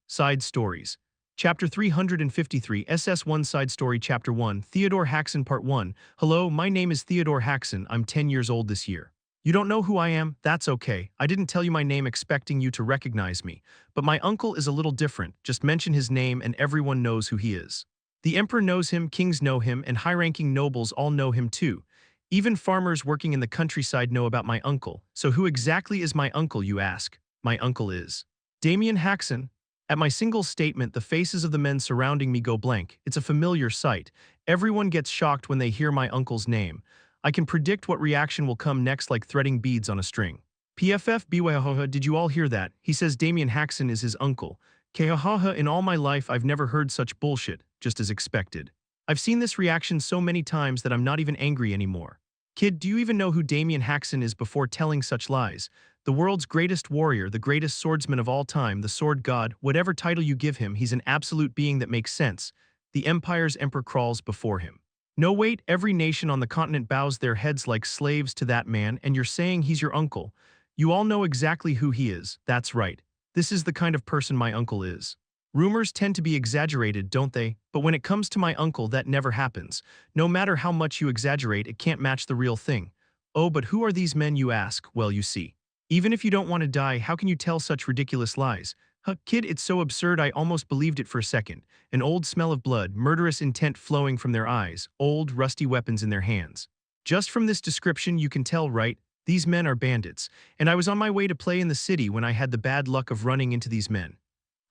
Side Stories. Chapter 353 SS1 Side Story Chapter 1 Theodore Haksen Part 1. Hello, my name is Theodore Haksen. I'm 10 years old this year. You don't know who I am? That's okay. I didn't tell you my name expecting you to recognize me. But my uncle is a little different. Just mention his name and everyone knows who he is. The emperor knows him, kings know him, and high-ranking nobles all know him too. Even farmers working in the countryside know about my uncle. So who exactly is my uncle, you ask? My uncle is Damien Haksen. At my single statement, the faces of the men surrounding me go blank. It's a familiar sight. Everyone gets shocked when they hear my uncle's name. I can predict what reaction will come next like threading beads on a string. PFF BYHH, did you all hear that? He says Damien Haksen is his uncle. KHH, in all my life I've never heard such bullshit, just as expected. I've seen this reaction so many times that I'm not even angry anymore. Kid, do you even know who Damien Haksen is before telling such lies? The world's greatest warrior, the greatest swordsman of all time, the sword god, whatever title you give him, he's an absolute being that makes sense. The empire's emperor crawls before him. No wait, every nation on the continent bows their heads like slaves to that man, and you're saying he's your uncle. You all know exactly who he is, that's right. This is the kind of person my uncle is. Rumors tend to be exaggerated, don't they? But when it comes to my uncle, that never happens. No matter how much you exaggerate, it can't match the real thing. Oh, but who are these men, you ask? Well, you see. Even if you don't want to die, how can you tell such ridiculous lies? Huh, kid, it's so absurd I almost believed it for a second. An old smell of blood, murderous intent flowing from their eyes, old, rusty weapons in their hands. Just from this description you can tell, right? These men are bandits, and I was on my way to play in the city when I had the bad luck of running into these men.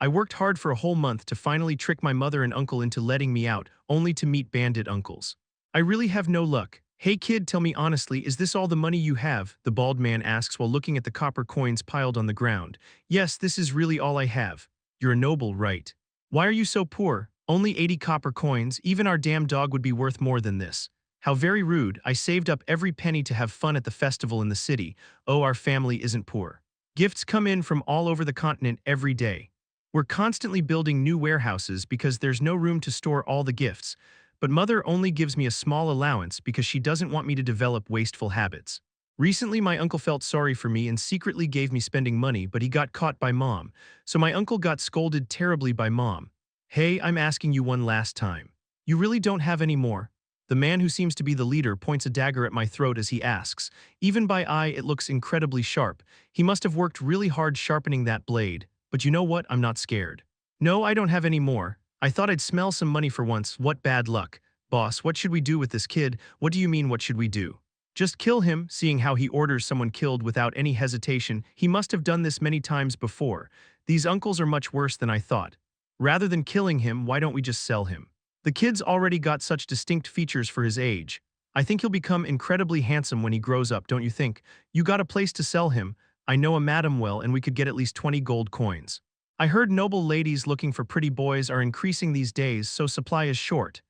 I worked hard for a whole month to finally trick my mother and uncle into letting me out, only to meet bandit uncles. I really have no luck. Hey kid, tell me honestly, is this all the money you have? The bald man asks while looking at the copper coins piled on the ground. Yes, this is really all I have. You're a noble, right? Why are you so poor? Only 80 copper coins, even our damn dog would be worth more than this. How very rude, I saved up every penny to have fun at the festival in the city. Oh, our family isn't poor. Gifts come in from all over the continent every day. We're constantly building new warehouses because there's no room to store all the gifts. But mother only gives me a small allowance because she doesn't want me to develop wasteful habits. Recently my uncle felt sorry for me and secretly gave me spending money, but he got caught by mom. So my uncle got scolded terribly by mom. Hey, I'm asking you one last time. You really don't have any more? The man who seems to be the leader points a dagger at my throat as he asks. Even by eye it looks incredibly sharp. He must have worked really hard sharpening that blade. But you know what? I'm not scared. No, I don't have any more. I thought I'd smell some money for once. What bad luck. Boss, what should we do with this kid? What do you mean, what should we do? Just kill him, seeing how he orders someone killed without any hesitation. He must have done this many times before. These uncles are much worse than I thought. Rather than killing him, why don't we just sell him? The kid's already got such distinct features for his age. I think he'll become incredibly handsome when he grows up, don't you think? You got a place to sell him. I know a madam well, and we could get at least 20 gold coins. I heard noble ladies looking for pretty boys are increasing these days, so supply is short.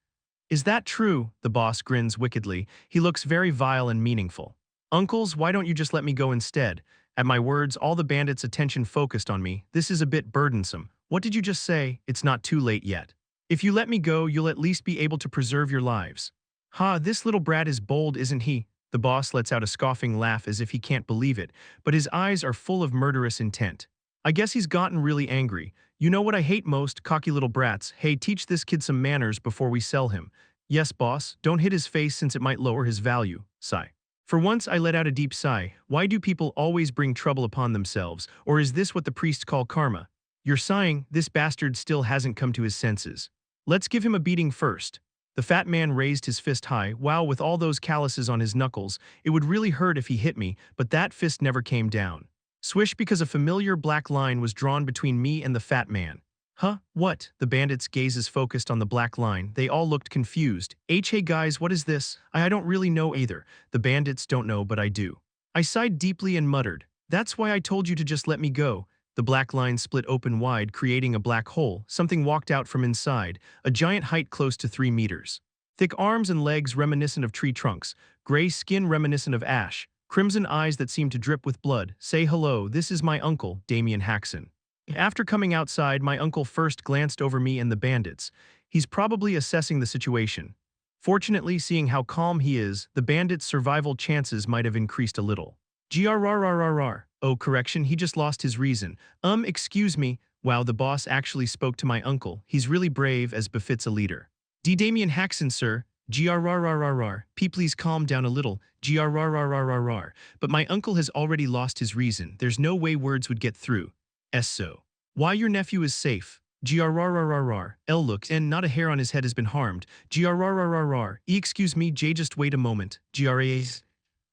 Is that true? The boss grins wickedly. He looks very vile and meaningful. Uncles, why don't you just let me go instead? At my words, all the bandits' attention focused on me. This is a bit burdensome. What did you just say? It's not too late yet. If you let me go, you'll at least be able to preserve your lives. Ha, this little brat is bold, isn't he? The boss lets out a scoffing laugh as if he can't believe it, but his eyes are full of murderous intent. I guess he's gotten really angry. You know what I hate most, cocky little brats. Hey, teach this kid some manners before we sell him. Yes, boss, don't hit his face since it might lower his value. Sigh. For once I let out a deep sigh. Why do people always bring trouble upon themselves? Or is this what the priests call karma? You're sighing, this bastard still hasn't come to his senses. Let's give him a beating first. The fat man raised his fist high. Wow, with all those calluses on his knuckles, it would really hurt if he hit me, but that fist never came down. Swish, because a familiar black line was drawn between me and the fat man. Huh? What? The bandits' gazes focused on the black line. They all looked confused. Hey guys, what is this? I don't really know either. The bandits don't know, but I do. I sighed deeply and muttered. That's why I told you to just let me go. The black line split open wide, creating a black hole. Something walked out from inside, a giant height close to 3 meters. Thick arms and legs reminiscent of tree trunks, gray skin reminiscent of ash. Crimson eyes that seem to drip with blood. Say hello, this is my uncle, Damien Haksen. After coming outside, my uncle first glanced over me and the bandits. He's probably assessing the situation. Fortunately, seeing how calm he is, the bandits' survival chances might have increased a little. Grrrrrrrr. Oh, correction, he just lost his reason. Excuse me, Wow, the boss actually spoke to my uncle. He's really brave as befits a leader. Damien Haksen, sir. Grrrrrrrr. Please calm down a little. Grrrrrrrr. But my uncle has already lost his reason. There's no way words would get through. So. Why your nephew is safe. Grrrrrrrr. Look, and not a hair on his head has been harmed. Grrrrrrrr. Excuse me, Jay, just wait a moment. Gras.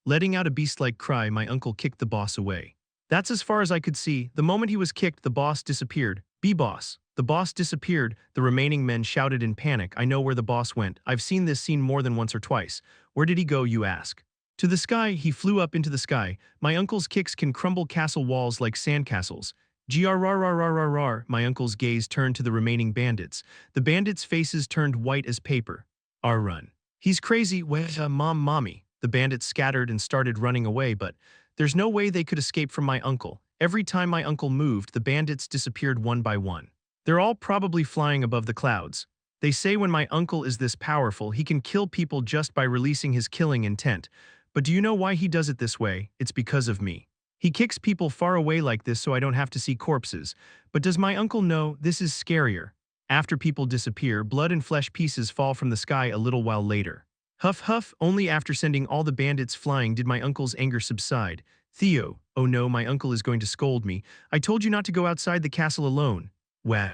Letting out a beast-like cry, my uncle kicked the boss away. That's as far as I could see. The moment he was kicked, the boss disappeared. B-boss. The boss disappeared. The remaining men shouted in panic. I know where the boss went. I've seen this scene more than once or twice. Where did he go, you ask? To the sky. He flew up into the sky. My uncle's kicks can crumble castle walls like sandcastles. Grrrrrrrr. My uncle's gaze turned to the remaining bandits. The bandits' faces turned white as paper. Run. He's crazy. Where's mommy? The bandits scattered and started running away, but there's no way they could escape from my uncle. Every time my uncle moved, the bandits disappeared one by one. They're all probably flying above the clouds. They say when my uncle is this powerful, he can kill people just by releasing his killing intent. But do you know why he does it this way? It's because of me. He kicks people far away like this so I don't have to see corpses. But does my uncle know this is scarier? After people disappear, blood and flesh pieces fall from the sky a little while later. Huff huff, only after sending all the bandits flying did my uncle's anger subside. Theo, oh no, my uncle is going to scold me. I told you not to go outside the castle alone. Wah.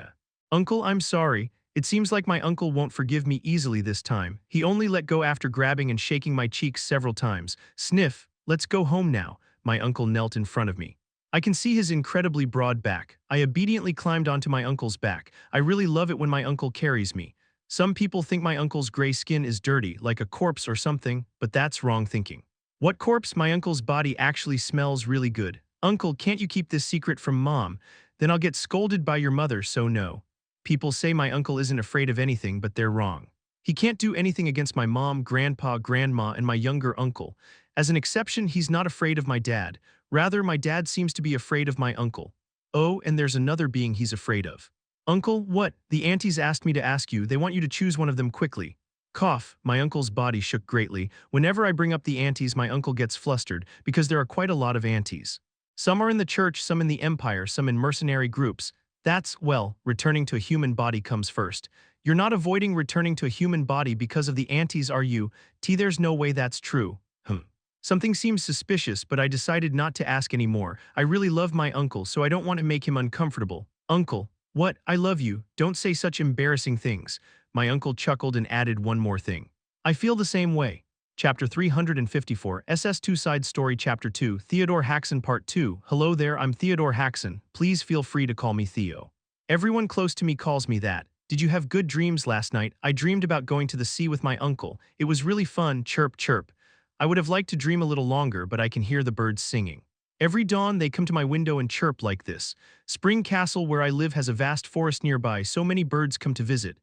Uncle, I'm sorry. It seems like my uncle won't forgive me easily this time. He only let go after grabbing and shaking my cheeks several times. Sniff, let's go home now. My uncle knelt in front of me. I can see his incredibly broad back. I obediently climbed onto my uncle's back. I really love it when my uncle carries me. Some people think my uncle's gray skin is dirty, like a corpse or something, but that's wrong thinking. What corpse? My uncle's body actually smells really good. Uncle, can't you keep this secret from Mom? Then I'll get scolded by your mother, so no. People say my uncle isn't afraid of anything, but they're wrong. He can't do anything against my mom, grandpa, grandma, and my younger uncle. As an exception, he's not afraid of my dad. Rather, my dad seems to be afraid of my uncle. Oh, and there's another being he's afraid of. Uncle, what? The aunties asked me to ask you. They want you to choose one of them quickly. Cough. My uncle's body shook greatly. Whenever I bring up the aunties, my uncle gets flustered, because there are quite a lot of aunties. Some are in the church, some in the empire, some in mercenary groups. That's, well, returning to a human body comes first. You're not avoiding returning to a human body because of the aunties, are you? There's no way that's true. Something seems suspicious, but I decided not to ask anymore. I really love my uncle, so I don't want to make him uncomfortable. Uncle. What? I love you. Don't say such embarrassing things. My uncle chuckled and added one more thing. I feel the same way. Chapter 354, SS2 Side Story Chapter 2, Theodore Haksen Part 2. Hello there, I'm Theodore Haksen. Please feel free to call me Theo. Everyone close to me calls me that. Did you have good dreams last night? I dreamed about going to the sea with my uncle. It was really fun, chirp chirp. I would have liked to dream a little longer, but I can hear the birds singing. Every dawn they come to my window and chirp like this. Spring Castle where I live has a vast forest nearby, so many birds come to visit.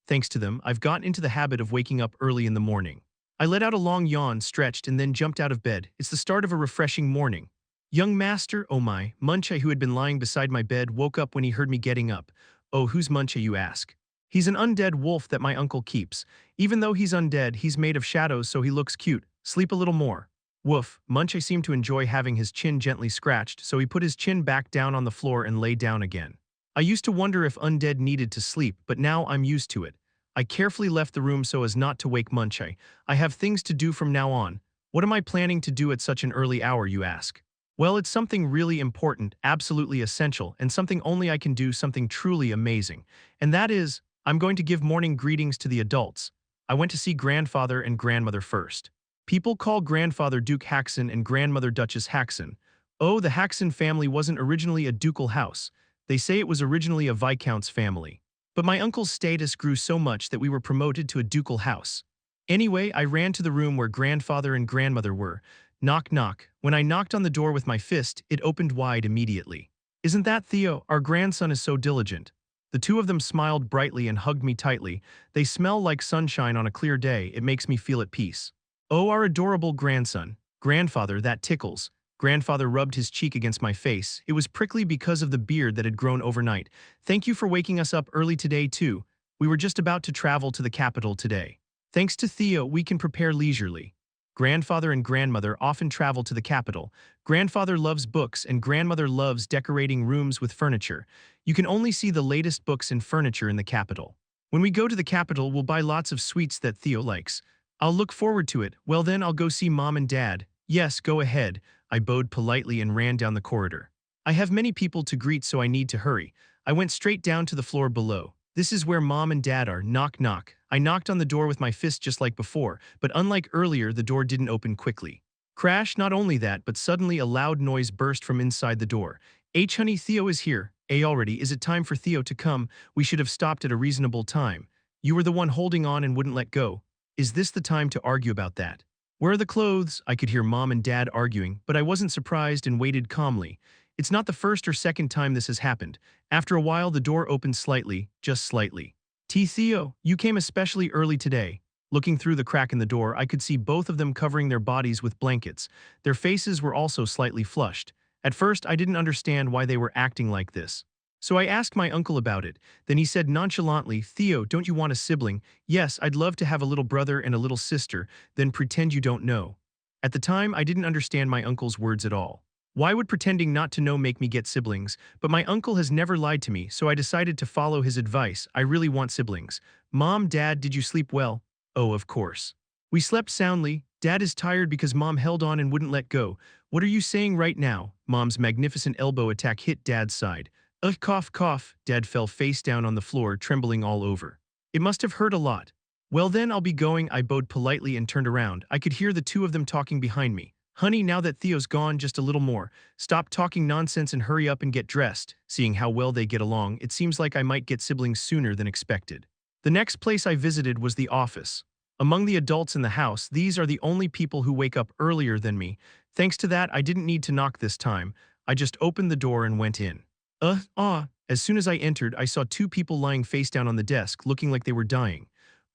Thanks to them, I've gotten into the habit of waking up early in the morning. I let out a long yawn, stretched, and then jumped out of bed. It's the start of a refreshing morning. Young master, oh my, Muncha, who had been lying beside my bed, woke up when he heard me getting up. Oh, who's Muncha, you ask? He's an undead wolf that my uncle keeps. Even though he's undead, he's made of shadows, so he looks cute. Sleep a little more. Woof, Muncha seemed to enjoy having his chin gently scratched, so he put his chin back down on the floor and lay down again. I used to wonder if undead needed to sleep, but now I'm used to it. I carefully left the room so as not to wake Muncha. I have things to do from now on. What am I planning to do at such an early hour, you ask? Well, it's something really important, absolutely essential, and something only I can do, something truly amazing. And that is, I'm going to give morning greetings to the adults. I went to see grandfather and grandmother first. People call grandfather Duke Haksen and grandmother Duchess Haksen. Oh, the Haksen family wasn't originally a ducal house. They say it was originally a viscount's family. But my uncle's status grew so much that we were promoted to a ducal house. Anyway, I ran to the room where grandfather and grandmother were. Knock knock. When I knocked on the door with my fist, it opened wide immediately. Isn't that Theo? Our grandson is so diligent. The two of them smiled brightly and hugged me tightly. They smell like sunshine on a clear day. It makes me feel at peace. Oh, our adorable grandson. Grandfather, that tickles. Grandfather rubbed his cheek against my face. It was prickly because of the beard that had grown overnight. Thank you for waking us up early today, too. We were just about to travel to the capital today. Thanks to Theo, we can prepare leisurely. Grandfather and grandmother often travel to the capital. Grandfather loves books and grandmother loves decorating rooms with furniture. You can only see the latest books and furniture in the capital. When we go to the capital, we'll buy lots of sweets that Theo likes. I'll look forward to it. Well then, I'll go see Mom and Dad. Yes, go ahead. I bowed politely and ran down the corridor. I have many people to greet, so I need to hurry. I went straight down to the floor below. This is where Mom and Dad are. Knock, knock. I knocked on the door with my fist just like before, but unlike earlier, the door didn't open quickly. Crash, not only that, but suddenly a loud noise burst from inside the door. H honey, Theo is here. Already, is it time for Theo to come? We should have stopped at a reasonable time. You were the one holding on and wouldn't let go. Is this the time to argue about that? Where are the clothes? I could hear Mom and Dad arguing, but I wasn't surprised and waited calmly. It's not the first or second time this has happened. After a while, the door opened slightly, just slightly. Theo, you came especially early today. Looking through the crack in the door, I could see both of them covering their bodies with blankets. Their faces were also slightly flushed. At first, I didn't understand why they were acting like this. So I asked my uncle about it. Then he said nonchalantly, Theo, don't you want a sibling? Yes, I'd love to have a little brother and a little sister, then pretend you don't know. At the time, I didn't understand my uncle's words at all. Why would pretending not to know make me get siblings? But my uncle has never lied to me, so I decided to follow his advice. I really want siblings. Mom, Dad, did you sleep well? Oh, of course. We slept soundly. Dad is tired because Mom held on and wouldn't let go. What are you saying right now? Mom's magnificent elbow attack hit Dad's side. Ugh, cough, cough. Dad fell face down on the floor, trembling all over. It must have hurt a lot. Well then, I'll be going. I bowed politely and turned around. I could hear the two of them talking behind me. Honey, now that Theo's gone, just a little more. Stop talking nonsense and hurry up and get dressed. Seeing how well they get along, it seems like I might get siblings sooner than expected. The next place I visited was the office. Among the adults in the house, these are the only people who wake up earlier than me. Thanks to that, I didn't need to knock this time. I just opened the door and went in. As soon as I entered, I saw two people lying face down on the desk, looking like they were dying.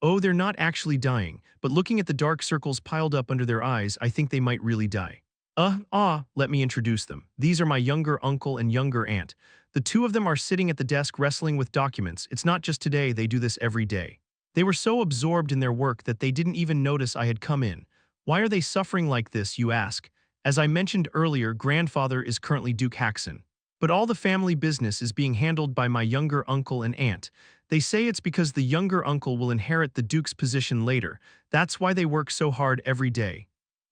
Oh, they're not actually dying, but looking at the dark circles piled up under their eyes, I think they might really die. Let me introduce them. These are my younger uncle and younger aunt. The two of them are sitting at the desk wrestling with documents. It's not just today, they do this every day. They were so absorbed in their work that they didn't even notice I had come in. Why are they suffering like this, you ask? As I mentioned earlier, grandfather is currently Duke Haksen. But all the family business is being handled by my younger uncle and aunt. They say it's because the younger uncle will inherit the Duke's position later. That's why they work so hard every day.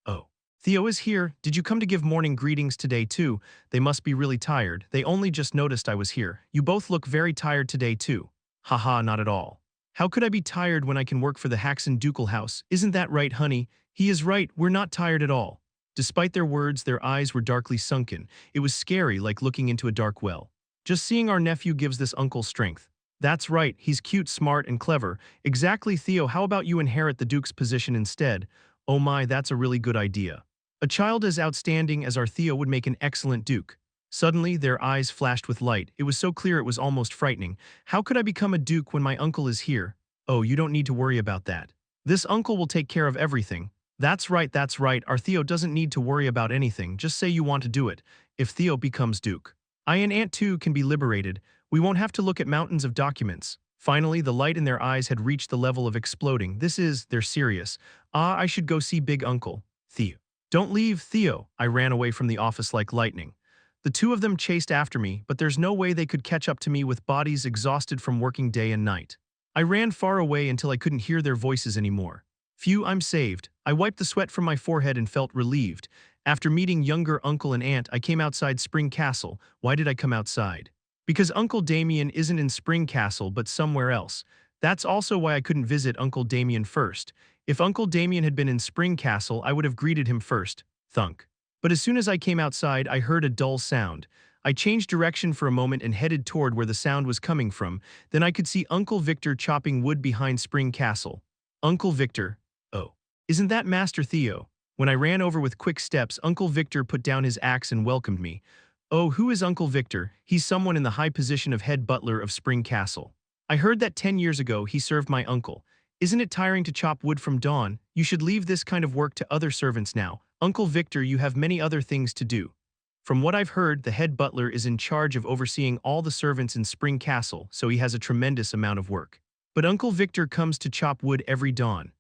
Oh. Theo is here. Did you come to give morning greetings today too? They must be really tired. They only just noticed I was here. You both look very tired today too. Haha, not at all. How could I be tired when I can work for the Haksen ducal house? Isn't that right, honey? He is right, we're not tired at all. Despite their words, their eyes were darkly sunken. It was scary, like looking into a dark well. Just seeing our nephew gives this uncle strength. That's right, he's cute, smart, and clever. Exactly, Theo, how about you inherit the Duke's position instead? Oh my, that's a really good idea. A child as outstanding as our Theo would make an excellent Duke. Suddenly, their eyes flashed with light. It was so clear it was almost frightening. How could I become a Duke when my uncle is here? Oh, you don't need to worry about that. This uncle will take care of everything. That's right, our Theo doesn't need to worry about anything, just say you want to do it. If Theo becomes Duke, I and Aunt too can be liberated. We won't have to look at mountains of documents. Finally, the light in their eyes had reached the level of exploding. They're serious. I should go see Big Uncle. Theo. Don't leave, Theo. I ran away from the office like lightning. The two of them chased after me, but there's no way they could catch up to me with bodies exhausted from working day and night. I ran far away until I couldn't hear their voices anymore. Phew, I'm saved. I wiped the sweat from my forehead and felt relieved. After meeting younger uncle and aunt, I came outside Spring Castle. Why did I come outside? Because Uncle Damien isn't in Spring Castle but somewhere else. That's also why I couldn't visit Uncle Damien first. If Uncle Damien had been in Spring Castle, I would have greeted him first. Thunk. But as soon as I came outside, I heard a dull sound. I changed direction for a moment and headed toward where the sound was coming from. Then I could see Uncle Victor chopping wood behind Spring Castle. Uncle Victor. Oh. Isn't that Master Theo? When I ran over with quick steps, Uncle Victor put down his axe and welcomed me. Oh, who is Uncle Victor? He's someone in the high position of head butler of Spring Castle. I heard that 10 years ago he served my uncle. Isn't it tiring to chop wood from dawn? You should leave this kind of work to other servants now. Uncle Victor, you have many other things to do. From what I've heard, the head butler is in charge of overseeing all the servants in Spring Castle, so he has a tremendous amount of work. But Uncle Victor comes to chop wood every dawn.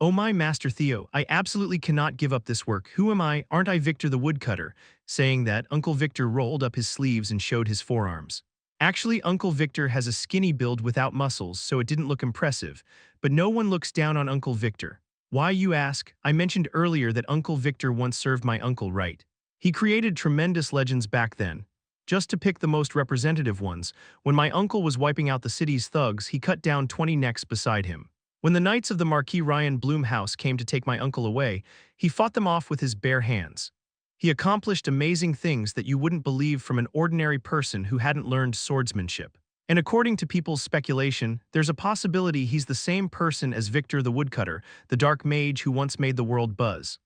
Oh my Master Theo, I absolutely cannot give up this work. Who am I? Aren't I Victor the woodcutter? Saying that, Uncle Victor rolled up his sleeves and showed his forearms. Actually, Uncle Victor has a skinny build without muscles, so it didn't look impressive. But no one looks down on Uncle Victor. Why, you ask? I mentioned earlier that Uncle Victor once served my uncle right. He created tremendous legends back then. Just to pick the most representative ones, when my uncle was wiping out the city's thugs, he cut down 20 necks beside him. When the knights of the Marquis Ryan Bloom house came to take my uncle away, he fought them off with his bare hands. He accomplished amazing things that you wouldn't believe from an ordinary person who hadn't learned swordsmanship. And according to people's speculation, there's a possibility he's the same person as Victor the Woodcutter, the dark mage who once made the world buzz.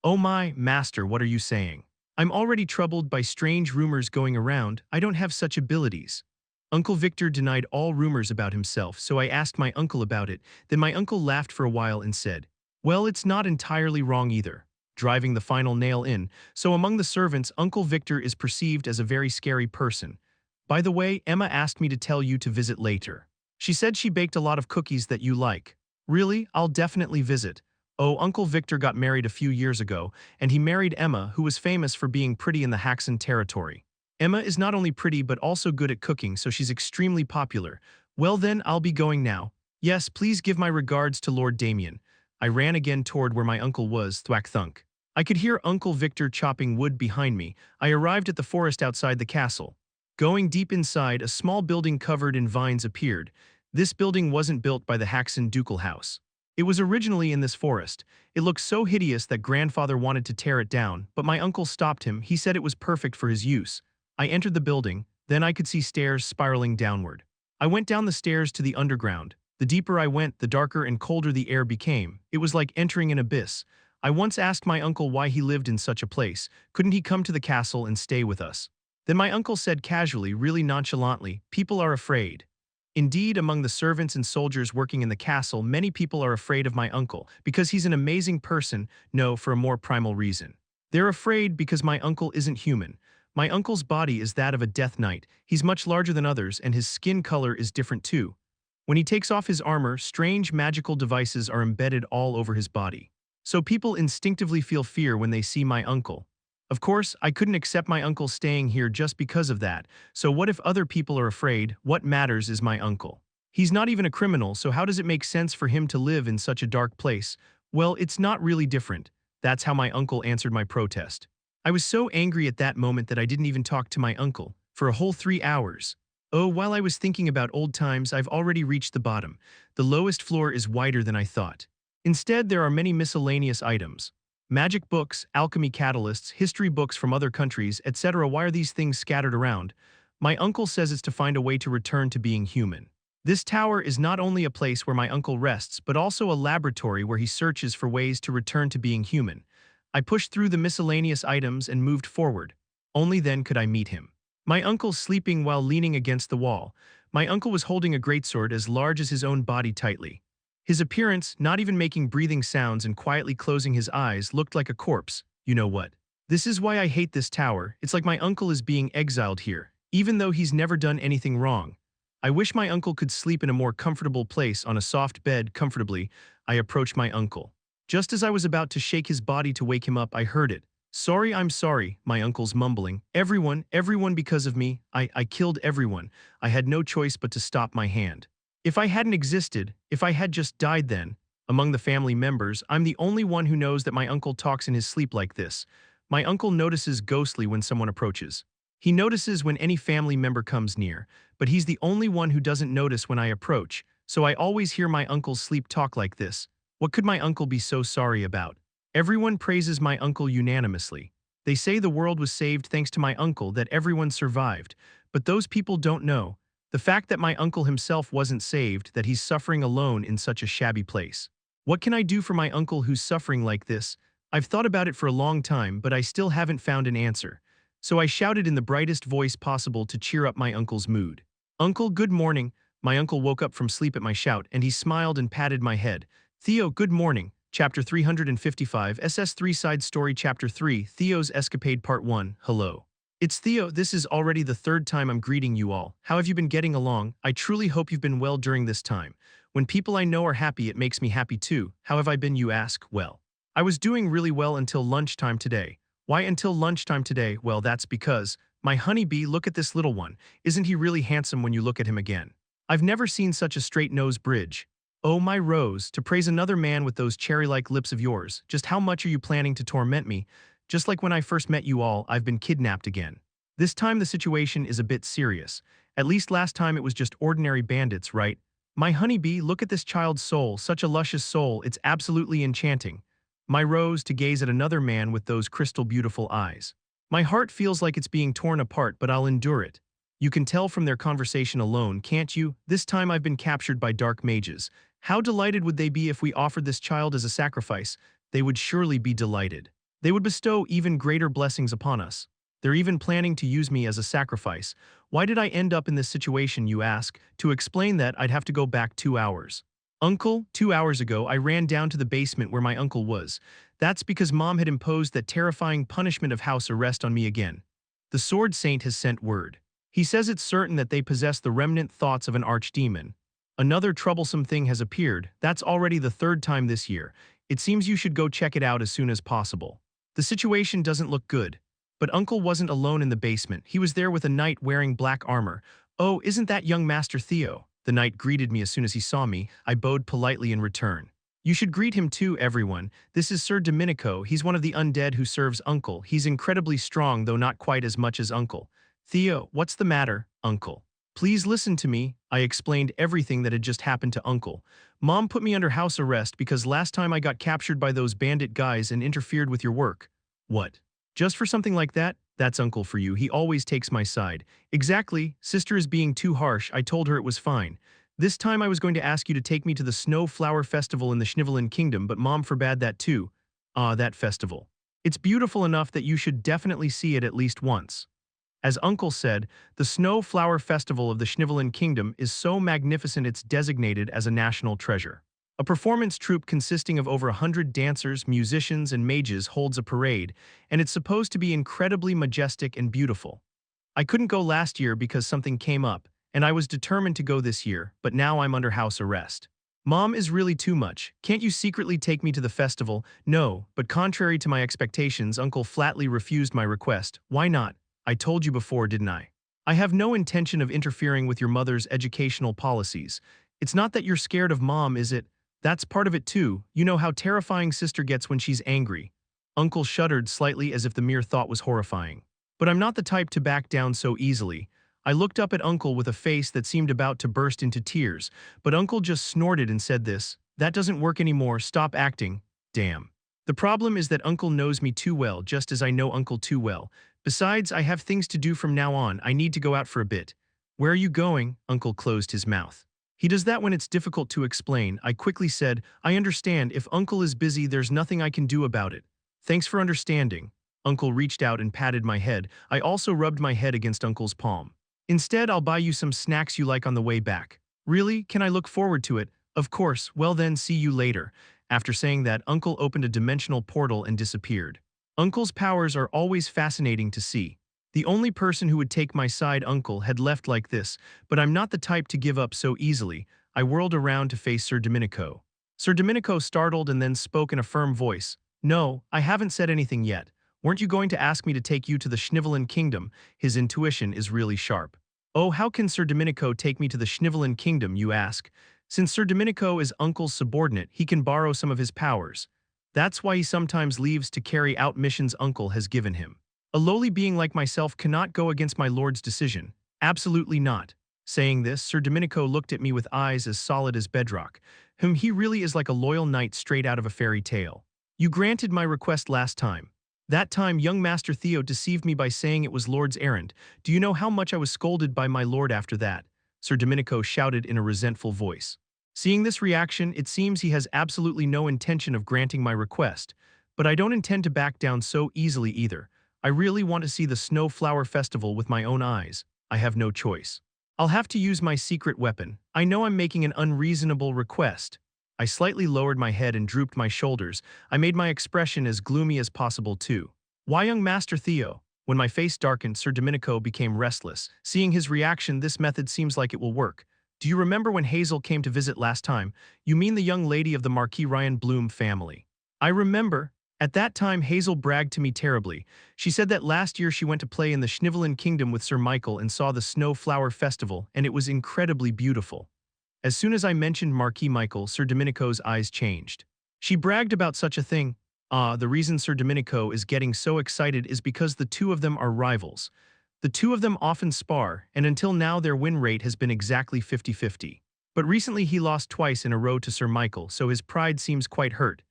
Oh my, master, what are you saying? I'm already troubled by strange rumors going around. I don't have such abilities. Uncle Victor denied all rumors about himself, so I asked my uncle about it. Then my uncle laughed for a while and said, well, it's not entirely wrong either. Driving the final nail in, so among the servants, Uncle Victor is perceived as a very scary person. By the way, Emma asked me to tell you to visit later. She said she baked a lot of cookies that you like. Really? I'll definitely visit. Oh, Uncle Victor got married a few years ago, and he married Emma, who was famous for being pretty in the Haksen territory. Emma is not only pretty but also good at cooking, so she's extremely popular. Well then, I'll be going now. Yes, please give my regards to Lord Damien. I ran again toward where my uncle was, thwack thunk. I could hear Uncle Victor chopping wood behind me. I arrived at the forest outside the castle. Going deep inside, a small building covered in vines appeared. This building wasn't built by the Haksen ducal house. It was originally in this forest. It looked so hideous that grandfather wanted to tear it down, but my uncle stopped him. He said it was perfect for his use. I entered the building, then I could see stairs spiraling downward. I went down the stairs to the underground. The deeper I went, the darker and colder the air became. It was like entering an abyss. I once asked my uncle why he lived in such a place. Couldn't he come to the castle and stay with us? Then my uncle said casually, really nonchalantly, people are afraid. Indeed, among the servants and soldiers working in the castle, many people are afraid of my uncle, because he's an amazing person, no, for a more primal reason. They're afraid because my uncle isn't human. My uncle's body is that of a death knight. He's much larger than others, and his skin color is different too. When he takes off his armor, strange magical devices are embedded all over his body. So people instinctively feel fear when they see my uncle. Of course, I couldn't accept my uncle staying here just because of that, so what if other people are afraid? What matters is my uncle. He's not even a criminal, so how does it make sense for him to live in such a dark place? Well, it's not really different. That's how my uncle answered my protest. I was so angry at that moment that I didn't even talk to my uncle, for a whole 3 hours. Oh, while I was thinking about old times, I've already reached the bottom. The lowest floor is wider than I thought. Instead, there are many miscellaneous items. Magic books, alchemy catalysts, history books from other countries, etc. Why are these things scattered around? My uncle says it's to find a way to return to being human. This tower is not only a place where my uncle rests, but also a laboratory where he searches for ways to return to being human. I pushed through the miscellaneous items and moved forward. Only then could I meet him. My uncle sleeping while leaning against the wall. My uncle was holding a greatsword as large as his own body tightly. His appearance, not even making breathing sounds and quietly closing his eyes, looked like a corpse. You know what? This is why I hate this tower. It's like my uncle is being exiled here, even though he's never done anything wrong. I wish my uncle could sleep in a more comfortable place on a soft bed comfortably. I approached my uncle. Just as I was about to shake his body to wake him up, I heard it. Sorry, I'm sorry, my uncle's mumbling. Everyone because of me. I killed everyone. I had no choice but to stop my hand. If I hadn't existed, if I had just died then, among the family members, I'm the only one who knows that my uncle talks in his sleep like this. My uncle notices ghostly when someone approaches. He notices when any family member comes near, but he's the only one who doesn't notice when I approach, so I always hear my uncle's sleep talk like this. What could my uncle be so sorry about? Everyone praises my uncle unanimously. They say the world was saved thanks to my uncle, that everyone survived, but those people don't know. The fact that my uncle himself wasn't saved, that he's suffering alone in such a shabby place. What can I do for my uncle who's suffering like this? I've thought about it for a long time, but I still haven't found an answer. So I shouted in the brightest voice possible to cheer up my uncle's mood. Uncle, good morning. My uncle woke up from sleep at my shout, and he smiled and patted my head. Theo, good morning. Chapter 355, SS3 Side Story Chapter 3, Theo's Escapade Part 1, Hello. It's Theo. This is already the 3rd time I'm greeting you all. How have you been getting along? I truly hope you've been well during this time. When people I know are happy, it makes me happy too. How have I been, you ask? Well, I was doing really well until lunchtime today. Why until lunchtime today? Well, that's because my honeybee, look at this little one. Isn't he really handsome when you look at him again? I've never seen such a straight-nosed bridge. Oh, my rose, to praise another man with those cherry-like lips of yours. Just how much are you planning to torment me? Just like when I first met you all, I've been kidnapped again. This time the situation is a bit serious. At least last time it was just ordinary bandits, right? My honeybee, look at this child's soul, such a luscious soul, it's absolutely enchanting. My rose, to gaze at another man with those crystal beautiful eyes. My heart feels like it's being torn apart, but I'll endure it. You can tell from their conversation alone, can't you? This time I've been captured by dark mages. How delighted would they be if we offered this child as a sacrifice? They would surely be delighted. They would bestow even greater blessings upon us. They're even planning to use me as a sacrifice. Why did I end up in this situation, you ask? To explain that, I'd have to go back 2 hours. Uncle, 2 hours ago, I ran down to the basement where my uncle was. That's because Mom had imposed that terrifying punishment of house arrest on me again. The Sword Saint has sent word. He says it's certain that they possess the remnant thoughts of an archdemon. Another troublesome thing has appeared. That's already the 3rd time this year. It seems you should go check it out as soon as possible. The situation doesn't look good. But Uncle wasn't alone in the basement. He was there with a knight wearing black armor. Oh, isn't that young Master Theo? The knight greeted me as soon as he saw me. I bowed politely in return. You should greet him too, everyone. This is Sir Domenico. He's one of the undead who serves Uncle. He's incredibly strong, though not quite as much as Uncle. Theo, what's the matter, Uncle? Please listen to me. I explained everything that had just happened to Uncle. Mom put me under house arrest because last time I got captured by those bandit guys and interfered with your work. What? Just for something like that? That's Uncle for you. He always takes my side. Exactly. Sister is being too harsh. I told her it was fine. This time I was going to ask you to take me to the Snow Flower Festival in the Schnivelen Kingdom, but Mom forbade that too. Ah, that festival. It's beautiful enough that you should definitely see it at least once. As Uncle said, the Snow Flower Festival of the Schnivelen Kingdom is so magnificent it's designated as a national treasure. A performance troupe consisting of over 100 dancers, musicians, and mages holds a parade, and it's supposed to be incredibly majestic and beautiful. I couldn't go last year because something came up, and I was determined to go this year, but now I'm under house arrest. Mom is really too much. Can't you secretly take me to the festival? No, but contrary to my expectations, Uncle flatly refused my request. Why not? I told you before, didn't I? I have no intention of interfering with your mother's educational policies. It's not that you're scared of Mom, is it? That's part of it too. You know how terrifying Sister gets when she's angry. Uncle shuddered slightly as if the mere thought was horrifying. But I'm not the type to back down so easily. I looked up at Uncle with a face that seemed about to burst into tears, but Uncle just snorted and said this, "That doesn't work anymore, stop acting." Damn. The problem is that Uncle knows me too well, just as I know Uncle too well. Besides, I have things to do from now on. I need to go out for a bit. Where are you going? Uncle closed his mouth. He does that when it's difficult to explain. I quickly said, I understand. If Uncle is busy, there's nothing I can do about it. Thanks for understanding. Uncle reached out and patted my head. I also rubbed my head against Uncle's palm. Instead, I'll buy you some snacks you like on the way back. Really? Can I look forward to it? Of course. Well then, see you later. After saying that, Uncle opened a dimensional portal and disappeared. Uncle's powers are always fascinating to see. The only person who would take my side, Uncle, had left like this, but I'm not the type to give up so easily. I whirled around to face Sir Domenico. Sir Domenico startled and then spoke in a firm voice. No, I haven't said anything yet. Weren't you going to ask me to take you to the Schnivelen Kingdom? His intuition is really sharp. Oh, how can Sir Domenico take me to the Schnivelen Kingdom, you ask? Since Sir Domenico is Uncle's subordinate, he can borrow some of his powers. That's why he sometimes leaves to carry out missions Uncle has given him. A lowly being like myself cannot go against my lord's decision. Absolutely not. Saying this, Sir Domenico looked at me with eyes as solid as bedrock. He really is like a loyal knight straight out of a fairy tale. You granted my request last time. That time, young Master Theo deceived me by saying it was Lord's errand. Do you know how much I was scolded by my lord after that? Sir Domenico shouted in a resentful voice. Seeing this reaction, it seems he has absolutely no intention of granting my request. But I don't intend to back down so easily either. I really want to see the Snow Flower Festival with my own eyes. I have no choice. I'll have to use my secret weapon. I know I'm making an unreasonable request. I slightly lowered my head and drooped my shoulders. I made my expression as gloomy as possible too. Why, young Master Theo? When my face darkened, Sir Domenico became restless. Seeing his reaction, this method seems like it will work. Do you remember when Hazel came to visit last time? You mean the young lady of the Marquis Ryan Bloom family. I remember. At that time Hazel bragged to me terribly. She said that last year she went to play in the Schnivelin Kingdom with Sir Michael and saw the Snow Flower Festival, and it was incredibly beautiful. As soon as I mentioned Marquis Michael, Sir Domenico's eyes changed. She bragged about such a thing. Ah, the reason Sir Domenico is getting so excited is because the two of them are rivals. The two of them often spar, and until now their win rate has been exactly 50-50. But recently he lost twice in a row to Sir Michael, so his pride seems quite hurt.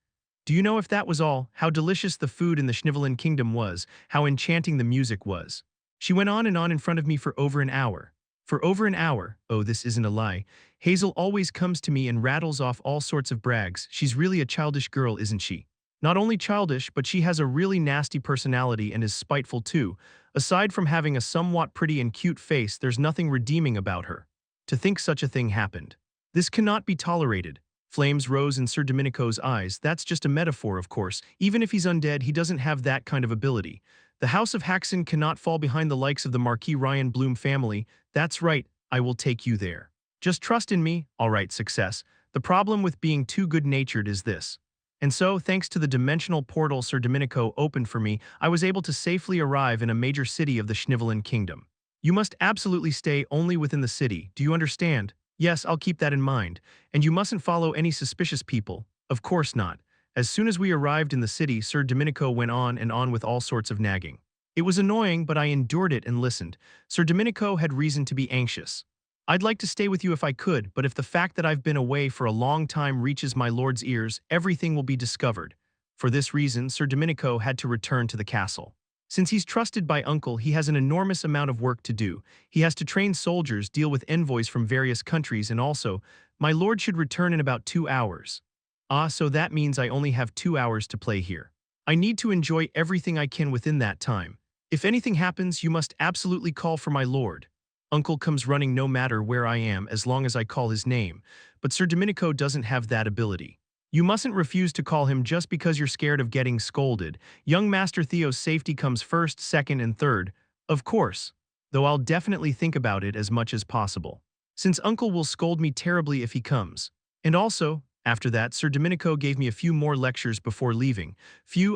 Do you know if that was all, how delicious the food in the Schnivelin Kingdom was, how enchanting the music was? She went on and on in front of me for over an hour. For over an hour, oh this isn't a lie, Hazel always comes to me and rattles off all sorts of brags. She's really a childish girl, isn't she? Not only childish, but she has a really nasty personality and is spiteful too. Aside from having a somewhat pretty and cute face, there's nothing redeeming about her. To think such a thing happened. This cannot be tolerated. Flames rose in Sir Domenico's eyes. That's just a metaphor, of course. Even if he's undead, he doesn't have that kind of ability. The House of Haksen cannot fall behind the likes of the Marquis Ryan Bloom family. That's right, I will take you there. Just trust in me. All right, success. The problem with being too good-natured is this. And so, thanks to the dimensional portal Sir Domenico opened for me, I was able to safely arrive in a major city of the Schnivelin Kingdom. You must absolutely stay only within the city, do you understand? Yes, I'll keep that in mind. And you mustn't follow any suspicious people. Of course not. As soon as we arrived in the city, Sir Domenico went on and on with all sorts of nagging. It was annoying, but I endured it and listened. Sir Domenico had reason to be anxious. I'd like to stay with you if I could, but if the fact that I've been away for a long time reaches my lord's ears, everything will be discovered. For this reason, Sir Domenico had to return to the castle. Since he's trusted by Uncle, he has an enormous amount of work to do. He has to train soldiers, deal with envoys from various countries, and also, my lord should return in about 2 hours. Ah, so that means I only have 2 hours to play here. I need to enjoy everything I can within that time. If anything happens, you must absolutely call for my lord. Uncle comes running no matter where I am as long as I call his name, but Sir Domenico doesn't have that ability. You mustn't refuse to call him just because you're scared of getting scolded. Young Master Theo's safety comes first, second, and third, of course, though I'll definitely think about it as much as possible, since Uncle will scold me terribly if he comes. And also, after that, Sir Domenico gave me a few more lectures before leaving.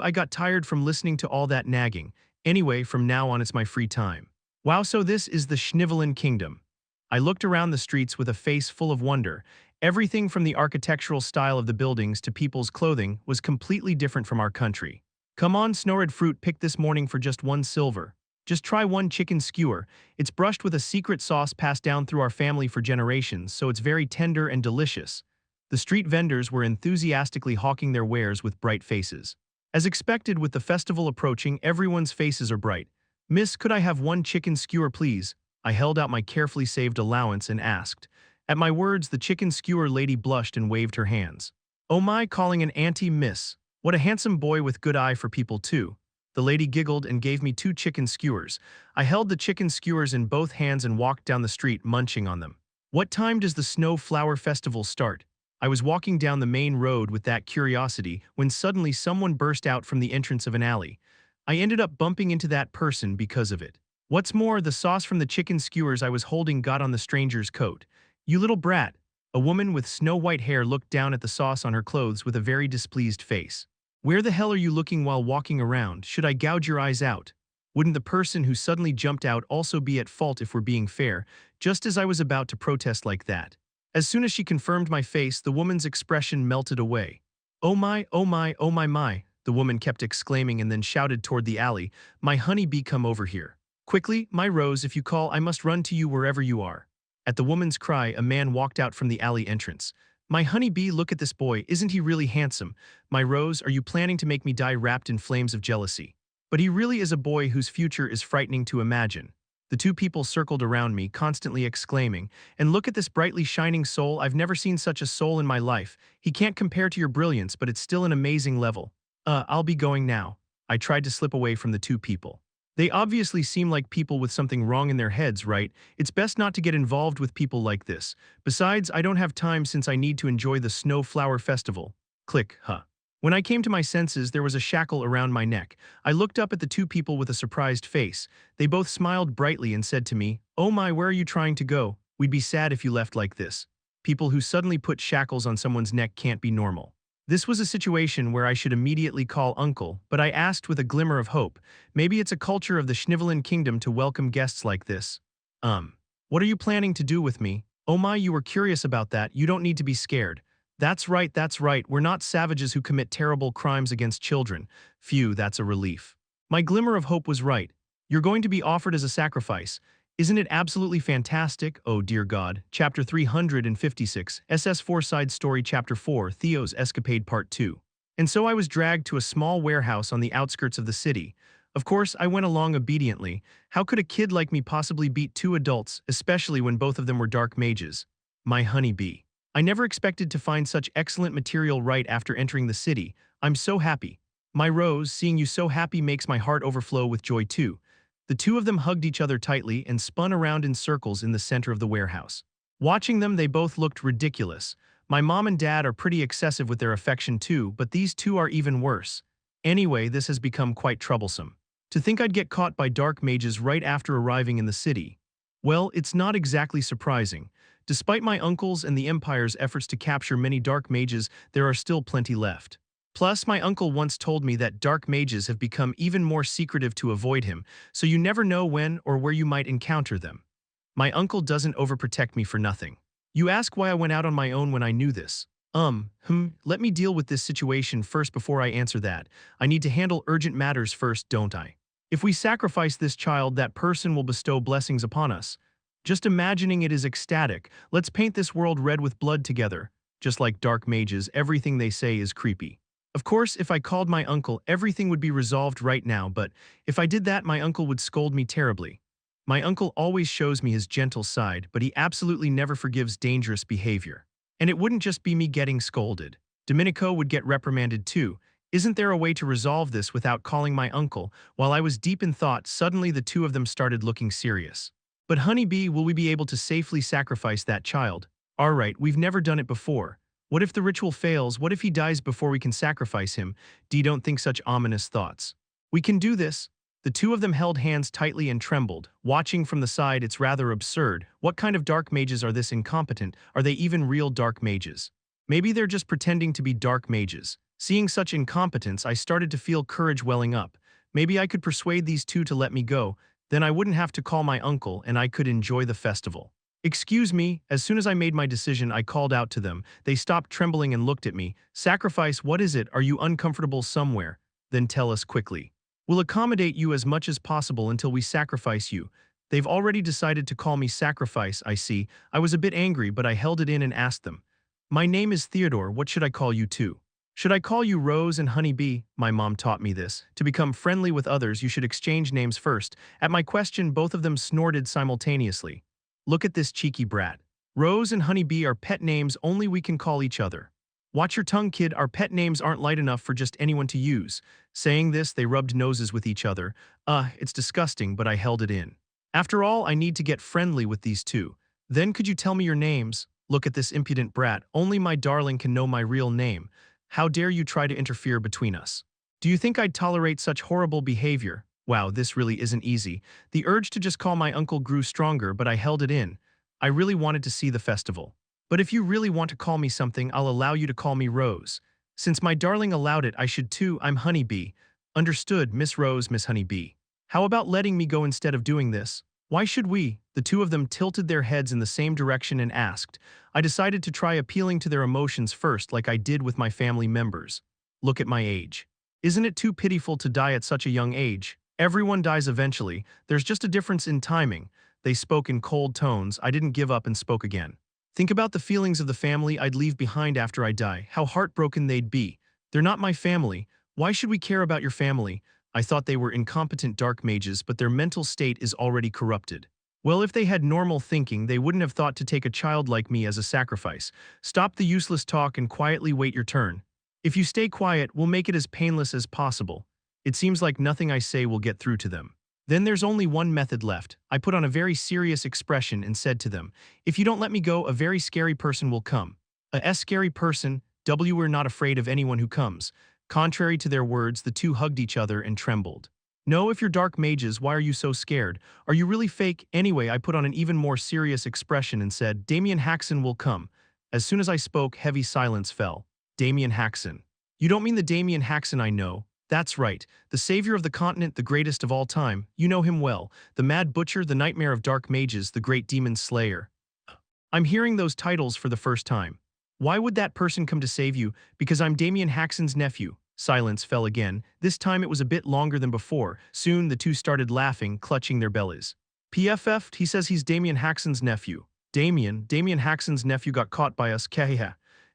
I got tired from listening to all that nagging. Anyway, from now on it's my free time. Wow, so this is the Schnivelin Kingdom. I looked around the streets with a face full of wonder. Everything from the architectural style of the buildings to people's clothing was completely different from our country. Come on, Snored Fruit picked this morning for just 1 silver. Just try one chicken skewer. It's brushed with a secret sauce passed down through our family for generations, so it's very tender and delicious. The street vendors were enthusiastically hawking their wares with bright faces. As expected, with the festival approaching, everyone's faces are bright. Miss, could I have 1 chicken skewer, please? I held out my carefully saved allowance and asked. At my words, the chicken skewer lady blushed and waved her hands. Oh my, calling an auntie miss. What a handsome boy with good eye for people too. The lady giggled and gave me 2 chicken skewers. I held the chicken skewers in both hands and walked down the street munching on them. What time does the Snow Flower Festival start? I was walking down the main road with that curiosity when suddenly someone burst out from the entrance of an alley. I ended up bumping into that person because of it. What's more, the sauce from the chicken skewers I was holding got on the stranger's coat. You little brat. A woman with snow-white hair looked down at the sauce on her clothes with a very displeased face. Where the hell are you looking while walking around? Should I gouge your eyes out? Wouldn't the person who suddenly jumped out also be at fault if we're being fair, just as I was about to protest like that? As soon as she confirmed my face, the woman's expression melted away. Oh my, oh my, oh my, the woman kept exclaiming and then shouted toward the alley, my honeybee, come over here. Quickly, my rose, if you call, I must run to you wherever you are. At the woman's cry, a man walked out from the alley entrance. My honeybee, look at this boy, isn't he really handsome? My rose, are you planning to make me die wrapped in flames of jealousy? But he really is a boy whose future is frightening to imagine. The 2 people circled around me, constantly exclaiming, and look at this brightly shining soul, I've never seen such a soul in my life. He can't compare to your brilliance, but it's still an amazing level. I'll be going now. I tried to slip away from the 2 people. They obviously seem like people with something wrong in their heads, right? It's best not to get involved with people like this. Besides, I don't have time since I need to enjoy the Snow Flower Festival. Click, huh. When I came to my senses, there was a shackle around my neck. I looked up at the 2 people with a surprised face. They both smiled brightly and said to me, oh my, where are you trying to go? We'd be sad if you left like this. People who suddenly put shackles on someone's neck can't be normal. This was a situation where I should immediately call uncle, but I asked with a glimmer of hope. Maybe it's a culture of the Schnivelin kingdom to welcome guests like this. What are you planning to do with me? Oh my, you were curious about that. You don't need to be scared. That's right. We're not savages who commit terrible crimes against children. Phew, that's a relief. My glimmer of hope was right. You're going to be offered as a sacrifice. Isn't it absolutely fantastic? Oh dear God. Chapter 356, SS4 Side Story Chapter 4, Theo's Escapade Part 2. And so I was dragged to a small warehouse on the outskirts of the city. Of course, I went along obediently. How could a kid like me possibly beat two adults, especially when both of them were dark mages? My honeybee. I never expected to find such excellent material right after entering the city. I'm so happy. My Rose, seeing you so happy makes my heart overflow with joy too. The two of them hugged each other tightly and spun around in circles in the center of the warehouse. Watching them, they both looked ridiculous. My mom and dad are pretty excessive with their affection too, but these two are even worse. Anyway, this has become quite troublesome. To think I'd get caught by dark mages right after arriving in the city. Well, it's not exactly surprising. Despite my uncle's and the Empire's efforts to capture many dark mages, there are still plenty left. Plus, my uncle once told me that dark mages have become even more secretive to avoid him, so you never know when or where you might encounter them. My uncle doesn't overprotect me for nothing. You ask why I went out on my own when I knew this. Let me deal with this situation first before I answer that. I need to handle urgent matters first, don't I? If we sacrifice this child, that person will bestow blessings upon us. Just imagining it is ecstatic. Let's paint this world red with blood together. Just like dark mages, everything they say is creepy. Of course, if I called my uncle, everything would be resolved right now, but if I did that, my uncle would scold me terribly. My uncle always shows me his gentle side, but he absolutely never forgives dangerous behavior. And it wouldn't just be me getting scolded. Domenico would get reprimanded too. Isn't there a way to resolve this without calling my uncle? While I was deep in thought, suddenly the two of them started looking serious. But honeybee, will we be able to safely sacrifice that child? Alright, we've never done it before. What if the ritual fails? What if he dies before we can sacrifice him? Don't think such ominous thoughts. We can do this. The two of them held hands tightly and trembled. Watching from the side, it's rather absurd. What kind of dark mages are this incompetent? Are they even real dark mages? Maybe they're just pretending to be dark mages. Seeing such incompetence, I started to feel courage welling up. Maybe I could persuade these two to let me go, then I wouldn't have to call my uncle and I could enjoy the festival. Excuse me, as soon as I made my decision, I called out to them. They stopped trembling and looked at me. Sacrifice, what is it? Are you uncomfortable somewhere? Then tell us quickly. We'll accommodate you as much as possible until we sacrifice you. They've already decided to call me Sacrifice, I see. I was a bit angry, but I held it in and asked them. My name is Theodore, what should I call you too? Should I call you Rose and Honeybee? My mom taught me this. To become friendly with others, you should exchange names first. At my question, both of them snorted simultaneously. Look at this cheeky brat. Rose and Honeybee are pet names only we can call each other. Watch your tongue, kid, our pet names aren't light enough for just anyone to use. Saying this, they rubbed noses with each other. It's disgusting, but I held it in. After all, I need to get friendly with these two. Then could you tell me your names? Look at this impudent brat. Only my darling can know my real name. How dare you try to interfere between us? Do you think I'd tolerate such horrible behavior? Wow, this really isn't easy. The urge to just call my uncle grew stronger, but I held it in. I really wanted to see the festival. But if you really want to call me something, I'll allow you to call me Rose. Since my darling allowed it, I should too. I'm Honeybee. Understood, Miss Rose, Miss Honeybee. How about letting me go instead of doing this? Why should we? The two of them tilted their heads in the same direction and asked. I decided to try appealing to their emotions first, like I did with my family members. Look at my age. Isn't it too pitiful to die at such a young age? Everyone dies eventually. There's just a difference in timing. They spoke in cold tones. I didn't give up and spoke again. Think about the feelings of the family I'd leave behind after I die. How heartbroken they'd be. They're not my family. Why should we care about your family? I thought they were incompetent dark mages, but their mental state is already corrupted. Well, if they had normal thinking, they wouldn't have thought to take a child like me as a sacrifice. Stop the useless talk and quietly wait your turn. If you stay quiet, we'll make it as painless as possible. It seems like nothing I say will get through to them. Then there's only one method left. I put on a very serious expression and said to them, if you don't let me go, a very scary person will come. A scary person? We're not afraid of anyone who comes. Contrary to their words, the two hugged each other and trembled. No, if you're dark mages, why are you so scared? Are you really fake? Anyway, I put on an even more serious expression and said, Damien Haksen will come. As soon as I spoke, heavy silence fell. Damien Haksen. You don't mean the Damien Haksen I know. That's right. The savior of the continent, the greatest of all time. You know him well. The mad butcher, the nightmare of dark mages, the great demon slayer. I'm hearing those titles for the first time. Why would that person come to save you? Because I'm Damien Haksen's nephew. Silence fell again. This time it was a bit longer than before. Soon the two started laughing, clutching their bellies. PFF, he says he's Damien Haksen's nephew. Damien Haksen's nephew got caught by us, kehehe.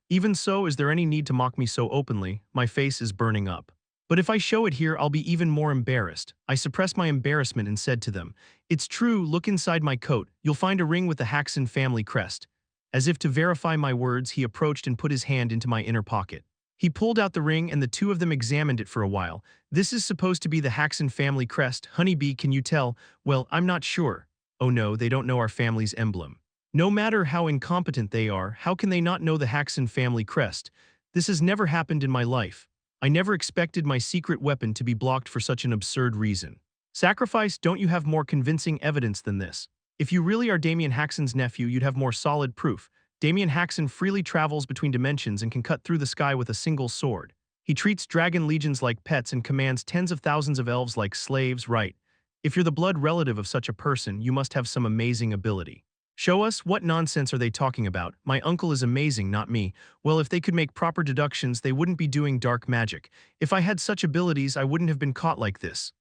Even so, is there any need to mock me so openly? My face is burning up. But if I show it here, I'll be even more embarrassed. I suppressed my embarrassment and said to them, It's true, look inside my coat. You'll find a ring with the Haksen family crest. As if to verify my words, he approached and put his hand into my inner pocket. He pulled out the ring and the two of them examined it for a while. This is supposed to be the Haksen family crest. Honeybee, can you tell? Well, I'm not sure. Oh no, they don't know our family's emblem. No matter how incompetent they are, how can they not know the Haksen family crest? This has never happened in my life. I never expected my secret weapon to be blocked for such an absurd reason. Sacrifice, don't you have more convincing evidence than this? If you really are Damien Haksen's nephew, you'd have more solid proof. Damien Haksen freely travels between dimensions and can cut through the sky with a single sword. He treats dragon legions like pets and commands tens of thousands of elves like slaves, right? If you're the blood relative of such a person, you must have some amazing ability. Show us, what nonsense are they talking about? My uncle is amazing, not me. Well, if they could make proper deductions, they wouldn't be doing dark magic. If I had such abilities, I wouldn't have been caught like this.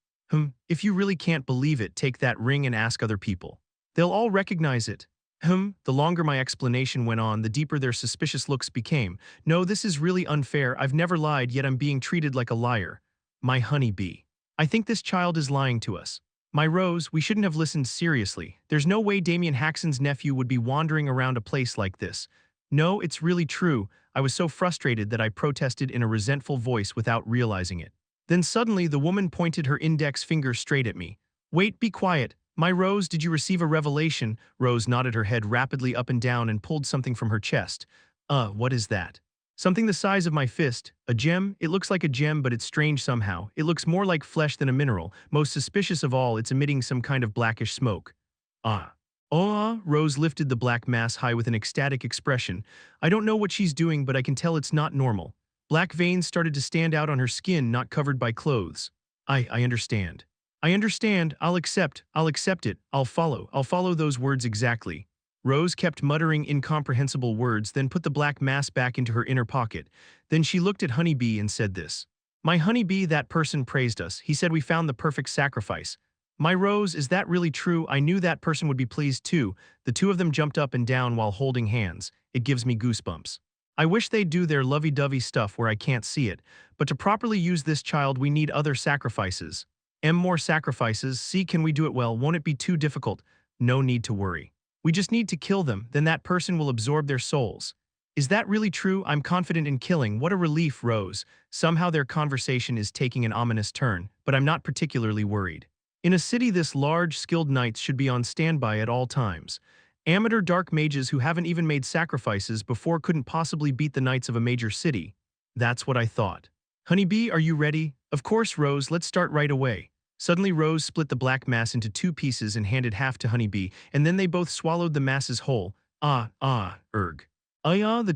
If you really can't believe it, take that ring and ask other people. They'll all recognize it. The longer my explanation went on, the deeper their suspicious looks became. No, this is really unfair. I've never lied, yet I'm being treated like a liar. My honeybee. I think this child is lying to us. My Rose, we shouldn't have listened seriously. There's no way Damien Haksen's nephew would be wandering around a place like this. No, it's really true. I was so frustrated that I protested in a resentful voice without realizing it. Then suddenly the woman pointed her index finger straight at me. Wait, be quiet. My Rose, did you receive a revelation? Rose nodded her head rapidly up and down and pulled something from her chest. What is that? Something the size of my fist. A gem? It looks like a gem, but it's strange somehow. It looks more like flesh than a mineral. Most suspicious of all, it's emitting some kind of blackish smoke. Rose lifted the black mass high with an ecstatic expression. I don't know what she's doing, but I can tell it's not normal. Black veins started to stand out on her skin, not covered by clothes. I understand. I understand. I'll accept it. I'll follow those words exactly. Rose kept muttering incomprehensible words, then put the black mass back into her inner pocket. Then she looked at Honeybee and said this. My Honeybee, that person praised us. He said we found the perfect sacrifice. My Rose, is that really true? I knew that person would be pleased too. The two of them jumped up and down while holding hands. It gives me goosebumps. I wish they'd do their lovey-dovey stuff where I can't see it, but to properly use this child we need other sacrifices. More sacrifices. See, can we do it well? Won't it be too difficult? No need to worry. We just need to kill them, then that person will absorb their souls. Is that really true? I'm confident in killing. What a relief, Rose. Somehow their conversation is taking an ominous turn, but I'm not particularly worried. In a city this large, skilled knights should be on standby at all times. Amateur dark mages who haven't even made sacrifices before couldn't possibly beat the knights of a major city. That's what I thought. Honeybee, are you ready? Of course, Rose, let's start right away. Suddenly Rose split the black mass into two pieces and handed half to Honeybee, and then they both swallowed the masses whole. The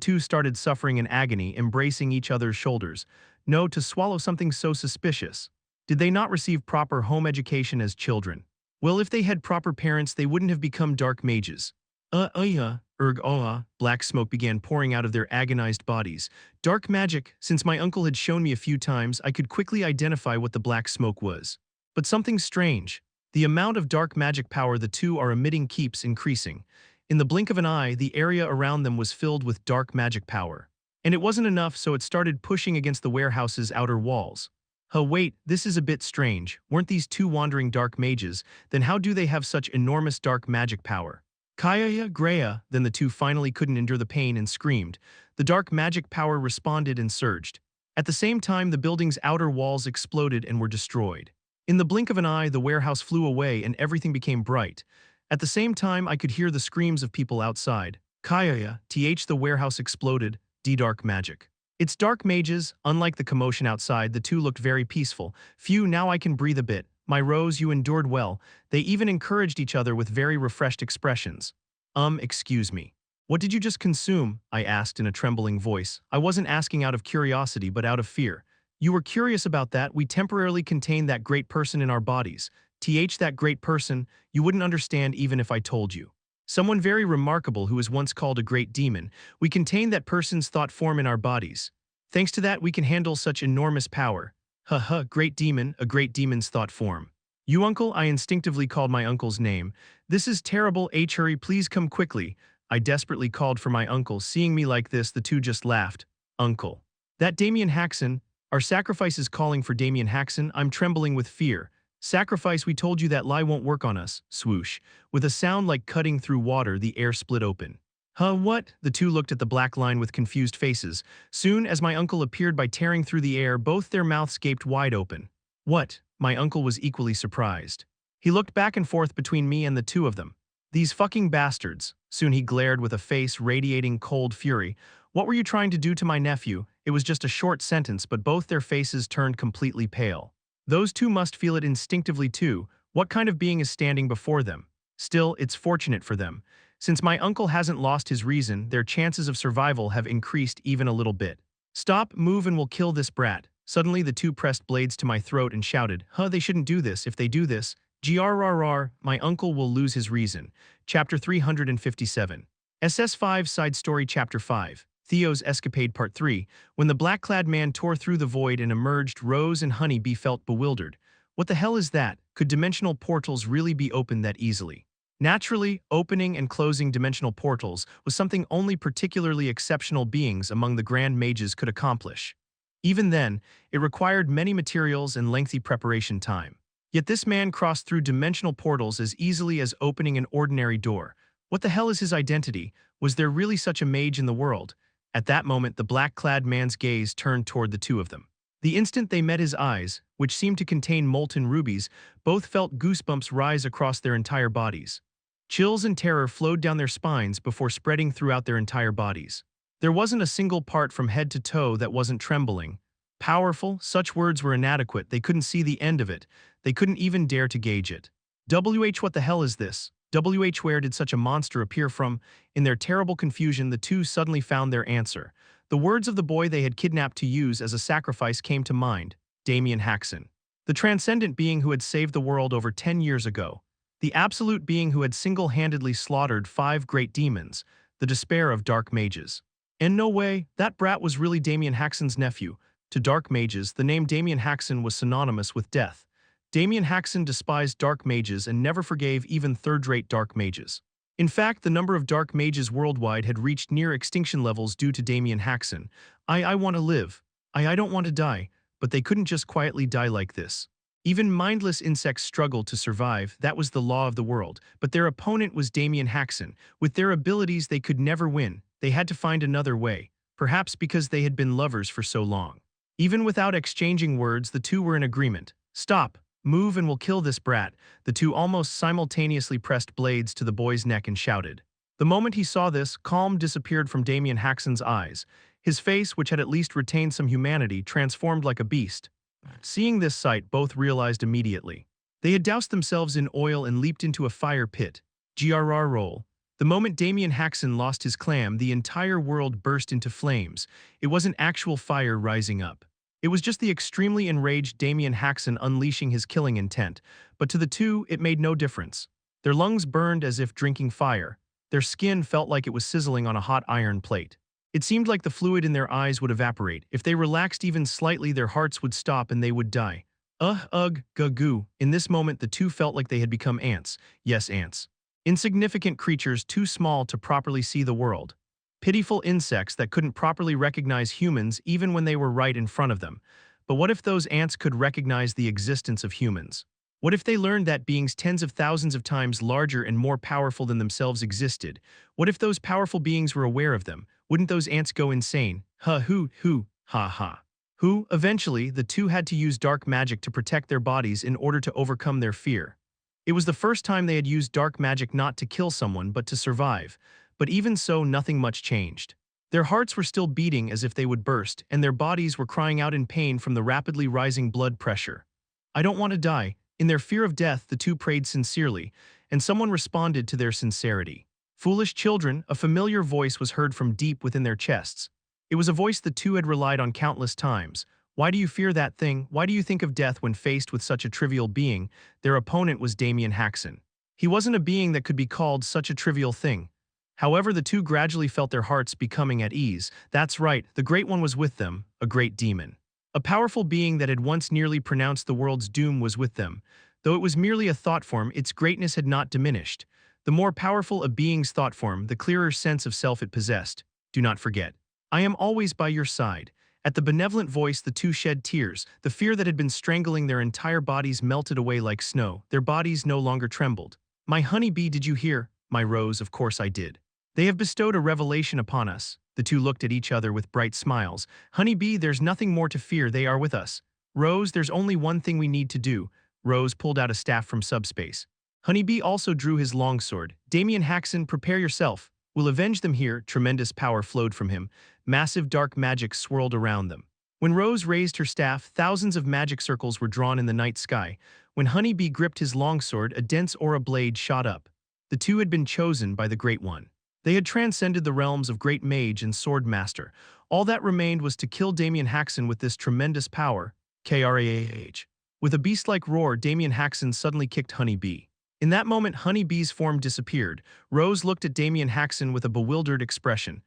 two started suffering in agony, embracing each other's shoulders. No, to swallow something so suspicious. Did they not receive proper home education as children? Well, if they had proper parents, they wouldn't have become dark mages. Black smoke began pouring out of their agonized bodies. Dark magic. Since my uncle had shown me a few times, I could quickly identify what the black smoke was. But something strange. The amount of dark magic power the two are emitting keeps increasing. In the blink of an eye, the area around them was filled with dark magic power. And it wasn't enough, so it started pushing against the warehouse's outer walls. Wait, this is a bit strange. Weren't these two wandering dark mages? Then how do they have such enormous dark magic power? Kaya, Greya. Then the two finally couldn't endure the pain and screamed. The dark magic power responded and surged. At the same time, the building's outer walls exploded and were destroyed. In the blink of an eye, the warehouse flew away and everything became bright. At the same time, I could hear the screams of people outside. Kaya, the warehouse exploded. Dark magic. It's dark mages. Unlike the commotion outside, the two looked very peaceful. Phew, now I can breathe a bit. my rose, you endured well. They even encouraged each other with very refreshed expressions. Excuse me. What did you just consume? I asked in a trembling voice. I wasn't asking out of curiosity, but out of fear. You were curious about that. We temporarily contained that great person in our bodies. That great person, you wouldn't understand even if I told you. Someone very remarkable who was once called a great demon. We contain that person's thought form in our bodies. Thanks to that, we can handle such enormous power. Great demon, a great demon's thought form. You uncle, I instinctively called my uncle's name. This is terrible, hurry, please come quickly. I desperately called for my uncle. Seeing me like this, the two just laughed. Uncle. That Damien Haksen, our sacrifice is calling for Damien Haksen. I'm trembling with fear. Sacrifice, we told you that lie won't work on us. Swoosh. With a sound like cutting through water, the air split open. What? The two looked at the black line with confused faces. Soon as my uncle appeared by tearing through the air, both their mouths gaped wide open. What? My uncle was equally surprised. He looked back and forth between me and the two of them. These fucking bastards. Soon he glared with a face radiating cold fury. What were you trying to do to my nephew? It was just a short sentence, but both their faces turned completely pale. Those two must feel it instinctively too. What kind of being is standing before them? Still, it's fortunate for them. Since my uncle hasn't lost his reason, their chances of survival have increased even a little bit. Stop, move, and we'll kill this brat. Suddenly the two pressed blades to my throat and shouted, they shouldn't do this. If they do this, grrr, my uncle will lose his reason. Chapter 357. SS5 Side Story Chapter 5. Theo's Escapade Part 3. When the black-clad man tore through the void and emerged, Rose and Honeybee felt bewildered. What the hell is that? Could dimensional portals really be opened that easily? Naturally, opening and closing dimensional portals was something only particularly exceptional beings among the Grand Mages could accomplish. Even then, it required many materials and lengthy preparation time. Yet this man crossed through dimensional portals as easily as opening an ordinary door. What the hell is his identity? Was there really such a mage in the world? At that moment, the black-clad man's gaze turned toward the two of them. The instant they met his eyes, which seemed to contain molten rubies, both felt goosebumps rise across their entire bodies. Chills and terror flowed down their spines before spreading throughout their entire bodies. There wasn't a single part from head to toe that wasn't trembling. Powerful, such words were inadequate. They couldn't see the end of it. They couldn't even dare to gauge it. What the hell is this? Where did such a monster appear from? In their terrible confusion, the two suddenly found their answer. The words of the boy they had kidnapped to use as a sacrifice came to mind. Damien Haksen. The transcendent being who had saved the world over 10 years ago. The absolute being who had single-handedly slaughtered 5 great demons. The despair of dark mages. And no way, that brat was really Damien Haksen's nephew. To dark mages, the name Damien Haksen was synonymous with death. Damien Haksen despised dark mages and never forgave even third-rate dark mages. In fact, the number of dark mages worldwide had reached near extinction levels due to Damien Haksen. I want to live. I don't want to die. But they couldn't just quietly die like this. Even mindless insects struggled to survive. That was the law of the world. But their opponent was Damien Haksen. With their abilities, they could never win. They had to find another way. Perhaps because they had been lovers for so long. Even without exchanging words, the two were in agreement. Stop. Move and we'll kill this brat. The two almost simultaneously pressed blades to the boy's neck and shouted. The moment he saw this, calm disappeared from Damien Haksen's eyes. His face, which had at least retained some humanity, transformed like a beast. Seeing this sight, both realized immediately. They had doused themselves in oil and leaped into a fire pit. GRR roll. The moment Damien Haksen lost his clam, the entire world burst into flames. It wasn't actual fire rising up. It was just the extremely enraged Damien Haksen unleashing his killing intent, but to the two, it made no difference. Their lungs burned as if drinking fire. Their skin felt like it was sizzling on a hot iron plate. It seemed like the fluid in their eyes would evaporate. If they relaxed even slightly, their hearts would stop and they would die. Goo. In this moment, the two felt like they had become ants. Yes, ants. Insignificant creatures too small to properly see the world. Pitiful insects that couldn't properly recognize humans even when they were right in front of them. But what if those ants could recognize the existence of humans? What if they learned that beings tens of thousands of times larger and more powerful than themselves existed? What if those powerful beings were aware of them? Wouldn't those ants go insane? Ha. Eventually, the two had to use dark magic to protect their bodies in order to overcome their fear. It was the first time they had used dark magic not to kill someone but to survive. But even so, nothing much changed. Their hearts were still beating as if they would burst, and their bodies were crying out in pain from the rapidly rising blood pressure. I don't want to die. In their fear of death, the two prayed sincerely, and someone responded to their sincerity. Foolish children, a familiar voice was heard from deep within their chests. It was a voice the two had relied on countless times. Why do you fear that thing? Why do you think of death when faced with such a trivial being? Their opponent was Damien Haksen. He wasn't a being that could be called such a trivial thing. However, the two gradually felt their hearts becoming at ease. That's right, the Great One was with them, a great demon. A powerful being that had once nearly pronounced the world's doom was with them. Though it was merely a thought form, its greatness had not diminished. The more powerful a being's thought form, the clearer sense of self it possessed. Do not forget. I am always by your side. At the benevolent voice, the two shed tears. The fear that had been strangling their entire bodies melted away like snow. Their bodies no longer trembled. My honeybee, did you hear? My rose, of course I did. They have bestowed a revelation upon us. The two looked at each other with bright smiles. Honeybee, there's nothing more to fear. They are with us. Rose, there's only one thing we need to do. Rose pulled out a staff from subspace. Honeybee also drew his longsword. Damien Haksen, prepare yourself. We'll avenge them here. Tremendous power flowed from him. Massive dark magic swirled around them. When Rose raised her staff, thousands of magic circles were drawn in the night sky. When Honeybee gripped his longsword, a dense aura blade shot up. The two had been chosen by the Great One. They had transcended the realms of Great Mage and Swordmaster. All that remained was to kill Damien Haksen with this tremendous power. Krah. With a beast-like roar, Damien Haksen suddenly kicked Honeybee. In that moment, Honeybee's form disappeared. Rose looked at Damien Haksen with a bewildered expression.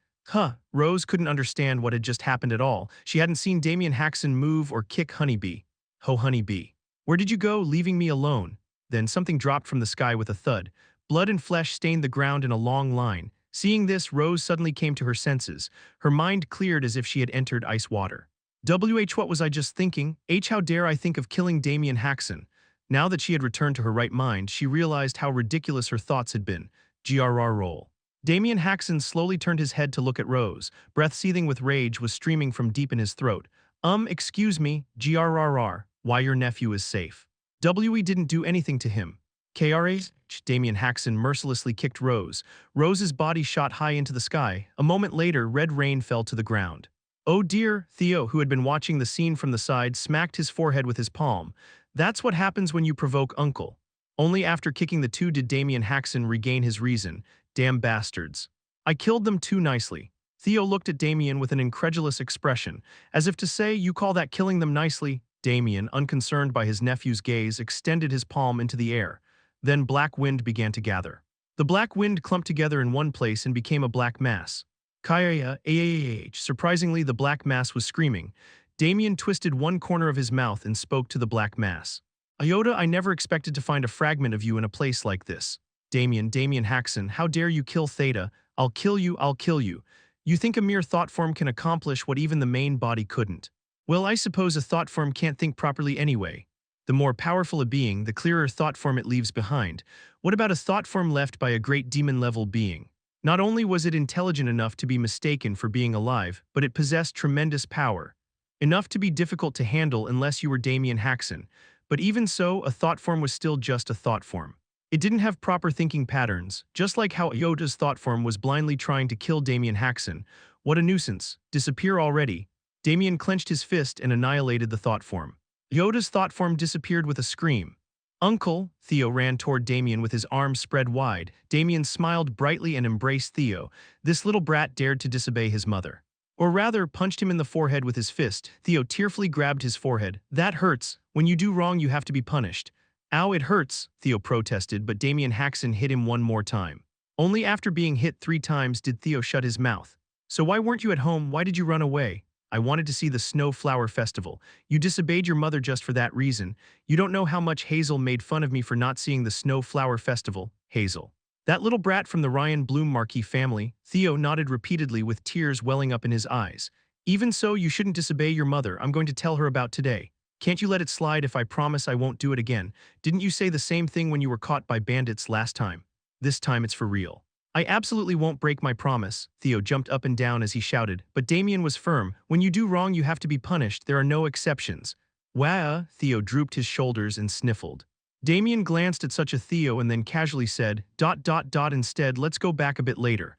Rose couldn't understand what had just happened at all. She hadn't seen Damien Haksen move or kick Honeybee. Ho, Honeybee. Where did you go, leaving me alone? Then something dropped from the sky with a thud. Blood and flesh stained the ground in a long line. Seeing this, Rose suddenly came to her senses. Her mind cleared as if she had entered ice water. What was I just thinking? How dare I think of killing Damien Haksen? Now that she had returned to her right mind, she realized how ridiculous her thoughts had been. GRR roll. Damien Haksen slowly turned his head to look at Rose. Breath seething with rage was streaming from deep in his throat. Excuse me, GRRR, why your nephew is safe. We didn't do anything to him. KRA? Damien Haksen mercilessly kicked Rose. Rose's body shot high into the sky. A moment later, red rain fell to the ground. Oh dear, Theo, who had been watching the scene from the side, smacked his forehead with his palm. That's what happens when you provoke Uncle. Only after kicking the two did Damien Haksen regain his reason. Damn bastards. I killed them too nicely. Theo looked at Damien with an incredulous expression, as if to say, you call that killing them nicely? Damien, unconcerned by his nephew's gaze, extended his palm into the air. Then black wind began to gather. The black wind clumped together in one place and became a black mass. Surprisingly, the black mass was screaming. Damien twisted one corner of his mouth and spoke to the black mass. Iota, I never expected to find a fragment of you in a place like this. Damien Haksen, how dare you kill Theta? I'll kill you, I'll kill you. You think a mere thought form can accomplish what even the main body couldn't? Well, I suppose a thought form can't think properly anyway. The more powerful a being, the clearer thought form it leaves behind. What about a thought form left by a great demon-level being? Not only was it intelligent enough to be mistaken for being alive, but it possessed tremendous power. Enough to be difficult to handle unless you were Damien Haksen. But even so, a thought form was still just a thought form. It didn't have proper thinking patterns, just like how Iota's thought form was blindly trying to kill Damien Haksen. What a nuisance. Disappear already. Damien clenched his fist and annihilated the thought form. Iota's thought form disappeared with a scream. Uncle, Theo ran toward Damien with his arms spread wide. Damien smiled brightly and embraced Theo. This little brat dared to disobey his mother. Or rather, punched him in the forehead with his fist. Theo tearfully grabbed his forehead. That hurts. When you do wrong, you have to be punished. Ow, it hurts, Theo protested, but Damien Haksen hit him one more time. Only after being hit 3 times did Theo shut his mouth. So why weren't you at home? Why did you run away? I wanted to see the Snow Flower Festival. You disobeyed your mother just for that reason. You don't know how much Hazel made fun of me for not seeing the Snow Flower Festival. Hazel. That little brat from the Ryan Bloom Marquis family. Theo nodded repeatedly with tears welling up in his eyes. Even so, you shouldn't disobey your mother. I'm going to tell her about today. Can't you let it slide if I promise I won't do it again? Didn't you say the same thing when you were caught by bandits last time? This time it's for real. I absolutely won't break my promise. Theo jumped up and down as he shouted, but Damien was firm. When you do wrong, you have to be punished. There are no exceptions. Wah, Theo drooped his shoulders and sniffled. Damien glanced at such a Theo and then casually said, ... Instead, let's go back a bit later.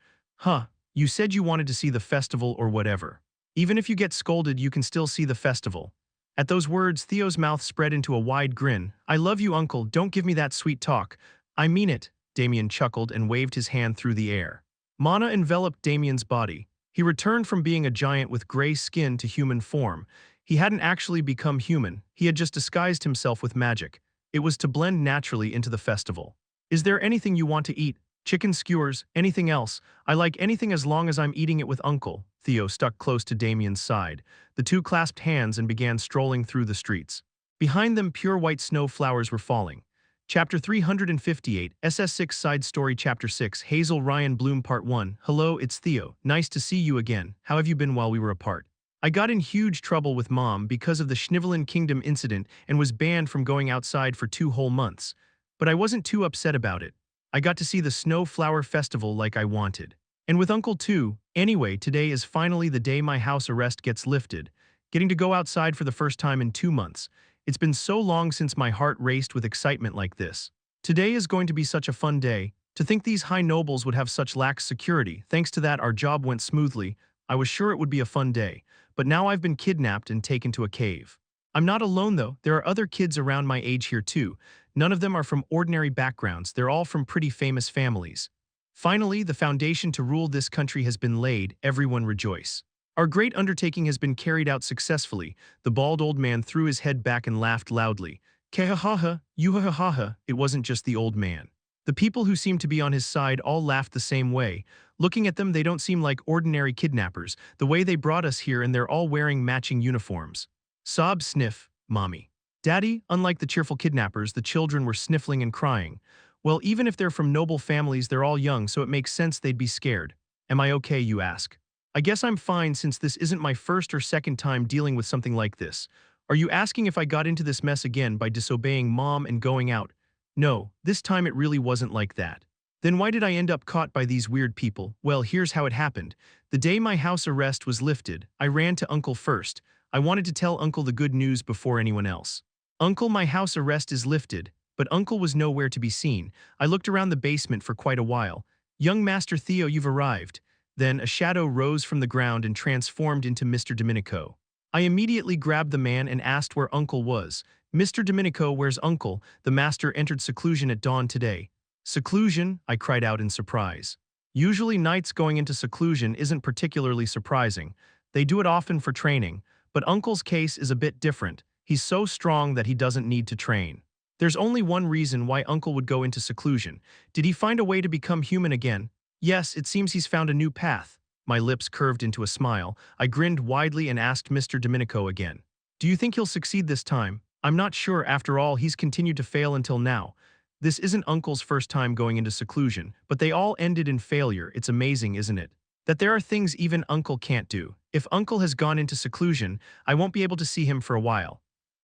You said you wanted to see the festival or whatever. Even if you get scolded, you can still see the festival. At those words, Theo's mouth spread into a wide grin. I love you, uncle, don't give me that sweet talk. I mean it, Damien chuckled and waved his hand through the air. Mana enveloped Damien's body. He returned from being a giant with gray skin to human form. He hadn't actually become human, he had just disguised himself with magic. It was to blend naturally into the festival. Is there anything you want to eat? Chicken skewers, anything else? I like anything as long as I'm eating it with uncle. Theo stuck close to Damien's side. The two clasped hands and began strolling through the streets. Behind them, pure white snow flowers were falling. Chapter 358, SS6 Side Story Chapter 6, Hazel Ryan Bloom Part 1. Hello, it's Theo. Nice to see you again. How have you been while we were apart? I got in huge trouble with Mom because of the Schnivelin Kingdom incident and was banned from going outside for 2 whole months. But I wasn't too upset about it. I got to see the Snow Flower Festival like I wanted. And with Uncle too. Anyway, today is finally the day my house arrest gets lifted. Getting to go outside for the first time in 2 months. It's been so long since my heart raced with excitement like this. Today is going to be such a fun day. To think these high nobles would have such lax security. Thanks to that, our job went smoothly. I was sure it would be a fun day. But now I've been kidnapped and taken to a cave. I'm not alone though, there are other kids around my age here too. None of them are from ordinary backgrounds, they're all from pretty famous families. Finally, the foundation to rule this country has been laid, everyone rejoice. Our great undertaking has been carried out successfully. The bald old man threw his head back and laughed loudly. Kehahaha, yuhahaha, it wasn't just the old man. The people who seemed to be on his side all laughed the same way. Looking at them, they don't seem like ordinary kidnappers, the way they brought us here, and they're all wearing matching uniforms. Sob, sniff, mommy. Daddy, unlike the cheerful kidnappers, the children were sniffling and crying. Well, even if they're from noble families, they're all young, so it makes sense they'd be scared. Am I okay, you ask? I guess I'm fine since this isn't my first or second time dealing with something like this. Are you asking if I got into this mess again by disobeying Mom and going out? No, this time it really wasn't like that. Then why did I end up caught by these weird people? Well, here's how it happened. The day my house arrest was lifted, I ran to Uncle first. I wanted to tell Uncle the good news before anyone else. Uncle, my house arrest is lifted, but Uncle was nowhere to be seen. I looked around the basement for quite a while. Young Master Theo, you've arrived. Then a shadow rose from the ground and transformed into Mr. Domenico. I immediately grabbed the man and asked where Uncle was. Mr. Domenico, where's Uncle? The master entered seclusion at dawn today. Seclusion? I cried out in surprise. Usually knights going into seclusion isn't particularly surprising. They do it often for training, but Uncle's case is a bit different. He's so strong that he doesn't need to train. There's only one reason why Uncle would go into seclusion. Did he find a way to become human again? Yes, it seems he's found a new path. My lips curved into a smile. I grinned widely and asked Mr. Domenico again. Do you think he'll succeed this time? I'm not sure, after all, he's continued to fail until now. This isn't Uncle's first time going into seclusion, but they all ended in failure. It's amazing, isn't it? That there are things even Uncle can't do. If Uncle has gone into seclusion, I won't be able to see him for a while.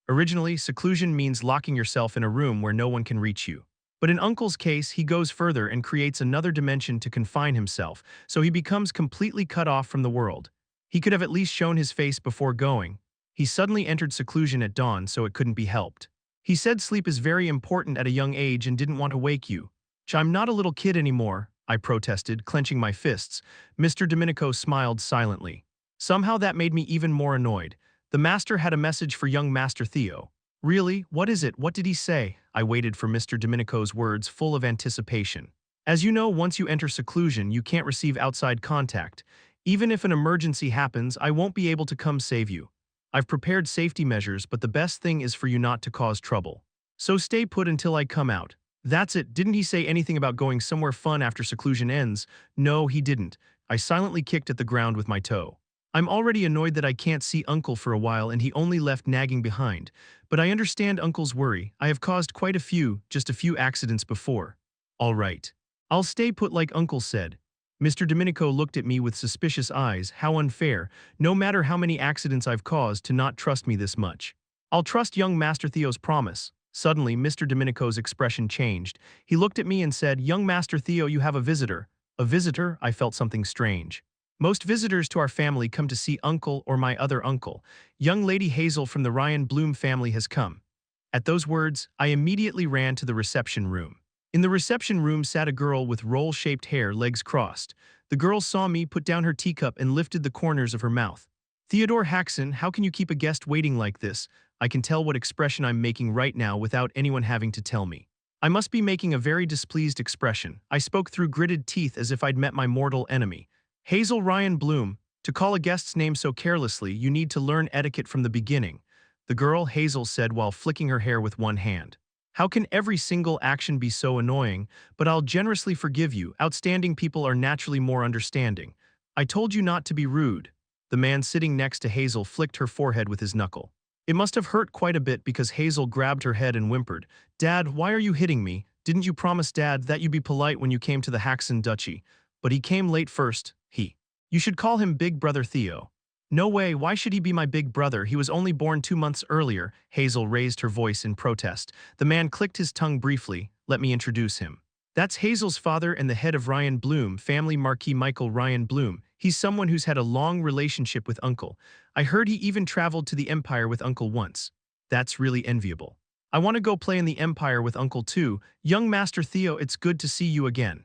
Originally, seclusion means locking yourself in a room where no one can reach you. But in Uncle's case, he goes further and creates another dimension to confine himself, so he becomes completely cut off from the world. He could have at least shown his face before going. He suddenly entered seclusion at dawn, so it couldn't be helped. He said sleep is very important at a young age and didn't want to wake you. I'm not a little kid anymore, I protested, clenching my fists. Mr. Domenico smiled silently. Somehow that made me even more annoyed. The master had a message for young Master Theo. Really? What is it? What did he say? I waited for Mr. Domenico's words, full of anticipation. As you know, once you enter seclusion, you can't receive outside contact. Even if an emergency happens, I won't be able to come save you. I've prepared safety measures, but the best thing is for you not to cause trouble. So stay put until I come out. That's it. Didn't he say anything about going somewhere fun after seclusion ends? No, he didn't. I silently kicked at the ground with my toe. I'm already annoyed that I can't see Uncle for a while and he only left nagging behind. But I understand Uncle's worry. I have caused quite a few, just a few accidents before. All right. I'll stay put like Uncle said. Mr. Domenico looked at me with suspicious eyes. How unfair, no matter how many accidents I've caused, to not trust me this much. I'll trust young Master Theo's promise. Suddenly, Mr. Domenico's expression changed. He looked at me and said, Young Master Theo, you have a visitor. A visitor? I felt something strange. Most visitors to our family come to see Uncle or my other uncle. Young Lady Hazel from the Ryan Bloom family has come. At those words, I immediately ran to the reception room. In the reception room sat a girl with roll-shaped hair, legs crossed. The girl saw me, put down her teacup, and lifted the corners of her mouth. Theodore Haksen, how can you keep a guest waiting like this? I can tell what expression I'm making right now without anyone having to tell me. I must be making a very displeased expression. I spoke through gritted teeth as if I'd met my mortal enemy. Hazel Ryan Bloom, to call a guest's name so carelessly, you need to learn etiquette from the beginning, the girl, Hazel said while flicking her hair with one hand. How can every single action be so annoying? But I'll generously forgive you. Outstanding people are naturally more understanding. I told you not to be rude. The man sitting next to Hazel flicked her forehead with his knuckle. It must have hurt quite a bit because Hazel grabbed her head and whimpered, "Dad, why are you hitting me? Didn't you promise Dad that you'd be polite when you came to the Haksen Duchy? But he came late first, he. You should call him Big Brother Theo." "No way, why should he be my big brother? He was only born 2 months earlier." Hazel raised her voice in protest. The man clicked his tongue briefly. "Let me introduce him. That's Hazel's father and the head of Ryan Bloom, family Marquis Michael Ryan Bloom. He's someone who's had a long relationship with Uncle. I heard he even traveled to the Empire with Uncle once. That's really enviable. I want to go play in the Empire with Uncle too. Young Master Theo, it's good to see you again."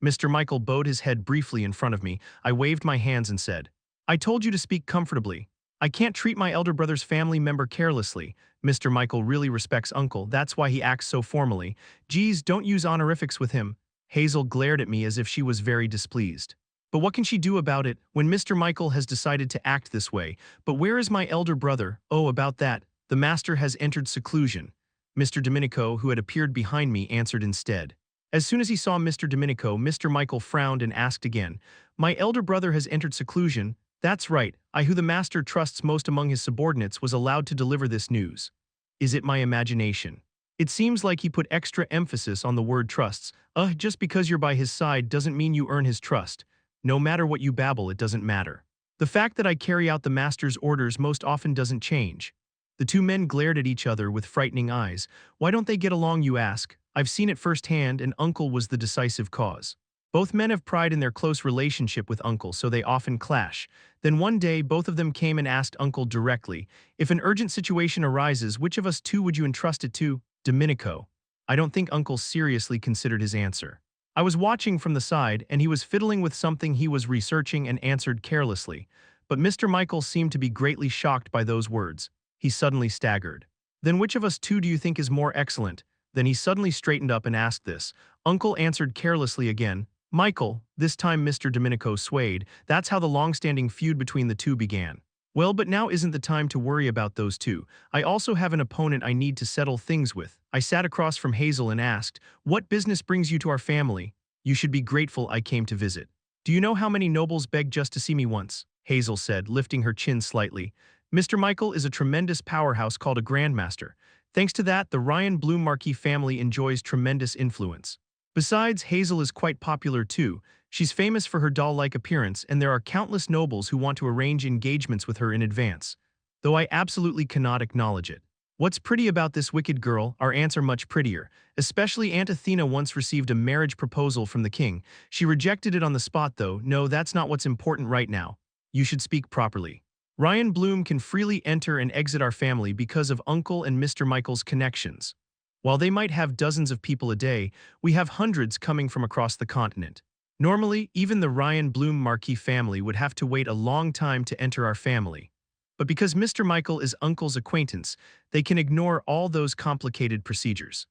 Mr. Michael bowed his head briefly in front of me. I waved my hands and said, "I told you to speak comfortably. I can't treat my elder brother's family member carelessly. Mr. Michael really respects Uncle, that's why he acts so formally. Geez, don't use honorifics with him." Hazel glared at me as if she was very displeased. But what can she do about it when Mr. Michael has decided to act this way? But where is my elder brother? Oh, about that. The master has entered seclusion. Mr. Domenico, who had appeared behind me, answered instead. As soon as he saw Mr. Domenico, Mr. Michael frowned and asked again, "My elder brother has entered seclusion?" "That's right. I, who the master trusts most among his subordinates, was allowed to deliver this news." Is it my imagination? It seems like he put extra emphasis on the word trusts. Just because you're by his side doesn't mean you earn his trust. No matter what you babble, it doesn't matter. The fact that I carry out the master's orders most often doesn't change. The two men glared at each other with frightening eyes. Why don't they get along, you ask? I've seen it firsthand, and Uncle was the decisive cause. Both men have pride in their close relationship with Uncle, so they often clash. Then one day, both of them came and asked Uncle directly, "If an urgent situation arises, which of us two would you entrust it to?" Domenico. I don't think Uncle seriously considered his answer. I was watching from the side, and he was fiddling with something he was researching and answered carelessly. But Mr. Michael seemed to be greatly shocked by those words. He suddenly staggered. "Then which of us two do you think is more excellent?" Then he suddenly straightened up and asked this. Uncle answered carelessly again, "Michael." This time Mr. Domenico swayed. That's how the long-standing feud between the two began. "Well, but now isn't the time to worry about those two. I also have an opponent I need to settle things with." I sat across from Hazel and asked, "What business brings you to our family?" "You should be grateful I came to visit." "Do you know how many nobles begged just to see me once?" Hazel said, lifting her chin slightly. "Mr. Michael is a tremendous powerhouse called a Grandmaster. Thanks to that, the Ryan Bloom Marquis family enjoys tremendous influence. Besides, Hazel is quite popular too. She's famous for her doll-like appearance, and there are countless nobles who want to arrange engagements with her in advance. Though I absolutely cannot acknowledge it. What's pretty about this wicked girl? Our aunts are much prettier. Especially Aunt Athena once received a marriage proposal from the king. She rejected it on the spot though. No, that's not what's important right now. You should speak properly. Ryan Bloom can freely enter and exit our family because of Uncle and Mr. Michael's connections. While they might have dozens of people a day, we have hundreds coming from across the continent. Normally, even the Ryan Bloom Marquis family would have to wait a long time to enter our family. But because Mr. Michael is Uncle's acquaintance, they can ignore all those complicated procedures."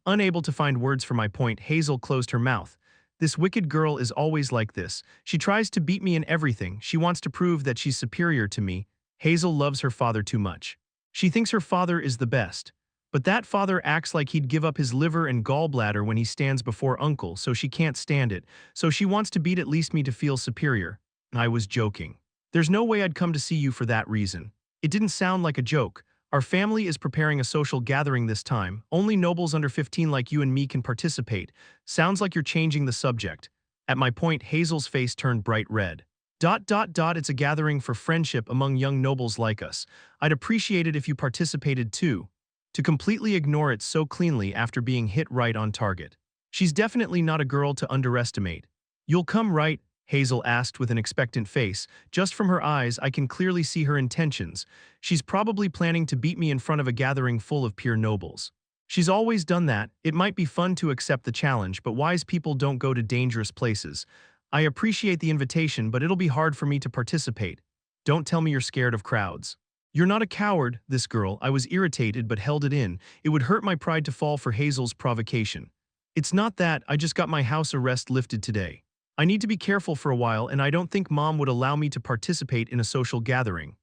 Unable to find words for my point, Hazel closed her mouth. "This wicked girl is always like this. She tries to beat me in everything. She wants to prove that she's superior to me. Hazel loves her father too much. She thinks her father is the best. But that father acts like he'd give up his liver and gallbladder when he stands before Uncle, so she can't stand it. So she wants to beat at least me to feel superior." I was joking. "There's no way I'd come to see you for that reason." It didn't sound like a joke. "Our family is preparing a social gathering this time. Only nobles under 15 like you and me can participate." Sounds like you're changing the subject. At my point, Hazel's face turned bright red. It's a gathering for friendship among young nobles like us. I'd appreciate it if you participated too." To completely ignore it so cleanly after being hit right on target. She's definitely not a girl to underestimate. "You'll come, right?" Hazel asked with an expectant face. Just from her eyes, I can clearly see her intentions. She's probably planning to beat me in front of a gathering full of pure nobles. She's always done that. It might be fun to accept the challenge, but wise people don't go to dangerous places. I appreciate the invitation, but it'll be hard for me to participate. Don't tell me you're scared of crowds. You're not a coward, this girl. I was irritated but held it in. It would hurt my pride to fall for Hazel's provocation. It's not that, I just got my house arrest lifted today. I need to be careful for a while and I don't think Mom would allow me to participate in a social gathering.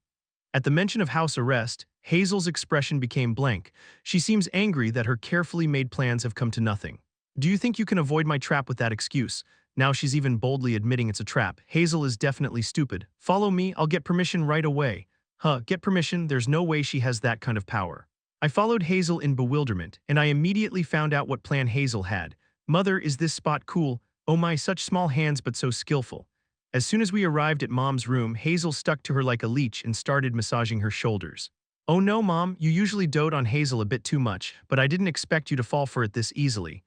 At the mention of house arrest, Hazel's expression became blank. She seems angry that her carefully made plans have come to nothing. Do you think you can avoid my trap with that excuse? Now she's even boldly admitting it's a trap. Hazel is definitely stupid. Follow me, I'll get permission right away. Get permission? There's no way she has that kind of power. I followed Hazel in bewilderment, and I immediately found out what plan Hazel had. Mother, is this spot cool? Oh my, such small hands but so skillful. As soon as we arrived at Mom's room, Hazel stuck to her like a leech and started massaging her shoulders. Oh no, Mom, you usually dote on Hazel a bit too much, but I didn't expect you to fall for it this easily.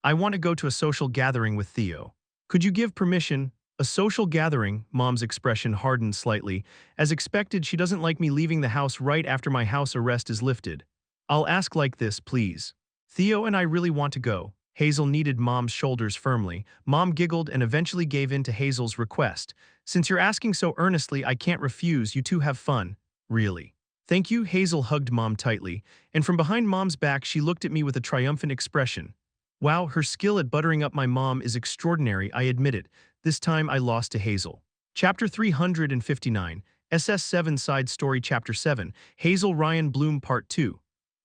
I want to go to a social gathering with Theo. Could you give permission? A social gathering, Mom's expression hardened slightly. As expected, she doesn't like me leaving the house right after my house arrest is lifted. I'll ask like this, please. Theo and I really want to go. Hazel kneaded Mom's shoulders firmly. Mom giggled and eventually gave in to Hazel's request. Since you're asking so earnestly, I can't refuse. You two have fun. Really. Thank you. Hazel hugged Mom tightly, and from behind Mom's back she looked at me with a triumphant expression. Wow, her skill at buttering up my mom is extraordinary, I admit it. This time I lost to Hazel. Chapter 359, SS7 Side Story Chapter 7, Hazel Ryan Bloom Part 2.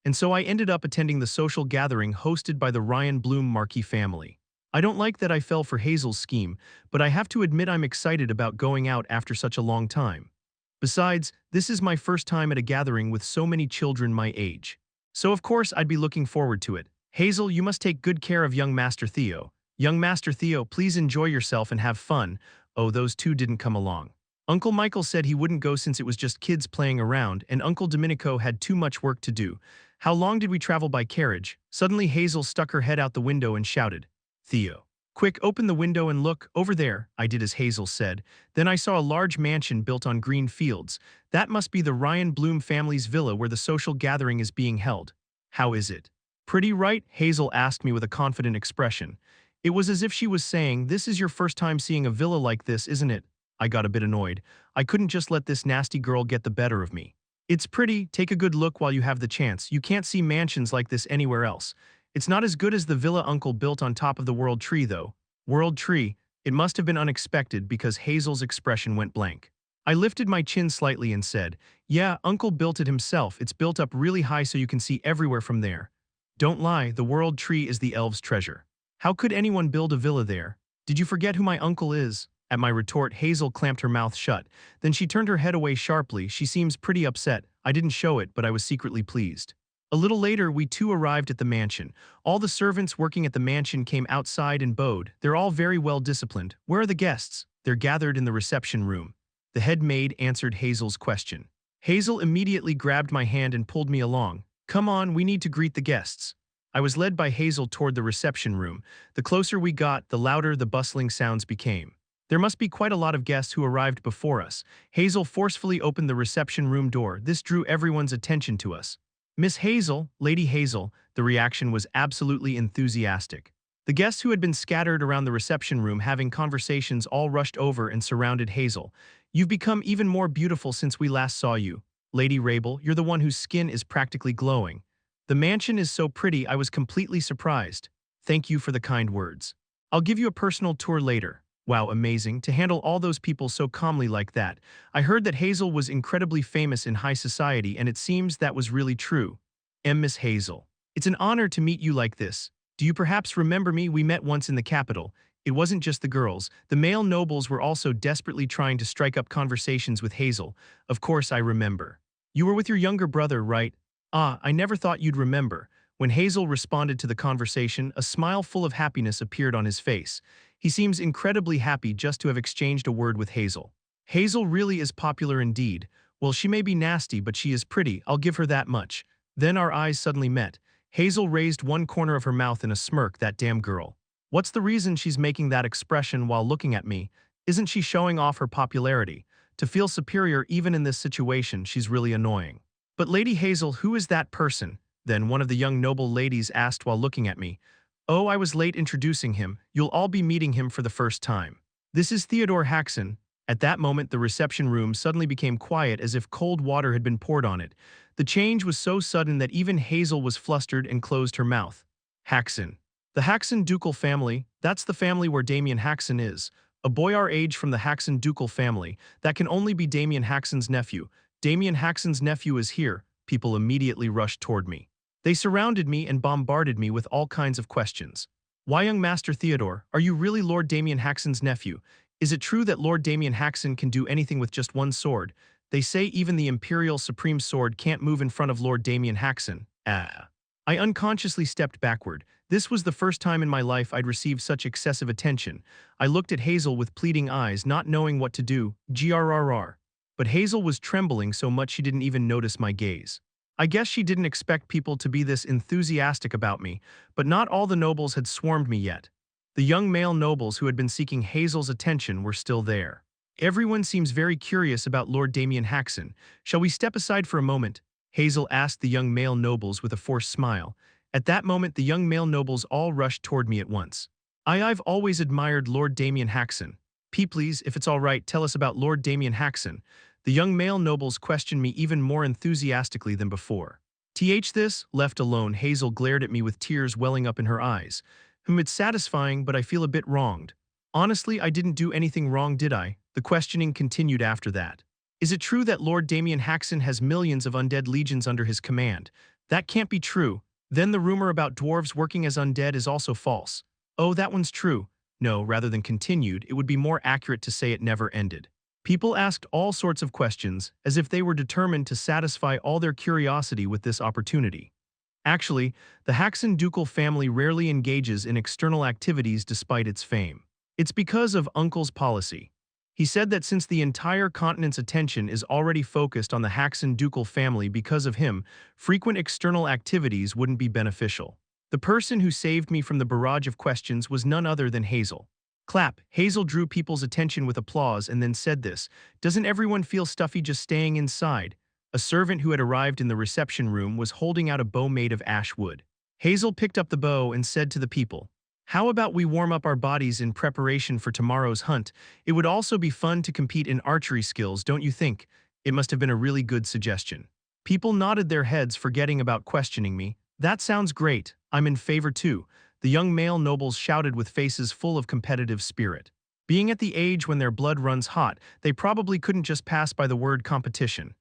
And so I ended up attending the social gathering hosted by the Ryan Bloom Markey family. I don't like that I fell for Hazel's scheme, but I have to admit I'm excited about going out after such a long time. Besides, this is my first time at a gathering with so many children my age. So of course I'd be looking forward to it. Hazel, you must take good care of young Master Theo. Young Master Theo, please enjoy yourself and have fun. Oh, those two didn't come along. Uncle Michael said he wouldn't go since it was just kids playing around, and Uncle Domenico had too much work to do. How long did we travel by carriage? Suddenly Hazel stuck her head out the window and shouted, Theo. Quick, open the window and look, over there. I did as Hazel said. Then I saw a large mansion built on green fields. That must be the Ryan Bloom family's villa where the social gathering is being held. How is it? Pretty, right? Hazel asked me with a confident expression. It was as if she was saying, this is your first time seeing a villa like this, isn't it? I got a bit annoyed. I couldn't just let this nasty girl get the better of me. It's pretty, take a good look while you have the chance. You can't see mansions like this anywhere else. It's not as good as the villa Uncle built on top of the World Tree though. World Tree, it must have been unexpected because Hazel's expression went blank. I lifted my chin slightly and said, yeah, Uncle built it himself. It's built up really high so you can see everywhere from there. Don't lie, the World Tree is the elves' treasure. How could anyone build a villa there? Did you forget who my uncle is? At my retort, Hazel clamped her mouth shut. Then she turned her head away sharply. She seems pretty upset. I didn't show it, but I was secretly pleased. A little later, we too arrived at the mansion. All the servants working at the mansion came outside and bowed. They're all very well disciplined. Where are the guests? They're gathered in the reception room. The head maid answered Hazel's question. Hazel immediately grabbed my hand and pulled me along. Come on, we need to greet the guests. I was led by Hazel toward the reception room. The closer we got, the louder the bustling sounds became. There must be quite a lot of guests who arrived before us. Hazel forcefully opened the reception room door. This drew everyone's attention to us. Miss Hazel, Lady Hazel, the reaction was absolutely enthusiastic. The guests who had been scattered around the reception room having conversations all rushed over and surrounded Hazel. You've become even more beautiful since we last saw you. Lady Rabel, you're the one whose skin is practically glowing. The mansion is so pretty I was completely surprised. Thank you for the kind words. I'll give you a personal tour later. Wow, amazing, to handle all those people so calmly like that. I heard that Hazel was incredibly famous in high society and it seems that was really true. Miss Hazel. It's an honor to meet you like this. Do you perhaps remember me? We met once in the capital. It wasn't just the girls. The male nobles were also desperately trying to strike up conversations with Hazel. Of course I remember. You were with your younger brother, right? Ah, I never thought you'd remember. When Hazel responded to the conversation, a smile full of happiness appeared on his face. He seems incredibly happy just to have exchanged a word with Hazel. Hazel really is popular indeed. Well, she may be nasty, but she is pretty, I'll give her that much. Then our eyes suddenly met. Hazel raised one corner of her mouth in a smirk, that damn girl. What's the reason she's making that expression while looking at me? Isn't she showing off her popularity? To feel superior even in this situation, she's really annoying. But Lady Hazel, who is that person? Then one of the young noble ladies asked while looking at me. Oh, I was late introducing him. You'll all be meeting him for the first time. This is Theodore Haksen. At that moment, the reception room suddenly became quiet as if cold water had been poured on it. The change was so sudden that even Hazel was flustered and closed her mouth. Haksen. The Haksen ducal family, that's the family where Damien Haksen is. A boy our age from the Haksen ducal family, that can only be Damien Haksen's nephew. Damien Haksen's nephew is here. People immediately rushed toward me. They surrounded me and bombarded me with all kinds of questions. Why, young Master Theodore, are you really Lord Damien Haksen's nephew? Is it true that Lord Damien Haksen can do anything with just one sword? They say even the Imperial Supreme Sword can't move in front of Lord Damien Haksen. I unconsciously stepped backward. This was the first time in my life I'd received such excessive attention. I looked at Hazel with pleading eyes, not knowing what to do. Grrr. But Hazel was trembling so much she didn't even notice my gaze. I guess she didn't expect people to be this enthusiastic about me, but not all the nobles had swarmed me yet. The young male nobles who had been seeking Hazel's attention were still there. Everyone seems very curious about Lord Damien Haksen. Shall we step aside for a moment? Hazel asked the young male nobles with a forced smile. At that moment, the young male nobles all rushed toward me at once. I've always admired Lord Damien Haksen. Please, if it's all right, tell us about Lord Damien Haksen. The young male nobles questioned me even more enthusiastically than before. This, left alone, Hazel glared at me with tears welling up in her eyes. It's satisfying, but I feel a bit wronged. Honestly, I didn't do anything wrong, did I? The questioning continued after that. Is it true that Lord Damien Haksen has millions of undead legions under his command? That can't be true. Then the rumor about dwarves working as undead is also false. Oh, that one's true. No, rather than continued, it would be more accurate to say it never ended. People asked all sorts of questions, as if they were determined to satisfy all their curiosity with this opportunity. Actually, the Haksen ducal family rarely engages in external activities despite its fame. It's because of Uncle's policy. He said that since the entire continent's attention is already focused on the Haksen ducal family because of him, frequent external activities wouldn't be beneficial. The person who saved me from the barrage of questions was none other than Hazel. Clap. Hazel drew people's attention with applause and then said this. Doesn't everyone feel stuffy just staying inside? A servant who had arrived in the reception room was holding out a bow made of ash wood. Hazel picked up the bow and said to the people, "How about we warm up our bodies in preparation for tomorrow's hunt? It would also be fun to compete in archery skills, don't you think?" It must have been a really good suggestion. People nodded their heads, forgetting about questioning me. That sounds great. I'm in favor too. The young male nobles shouted with faces full of competitive spirit. Being at the age when their blood runs hot, they probably couldn't just pass by the word competition.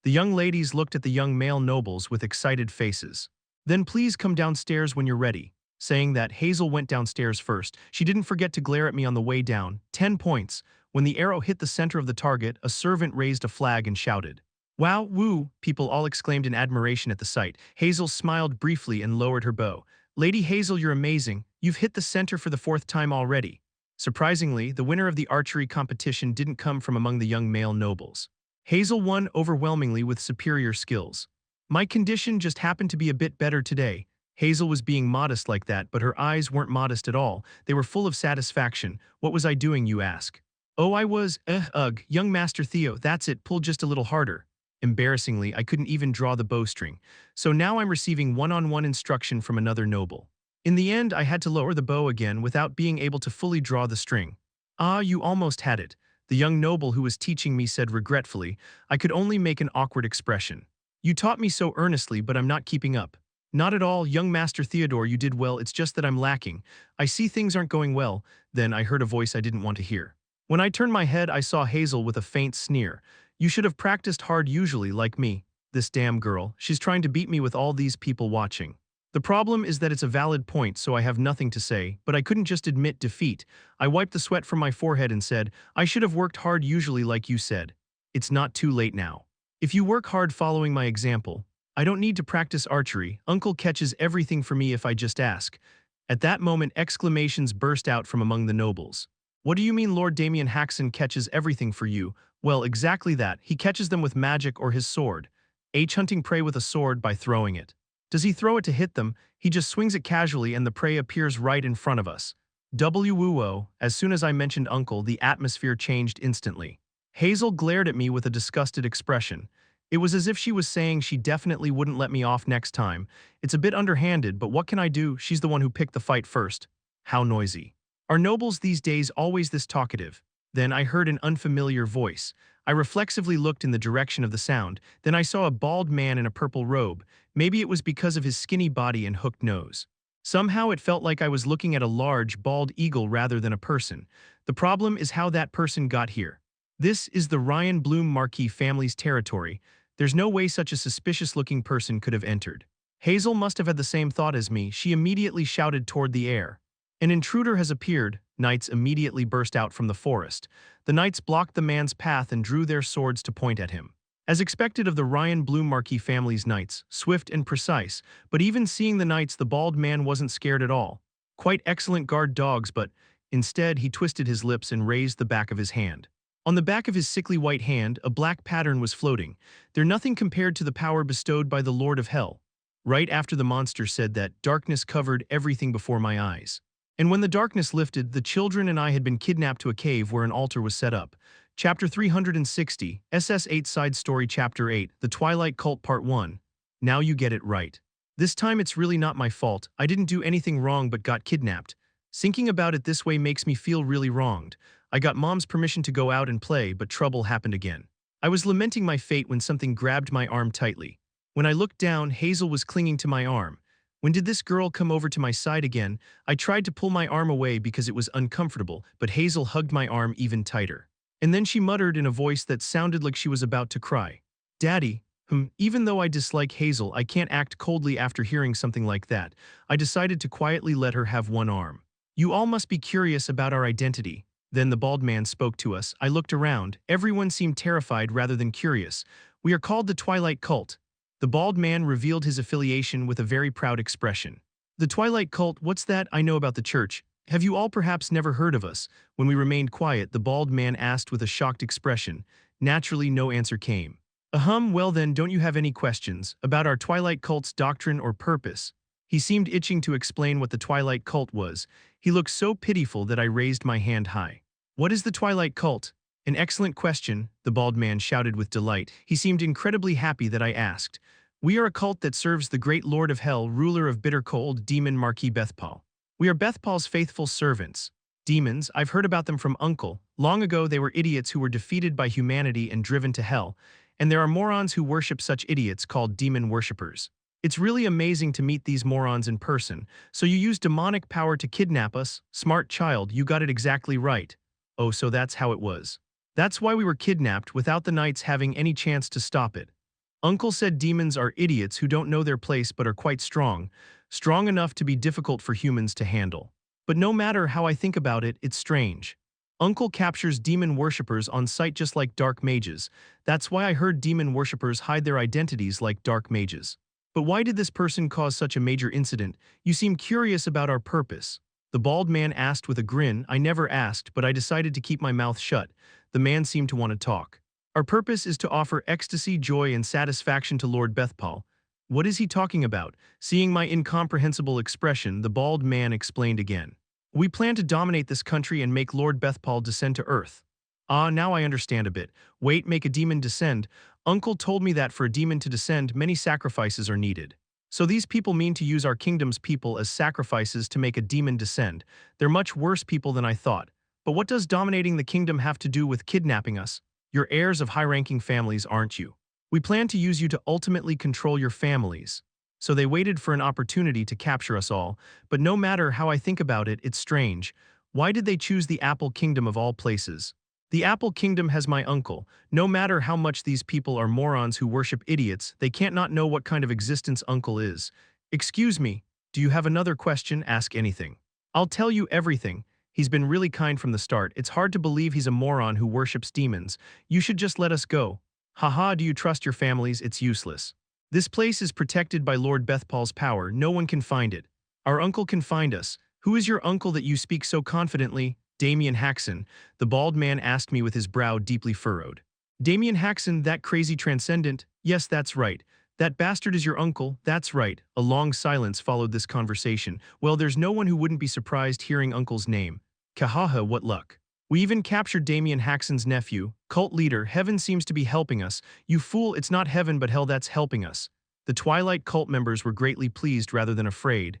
The young ladies looked at the young male nobles with excited faces. "Then please come downstairs when you're ready." Saying that, Hazel went downstairs first. She didn't forget to glare at me on the way down. 10 points. When the arrow hit the center of the target, a servant raised a flag and shouted, "Wow, woo!" People all exclaimed in admiration at the sight. Hazel smiled briefly and lowered her bow. "Lady Hazel, you're amazing. You've hit the center for the 4th time already." Surprisingly, the winner of the archery competition didn't come from among the young male nobles. Hazel won overwhelmingly with superior skills. My condition just happened to be a bit better today. Hazel was being modest like that, but her eyes weren't modest at all. They were full of satisfaction. What was I doing, you ask? Oh, I was, young Master Theo, that's it, pull just a little harder. Embarrassingly, I couldn't even draw the bowstring. So now I'm receiving one-on-one instruction from another noble. In the end, I had to lower the bow again without being able to fully draw the string. "Ah, you almost had it," the young noble who was teaching me said regretfully. I could only make an awkward expression. "You taught me so earnestly, but I'm not keeping up." "Not at all, young Master Theodore, you did well, it's just that I'm lacking. I see things aren't going well." Then I heard a voice I didn't want to hear. When I turned my head, I saw Hazel with a faint sneer. "You should have practiced hard usually, like me. This damn girl, she's trying to beat me with all these people watching." The problem is that it's a valid point, so I have nothing to say, but I couldn't just admit defeat. I wiped the sweat from my forehead and said, "I should have worked hard usually like you said. It's not too late now. If you work hard following my example, I don't need to practice archery. Uncle catches everything for me if I just ask." At that moment, exclamations burst out from among the nobles. "What do you mean Lord Damien Haksen catches everything for you?" "Well, exactly that. He catches them with magic or his sword. Hunting prey with a sword by throwing it. Does he throw it to hit them? He just swings it casually and the prey appears right in front of us." Woo-oh. As soon as I mentioned Uncle, the atmosphere changed instantly. Hazel glared at me with a disgusted expression. It was as if she was saying she definitely wouldn't let me off next time. It's a bit underhanded, but what can I do? She's the one who picked the fight first. How noisy. Are nobles these days always this talkative? Then I heard an unfamiliar voice. I reflexively looked in the direction of the sound, then I saw a bald man in a purple robe. Maybe it was because of his skinny body and hooked nose. Somehow it felt like I was looking at a large, bald eagle rather than a person. The problem is how that person got here. This is the Ryan Bloom Marquis family's territory. There's no way such a suspicious-looking person could have entered. Hazel must have had the same thought as me. She immediately shouted toward the air. An intruder has appeared. Knights immediately burst out from the forest. The knights blocked the man's path and drew their swords to point at him. As expected of the Ryan Bloom Marquis family's knights, swift and precise, but even seeing the knights, the bald man wasn't scared at all. Quite excellent guard dogs, but instead he twisted his lips and raised the back of his hand. On the back of his sickly white hand, a black pattern was floating. They're nothing compared to the power bestowed by the Lord of Hell. Right after the monster said that, darkness covered everything before my eyes. And when the darkness lifted, the children and I had been kidnapped to a cave where an altar was set up. Chapter 360, SS8 Side Story Chapter 8, The Twilight Cult Part 1. Now you get it right. This time it's really not my fault. I didn't do anything wrong but got kidnapped. Thinking about it this way makes me feel really wronged. I got Mom's permission to go out and play, but trouble happened again. I was lamenting my fate when something grabbed my arm tightly. When I looked down, Hazel was clinging to my arm. When did this girl come over to my side again? I tried to pull my arm away because it was uncomfortable, but Hazel hugged my arm even tighter. And then she muttered in a voice that sounded like she was about to cry. Daddy. Even though I dislike Hazel, I can't act coldly after hearing something like that. I decided to quietly let her have one arm. You all must be curious about our identity. Then the bald man spoke to us. I looked around. Everyone seemed terrified rather than curious. We are called the Twilight Cult. The bald man revealed his affiliation with a very proud expression. The Twilight Cult, what's that? I know about the church. Have you all perhaps never heard of us? When we remained quiet, the bald man asked with a shocked expression. Naturally, no answer came. Well then, don't you have any questions about our Twilight Cult's doctrine or purpose? He seemed itching to explain what the Twilight Cult was. He looked so pitiful that I raised my hand high. What is the Twilight Cult? An excellent question, the bald man shouted with delight. He seemed incredibly happy that I asked. We are a cult that serves the great Lord of Hell, ruler of bitter cold, Demon Marquis Bethpal. We are Bethpal's faithful servants. Demons, I've heard about them from Uncle. Long ago they were idiots who were defeated by humanity and driven to hell. And there are morons who worship such idiots called demon worshippers. It's really amazing to meet these morons in person. So you use demonic power to kidnap us? Smart child, you got it exactly right. Oh, so that's how it was. That's why we were kidnapped without the knights having any chance to stop it. Uncle said demons are idiots who don't know their place but are quite strong enough to be difficult for humans to handle. But no matter how I think about it, it's strange. Uncle captures demon worshippers on sight just like dark mages. That's why I heard demon worshippers hide their identities like dark mages. But why did this person cause such a major incident? You seem curious about our purpose. The bald man asked with a grin. I never asked, but I decided to keep my mouth shut. The man seemed to want to talk. Our purpose is to offer ecstasy, joy, and satisfaction to Lord Bethpal. What is he talking about? Seeing my incomprehensible expression, the bald man explained again. We plan to dominate this country and make Lord Bethpal descend to Earth. Ah, now I understand a bit. Wait, make a demon descend? Uncle told me that for a demon to descend, many sacrifices are needed. So these people mean to use our kingdom's people as sacrifices to make a demon descend. They're much worse people than I thought. But what does dominating the kingdom have to do with kidnapping us? You're heirs of high-ranking families, aren't you? We plan to use you to ultimately control your families. So they waited for an opportunity to capture us all, but no matter how I think about it, it's strange. Why did they choose the Apple Kingdom of all places? The Apple Kingdom has my uncle. No matter how much these people are morons who worship idiots, they can't not know what kind of existence Uncle is. Excuse me, do you have another question? Ask anything. I'll tell you everything. He's been really kind from the start. It's hard to believe he's a moron who worships demons. You should just let us go. Haha, do you trust your families? It's useless. This place is protected by Lord Bethpal's power. No one can find it. Our uncle can find us. Who is your uncle that you speak so confidently? Damien Haksen, the bald man asked me with his brow deeply furrowed. Damien Haksen, that crazy transcendent? Yes, that's right. That bastard is your uncle? That's right. A long silence followed this conversation. Well, there's no one who wouldn't be surprised hearing Uncle's name. Kahaha, what luck. We even captured Damien Haksen's nephew, cult leader. Heaven seems to be helping us. You fool, it's not heaven but hell that's helping us. The Twilight cult members were greatly pleased rather than afraid.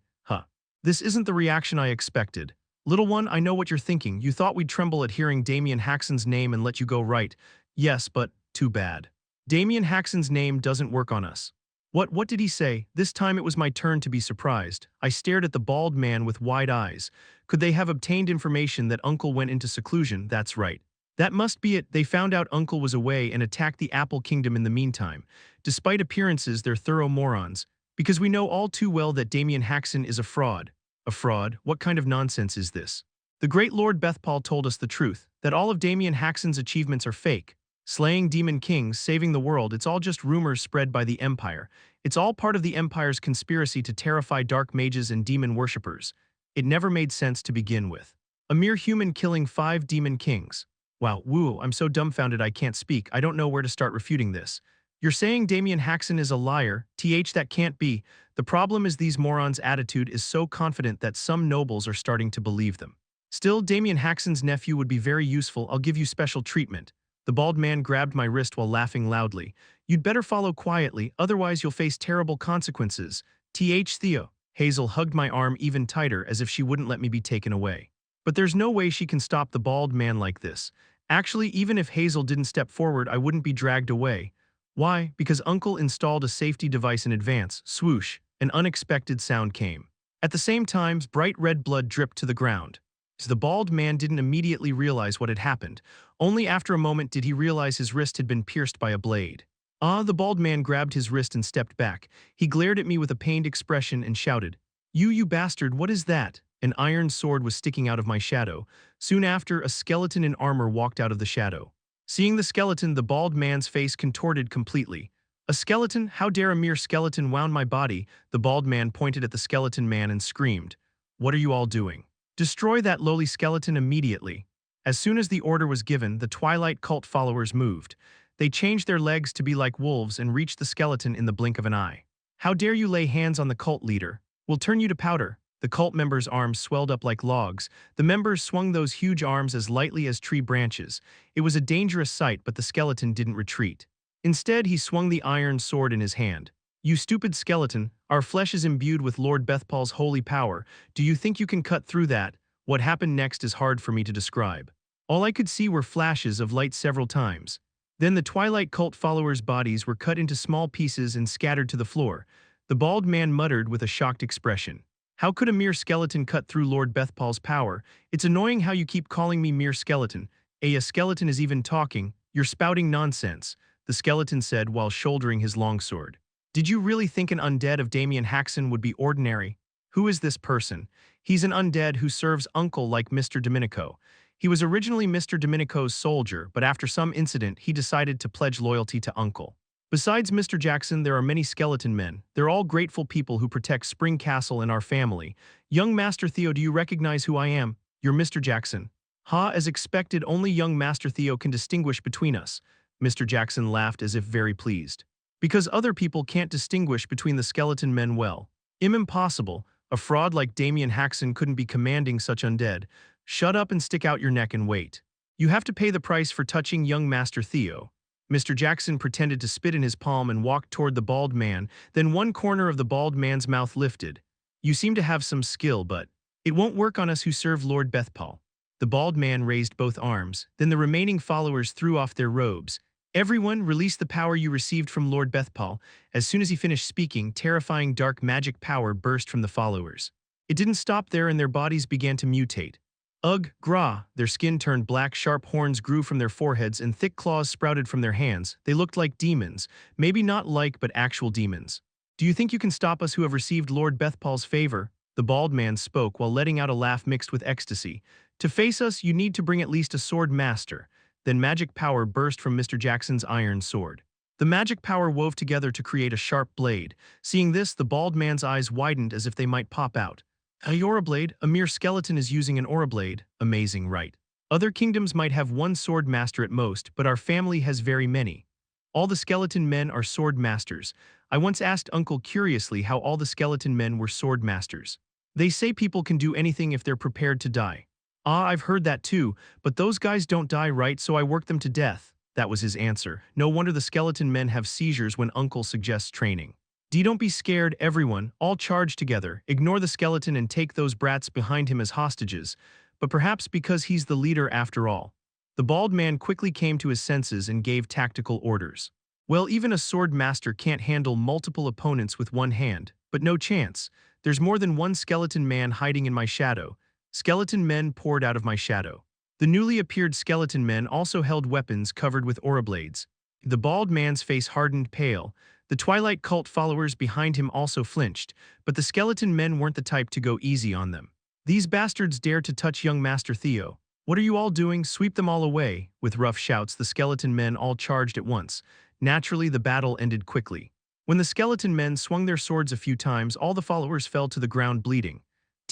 This isn't the reaction I expected. Little one, I know what you're thinking. You thought we'd tremble at hearing Damien Haksen's name and let you go right. Yes, but too bad. Damien Haksen's name doesn't work on us. What did he say? This time it was my turn to be surprised. I stared at the bald man with wide eyes. Could they have obtained information that Uncle went into seclusion? That's right. That must be it. They found out Uncle was away and attacked the Apple Kingdom in the meantime. Despite appearances, they're thorough morons. Because we know all too well that Damien Haksen is a fraud. A fraud? What kind of nonsense is this? The great Lord Bethpaul told us the truth, that all of Damien Haksen's achievements are fake. Slaying demon kings, saving the world, it's all just rumors spread by the Empire. It's all part of the Empire's conspiracy to terrify dark mages and demon worshippers. It never made sense to begin with. A mere human killing 5 demon kings. Wow, woo, I'm so dumbfounded I can't speak. I don't know where to start refuting this. You're saying Damien Haksen is a liar? That can't be. The problem is these morons' attitude is so confident that some nobles are starting to believe them. Still, Damien Haksen's nephew would be very useful. I'll give you special treatment. The bald man grabbed my wrist while laughing loudly. You'd better follow quietly, otherwise you'll face terrible consequences. Theo. Hazel hugged my arm even tighter as if she wouldn't let me be taken away. But there's no way she can stop the bald man like this. Actually, even if Hazel didn't step forward, I wouldn't be dragged away. Why? Because Uncle installed a safety device in advance. Swoosh, an unexpected sound came. At the same time, bright red blood dripped to the ground. The bald man didn't immediately realize what had happened. Only after a moment did he realize his wrist had been pierced by a blade. The bald man grabbed his wrist and stepped back. He glared at me with a pained expression and shouted, You bastard, what is that?" An iron sword was sticking out of my shadow. Soon after, a skeleton in armor walked out of the shadow. Seeing the skeleton, the bald man's face contorted completely. A skeleton? How dare a mere skeleton wound my body? The bald man pointed at the skeleton man and screamed, What are you all doing? Destroy that lowly skeleton immediately. As soon as the order was given, the Twilight cult followers moved. They changed their legs to be like wolves and reached the skeleton in the blink of an eye. How dare you lay hands on the cult leader? We'll turn you to powder. The cult members' arms swelled up like logs. The members swung those huge arms as lightly as tree branches. It was a dangerous sight, but the skeleton didn't retreat. Instead, he swung the iron sword in his hand. You stupid skeleton, our flesh is imbued with Lord Bethpaul's holy power. Do you think you can cut through that? What happened next is hard for me to describe. All I could see were flashes of light several times. Then the Twilight cult followers' bodies were cut into small pieces and scattered to the floor. The bald man muttered with a shocked expression. How could a mere skeleton cut through Lord Bethpaul's power? It's annoying how you keep calling me mere skeleton. A skeleton is even talking. You're spouting nonsense, the skeleton said while shouldering his longsword. Did you really think an undead of Damien Haksen would be ordinary? Who is this person? He's an undead who serves Uncle like Mr. Domenico. He was originally Mr. Domenico's soldier, but after some incident, he decided to pledge loyalty to Uncle. Besides Mr. Jackson, there are many skeleton men. They're all grateful people who protect Spring Castle and our family. Young Master Theo, do you recognize who I am? You're Mr. Jackson. As expected, only young Master Theo can distinguish between us. Mr. Jackson laughed as if very pleased. Because other people can't distinguish between the skeleton men well. Impossible. A fraud like Damien Haksen couldn't be commanding such undead. Shut up and stick out your neck and wait. You have to pay the price for touching young Master Theo. Mr. Jackson pretended to spit in his palm and walked toward the bald man, then one corner of the bald man's mouth lifted. You seem to have some skill, but it won't work on us who serve Lord Bethpaul. The bald man raised both arms, then the remaining followers threw off their robes. Everyone, release the power you received from Lord Bethpaul. As soon as he finished speaking, terrifying dark magic power burst from the followers. It didn't stop there and their bodies began to mutate. Ugh, grah, their skin turned black, sharp horns grew from their foreheads and thick claws sprouted from their hands. They looked like demons, maybe not like but actual demons. Do you think you can stop us who have received Lord Bethpaul's favor? The bald man spoke while letting out a laugh mixed with ecstasy. To face us, you need to bring at least a sword master. Then magic power burst from Mr. Jackson's iron sword. The magic power wove together to create a sharp blade. Seeing this, the bald man's eyes widened as if they might pop out. A aura blade? A mere skeleton is using an aura blade. Amazing, right? Other kingdoms might have one sword master at most, but our family has very many. All the skeleton men are sword masters. I once asked Uncle curiously how all the skeleton men were sword masters. They say people can do anything if they're prepared to die. I've heard that too, but those guys don't die, right, so I work them to death. That was his answer. No wonder the skeleton men have seizures when Uncle suggests training. Don't be scared, everyone, all charge together, ignore the skeleton and take those brats behind him as hostages, but perhaps because he's the leader after all. The bald man quickly came to his senses and gave tactical orders. Well, even a sword master can't handle multiple opponents with one hand, but no chance. There's more than one skeleton man hiding in my shadow. Skeleton men poured out of my shadow. The newly appeared skeleton men also held weapons covered with aura blades. The bald man's face hardened pale. The Twilight cult followers behind him also flinched, but the skeleton men weren't the type to go easy on them. These bastards dared to touch young Master Theo. What are you all doing? Sweep them all away. With rough shouts, the skeleton men all charged at once. Naturally, the battle ended quickly. When the skeleton men swung their swords a few times, all the followers fell to the ground bleeding.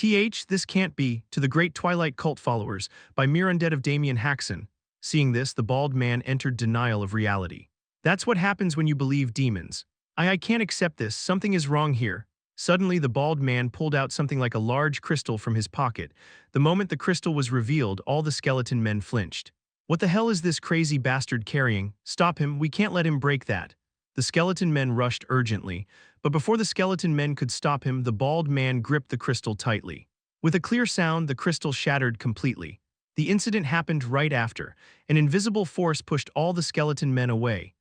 This can't be, to the great Twilight cult followers, by mere undead of Damien Haksen. Seeing this, the bald man entered denial of reality. That's what happens when you believe demons. I can't accept this, something is wrong here. Suddenly, the bald man pulled out something like a large crystal from his pocket. The moment the crystal was revealed, all the skeleton men flinched. What the hell is this crazy bastard carrying? Stop him, we can't let him break that. The skeleton men rushed urgently, but before the skeleton men could stop him, the bald man gripped the crystal tightly. With a clear sound, the crystal shattered completely. The incident happened right after. An invisible force pushed all the skeleton men away.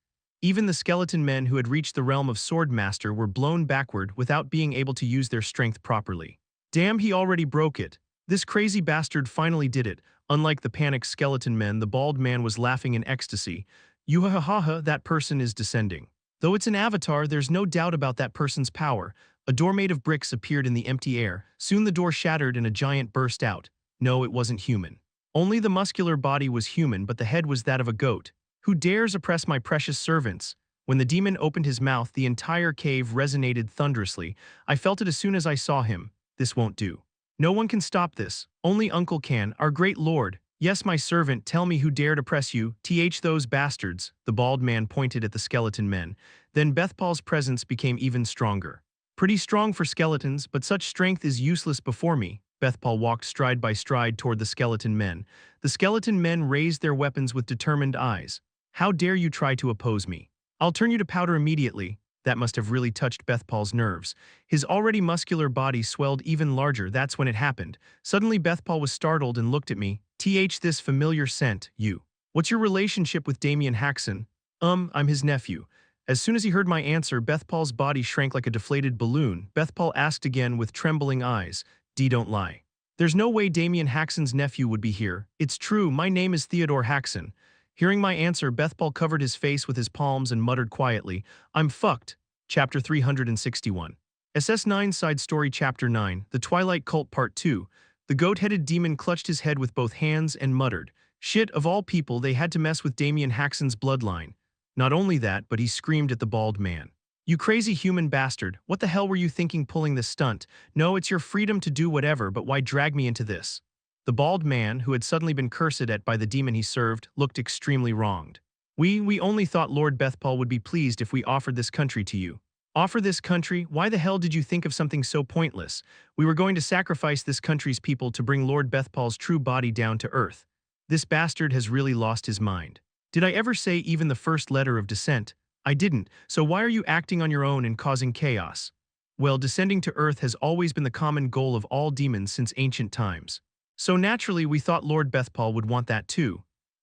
Even the skeleton men who had reached the realm of Swordmaster were blown backward without being able to use their strength properly. Damn, he already broke it. This crazy bastard finally did it. Unlike the panicked skeleton men, the bald man was laughing in ecstasy. Yuhahaha, that person is descending. Though it's an avatar, there's no doubt about that person's power. A door made of bricks appeared in the empty air. Soon the door shattered and a giant burst out. No, it wasn't human. Only the muscular body was human, but the head was that of a goat. Who dares oppress my precious servants? When the demon opened his mouth, the entire cave resonated thunderously. I felt it as soon as I saw him. This won't do. No one can stop this. Only Uncle can, our great lord. Yes, my servant, tell me who dared oppress you. Those bastards. The bald man pointed at the skeleton men. Then Bethpaul's presence became even stronger. Pretty strong for skeletons, but such strength is useless before me. Bethpaul walked stride by stride toward the skeleton men. The skeleton men raised their weapons with determined eyes. How dare you try to oppose me? I'll turn you to powder immediately. That must have really touched Bethpaul's nerves. His already muscular body swelled even larger. That's when it happened. Suddenly Bethpaul was startled and looked at me. This familiar scent, you. What's your relationship with Damien Haksen? I'm his nephew. As soon as he heard my answer, Bethpaul's body shrank like a deflated balloon. Bethpaul asked again with trembling eyes. Don't lie. There's no way Damien Haksen's nephew would be here. It's true, my name is Theodore Haksen. Hearing my answer, Bethpaul covered his face with his palms and muttered quietly, I'm fucked. Chapter 361. SS9 Side Story Chapter 9, The Twilight Cult Part 2. The goat-headed demon clutched his head with both hands and muttered, shit, of all people, they had to mess with Damien Haksen's bloodline. Not only that, but he screamed at the bald man. You crazy human bastard, what the hell were you thinking pulling this stunt? No, it's your freedom to do whatever, but why drag me into this? The bald man, who had suddenly been cursed at by the demon he served, looked extremely wronged. We only thought Lord Bethpaul would be pleased if we offered this country to you. Offer this country? Why the hell did you think of something so pointless? We were going to sacrifice this country's people to bring Lord Bethpaul's true body down to earth. This bastard has really lost his mind. Did I ever say even the first letter of dissent? I didn't, so why are you acting on your own and causing chaos? Well, descending to earth has always been the common goal of all demons since ancient times. So naturally, we thought Lord Bethpaul would want that too.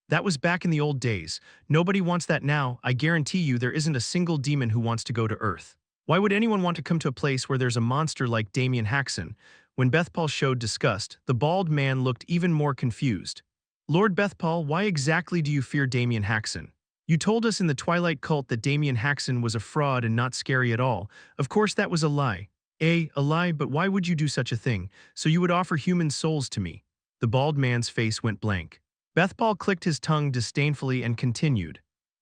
That was back in the old days. Nobody wants that now. I guarantee you there isn't a single demon who wants to go to earth. Why would anyone want to come to a place where there's a monster like Damien Haksen? When Bethpaul showed disgust, the bald man looked even more confused. Lord Bethpaul, why exactly do you fear Damien Haksen? You told us in the Twilight Cult that Damien Haksen was a fraud and not scary at all. Of course that was a lie. A lie, but why would you do such a thing? So you would offer human souls to me? The bald man's face went blank. Bethpaul clicked his tongue disdainfully and continued.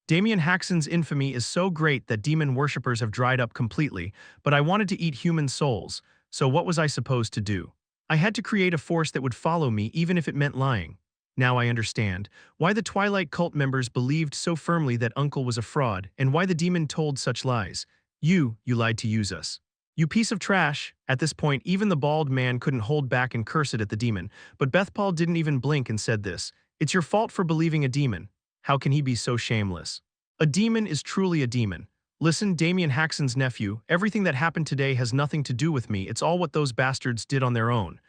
Damien Haksen's infamy is so great that demon worshippers have dried up completely, but I wanted to eat human souls, so what was I supposed to do? I had to create a force that would follow me even if it meant lying. Now I understand why the Twilight Cult members believed so firmly that Uncle was a fraud and why the demon told such lies. You lied to use us. You piece of trash. At this point, even the bald man couldn't hold back and curse it at the demon, but Bethpaul didn't even blink and said this. It's your fault for believing a demon. How can he be so shameless? A demon is truly a demon. Listen, Damien Haksen's nephew, everything that happened today has nothing to do with me. It's all what those bastards did on their own.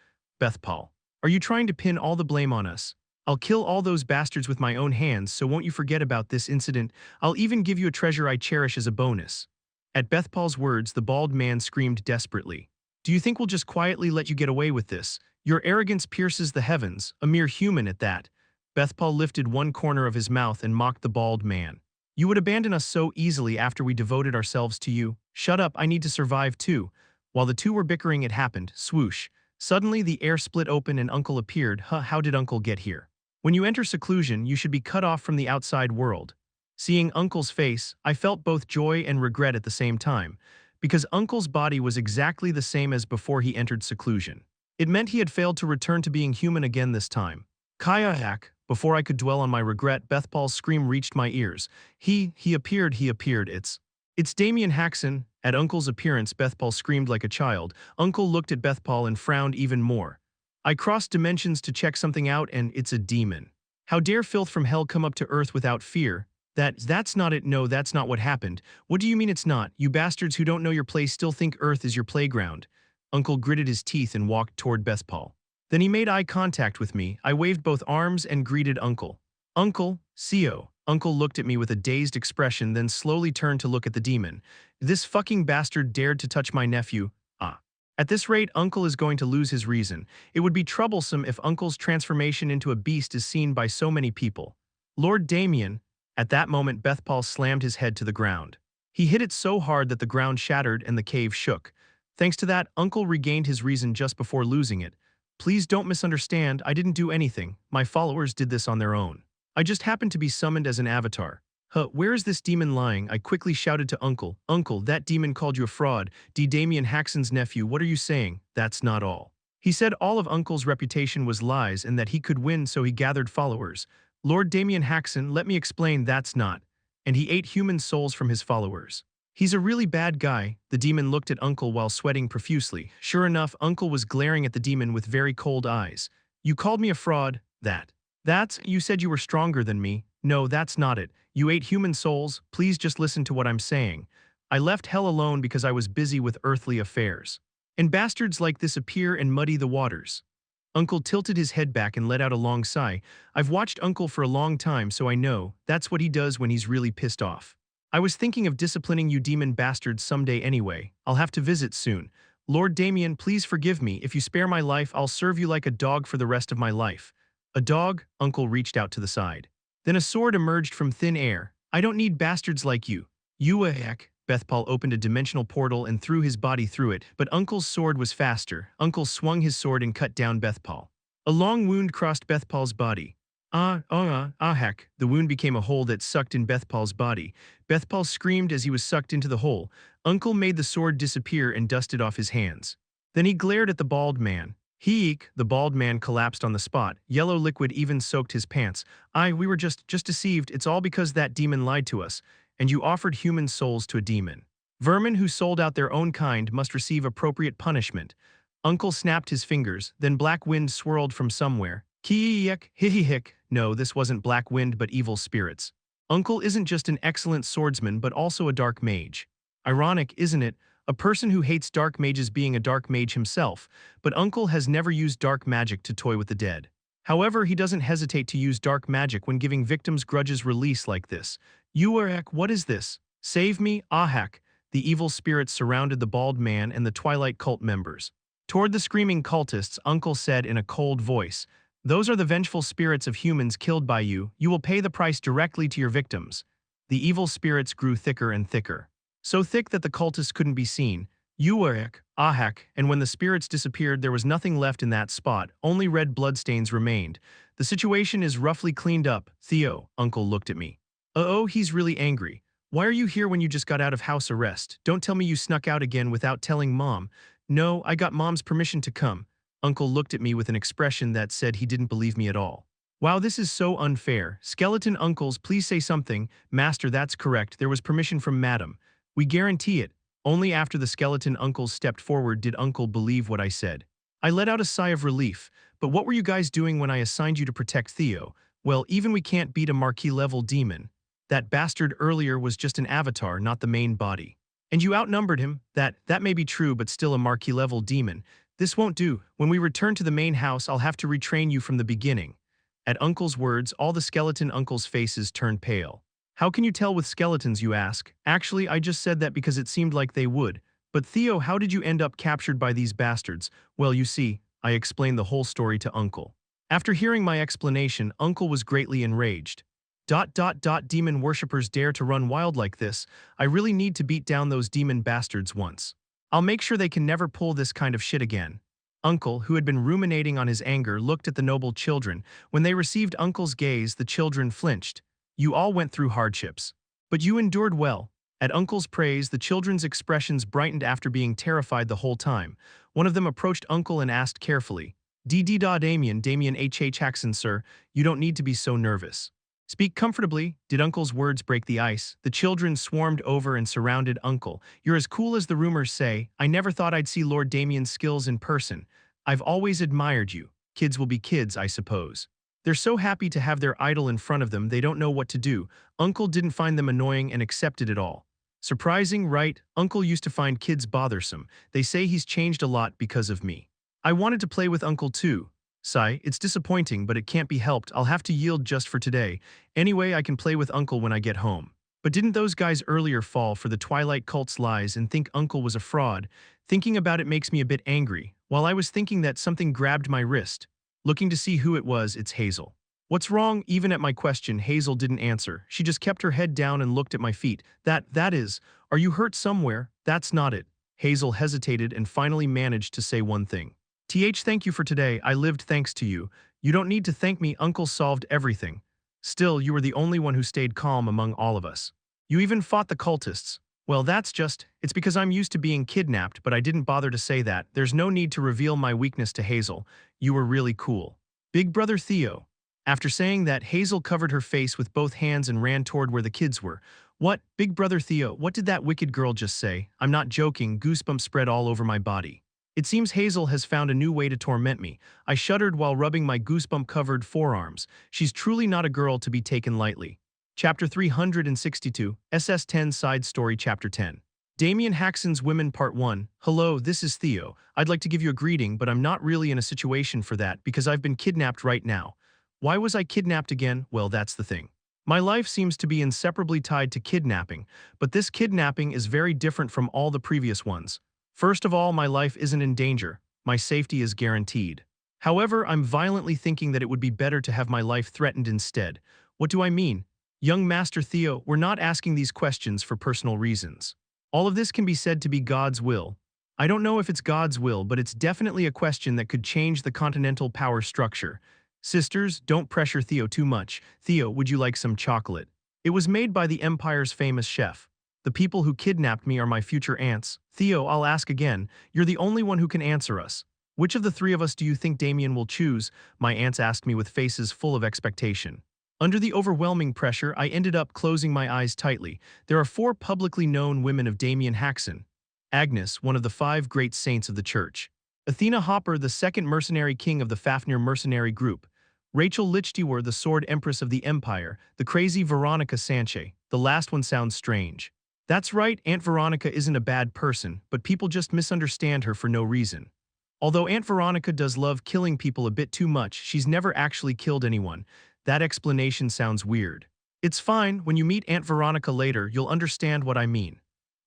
Bethpal. Are you trying to pin all the blame on us? I'll kill all those bastards with my own hands, so won't you forget about this incident? I'll even give you a treasure I cherish as a bonus. At Bethpal's words, the bald man screamed desperately. Do you think we'll just quietly let you get away with this? Your arrogance pierces the heavens, a mere human at that. Bethpal lifted one corner of his mouth and mocked the bald man. You would abandon us so easily after we devoted ourselves to you. Shut up, I need to survive too. While the two were bickering, it happened. Swoosh. Suddenly the air split open and Uncle appeared. How did Uncle get here? When you enter seclusion, you should be cut off from the outside world. Seeing Uncle's face, I felt both joy and regret at the same time, because Uncle's body was exactly the same as before he entered seclusion. It meant he had failed to return to being human again this time. Kayak. Before I could dwell on my regret, Bethpal's scream reached my ears. He appeared, It's Damien Haksen. At Uncle's appearance, Bethpal screamed like a child. Uncle looked at Bethpal and frowned even more. I crossed dimensions to check something out, and it's a demon. How dare filth from hell come up to earth without fear? That's not it. No, that's not what happened. What do you mean it's not? You bastards who don't know your place still think earth is your playground. Uncle gritted his teeth and walked toward Bethpal. Then he made eye contact with me. I waved both arms and greeted Uncle. Uncle, CO. Uncle looked at me with a dazed expression, then slowly turned to look at the demon. This fucking bastard dared to touch my nephew. At this rate, Uncle is going to lose his reason. It would be troublesome if Uncle's transformation into a beast is seen by so many people. Lord Damien. At that moment, Bethpal slammed his head to the ground. He hit it so hard that the ground shattered and the cave shook. Thanks to that, Uncle regained his reason just before losing it. Please don't misunderstand, I didn't do anything. My followers did this on their own. I just happened to be summoned as an avatar. Where is this demon lying? I quickly shouted to Uncle. Uncle, that demon called you a fraud. Damien Haksen's nephew, what are you saying? That's not all. He said all of Uncle's reputation was lies and that he could win, so he gathered followers. Lord Damien Haksen, let me explain, that's not. And he ate human souls from his followers. He's a really bad guy. The demon looked at Uncle while sweating profusely. Sure enough, Uncle was glaring at the demon with very cold eyes. You called me a fraud? You said you were stronger than me. No, that's not it. You ate human souls. Please just listen to what I'm saying. I left hell alone because I was busy with earthly affairs. And bastards like this appear and muddy the waters. Uncle tilted his head back and let out a long sigh. I've watched Uncle for a long time, so I know that's what he does when he's really pissed off. I was thinking of disciplining you demon bastards someday anyway. I'll have to visit soon. Lord Damien, please forgive me. If you spare my life, I'll serve you like a dog for the rest of my life. A dog? Uncle reached out to the side. Then a sword emerged from thin air. I don't need bastards like you. Bethpal opened a dimensional portal and threw his body through it, but Uncle's sword was faster. Uncle swung his sword and cut down Bethpal. A long wound crossed Bethpal's body. Heck. The wound became a hole that sucked in Bethpal's body. Bethpal screamed as he was sucked into the hole. Uncle made the sword disappear and dusted off his hands. Then he glared at the bald man. The bald man collapsed on the spot. Yellow liquid even soaked his pants. We were just deceived. It's all because that demon lied to us. And you offered human souls to a demon. Vermin who sold out their own kind must receive appropriate punishment. Uncle snapped his fingers, then black wind swirled from somewhere. No, this wasn't black wind but evil spirits. Uncle isn't just an excellent swordsman but also a dark mage. Ironic, isn't it? A person who hates dark mages being a dark mage himself, but Uncle has never used dark magic to toy with the dead. However, he doesn't hesitate to use dark magic when giving victims grudges release like this. What is this? Save me, Ahak. The evil spirits surrounded the bald man and the Twilight cult members. Toward the screaming cultists, Uncle said in a cold voice, those are the vengeful spirits of humans killed by you. You will pay the price directly to your victims. The evil spirits grew thicker and thicker. So thick that the cultists couldn't be seen. Ahak, and when the spirits disappeared, there was nothing left in that spot, only red bloodstains remained. The situation is roughly cleaned up. Theo, Uncle looked at me. He's really angry. Why are you here when you just got out of house arrest? Don't tell me you snuck out again without telling Mom. No, I got Mom's permission to come. Uncle looked at me with an expression that said he didn't believe me at all. Wow, this is so unfair. Skeleton uncles, please say something. Master, that's correct. There was permission from Madam. We guarantee it. Only after the skeleton uncles stepped forward did Uncle believe what I said. I let out a sigh of relief. But what were you guys doing when I assigned you to protect Theo? Well, even we can't beat a marquee-level demon. That bastard earlier was just an avatar, not the main body. And you outnumbered him. That may be true, but still a marquee-level demon. This won't do. When we return to the main house, I'll have to retrain you from the beginning." At Uncle's words, all the skeleton uncles' faces turned pale. "How can you tell with skeletons, you ask? Actually, I just said that because it seemed like they would. But Theo, how did you end up captured by these bastards?" "Well, you see," I explained the whole story to Uncle. After hearing my explanation, Uncle was greatly enraged. Demon worshippers dare to run wild like this. I really need to beat down those demon bastards once. I'll make sure they can never pull this kind of shit again." Uncle, who had been ruminating on his anger, looked at the noble children. When they received Uncle's gaze, the children flinched. "You all went through hardships. But you endured well." At Uncle's praise, the children's expressions brightened after being terrified the whole time. One of them approached Uncle and asked carefully, Damien Haksen, sir, you don't need to be so nervous. Speak comfortably." Did Uncle's words break the ice? The children swarmed over and surrounded Uncle. "You're as cool as the rumors say. I never thought I'd see Lord Damien's skills in person. I've always admired you. Kids will be kids, I suppose." They're so happy to have their idol in front of them, they don't know what to do. Uncle didn't find them annoying and accepted it all. Surprising, right? Uncle used to find kids bothersome. They say he's changed a lot because of me. I wanted to play with Uncle too. Sigh, it's disappointing, but it can't be helped. I'll have to yield just for today. Anyway, I can play with Uncle when I get home. But didn't those guys earlier fall for the Twilight cult's lies and think Uncle was a fraud? Thinking about it makes me a bit angry. While I was thinking that, something grabbed my wrist. Looking to see who it was, it's Hazel. "What's wrong?" Even at my question, Hazel didn't answer. She just kept her head down and looked at my feet. That is, are you hurt somewhere?" "That's not it." Hazel hesitated and finally managed to say one thing. Thank you for today. I lived thanks to you. You don't need to thank me. Uncle solved everything. Still, you were the only one who stayed calm among all of us. You even fought the cultists. Well, it's because I'm used to being kidnapped, but I didn't bother to say that. There's no need to reveal my weakness to Hazel. You were really cool. Big brother Theo." After saying that, Hazel covered her face with both hands and ran toward where the kids were. "What? Big brother Theo, what did that wicked girl just say?" "I'm not joking." Goosebumps spread all over my body. It seems Hazel has found a new way to torment me. I shuddered while rubbing my goosebump-covered forearms. She's truly not a girl to be taken lightly. Chapter 362, SS10 Side Story Chapter 10. Damien Haksen's Women Part 1. Hello, this is Theo. I'd like to give you a greeting, but I'm not really in a situation for that because I've been kidnapped right now. Why was I kidnapped again? Well, that's the thing. My life seems to be inseparably tied to kidnapping, but this kidnapping is very different from all the previous ones. First of all, my life isn't in danger. My safety is guaranteed. However, I'm violently thinking that it would be better to have my life threatened instead. What do I mean? Young Master Theo, we're not asking these questions for personal reasons. All of this can be said to be God's will. I don't know if it's God's will, but it's definitely a question that could change the continental power structure. Sisters, don't pressure Theo too much. Theo, would you like some chocolate? It was made by the Empire's famous chef. The people who kidnapped me are my future aunts. Theo, I'll ask again. You're the only one who can answer us. Which of the three of us do you think Damien will choose? My aunts asked me with faces full of expectation. Under the overwhelming pressure, I ended up closing my eyes tightly. There are 4 publicly known women of Damien Haksen. Agnes, one of the 5 great saints of the church. Athena Hopper, the second mercenary king of the Fafnir mercenary group. Rachel Lichtiwer, the sword empress of the Empire. The crazy Veronica Sanche. The last one sounds strange. That's right, Aunt Veronica isn't a bad person, but people just misunderstand her for no reason. Although Aunt Veronica does love killing people a bit too much, she's never actually killed anyone. That explanation sounds weird. It's fine, when you meet Aunt Veronica later, you'll understand what I mean.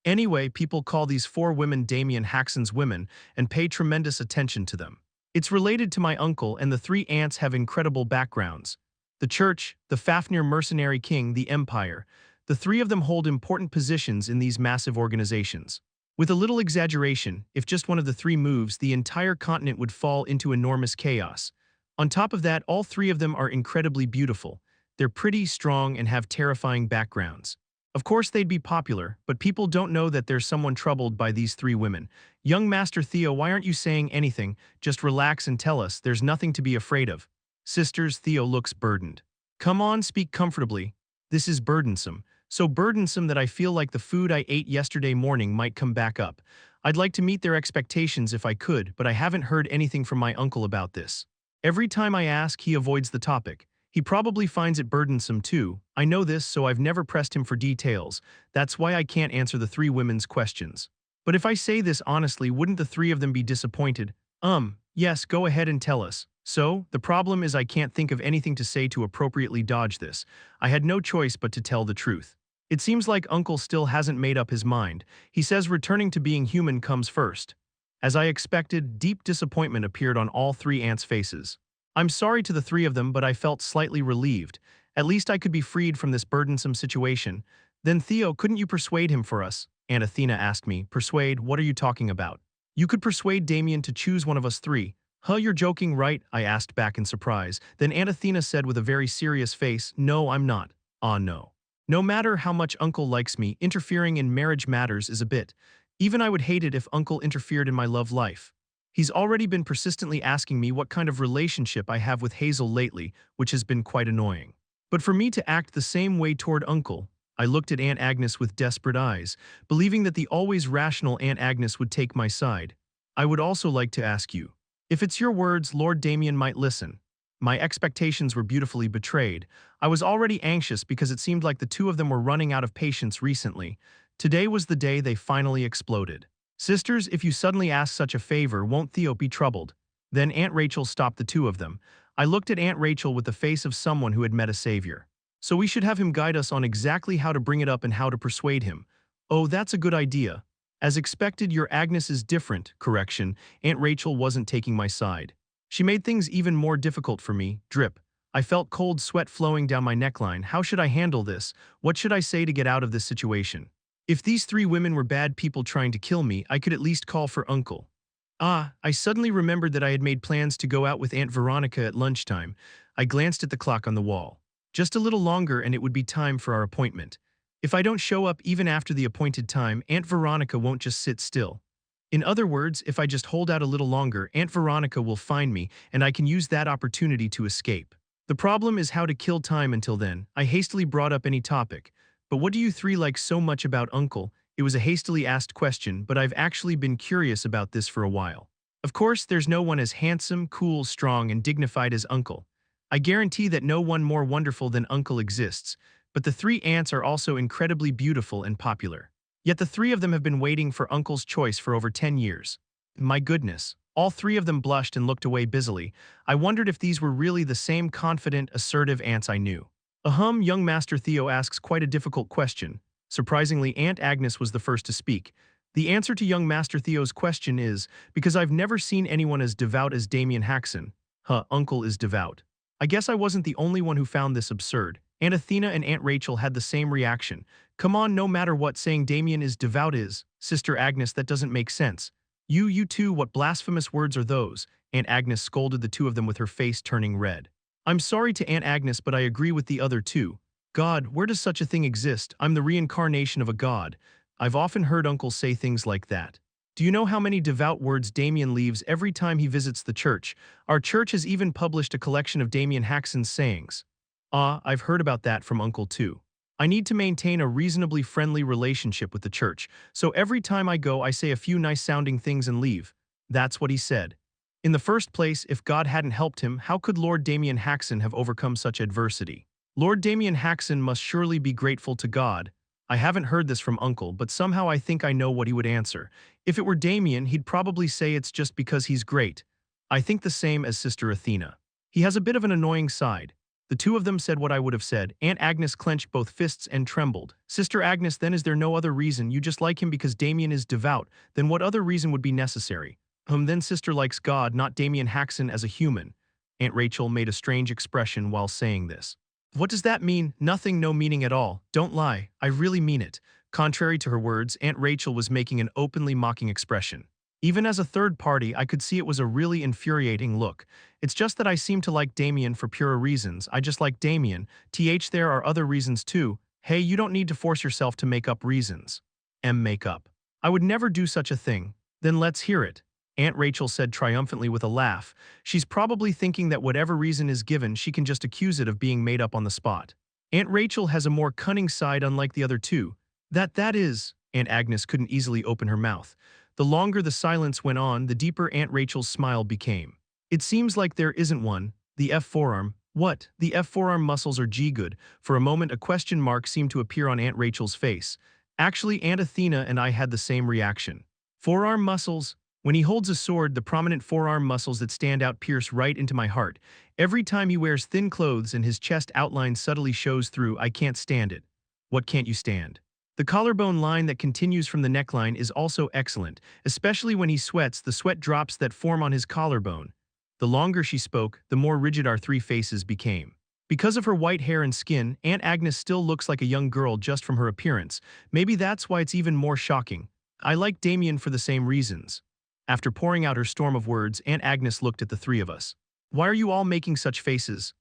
Anyway, people call these 4 women Damien Haksen's women and pay tremendous attention to them. It's related to my uncle, and the 3 aunts have incredible backgrounds. The church, the Fafnir mercenary king, the Empire. The 3 of them hold important positions in these massive organizations. With a little exaggeration, if just one of the 3 moves, the entire continent would fall into enormous chaos. On top of that, all 3 of them are incredibly beautiful. They're pretty, strong, and have terrifying backgrounds. Of course they'd be popular, but people don't know that there's someone troubled by these 3 women. Young Master Theo, why aren't you saying anything? Just relax and tell us, there's nothing to be afraid of. Sisters, Theo looks burdened. Come on, speak comfortably. This is burdensome. So burdensome that I feel like the food I ate yesterday morning might come back up. I'd like to meet their expectations if I could, but I haven't heard anything from my uncle about this. Every time I ask, he avoids the topic. He probably finds it burdensome too. I know this, so I've never pressed him for details. That's why I can't answer the three women's questions. But if I say this honestly, wouldn't the three of them be disappointed? Yes, go ahead and tell us. So, the problem is I can't think of anything to say to appropriately dodge this. I had no choice but to tell the truth. It seems like Uncle still hasn't made up his mind. He says returning to being human comes first. As I expected, deep disappointment appeared on all three ants' faces. I'm sorry to the three of them, but I felt slightly relieved. At least I could be freed from this burdensome situation. Then Theo, couldn't you persuade him for us? Aunt Athena asked me. Persuade? What are you talking about? You could persuade Damien to choose one of us three. Huh, you're joking, right? I asked back in surprise. Then Aunt Athena said with a very serious face, no, I'm not. Ah, no. No matter how much Uncle likes me, interfering in marriage matters is a bit. Even I would hate it if Uncle interfered in my love life. He's already been persistently asking me what kind of relationship I have with Hazel lately, which has been quite annoying. But for me to act the same way toward Uncle, I looked at Aunt Agnes with desperate eyes, believing that the always rational Aunt Agnes would take my side. I would also like to ask you, if it's your words, Lord Damien might listen. My expectations were beautifully betrayed. I was already anxious because it seemed like the two of them were running out of patience recently. Today was the day they finally exploded. Sisters, if you suddenly ask such a favor, won't Theo be troubled? Then Aunt Rachel stopped the two of them. I looked at Aunt Rachel with the face of someone who had met a savior. So we should have him guide us on exactly how to bring it up and how to persuade him. Oh, that's a good idea. As expected, your Agnes is different. Correction, Aunt Rachel wasn't taking my side. She made things even more difficult for me. Drip. I felt cold sweat flowing down my neckline. How should I handle this? What should I say to get out of this situation? If these three women were bad people trying to kill me, I could at least call for Uncle. I suddenly remembered that I had made plans to go out with Aunt Veronica at lunchtime. I glanced at the clock on the wall. Just a little longer and it would be time for our appointment. If I don't show up even after the appointed time, Aunt Veronica won't just sit still. In other words, if I just hold out a little longer, Aunt Veronica will find me and I can use that opportunity to escape. The problem is how to kill time until then. I hastily brought up any topic. But what do you three like so much about Uncle? It was a hastily asked question, but I've actually been curious about this for a while. Of course, there's no one as handsome, cool, strong, and dignified as Uncle. I guarantee that no one more wonderful than Uncle exists, but the three aunts are also incredibly beautiful and popular. Yet the three of them have been waiting for Uncle's choice for over 10 years. My goodness. All three of them blushed and looked away busily. I wondered if these were really the same confident, assertive aunts I knew. Young Master Theo asks quite a difficult question. Surprisingly, Aunt Agnes was the first to speak. The answer to young Master Theo's question is, because I've never seen anyone as devout as Damien Haksen. Uncle is devout. I guess I wasn't the only one who found this absurd. Aunt Athena and Aunt Rachel had the same reaction. Come on, no matter what saying Damien is devout is. Sister Agnes, that doesn't make sense. You too, what blasphemous words are those? Aunt Agnes scolded the two of them with her face turning red. I'm sorry to Aunt Agnes, but I agree with the other two. God, where does such a thing exist? I'm the reincarnation of a god. I've often heard Uncle say things like that. Do you know how many devout words Damien leaves every time he visits the church? Our church has even published a collection of Damien Haksen's sayings. I've heard about that from Uncle too. I need to maintain a reasonably friendly relationship with the church, so every time I go I say a few nice-sounding things and leave. That's what he said. In the first place, if God hadn't helped him, how could Lord Damien Haksen have overcome such adversity? Lord Damien Haksen must surely be grateful to God. I haven't heard this from Uncle, but somehow I think I know what he would answer. If it were Damien, he'd probably say it's just because he's great. I think the same as Sister Athena. He has a bit of an annoying side. The two of them said what I would have said. Aunt Agnes clenched both fists and trembled. Sister Agnes, then is there no other reason? You just like him because Damien is devout. Then what other reason would be necessary? Then Sister likes God, not Damien Haksen as a human. Aunt Rachel made a strange expression while saying this. What does that mean? Nothing, no meaning at all. Don't lie. I really mean it. Contrary to her words, Aunt Rachel was making an openly mocking expression. Even as a third party, I could see it was a really infuriating look. It's just that I seem to like Damien for purer reasons. I just like Damien. There are other reasons too. Hey, you don't need to force yourself to make up reasons. Make up. I would never do such a thing. Then let's hear it. Aunt Rachel said triumphantly with a laugh. She's probably thinking that whatever reason is given, she can just accuse it of being made up on the spot. Aunt Rachel has a more cunning side unlike the other two. That is. Aunt Agnes couldn't easily open her mouth. The longer the silence went on, the deeper Aunt Rachel's smile became. It seems like there isn't one. The forearm. What? The F forearm muscles are G-good. For a moment a question mark seemed to appear on Aunt Rachel's face. Actually, Aunt Athena and I had the same reaction. Forearm muscles? When he holds a sword, the prominent forearm muscles that stand out pierce right into my heart. Every time he wears thin clothes and his chest outline subtly shows through, I can't stand it. What can't you stand? The collarbone line that continues from the neckline is also excellent, especially when he sweats, the sweat drops that form on his collarbone. The longer she spoke, the more rigid our three faces became. Because of her white hair and skin, Aunt Agnes still looks like a young girl just from her appearance. Maybe that's why it's even more shocking. I like Damien for the same reasons. After pouring out her storm of words, Aunt Agnes looked at the three of us. Why are you all making such faces?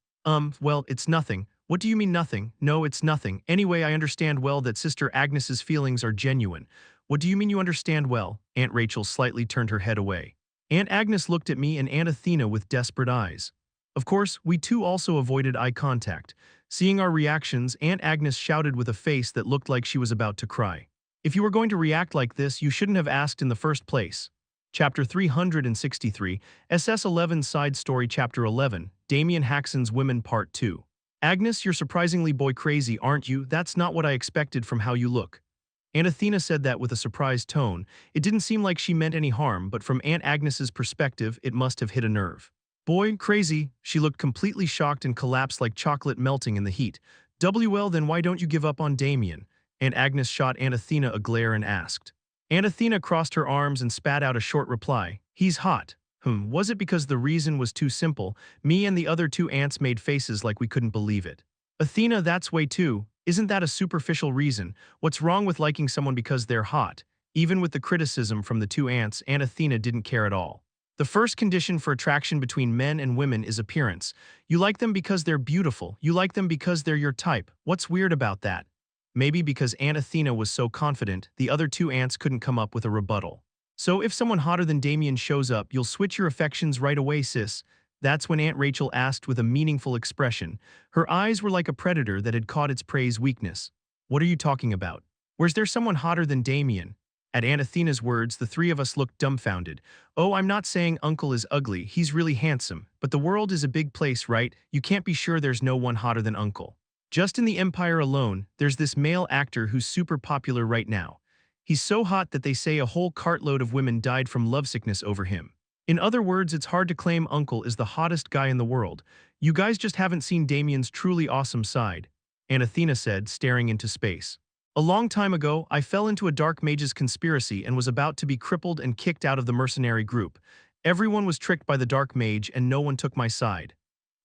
Well, it's nothing. What do you mean nothing? No, it's nothing. Anyway, I understand well that Sister Agnes's feelings are genuine. What do you mean you understand well? Aunt Rachel slightly turned her head away. Aunt Agnes looked at me and Aunt Athena with desperate eyes. Of course, we too also avoided eye contact. Seeing our reactions, Aunt Agnes shouted with a face that looked like she was about to cry. If you were going to react like this, you shouldn't have asked in the first place. Chapter 363, SS11 Side Story Chapter 11, Damien Haksen's Women Part 2. Agnes, you're surprisingly boy crazy, aren't you? That's not what I expected from how you look. Aunt Athena said that with a surprised tone. It didn't seem like she meant any harm, but from Aunt Agnes's perspective, it must have hit a nerve. Boy, crazy. She looked completely shocked and collapsed like chocolate melting in the heat. Well, then why don't you give up on Damien? Aunt Agnes shot Aunt Athena a glare and asked. Aunt Athena crossed her arms and spat out a short reply. He's hot. Was it because the reason was too simple? Me and the other two aunts made faces like we couldn't believe it. Athena, that's way too. Isn't that a superficial reason? What's wrong with liking someone because they're hot? Even with the criticism from the two aunts, Aunt Athena didn't care at all. The first condition for attraction between men and women is appearance. You like them because they're beautiful. You like them because they're your type. What's weird about that? Maybe because Aunt Athena was so confident, the other two aunts couldn't come up with a rebuttal. So if someone hotter than Damien shows up, you'll switch your affections right away, sis. That's when Aunt Rachel asked with a meaningful expression. Her eyes were like a predator that had caught its prey's weakness. What are you talking about? Where's there someone hotter than Damien? At Aunt Athena's words, the three of us looked dumbfounded. Oh, I'm not saying Uncle is ugly, he's really handsome. But the world is a big place, right? You can't be sure there's no one hotter than Uncle. Just in the Empire alone, there's this male actor who's super popular right now. He's so hot that they say a whole cartload of women died from lovesickness over him. In other words, it's hard to claim Uncle is the hottest guy in the world. You guys just haven't seen Damien's truly awesome side, Aunt Athena said, staring into space. A long time ago, I fell into a dark mage's conspiracy and was about to be crippled and kicked out of the mercenary group. Everyone was tricked by the dark mage and no one took my side.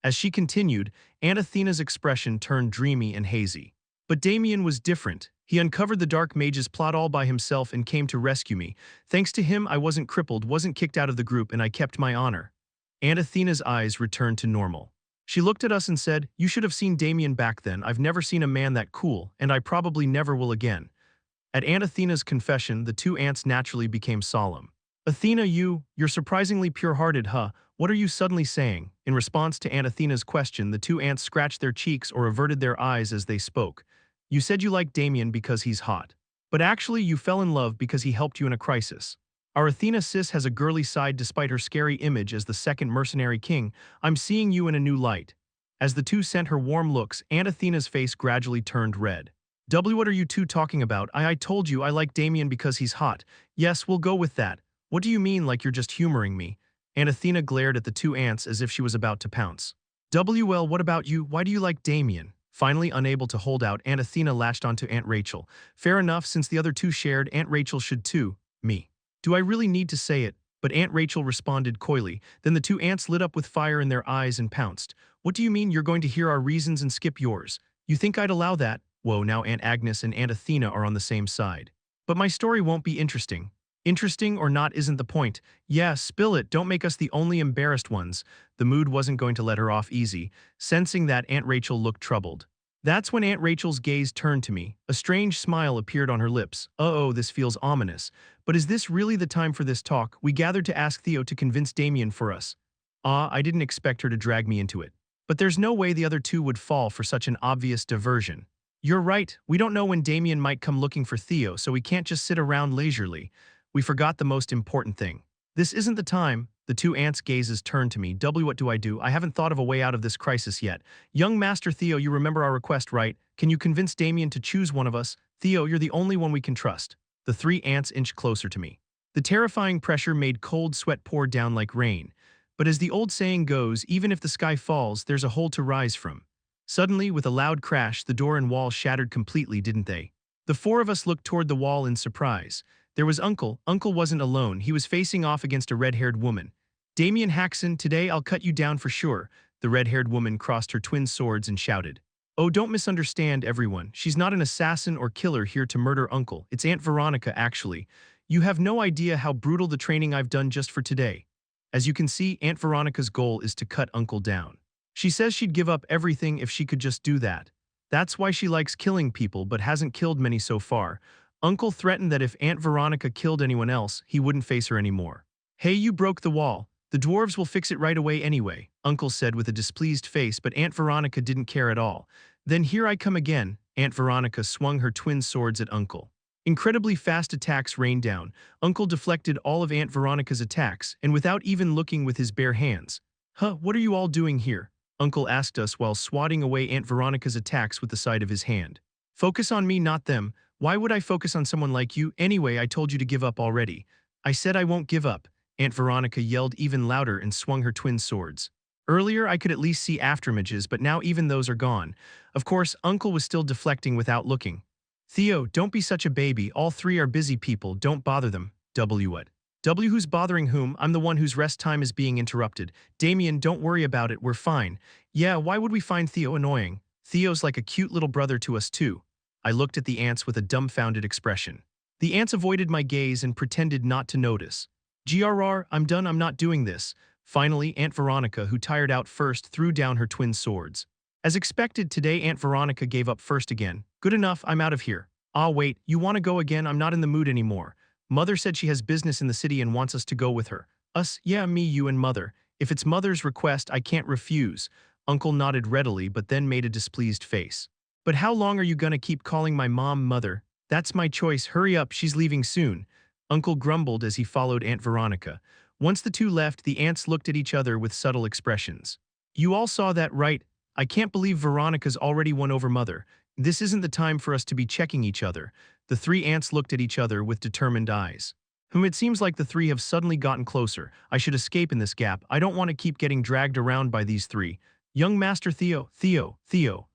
As she continued, Aunt Athena's expression turned dreamy and hazy. But Damien was different. He uncovered the dark mage's plot all by himself and came to rescue me. Thanks to him, I wasn't crippled, wasn't kicked out of the group, and I kept my honor. Aunt Athena's eyes returned to normal. She looked at us and said, you should have seen Damien back then. I've never seen a man that cool, and I probably never will again. At Aunt Athena's confession, the two aunts naturally became solemn. Athena, you're surprisingly pure-hearted, huh? What are you suddenly saying? In response to Aunt Athena's question, the two aunts scratched their cheeks or averted their eyes as they spoke. You said you like Damien because he's hot. But actually, you fell in love because he helped you in a crisis. Our Athena sis has a girly side despite her scary image as the second mercenary king. I'm seeing you in a new light. As the two sent her warm looks, Aunt Athena's face gradually turned red. What are you two talking about? I told you I like Damien because he's hot. Yes, we'll go with that. What do you mean, like you're just humoring me? Aunt Athena glared at the two aunts as if she was about to pounce. Well, what about you? Why do you like Damien? Finally, unable to hold out, Aunt Athena latched onto Aunt Rachel. Fair enough, since the other two shared, Aunt Rachel should too. Me. Do I really need to say it? But Aunt Rachel responded coyly. Then the two aunts lit up with fire in their eyes and pounced. What do you mean you're going to hear our reasons and skip yours? You think I'd allow that? Whoa, now Aunt Agnes and Aunt Athena are on the same side. But my story won't be interesting. Interesting or not isn't the point. Yeah, spill it, don't make us the only embarrassed ones. The mood wasn't going to let her off easy. Sensing that, Aunt Rachel looked troubled. That's when Aunt Rachel's gaze turned to me. A strange smile appeared on her lips. Uh-oh, this feels ominous. But is this really the time for this talk? We gathered to ask Theo to convince Damien for us. I didn't expect her to drag me into it. But there's no way the other two would fall for such an obvious diversion. You're right, we don't know when Damien might come looking for Theo, so we can't just sit around leisurely. We forgot the most important thing. This isn't the time. The two ants' gazes turned to me. W, what do I do? I haven't thought of a way out of this crisis yet. Young Master Theo, you remember our request, right? Can you convince Damien to choose one of us? Theo, you're the only one we can trust. The three ants inched closer to me. The terrifying pressure made cold sweat pour down like rain. But as the old saying goes, even if the sky falls, there's a hole to rise from. Suddenly, with a loud crash, the door and wall shattered completely, didn't they? The four of us looked toward the wall in surprise. There was Uncle. Uncle wasn't alone. He was facing off against a red-haired woman. Damien Haksen, today I'll cut you down for sure. The red-haired woman crossed her twin swords and shouted. Oh, don't misunderstand, everyone. She's not an assassin or killer here to murder Uncle. It's Aunt Veronica, actually. You have no idea how brutal the training I've done just for today. As you can see, Aunt Veronica's goal is to cut Uncle down. She says she'd give up everything if she could just do that. That's why she likes killing people but hasn't killed many so far. Uncle threatened that if Aunt Veronica killed anyone else, he wouldn't face her anymore. Hey, you broke the wall. The dwarves will fix it right away anyway, Uncle said with a displeased face, but Aunt Veronica didn't care at all. Then here I come again. Aunt Veronica swung her twin swords at Uncle. Incredibly fast attacks rained down. Uncle deflected all of Aunt Veronica's attacks, and without even looking with his bare hands. Huh, what are you all doing here? Uncle asked us while swatting away Aunt Veronica's attacks with the side of his hand. Focus on me, not them. Why would I focus on someone like you? Anyway, I told you to give up already. I said I won't give up. Aunt Veronica yelled even louder and swung her twin swords. Earlier, I could at least see afterimages, but now even those are gone. Of course, Uncle was still deflecting without looking. Theo, don't be such a baby. All three are busy people. Don't bother them. W, what? W, who's bothering whom? I'm the one whose rest time is being interrupted. Damien, don't worry about it. We're fine. Yeah, why would we find Theo annoying? Theo's like a cute little brother to us too. I looked at the ants with a dumbfounded expression. The ants avoided my gaze and pretended not to notice. GRR, I'm done. I'm not doing this. Finally, Aunt Veronica, who tired out first, threw down her twin swords. As expected, today Aunt Veronica gave up first again. Good enough, I'm out of here. Ah, wait, you want to go again? I'm not in the mood anymore. Mother said she has business in the city and wants us to go with her. Us? Yeah, me, you, and Mother. If it's Mother's request, I can't refuse. Uncle nodded readily, but then made a displeased face. But how long are you gonna keep calling my mom Mother? That's my choice. Hurry up, she's leaving soon. Uncle grumbled as he followed Aunt Veronica. Once the two left, the ants looked at each other with subtle expressions. You all saw that, right? I can't believe Veronica's already won over Mother. This isn't the time for us to be checking each other. The three ants looked at each other with determined eyes. It seems like the three have suddenly gotten closer. I should escape in this gap. I don't want to keep getting dragged around by these three. Young Master Theo,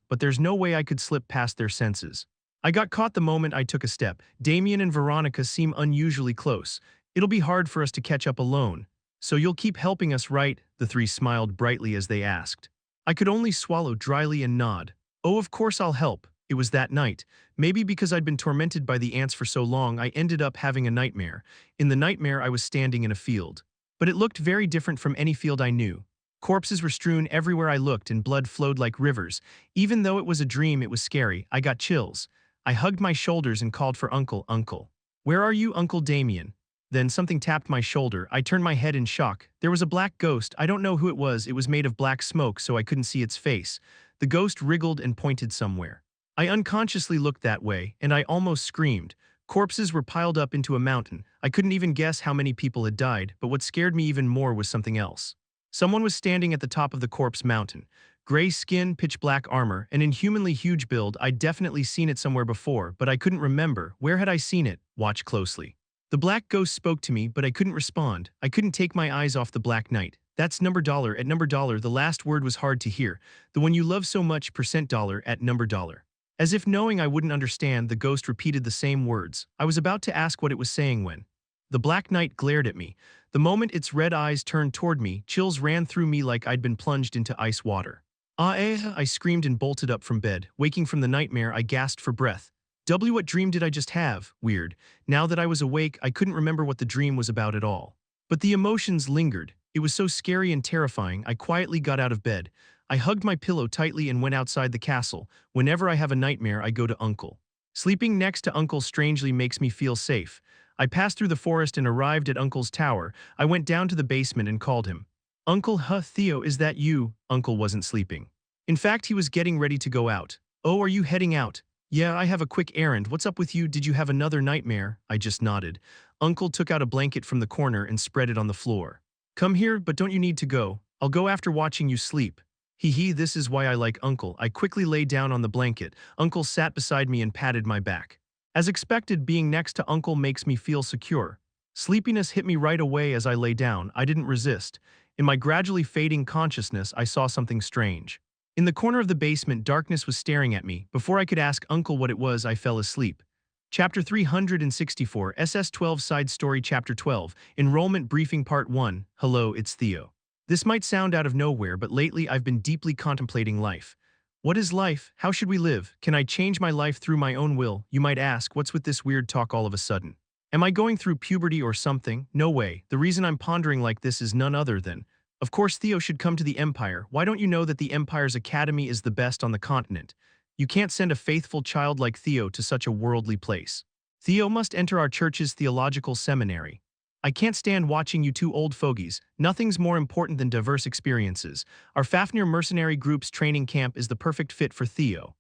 but there's no way I could slip past their senses. I got caught the moment I took a step. Damien and Veronica seem unusually close. It'll be hard for us to catch up alone. So you'll keep helping us, right? The three smiled brightly as they asked. I could only swallow dryly and nod. Oh, of course I'll help. It was that night. Maybe because I'd been tormented by the ants for so long, I ended up having a nightmare. In the nightmare, I was standing in a field. But it looked very different from any field I knew. Corpses were strewn everywhere I looked and blood flowed like rivers. Even though it was a dream, it was scary. I got chills. I hugged my shoulders and called for Uncle, Uncle. Where are you, Uncle Damien? Then something tapped my shoulder. I turned my head in shock. There was a black ghost. I don't know who it was. It was made of black smoke, so I couldn't see its face. The ghost wriggled and pointed somewhere. I unconsciously looked that way, and I almost screamed. Corpses were piled up into a mountain. I couldn't even guess how many people had died, but what scared me even more was something else. Someone was standing at the top of the corpse mountain. Gray skin, pitch-black armor, an inhumanly huge build. I'd definitely seen it somewhere before, but I couldn't remember. Where had I seen it? Watch closely. The black ghost spoke to me, but I couldn't respond. I couldn't take my eyes off the Black Knight. That's $. At $. The last word was hard to hear. The one you love so much, $. At $. As if knowing I wouldn't understand, the ghost repeated the same words. I was about to ask what it was saying when the Black Knight glared at me. The moment its red eyes turned toward me, chills ran through me like I'd been plunged into ice water. I screamed and bolted up from bed. Waking from the nightmare, I gasped for breath. What dream did I just have? Weird. Now that I was awake, I couldn't remember what the dream was about at all. But the emotions lingered. It was so scary and terrifying, I quietly got out of bed. I hugged my pillow tightly and went outside the castle. Whenever I have a nightmare, I go to Uncle. Sleeping next to Uncle strangely makes me feel safe. I passed through the forest and arrived at Uncle's tower. I went down to the basement and called him. Uncle, Theo, is that you? Uncle wasn't sleeping. In fact, he was getting ready to go out. Oh, are you heading out? Yeah, I have a quick errand. What's up with you? Did you have another nightmare? I just nodded. Uncle took out a blanket from the corner and spread it on the floor. Come here, but don't you need to go? I'll go after watching you sleep. Hee hee, this is why I like Uncle. I quickly lay down on the blanket. Uncle sat beside me and patted my back. As expected, being next to Uncle makes me feel secure. Sleepiness hit me right away as I lay down. I didn't resist. In my gradually fading consciousness, I saw something strange. In the corner of the basement, darkness was staring at me. Before I could ask Uncle what it was, I fell asleep. Chapter 364, SS12 Side Story Chapter 12, Enrollment Briefing Part 1, Hello, it's Theo. This might sound out of nowhere, but lately I've been deeply contemplating life. What is life? How should we live? Can I change my life through my own will? You might ask, what's with this weird talk all of a sudden? Am I going through puberty or something? No way. The reason I'm pondering like this is none other than, of course, Theo should come to the Empire. Why don't you know that the Empire's academy is the best on the continent? You can't send a faithful child like Theo to such a worldly place. Theo must enter our church's theological seminary. I can't stand watching you two old fogies. Nothing's more important than diverse experiences. Our Fafnir mercenary group's training camp is the perfect fit for Theo.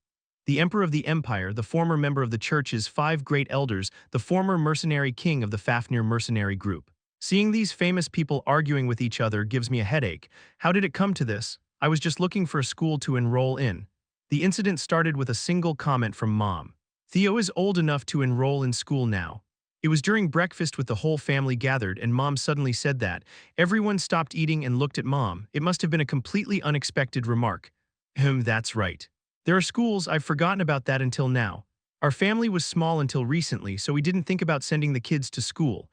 The Emperor of the Empire, the former member of the church's 5 great elders, the former mercenary king of the Fafnir mercenary group. Seeing these famous people arguing with each other gives me a headache. How did it come to this? I was just looking for a school to enroll in. The incident started with a single comment from Mom. Theo is old enough to enroll in school now. It was during breakfast with the whole family gathered and Mom suddenly said that. Everyone stopped eating and looked at Mom. It must have been a completely unexpected remark. That's right. There are schools, I've forgotten about that until now. Our family was small until recently, so we didn't think about sending the kids to school.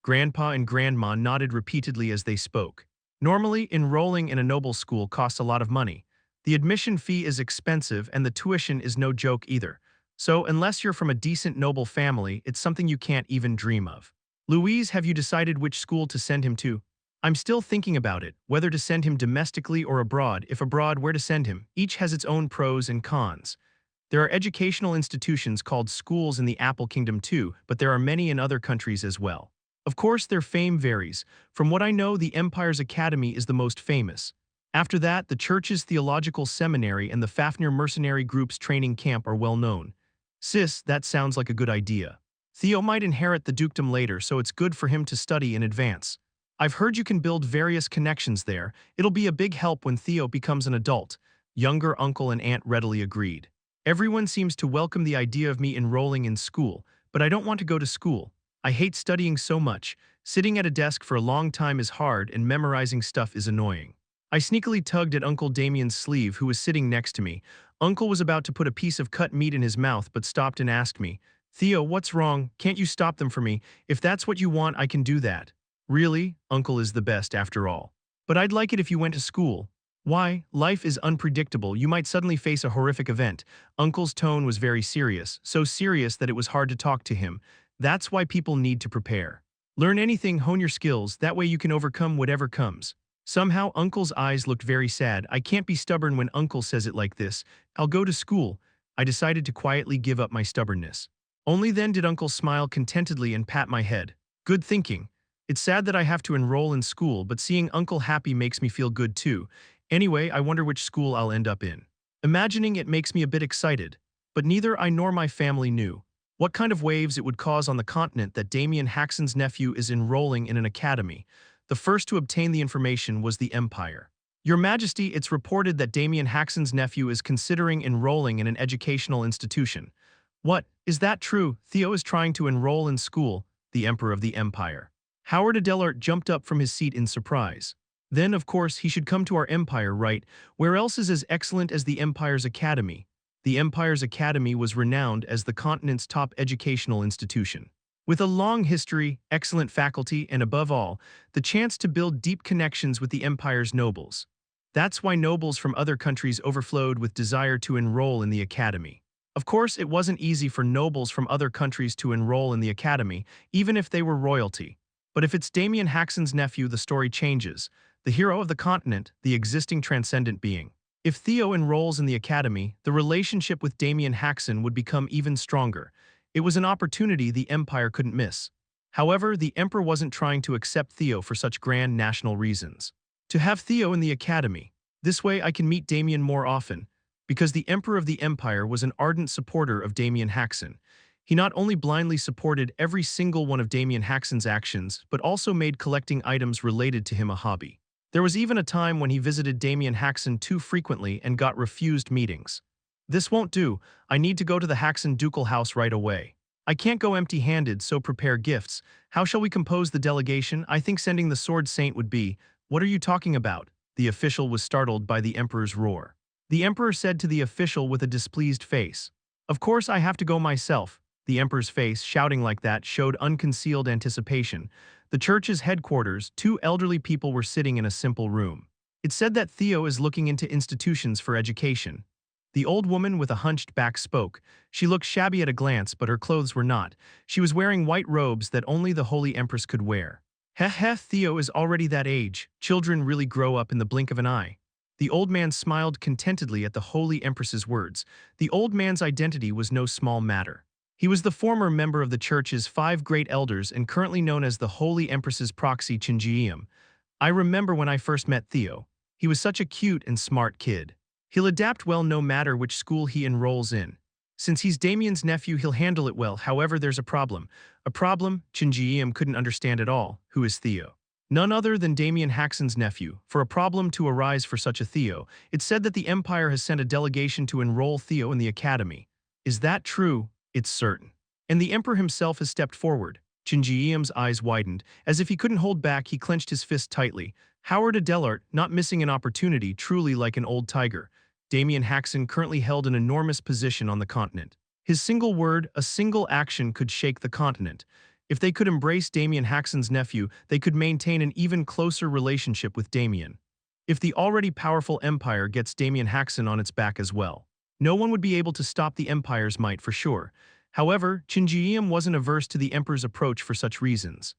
Grandpa and Grandma nodded repeatedly as they spoke. Normally, enrolling in a noble school costs a lot of money. The admission fee is expensive and the tuition is no joke either. So, unless you're from a decent noble family, it's something you can't even dream of. Louise, have you decided which school to send him to? I'm still thinking about it, whether to send him domestically or abroad. If abroad, where to send him. Each has its own pros and cons. There are educational institutions called schools in the Apple Kingdom too, but there are many in other countries as well. Of course, their fame varies. From what I know, the Empire's Academy is the most famous. After that, the Church's Theological Seminary and the Fafnir Mercenary Group's training camp are well known. Sis, that sounds like a good idea. Theo might inherit the dukedom later, so it's good for him to study in advance. I've heard you can build various connections there. It'll be a big help when Theo becomes an adult. Younger uncle and aunt readily agreed. Everyone seems to welcome the idea of me enrolling in school, but I don't want to go to school. I hate studying so much. Sitting at a desk for a long time is hard and memorizing stuff is annoying. I sneakily tugged at Uncle Damien's sleeve, who was sitting next to me. Uncle was about to put a piece of cut meat in his mouth but stopped and asked me, Theo, what's wrong? Can't you stop them for me? If that's what you want, I can do that. Really? Uncle is the best after all. But I'd like it if you went to school. Why? Life is unpredictable. You might suddenly face a horrific event. Uncle's tone was very serious, so serious that it was hard to talk to him. That's why people need to prepare. Learn anything, hone your skills, that way you can overcome whatever comes. Somehow, Uncle's eyes looked very sad. I can't be stubborn when Uncle says it like this. I'll go to school. I decided to quietly give up my stubbornness. Only then did Uncle smile contentedly and pat my head. Good thinking. It's sad that I have to enroll in school, but seeing Uncle happy makes me feel good too. Anyway, I wonder which school I'll end up in. Imagining it makes me a bit excited. But neither I nor my family knew what kind of waves it would cause on the continent that Damien Haksen's nephew is enrolling in an academy. The first to obtain the information was the Empire. Your Majesty, it's reported that Damien Haksen's nephew is considering enrolling in an educational institution. What? Is that true? Theo is trying to enroll in school, the Emperor of the Empire. Howard Adelart jumped up from his seat in surprise. Then, of course, he should come to our Empire, right? Where else is as excellent as the Empire's Academy? The Empire's Academy was renowned as the continent's top educational institution. With a long history, excellent faculty, and above all, the chance to build deep connections with the Empire's nobles. That's why nobles from other countries overflowed with desire to enroll in the Academy. Of course, it wasn't easy for nobles from other countries to enroll in the Academy, even if they were royalty. But if it's Damien Haksen's nephew, the story changes. The hero of the continent, the existing transcendent being. If Theo enrolls in the Academy, the relationship with Damien Haksen would become even stronger. It was an opportunity the Empire couldn't miss. However, the Emperor wasn't trying to accept Theo for such grand national reasons. To have Theo in the Academy. This way I can meet Damien more often. because the Emperor of the Empire was an ardent supporter of Damien Haksen. He not only blindly supported every single one of Damien Haksen's actions, but also made collecting items related to him a hobby. There was even a time when he visited Damien Haksen too frequently and got refused meetings. "This won't do. I need to go to the Haksen ducal house right away. I can't go empty-handed, so prepare gifts. How shall we compose the delegation? I think sending the Sword Saint would be—" "What are you talking about?" The official was startled by the Emperor's roar. The Emperor said to the official with a displeased face, "Of course I have to go myself." The Emperor's face, shouting like that, showed unconcealed anticipation. The church's headquarters, two elderly people were sitting in a simple room. "It said that Theo is looking into institutions for education." The old woman with a hunched back spoke. She looked shabby at a glance, but her clothes were not. She was wearing white robes that only the Holy Empress could wear. "Heh heh, Theo is already that age. Children really grow up in the blink of an eye." The old man smiled contentedly at the Holy Empress's words. The old man's identity was no small matter. He was the former member of the church's 5 great elders and currently known as the Holy Empress's proxy Chinjiam. "I remember when I first met Theo. He was such a cute and smart kid. He'll adapt well no matter which school he enrolls in. Since he's Damien's nephew, he'll handle it well. However, there's a problem." "A problem?" Chinjiam couldn't understand at all. "Who is Theo?" "None other than Damien Haksen's nephew. For a problem to arise for such a Theo, it's said that the Empire has sent a delegation to enroll Theo in the academy." "Is that true?" "It's certain." "And the Emperor himself has stepped forward." Chinjiam's eyes widened. As if he couldn't hold back, he clenched his fist tightly. Howard Adelart, not missing an opportunity, truly like an old tiger. Damien Haksen currently held an enormous position on the continent. His single word, a single action could shake the continent. If they could embrace Damien Haksen's nephew, they could maintain an even closer relationship with Damien. If the already powerful Empire gets Damien Haksen on its back as well, no one would be able to stop the Empire's might for sure. However, Chinjiam wasn't averse to the Emperor's approach for such reasons.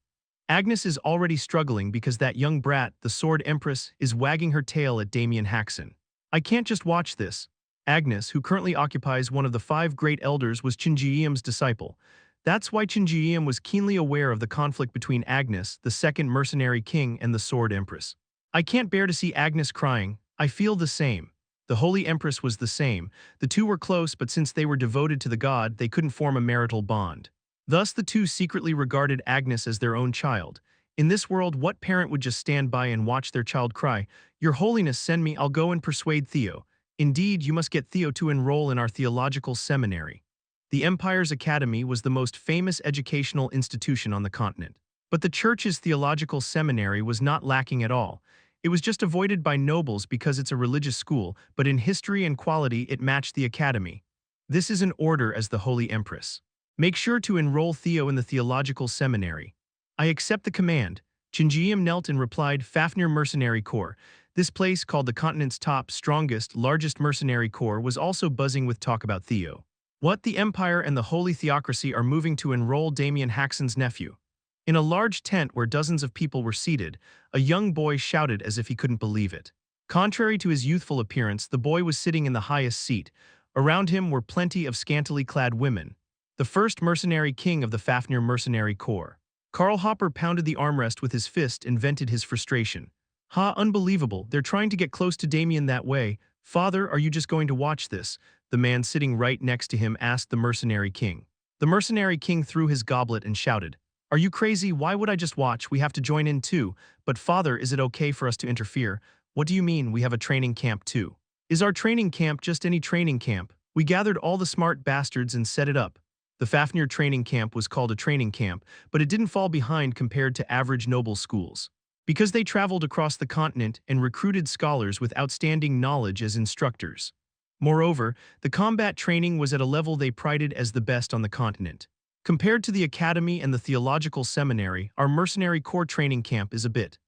Agnes is already struggling because that young brat, the Sword Empress, is wagging her tail at Damien Haksen. "I can't just watch this." Agnes, who currently occupies one of the 5 great elders, was Chinjiam's disciple. That's why Chinjiam was keenly aware of the conflict between Agnes, the second mercenary king, and the Sword Empress. "I can't bear to see Agnes crying. I feel the same." The Holy Empress was the same. The two were close, but since they were devoted to the god, they couldn't form a marital bond. Thus the two secretly regarded Agnes as their own child. In this world, what parent would just stand by and watch their child cry? "Your Holiness, send me, I'll go and persuade Theo." "Indeed, you must get Theo to enroll in our theological seminary." The Empire's academy was the most famous educational institution on the continent. But the church's theological seminary was not lacking at all. It was just avoided by nobles because it's a religious school, but in history and quality it matched the academy. "This is an order as the Holy Empress. Make sure to enroll Theo in the theological seminary." "I accept the command." Chinjiam knelt and replied, "Fafnir Mercenary Corps." This place, called the continent's top, strongest, largest mercenary corps, was also buzzing with talk about Theo. What? The Empire and the Holy Theocracy are moving to enroll Damien Haksen's nephew. In a large tent where dozens of people were seated, a young boy shouted as if he couldn't believe it. Contrary to his youthful appearance, the boy was sitting in the highest seat. Around him were plenty of scantily clad women. The first mercenary king of the Fafnir Mercenary Corps. Karl Hopper pounded the armrest with his fist and vented his frustration. "Ha, unbelievable, they're trying to get close to Damien that way. Father, are you just going to watch this?" The man sitting right next to him asked the mercenary king. The mercenary king threw his goblet and shouted, "Are you crazy? Why would I just watch? We have to join in too." "But father, is it okay for us to interfere?" "What do you mean, we have a training camp too?" "Is our training camp just any training camp? We gathered all the smart bastards and set it up." The Fafnir training camp was called a training camp, but it didn't fall behind compared to average noble schools. Because they traveled across the continent and recruited scholars with outstanding knowledge as instructors. Moreover, the combat training was at a level they prided as the best on the continent. Compared to the academy and the theological seminary, our mercenary corps training camp is a bit.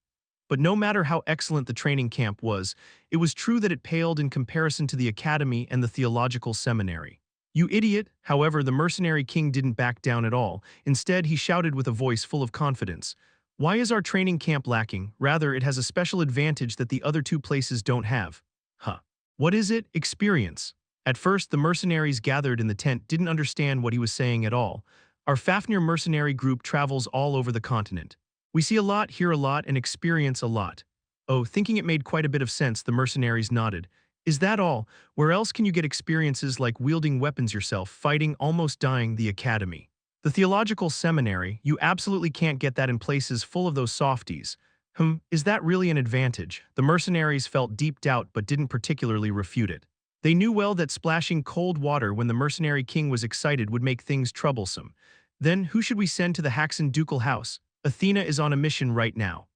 But no matter how excellent the training camp was, it was true that it paled in comparison to the academy and the theological seminary. "You idiot!" However, the mercenary king didn't back down at all. Instead, he shouted with a voice full of confidence. "Why is our training camp lacking? Rather, it has a special advantage that the other 2 places don't have." "Huh. What is it?" "Experience." At first, the mercenaries gathered in the tent didn't understand what he was saying at all. "Our Fafnir mercenary group travels all over the continent. We see a lot, hear a lot, and experience a lot." Oh, thinking it made quite a bit of sense, the mercenaries nodded. Is that all? Where else can you get experiences like wielding weapons yourself, fighting, almost dying, the academy? The theological seminary, you absolutely can't get that in places full of those softies. Is that really an advantage? The mercenaries felt deep doubt but didn't particularly refute it. They knew well that splashing cold water when the mercenary king was excited would make things troublesome. Then, who should we send to the Haksen ducal house? Athena is on a mission right now.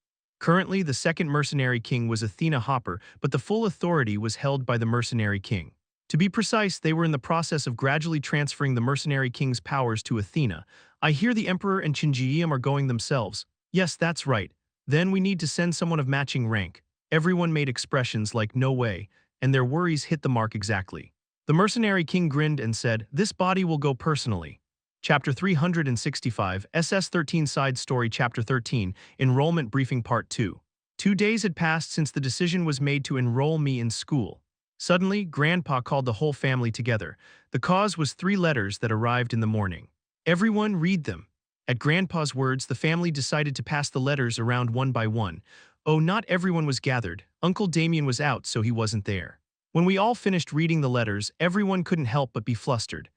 Currently, the second mercenary king was Athena Hopper, but the full authority was held by the mercenary king. To be precise, they were in the process of gradually transferring the mercenary king's powers to Athena. I hear the emperor and Chinjiam are going themselves. Yes, that's right. Then we need to send someone of matching rank. Everyone made expressions like no way, and their worries hit the mark exactly. The mercenary king grinned and said, "This body will go personally." Chapter 365, SS13 Side Story Chapter 13, Enrollment Briefing Part 2. 2 days had passed since the decision was made to enroll me in school. Suddenly, Grandpa called the whole family together. The cause was 3 letters that arrived in the morning. Everyone read them. At Grandpa's words, the family decided to pass the letters around one by one. Oh, not everyone was gathered. Uncle Damien was out, so he wasn't there. When we all finished reading the letters, everyone couldn't help but be flustered.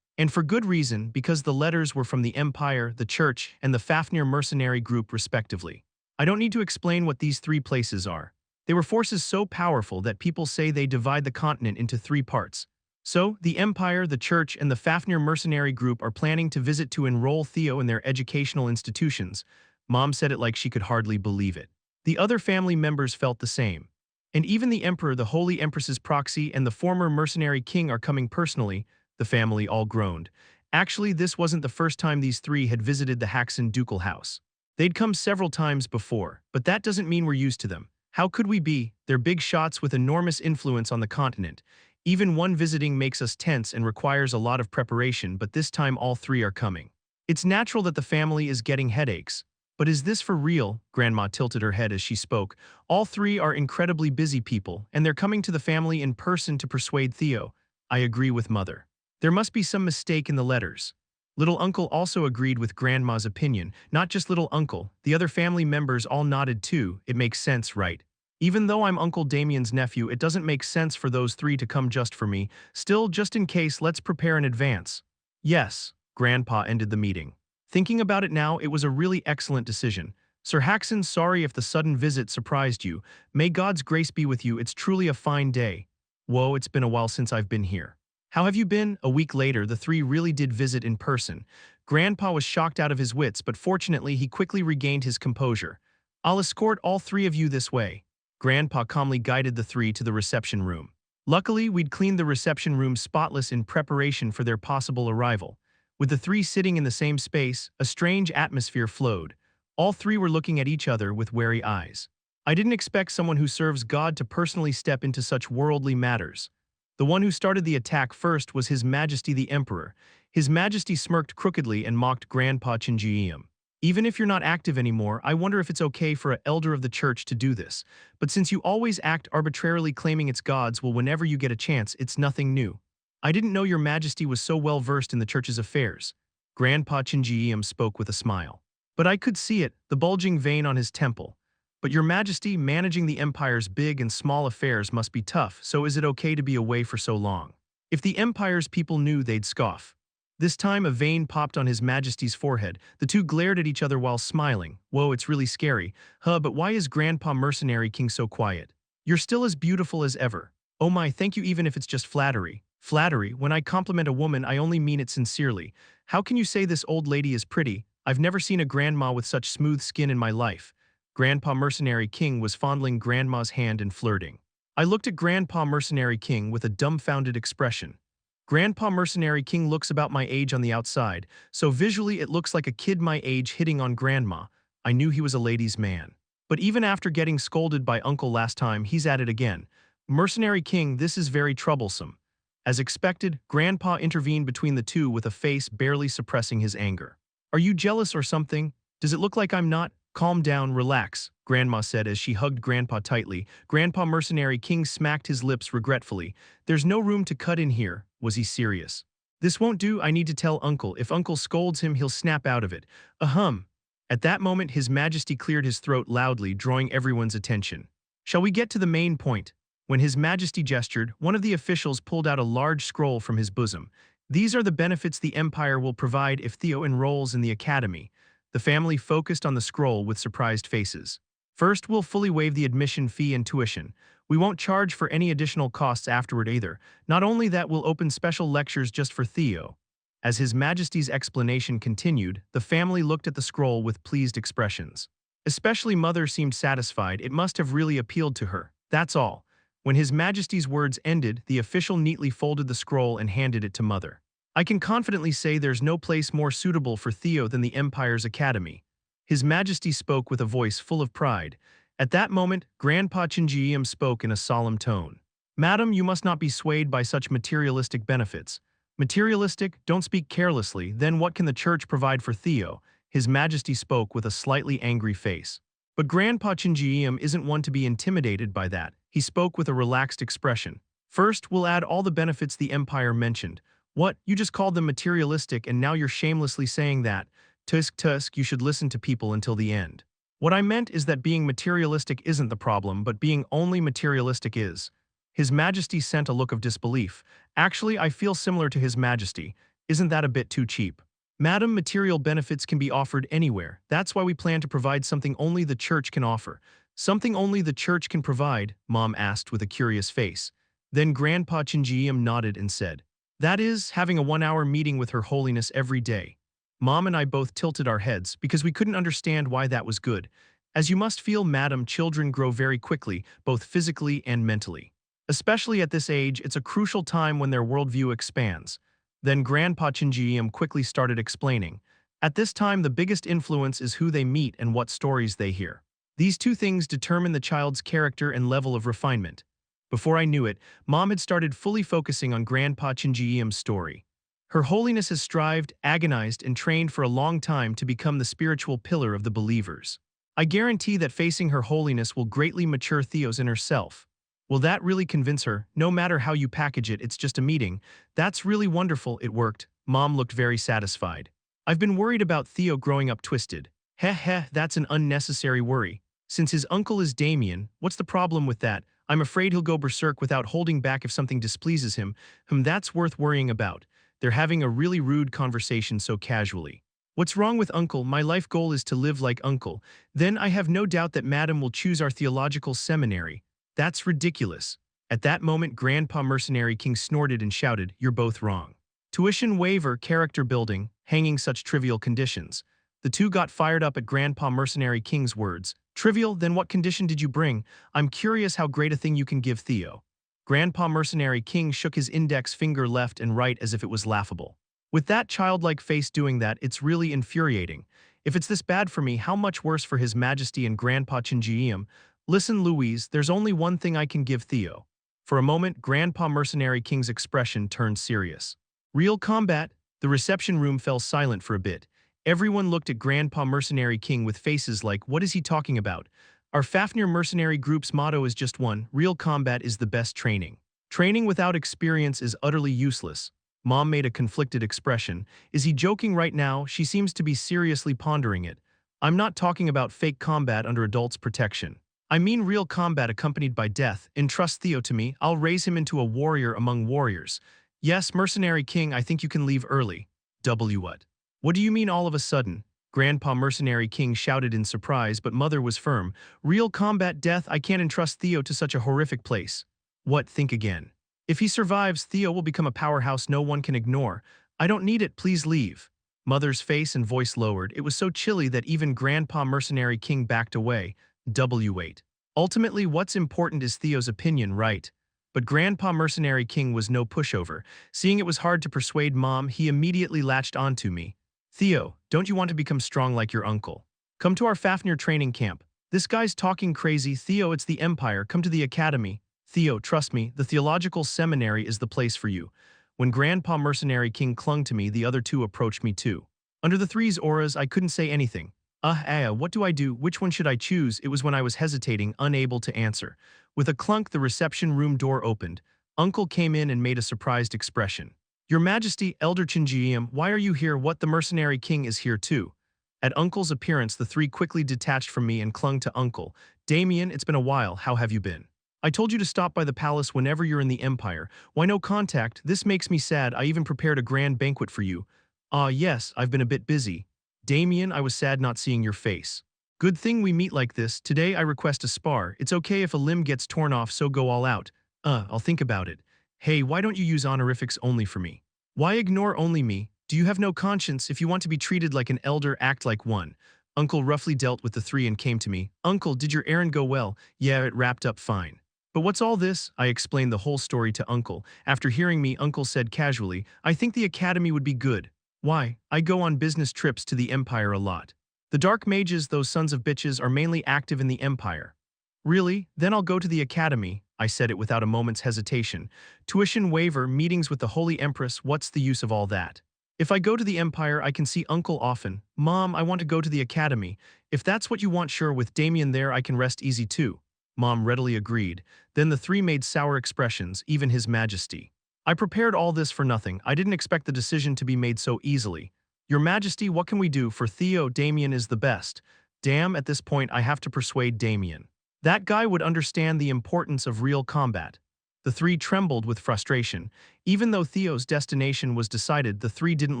And for good reason, because the letters were from the Empire, the Church, and the Fafnir mercenary group respectively. I don't need to explain what these 3 places are. They were forces so powerful that people say they divide the continent into 3 parts. So, the Empire, the Church, and the Fafnir mercenary group are planning to visit to enroll Theo in their educational institutions. Mom said it like she could hardly believe it. The other family members felt the same. And even the Emperor, the Holy Empress's proxy, and the former mercenary king are coming personally. The family all groaned. Actually, this wasn't the first time these 3 had visited the Haksen ducal house. They'd come several times before, but that doesn't mean we're used to them. How could we be? They're big shots with enormous influence on the continent. Even one visiting makes us tense and requires a lot of preparation, but this time all 3 are coming. It's natural that the family is getting headaches. But is this for real? Grandma tilted her head as she spoke. All 3 are incredibly busy people, and they're coming to the family in person to persuade Theo. I agree with Mother. There must be some mistake in the letters. Little Uncle also agreed with Grandma's opinion. Not just Little Uncle, the other family members all nodded too. It makes sense, right? Even though I'm Uncle Damien's nephew, it doesn't make sense for those 3 to come just for me. Still, just in case, let's prepare in advance. Yes, Grandpa ended the meeting. Thinking about it now, it was a really excellent decision. Sir Haksen, sorry if the sudden visit surprised you. May God's grace be with you, it's truly a fine day. Whoa, it's been a while since I've been here. How have you been? A week later, the 3 really did visit in person. Grandpa was shocked out of his wits, but fortunately he quickly regained his composure. I'll escort all 3 of you this way. Grandpa calmly guided the 3 to the reception room. Luckily, we'd cleaned the reception room spotless in preparation for their possible arrival. With the 3 sitting in the same space, a strange atmosphere flowed. All 3 were looking at each other with wary eyes. I didn't expect someone who serves God to personally step into such worldly matters. The one who started the attack first was His Majesty the Emperor. His Majesty smirked crookedly and mocked Grandpa Chinjiam. Even if you're not active anymore, I wonder if it's okay for an elder of the church to do this. But since you always act arbitrarily claiming it's God's, well, whenever you get a chance, it's nothing new. I didn't know your Majesty was so well versed in the church's affairs. Grandpa Chinjiam spoke with a smile. But I could see it, the bulging vein on his temple. But your Majesty, managing the Empire's big and small affairs must be tough, so is it okay to be away for so long? If the Empire's people knew, they'd scoff. This time a vein popped on His Majesty's forehead. The 2 glared at each other while smiling. Whoa, it's really scary. But why is Grandpa Mercenary King so quiet? You're still as beautiful as ever. Oh my, thank you, even if it's just flattery. Flattery, when I compliment a woman, I only mean it sincerely. How can you say this old lady is pretty? I've never seen a grandma with such smooth skin in my life. Grandpa Mercenary King was fondling Grandma's hand and flirting. I looked at Grandpa Mercenary King with a dumbfounded expression. Grandpa Mercenary King looks about my age on the outside, so visually it looks like a kid my age hitting on Grandma. I knew he was a ladies' man. But even after getting scolded by Uncle last time, he's at it again. Mercenary King, this is very troublesome. As expected, Grandpa intervened between the 2 with a face barely suppressing his anger. Are you jealous or something? Does it look like I'm not? Calm down, relax, Grandma said as she hugged Grandpa tightly. Grandpa Mercenary King smacked his lips regretfully. There's no room to cut in here. Was he serious? This won't do, I need to tell Uncle. If Uncle scolds him, he'll snap out of it. Ahem. At that moment, His Majesty cleared his throat loudly, drawing everyone's attention. Shall we get to the main point? When His Majesty gestured, one of the officials pulled out a large scroll from his bosom. These are the benefits the Empire will provide if Theo enrolls in the Academy. The family focused on the scroll with surprised faces. First, we'll fully waive the admission fee and tuition. We won't charge for any additional costs afterward either. Not only that, we'll open special lectures just for Theo. As His Majesty's explanation continued, the family looked at the scroll with pleased expressions. Especially Mother seemed satisfied. It must have really appealed to her. That's all. When His Majesty's words ended, the official neatly folded the scroll and handed it to Mother. I can confidently say there's no place more suitable for Theo than the Empire's Academy. His Majesty spoke with a voice full of pride. At that moment, Grandpa Chinjiam spoke in a solemn tone. Madam, you must not be swayed by such materialistic benefits. Materialistic? Don't speak carelessly. Then what can the Church provide for Theo? His Majesty spoke with a slightly angry face. But Grandpa Chinjiam isn't one to be intimidated by that. He spoke with a relaxed expression. First, we'll add all the benefits the Empire mentioned. What? You just called them materialistic and now you're shamelessly saying that. Tusk, you should listen to people until the end. What I meant is that being materialistic isn't the problem, but being only materialistic is. His Majesty sent a look of disbelief. Actually, I feel similar to His Majesty. Isn't that a bit too cheap? Madam, material benefits can be offered anywhere. That's why we plan to provide something only the Church can offer. Something only the Church can provide? Mom asked with a curious face. Then Grandpa Chinjiam nodded and said, that is, having a 1-hour meeting with Her Holiness every day. Mom and I both tilted our heads because we couldn't understand why that was good. As you must feel, Madam, children grow very quickly, both physically and mentally. Especially at this age, it's a crucial time when their worldview expands. Then Grandpa Chinjiam quickly started explaining. At this time, the biggest influence is who they meet and what stories they hear. These two things determine the child's character and level of refinement. Before I knew it, Mom had started fully focusing on Grandpa Chinjiam's story. Her Holiness has strived, agonized, and trained for a long time to become the spiritual pillar of the believers. I guarantee that facing Her Holiness will greatly mature Theo's inner self. Will that really convince her? No matter how you package it, it's just a meeting. That's really wonderful, it worked. Mom looked very satisfied. I've been worried about Theo growing up twisted. Heh, that's an unnecessary worry. Since his uncle is Damien, what's the problem with that? I'm afraid he'll go berserk without holding back if something displeases him. That's worth worrying about. They're having a really rude conversation so casually. What's wrong with Uncle? My life goal is to live like Uncle. Then I have no doubt that Madam will choose our theological seminary. That's ridiculous. At that moment, Grandpa Mercenary King snorted and shouted, you're both wrong. Tuition waiver, character building, hanging such trivial conditions. The two got fired up at Grandpa Mercenary King's words. Trivial? Then what condition did you bring? I'm curious how great a thing you can give Theo. Grandpa Mercenary King shook his index finger left and right as if it was laughable. With that childlike face doing that, it's really infuriating. If it's this bad for me, how much worse for His Majesty and Grandpa Chinjiam? Listen, Louise, there's only one thing I can give Theo. For a moment, Grandpa Mercenary King's expression turned serious. Real combat? The reception room fell silent for a bit. Everyone looked at Grandpa Mercenary King with faces like, what is he talking about? Our Fafnir mercenary group's motto is just one, real combat is the best training. Training without experience is utterly useless. Mom made a conflicted expression. Is he joking right now? She seems to be seriously pondering it. I'm not talking about fake combat under adults' protection. I mean real combat accompanied by death. Entrust Theo to me, I'll raise him into a warrior among warriors. Yes, Mercenary King, I think you can leave early. What? What do you mean all of a sudden? Grandpa Mercenary King shouted in surprise, but Mother was firm. Real combat death, I can't entrust Theo to such a horrific place. What? Think again. If he survives, Theo will become a powerhouse no one can ignore. I don't need it, please leave. Mother's face and voice lowered. It was so chilly that even Grandpa Mercenary King backed away. Wait. Ultimately, what's important is Theo's opinion, right? But Grandpa Mercenary King was no pushover. Seeing it was hard to persuade Mom, he immediately latched onto me. Theo, don't you want to become strong like your uncle? Come to our Fafnir training camp. This guy's talking crazy. Theo, it's the Empire. Come to the Academy. Theo, trust me, the theological seminary is the place for you. When Grandpa Mercenary King clung to me, the other two approached me too. Under the three's auras, I couldn't say anything. What do I do? Which one should I choose? It was when I was hesitating, unable to answer. With a clunk, the reception room door opened. Uncle came in and made a surprised expression. Your Majesty, Elder Chinjiam, why are you here? What, the Mercenary King is here too? At Uncle's appearance, the three quickly detached from me and clung to Uncle. Damien, it's been a while, how have you been? I told you to stop by the palace whenever you're in the Empire. Why no contact? This makes me sad. I even prepared a grand banquet for you. Ah, yes, I've been a bit busy. Damien, I was sad not seeing your face. Good thing we meet like this. Today I request a spar. It's okay if a limb gets torn off, so go all out. I'll think about it. Hey, why don't you use honorifics only for me? Why ignore only me? Do you have no conscience? If you want to be treated like an elder, act like one. Uncle roughly dealt with the three and came to me. Uncle, did your errand go well? Yeah, it wrapped up fine. But what's all this? I explained the whole story to Uncle. After hearing me, Uncle said casually, I think the academy would be good. Why? I go on business trips to the Empire a lot. The Dark Mages, those sons of bitches, are mainly active in the Empire. Really? Then I'll go to the academy. I said it without a moment's hesitation. Tuition waiver, meetings with the Holy Empress, what's the use of all that? If I go to the Empire, I can see Uncle often. Mom, I want to go to the academy. If that's what you want, sure, with Damien there I can rest easy too. Mom readily agreed. Then the three made sour expressions, even His Majesty. I prepared all this for nothing. I didn't expect the decision to be made so easily. Your Majesty, what can we do? For Theo, Damien is the best. Damn, at this point I have to persuade Damien. That guy would understand the importance of real combat. The three trembled with frustration. Even though Theo's destination was decided, the three didn't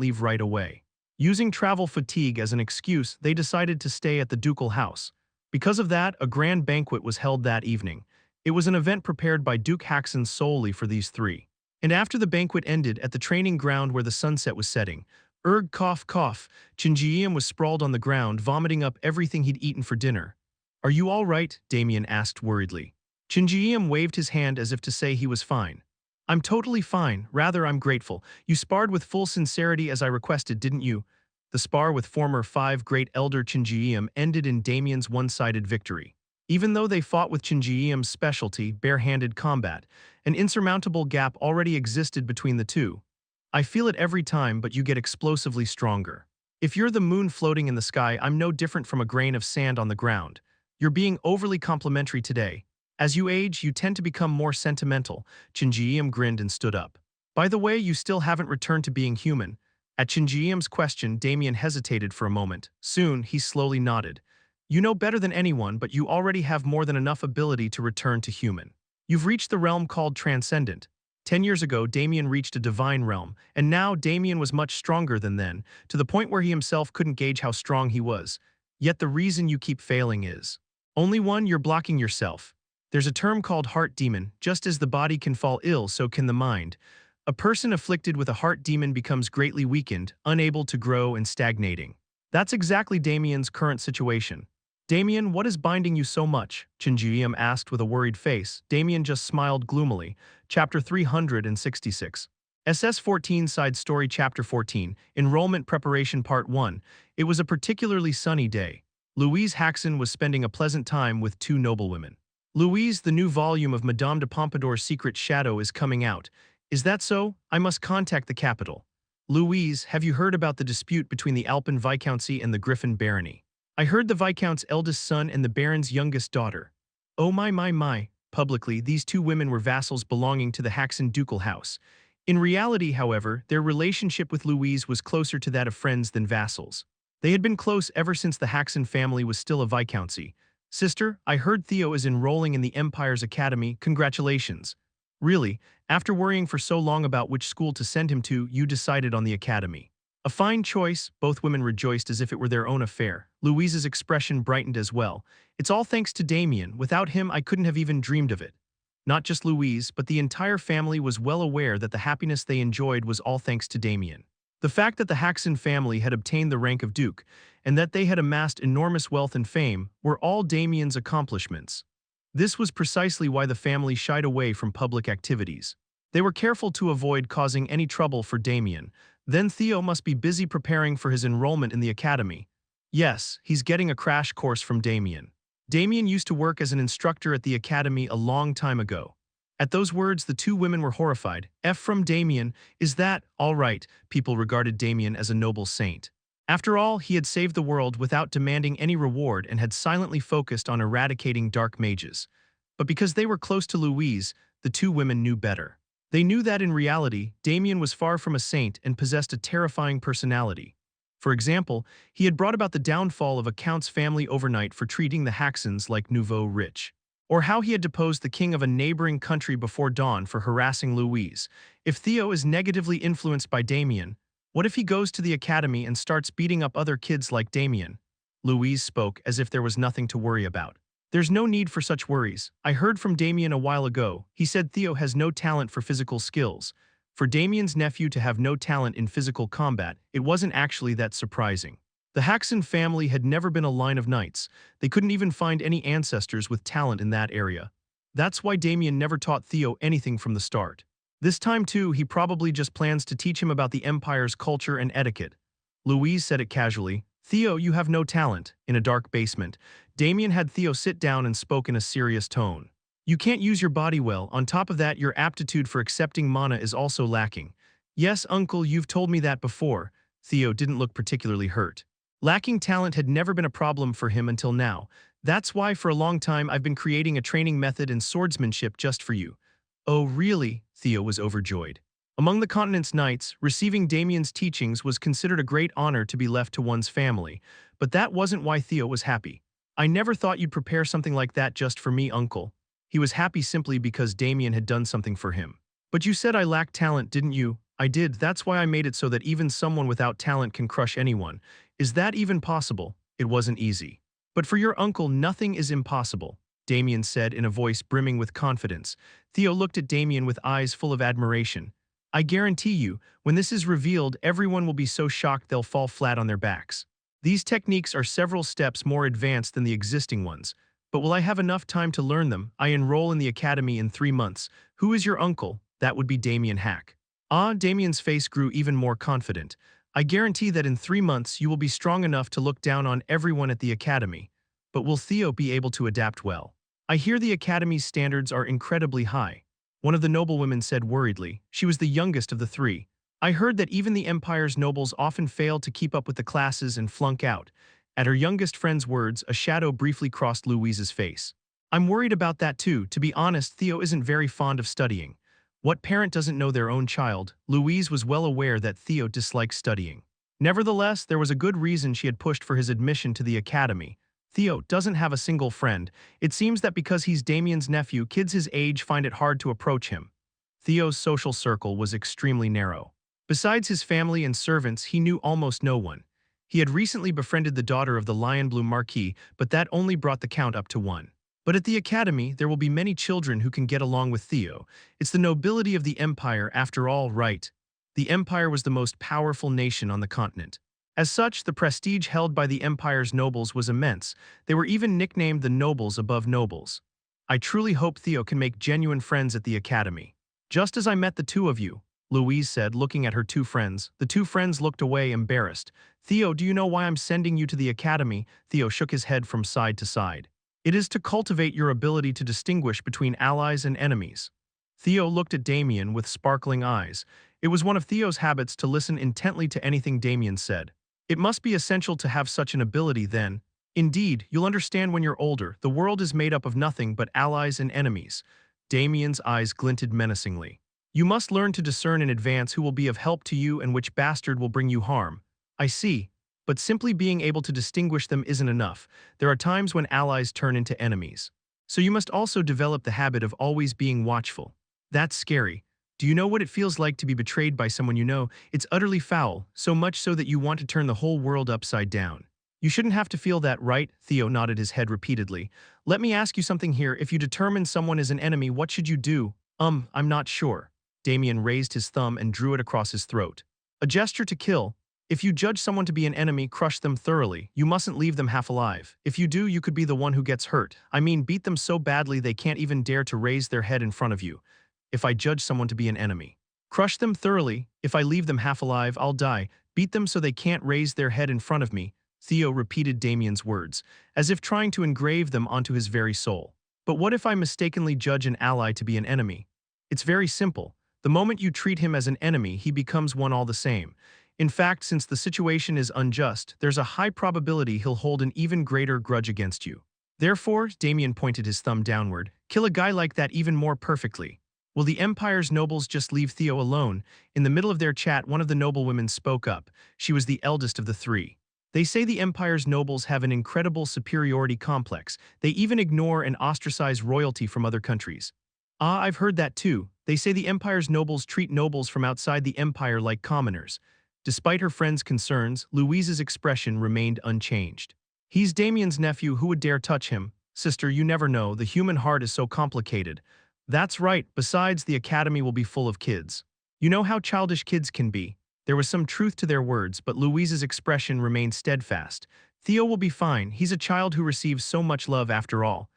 leave right away. Using travel fatigue as an excuse, they decided to stay at the ducal house. Because of that, a grand banquet was held that evening. It was an event prepared by Duke Haksen solely for these three. And after the banquet ended, at the training ground where the sunset was setting, cough cough, Chinjiam was sprawled on the ground, vomiting up everything he'd eaten for dinner. Are you all right? Damien asked worriedly. Chinjiam waved his hand as if to say he was fine. I'm totally fine, rather I'm grateful. You sparred with full sincerity as I requested, didn't you? The spar with former 5 Great Elder Chinjiam ended in Damien's one-sided victory. Even though they fought with Chinjiam's specialty, bare-handed combat, an insurmountable gap already existed between the two. I feel it every time, but you get explosively stronger. If you're the moon floating in the sky, I'm no different from a grain of sand on the ground. You're being overly complimentary today. As you age, you tend to become more sentimental. Chinjiam grinned and stood up. By the way, you still haven't returned to being human. At Chinjiam's question, Damien hesitated for a moment. Soon, he slowly nodded. You know better than anyone, but you already have more than enough ability to return to human. You've reached the realm called Transcendent. 10 years ago, Damien reached a divine realm, and now Damien was much stronger than then, to the point where he himself couldn't gauge how strong he was. Yet the reason you keep failing is only one, you're blocking yourself. There's a term called heart demon. Just as the body can fall ill, so can the mind. A person afflicted with a heart demon becomes greatly weakened, unable to grow and stagnating. That's exactly Damien's current situation. Damien, what is binding you so much? Chinjiam asked with a worried face. Damien just smiled gloomily. Chapter 366. SS-14 Side Story Chapter 14, Enrollment Preparation Part 1. It was a particularly sunny day. Louise Haksen was spending a pleasant time with 2 noblewomen. Louise, the new volume of Madame de Pompadour's Secret Shadow is coming out. Is that so? I must contact the capital. Louise, have you heard about the dispute between the Alpin Viscountcy and the Griffin Barony? I heard the Viscount's eldest son and the Baron's youngest daughter. Oh my. Publicly, these 2 women were vassals belonging to the Haksen ducal house. In reality, however, their relationship with Louise was closer to that of friends than vassals. They had been close ever since the Haksen family was still a viscountcy. Sister, I heard Theo is enrolling in the Empire's Academy. Congratulations. Really, after worrying for so long about which school to send him to, you decided on the academy. A fine choice. Both women rejoiced as if it were their own affair. Louise's expression brightened as well. It's all thanks to Damien. Without him, I couldn't have even dreamed of it. Not just Louise, but the entire family was well aware that the happiness they enjoyed was all thanks to Damien. The fact that the Haksen family had obtained the rank of Duke, and that they had amassed enormous wealth and fame, were all Damien's accomplishments. This was precisely why the family shied away from public activities. They were careful to avoid causing any trouble for Damien. Then Theo must be busy preparing for his enrollment in the academy. Yes, he's getting a crash course from Damien. Damien used to work as an instructor at the academy a long time ago. At those words, the 2 women were horrified. From Damien, is that, all right? People regarded Damien as a noble saint. After all, he had saved the world without demanding any reward and had silently focused on eradicating dark mages. But because they were close to Louise, the 2 women knew better. They knew that in reality, Damien was far from a saint and possessed a terrifying personality. For example, he had brought about the downfall of a count's family overnight for treating the Haksens like nouveau rich. or how he had deposed the king of a neighboring country before dawn for harassing Louise. If Theo is negatively influenced by Damien, what if he goes to the academy and starts beating up other kids like Damien? Louise spoke as if there was nothing to worry about. There's no need for such worries. I heard from Damien a while ago. He said Theo has no talent for physical skills. For Damien's nephew to have no talent in physical combat, it wasn't actually that surprising. The Haksen family had never been a line of knights. They couldn't even find any ancestors with talent in that area. That's why Damien never taught Theo anything from the start. This time too, he probably just plans to teach him about the Empire's culture and etiquette. Louise said it casually. Theo, you have no talent. In a dark basement, Damien had Theo sit down and spoke in a serious tone. You can't use your body well. On top of that, your aptitude for accepting mana is also lacking. Yes, uncle, you've told me that before. Theo didn't look particularly hurt. Lacking talent had never been a problem for him until now. That's why for a long time I've been creating a training method in swordsmanship just for you. Oh, really? Theo was overjoyed. Among the continent's knights, receiving Damien's teachings was considered a great honor to be left to one's family, but that wasn't why Theo was happy. I never thought you'd prepare something like that just for me, uncle. He was happy simply because Damien had done something for him. But you said I lacked talent, didn't you? I did. That's why I made it so that even someone without talent can crush anyone. Is that even possible? It wasn't easy. But for your uncle, nothing is impossible, Damien said in a voice brimming with confidence. Theo looked at Damien with eyes full of admiration. I guarantee you, when this is revealed, everyone will be so shocked they'll fall flat on their backs. These techniques are several steps more advanced than the existing ones. But will I have enough time to learn them? I enroll in the academy in 3 months. Who is your uncle? That would be Damien Hack. Ah, Damien's face grew even more confident. I guarantee that in 3 months you will be strong enough to look down on everyone at the academy. But will Theo be able to adapt well? I hear the academy's standards are incredibly high. One of the noblewomen said worriedly. She was the youngest of the 3. I heard that even the Empire's nobles often fail to keep up with the classes and flunk out. At her youngest friend's words, a shadow briefly crossed Louise's face. I'm worried about that too. To be honest, Theo isn't very fond of studying. What parent doesn't know their own child? Louise was well aware that Theo disliked studying. Nevertheless, there was a good reason she had pushed for his admission to the academy. Theo doesn't have a single friend. It seems that because he's Damien's nephew, kids his age find it hard to approach him. Theo's social circle was extremely narrow. Besides his family and servants, he knew almost no one. He had recently befriended the daughter of the Lion-Blue Marquis, but that only brought the count up to 1. But at the academy, there will be many children who can get along with Theo. It's the nobility of the Empire, after all, right? The Empire was the most powerful nation on the continent. As such, the prestige held by the Empire's nobles was immense. They were even nicknamed the nobles above nobles. I truly hope Theo can make genuine friends at the academy. Just as I met the 2 of you, Louise said, looking at her 2 friends. The 2 friends looked away, embarrassed. Theo, do you know why I'm sending you to the academy? Theo shook his head from side to side. It is to cultivate your ability to distinguish between allies and enemies. Theo looked at Damien with sparkling eyes. It was one of Theo's habits to listen intently to anything Damien said. It must be essential to have such an ability then. Indeed, you'll understand when you're older. The world is made up of nothing but allies and enemies. Damien's eyes glinted menacingly. You must learn to discern in advance who will be of help to you and which bastard will bring you harm. I see. But simply being able to distinguish them isn't enough. There are times when allies turn into enemies. So you must also develop the habit of always being watchful. That's scary. Do you know what it feels like to be betrayed by someone you know? It's utterly foul, so much so that you want to turn the whole world upside down. You shouldn't have to feel that, right? Theo nodded his head repeatedly. Let me ask you something here. If you determine someone is an enemy, what should you do? I'm not sure. Damien raised his thumb and drew it across his throat. A gesture to kill. If you judge someone to be an enemy, crush them thoroughly. You mustn't leave them half alive. If you do, you could be the one who gets hurt. I mean, beat them so badly they can't even dare to raise their head in front of you. If I judge someone to be an enemy. Crush them thoroughly. If I leave them half alive, I'll die. Beat them so they can't raise their head in front of me. Theo repeated Damien's words, as if trying to engrave them onto his very soul. But what if I mistakenly judge an ally to be an enemy? It's very simple. The moment you treat him as an enemy, he becomes one all the same. In fact, since the situation is unjust, there's a high probability he'll hold an even greater grudge against you. Therefore, Damien pointed his thumb downward, kill a guy like that even more perfectly. Will the Empire's nobles just leave Theo alone? In the middle of their chat, one of the noblewomen spoke up. She was the eldest of the 3. They say the Empire's nobles have an incredible superiority complex. They even ignore and ostracize royalty from other countries. Ah, I've heard that too. They say the Empire's nobles treat nobles from outside the Empire like commoners. Despite her friend's concerns, Louise's expression remained unchanged. He's Damien's nephew, who would dare touch him? Sister, you never know, the human heart is so complicated. That's right, besides the academy will be full of kids. You know how childish kids can be. There was some truth to their words, but Louise's expression remained steadfast. Theo will be fine, he's a child who receives so much love after all.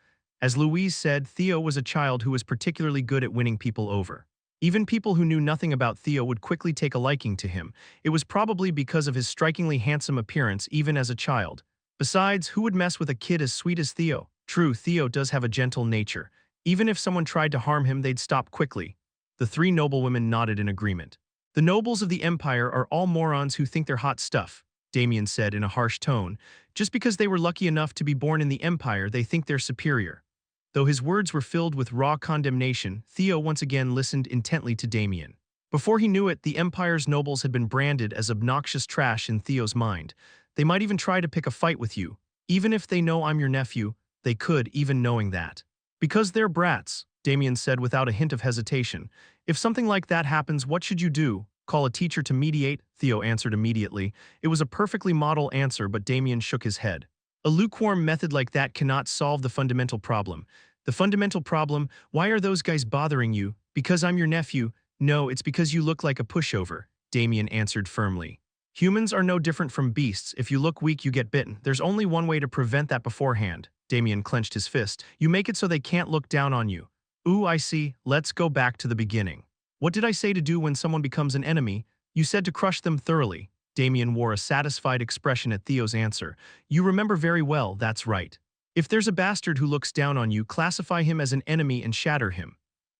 As Louise said, Theo was a child who was particularly good at winning people over. Even people who knew nothing about Theo would quickly take a liking to him. It was probably because of his strikingly handsome appearance even as a child. Besides, who would mess with a kid as sweet as Theo? True, Theo does have a gentle nature. Even if someone tried to harm him, they'd stop quickly. The three noblewomen nodded in agreement. The nobles of the Empire are all morons who think they're hot stuff, Damien said in a harsh tone. Just because they were lucky enough to be born in the Empire, they think they're superior. Though his words were filled with raw condemnation, Theo once again listened intently to Damien. Before he knew it, the Empire's nobles had been branded as obnoxious trash in Theo's mind. They might even try to pick a fight with you. Even if they know I'm your nephew, they could, even knowing that. Because they're brats, Damien said without a hint of hesitation. If something like that happens, what should you do? Call a teacher to mediate? Theo answered immediately. It was a perfectly model answer, but Damien shook his head. A lukewarm method like that cannot solve the fundamental problem. The fundamental problem, why are those guys bothering you? Because I'm your nephew? No, it's because you look like a pushover, Damien answered firmly. Humans are no different from beasts. If you look weak, you get bitten. There's only one way to prevent that beforehand. Damien clenched his fist. You make it so they can't look down on you. Ooh, I see. Let's go back to the beginning. What did I say to do when someone becomes an enemy? You said to crush them thoroughly. Damien wore a satisfied expression at Theo's answer. You remember very well, that's right. If there's a bastard who looks down on you, classify him as an enemy and shatter him.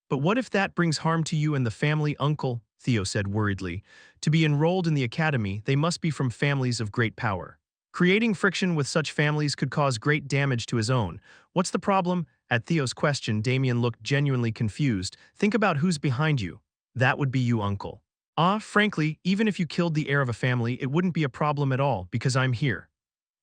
But what if that brings harm to you and the family, uncle? Theo said worriedly. To be enrolled in the academy, they must be from families of great power. Creating friction with such families could cause great damage to his own. What's the problem? At Theo's question, Damien looked genuinely confused. Think about who's behind you. That would be you, uncle. Ah, frankly, even if you killed the heir of a family, it wouldn't be a problem at all, because I'm here.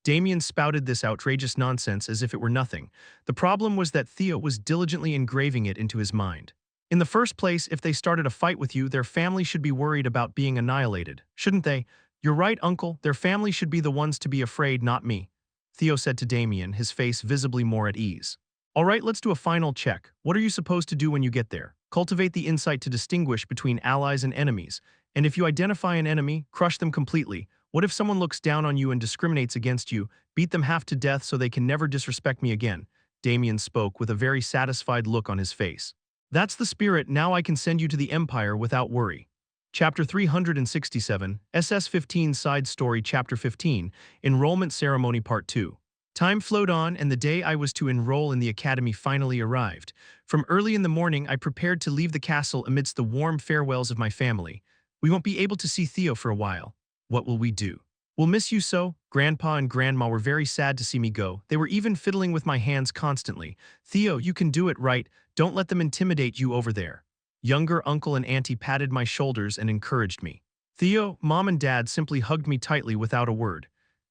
Damien spouted this outrageous nonsense as if it were nothing. The problem was that Theo was diligently engraving it into his mind. In the first place, if they started a fight with you, their family should be worried about being annihilated, shouldn't they? You're right, uncle. Their family should be the ones to be afraid, not me, Theo said to Damien, his face visibly more at ease. All right, let's do a final check. What are you supposed to do when you get there? Cultivate the insight to distinguish between allies and enemies. And if you identify an enemy, crush them completely. What if someone looks down on you and discriminates against you? Beat them half to death so they can never disrespect me again. Damien spoke with a very satisfied look on his face. That's the spirit. Now I can send you to the Empire without worry. Chapter 367, SS-15 Side Story Chapter 15, Enrollment Ceremony Part 2. Time flowed on, and the day I was to enroll in the academy finally arrived. From early in the morning, I prepared to leave the castle amidst the warm farewells of my family. We won't be able to see Theo for a while. What will we do? We'll miss you so. Grandpa and Grandma were very sad to see me go. They were even fiddling with my hands constantly. Theo, you can do it, right? Don't let them intimidate you over there. Younger uncle and auntie patted my shoulders and encouraged me. Theo, Mom and Dad simply hugged me tightly without a word.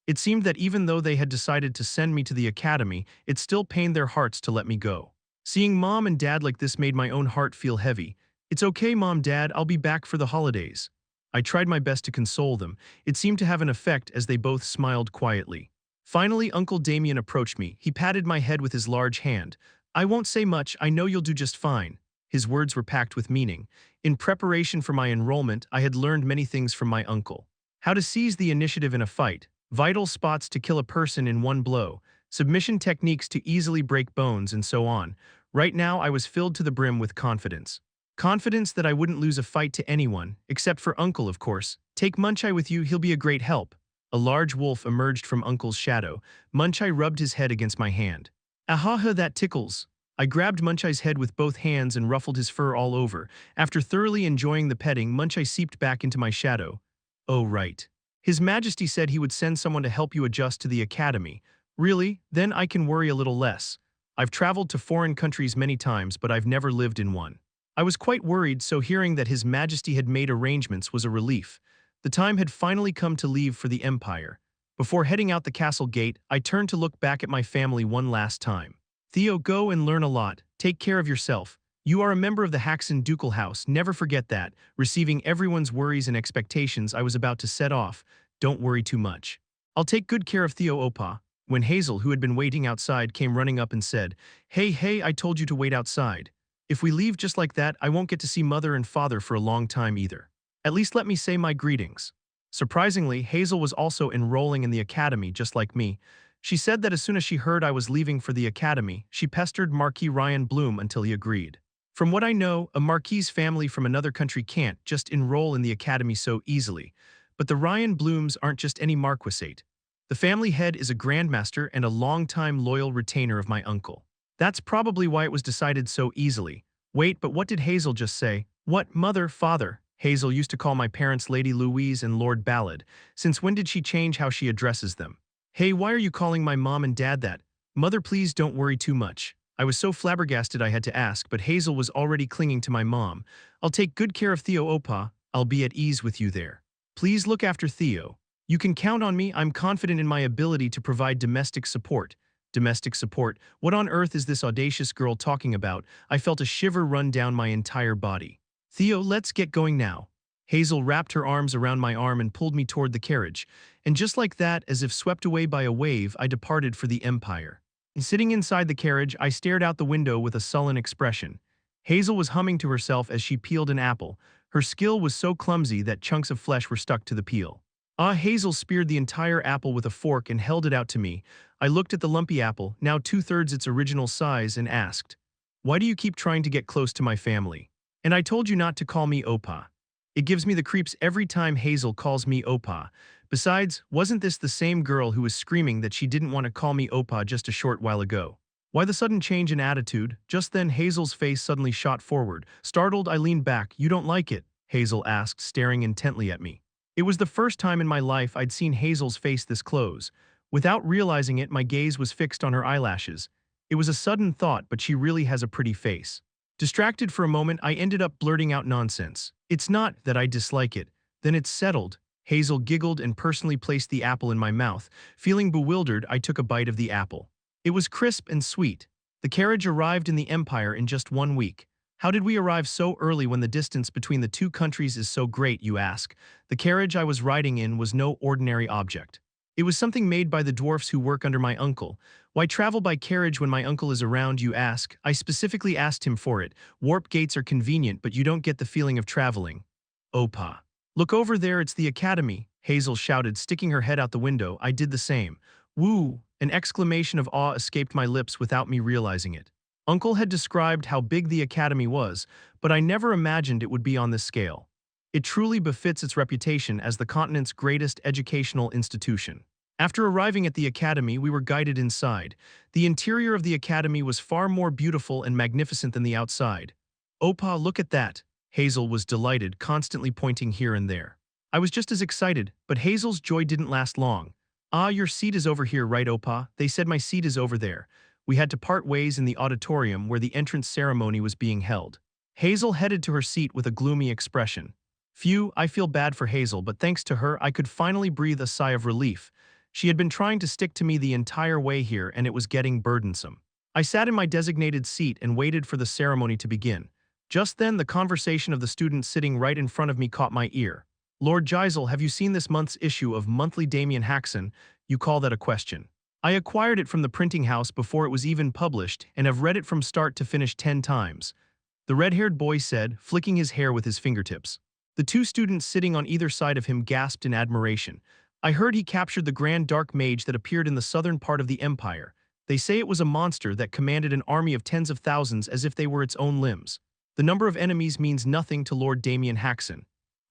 It seemed that even though they had decided to send me to the academy, it still pained their hearts to let me go. Seeing Mom and Dad like this made my own heart feel heavy. It's okay, Mom, Dad, I'll be back for the holidays. I tried my best to console them. It seemed to have an effect as they both smiled quietly. Finally, Uncle Damien approached me. He patted my head with his large hand. I won't say much, I know you'll do just fine. His words were packed with meaning. In preparation for my enrollment, I had learned many things from my uncle. How to seize the initiative in a fight, vital spots to kill a person in one blow, submission techniques to easily break bones, and so on. Right now, I was filled to the brim with confidence. Confidence that I wouldn't lose a fight to anyone, except for Uncle, of course. Take Munchai with you, he'll be a great help. A large wolf emerged from Uncle's shadow. Munchai rubbed his head against my hand. Ahaha, that tickles. I grabbed Munchai's head with both hands and ruffled his fur all over. After thoroughly enjoying the petting, Munchai seeped back into my shadow. Oh, right. His Majesty said he would send someone to help you adjust to the academy. Really? Then I can worry a little less. I've traveled to foreign countries many times, but I've never lived in one. I was quite worried, so hearing that His Majesty had made arrangements was a relief. The time had finally come to leave for the Empire. Before heading out the castle gate, I turned to look back at my family one last time. Theo, go and learn a lot. Take care of yourself. You are a member of the Haksen ducal house, never forget that. Receiving everyone's worries and expectations, I was about to set off. Don't worry too much. I'll take good care of Theo, Opa. When Hazel, who had been waiting outside, came running up and said, Hey, I told you to wait outside. If we leave just like that, I won't get to see Mother and Father for a long time either. At least let me say my greetings. Surprisingly, Hazel was also enrolling in the academy just like me. She said that as soon as she heard I was leaving for the academy, she pestered Marquis Ryan Bloom until he agreed. From what I know, a Marquis family from another country can't just enroll in the academy so easily. But the Ryan Blooms aren't just any marquisate. The family head is a grandmaster and a long-time loyal retainer of my uncle. That's probably why it was decided so easily. Wait, but what did Hazel just say? What, mother, father? Hazel used to call my parents Lady Louise and Lord Ballad. Since when did she change how she addresses them? Hey, why are you calling my mom and dad that? Mother, please don't worry too much. I was so flabbergasted I had to ask, but Hazel was already clinging to my mom. I'll take good care of Theo, Opa. I'll be at ease with you there. Please look after Theo. You can count on me. I'm confident in my ability to provide domestic support. Domestic support? What on earth is this audacious girl talking about? I felt a shiver run down my entire body. Theo, let's get going now. Hazel wrapped her arms around my arm and pulled me toward the carriage. And just like that, as if swept away by a wave, I departed for the Empire. Sitting inside the carriage, I stared out the window with a sullen expression. Hazel was humming to herself as she peeled an apple. Her skill was so clumsy that chunks of flesh were stuck to the peel. Hazel speared the entire apple with a fork and held it out to me. I looked at the lumpy apple, now 2/3 its original size, and asked, Why do you keep trying to get close to my family? And I told you not to call me Opa. It gives me the creeps every time Hazel calls me Opa. Besides, wasn't this the same girl who was screaming that she didn't want to call me Opa just a short while ago? Why the sudden change in attitude? Just then Hazel's face suddenly shot forward. Startled, I leaned back. You don't like it? Hazel asked, staring intently at me. It was the first time in my life I'd seen Hazel's face this close. Without realizing it, my gaze was fixed on her eyelashes. It was a sudden thought, but she really has a pretty face. Distracted for a moment, I ended up blurting out nonsense. It's not that I dislike it. Then it's settled. Hazel giggled and personally placed the apple in my mouth. Feeling bewildered, I took a bite of the apple. It was crisp and sweet. The carriage arrived in the Empire in just 1 week. How did we arrive so early when the distance between the two countries is so great, you ask? The carriage I was riding in was no ordinary object. It was something made by the dwarfs who work under my uncle. Why travel by carriage when my uncle is around, you ask? I specifically asked him for it. Warp gates are convenient, but you don't get the feeling of traveling. Opa. Look over there, it's the academy, Hazel shouted, sticking her head out the window. I did the same. Woo! An exclamation of awe escaped my lips without me realizing it. Uncle had described how big the academy was, but I never imagined it would be on this scale. It truly befits its reputation as the continent's greatest educational institution. After arriving at the academy, we were guided inside. The interior of the academy was far more beautiful and magnificent than the outside. Opa, look at that. Hazel was delighted, constantly pointing here and there. I was just as excited, but Hazel's joy didn't last long. Your seat is over here, right, Opa? They said my seat is over there. We had to part ways in the auditorium where the entrance ceremony was being held. Hazel headed to her seat with a gloomy expression. Phew, I feel bad for Hazel, but thanks to her, I could finally breathe a sigh of relief. She had been trying to stick to me the entire way here, and it was getting burdensome. I sat in my designated seat and waited for the ceremony to begin. Just then, the conversation of the student sitting right in front of me caught my ear. Lord Geisel, have you seen this month's issue of Monthly Damien Haksen? You call that a question? I acquired it from the printing house before it was even published and have read it from start to finish 10 times. The red-haired boy said, flicking his hair with his fingertips. The two students sitting on either side of him gasped in admiration. I heard he captured the grand dark mage that appeared in the southern part of the Empire. They say it was a monster that commanded an army of tens of thousands as if they were its own limbs. The number of enemies means nothing to Lord Damien Haksen.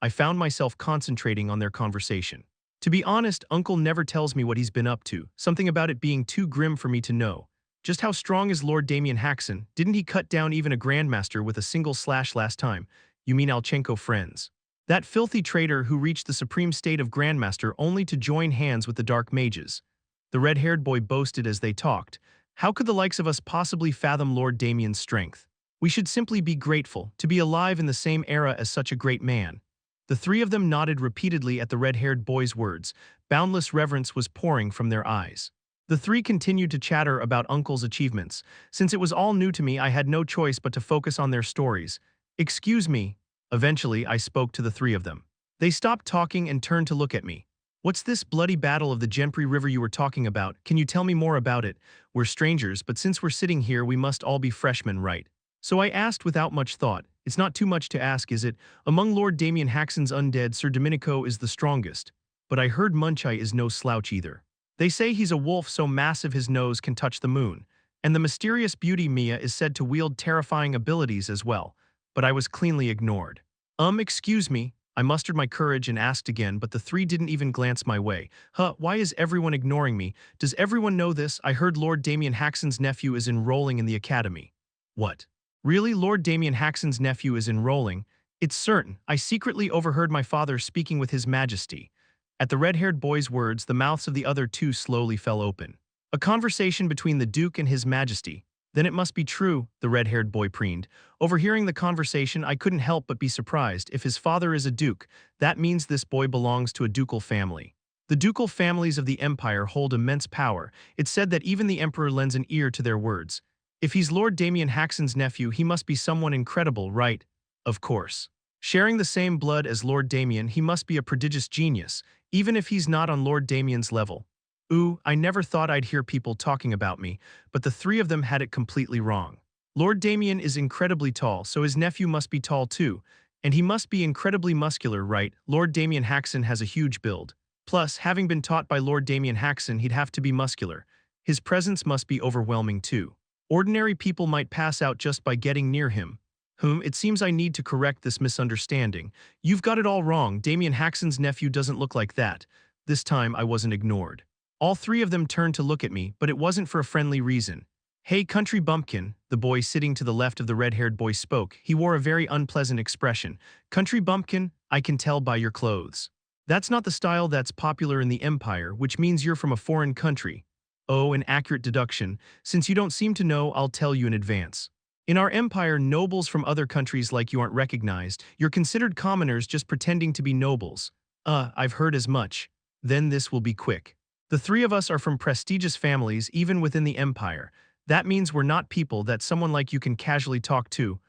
I found myself concentrating on their conversation. To be honest, Uncle never tells me what he's been up to, something about it being too grim for me to know. Just how strong is Lord Damien Haksen? Didn't he cut down even a grandmaster with a single slash last time? You mean Alchenko friends? That filthy traitor who reached the supreme state of grandmaster only to join hands with the dark mages. The red-haired boy boasted as they talked. How could the likes of us possibly fathom Lord Damien's strength? We should simply be grateful to be alive in the same era as such a great man. The three of them nodded repeatedly at the red-haired boy's words. Boundless reverence was pouring from their eyes. The three continued to chatter about Uncle's achievements. Since it was all new to me, I had no choice but to focus on their stories. "Excuse me." Eventually, I spoke to the three of them. They stopped talking and turned to look at me. "What's this bloody battle of the Genpri River you were talking about? Can you tell me more about it? We're strangers, but since we're sitting here, we must all be freshmen, right?" So I asked without much thought. "It's not too much to ask, is it? Among Lord Damien Haksen's undead, Sir Domenico is the strongest. But I heard Munchai is no slouch either. They say he's a wolf so massive his nose can touch the moon. And the mysterious beauty Mia is said to wield terrifying abilities as well." But I was cleanly ignored. Excuse me." I mustered my courage and asked again, but the three didn't even glance my way. Why is everyone ignoring me? Does everyone know this? I heard Lord Damien Haksen's nephew is enrolling in the academy. What? Really, Lord Damien Haksen's nephew is enrolling? It's certain. I secretly overheard my father speaking with His Majesty. At the red-haired boy's words, the mouths of the other two slowly fell open. A conversation between the Duke and His Majesty. Then it must be true, the red-haired boy preened. Overhearing the conversation, I couldn't help but be surprised. If his father is a duke, that means this boy belongs to a ducal family. The ducal families of the empire hold immense power. It's said that even the emperor lends an ear to their words. If he's Lord Damien Haksen's nephew, he must be someone incredible, right? Of course. Sharing the same blood as Lord Damien, he must be a prodigious genius, even if he's not on Lord Damien's level. Ooh, I never thought I'd hear people talking about me, but the three of them had it completely wrong. Lord Damien is incredibly tall, so his nephew must be tall too. And he must be incredibly muscular, right? Lord Damien Haksen has a huge build. Plus, having been taught by Lord Damien Haksen, he'd have to be muscular. His presence must be overwhelming too. Ordinary people might pass out just by getting near him. It seems I need to correct this misunderstanding. You've got it all wrong. Damien Haksen's nephew doesn't look like that. This time I wasn't ignored. All three of them turned to look at me, but it wasn't for a friendly reason. "Hey, country bumpkin," the boy sitting to the left of the red-haired boy spoke. He wore a very unpleasant expression. "Country bumpkin, I can tell by your clothes. That's not the style that's popular in the Empire, which means you're from a foreign country." "Oh, an accurate deduction. Since you don't seem to know, I'll tell you in advance. In our empire, nobles from other countries like you aren't recognized. You're considered commoners just pretending to be nobles." I've heard as much." "Then this will be quick. The three of us are from prestigious families even within the empire. That means we're not people that someone like you can casually talk to."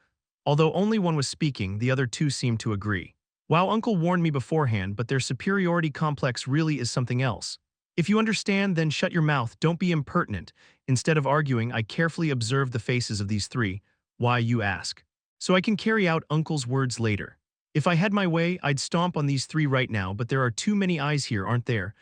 Although only one was speaking, the other two seemed to agree. "Wow, Uncle warned me beforehand, but their superiority complex really is something else. If you understand, then shut your mouth, don't be impertinent." Instead of arguing, I carefully observed the faces of these three. "Why, you ask? So I can carry out Uncle's words later. If I had my way, I'd stomp on these three right now, but there are too many eyes here, aren't there?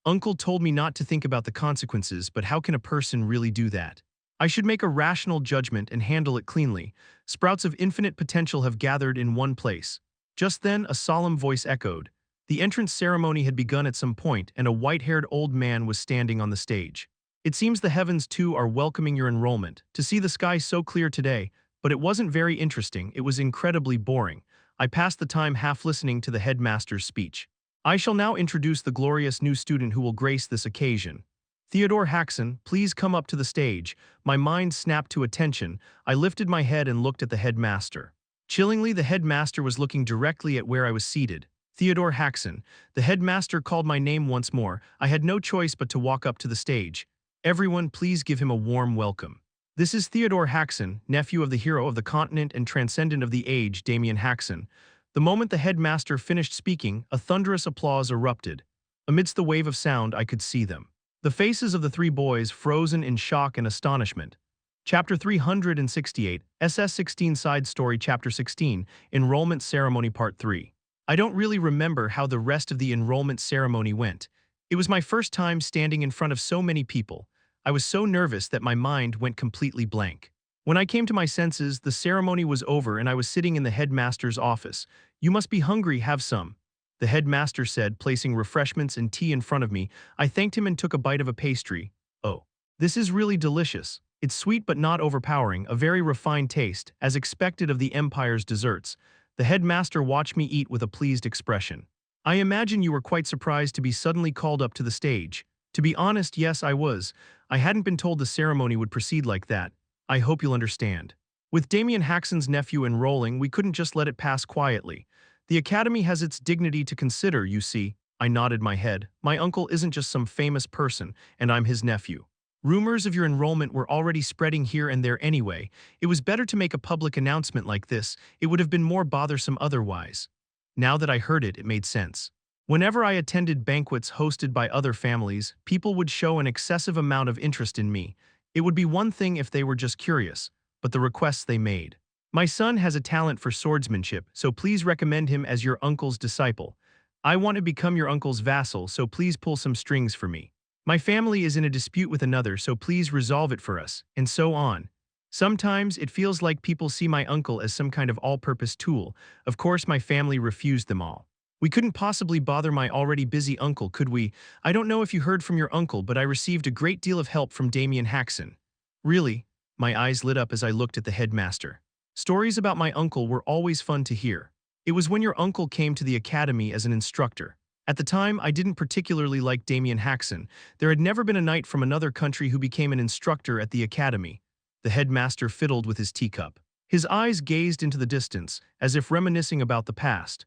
Uncle told me not to think about the consequences, but how can a person really do that? I should make a rational judgment and handle it cleanly. Sprouts of infinite potential have gathered in one place." Just then, a solemn voice echoed. The entrance ceremony had begun at some point, and a white-haired old man was standing on the stage. "It seems the heavens too are welcoming your enrollment. To see the sky so clear today, but it wasn't very interesting, it was incredibly boring. I passed the time half listening to the headmaster's speech. I shall now introduce the glorious new student who will grace this occasion. Theodore Haksen, please come up to the stage." My mind snapped to attention. I lifted my head and looked at the headmaster. Chillingly, the headmaster was looking directly at where I was seated. "Theodore Haksen." The headmaster called my name once more. I had no choice but to walk up to the stage. "Everyone, please give him a warm welcome. This is Theodore Haksen, nephew of the hero of the continent and transcendent of the age, Damien Haksen." The moment the headmaster finished speaking, a thunderous applause erupted. Amidst the wave of sound, I could see them. The faces of the three boys frozen in shock and astonishment. Chapter 368, SS16 Side Story Chapter 16, Enrollment Ceremony Part 3. I don't really remember how the rest of the enrollment ceremony went. It was my first time standing in front of so many people. I was so nervous that my mind went completely blank. When I came to my senses, the ceremony was over and I was sitting in the headmaster's office. "You must be hungry, have some," the headmaster said, placing refreshments and tea in front of me. I thanked him and took a bite of a pastry. "Oh, this is really delicious. It's sweet but not overpowering, a very refined taste, as expected of the Empire's desserts." The headmaster watched me eat with a pleased expression. "I imagine you were quite surprised to be suddenly called up to the stage." To be honest, yes, I was. I hadn't been told the ceremony would proceed like that. I hope you'll understand. With Damien Haksen's nephew enrolling, we couldn't just let it pass quietly. The academy has its dignity to consider, you see. I nodded my head. My uncle isn't just some famous person, and I'm his nephew. Rumors of your enrollment were already spreading here and there anyway. It was better to make a public announcement like this. It would have been more bothersome otherwise. Now that I heard it, it made sense. Whenever I attended banquets hosted by other families, people would show an excessive amount of interest in me. It would be one thing if they were just curious, but the requests they made. My son has a talent for swordsmanship, so please recommend him as your uncle's disciple. I want to become your uncle's vassal, so please pull some strings for me. My family is in a dispute with another, so please resolve it for us, and so on. Sometimes it feels like people see my uncle as some kind of all-purpose tool. Of course, my family refused them all. We couldn't possibly bother my already busy uncle, could we? I don't know if you heard from your uncle, but I received a great deal of help from Damien Haksen. Really? My eyes lit up as I looked at the headmaster. Stories about my uncle were always fun to hear. It was when your uncle came to the academy as an instructor. At the time, I didn't particularly like Damien Haksen. There had never been a knight from another country who became an instructor at the academy. The headmaster fiddled with his teacup. His eyes gazed into the distance, as if reminiscing about the past.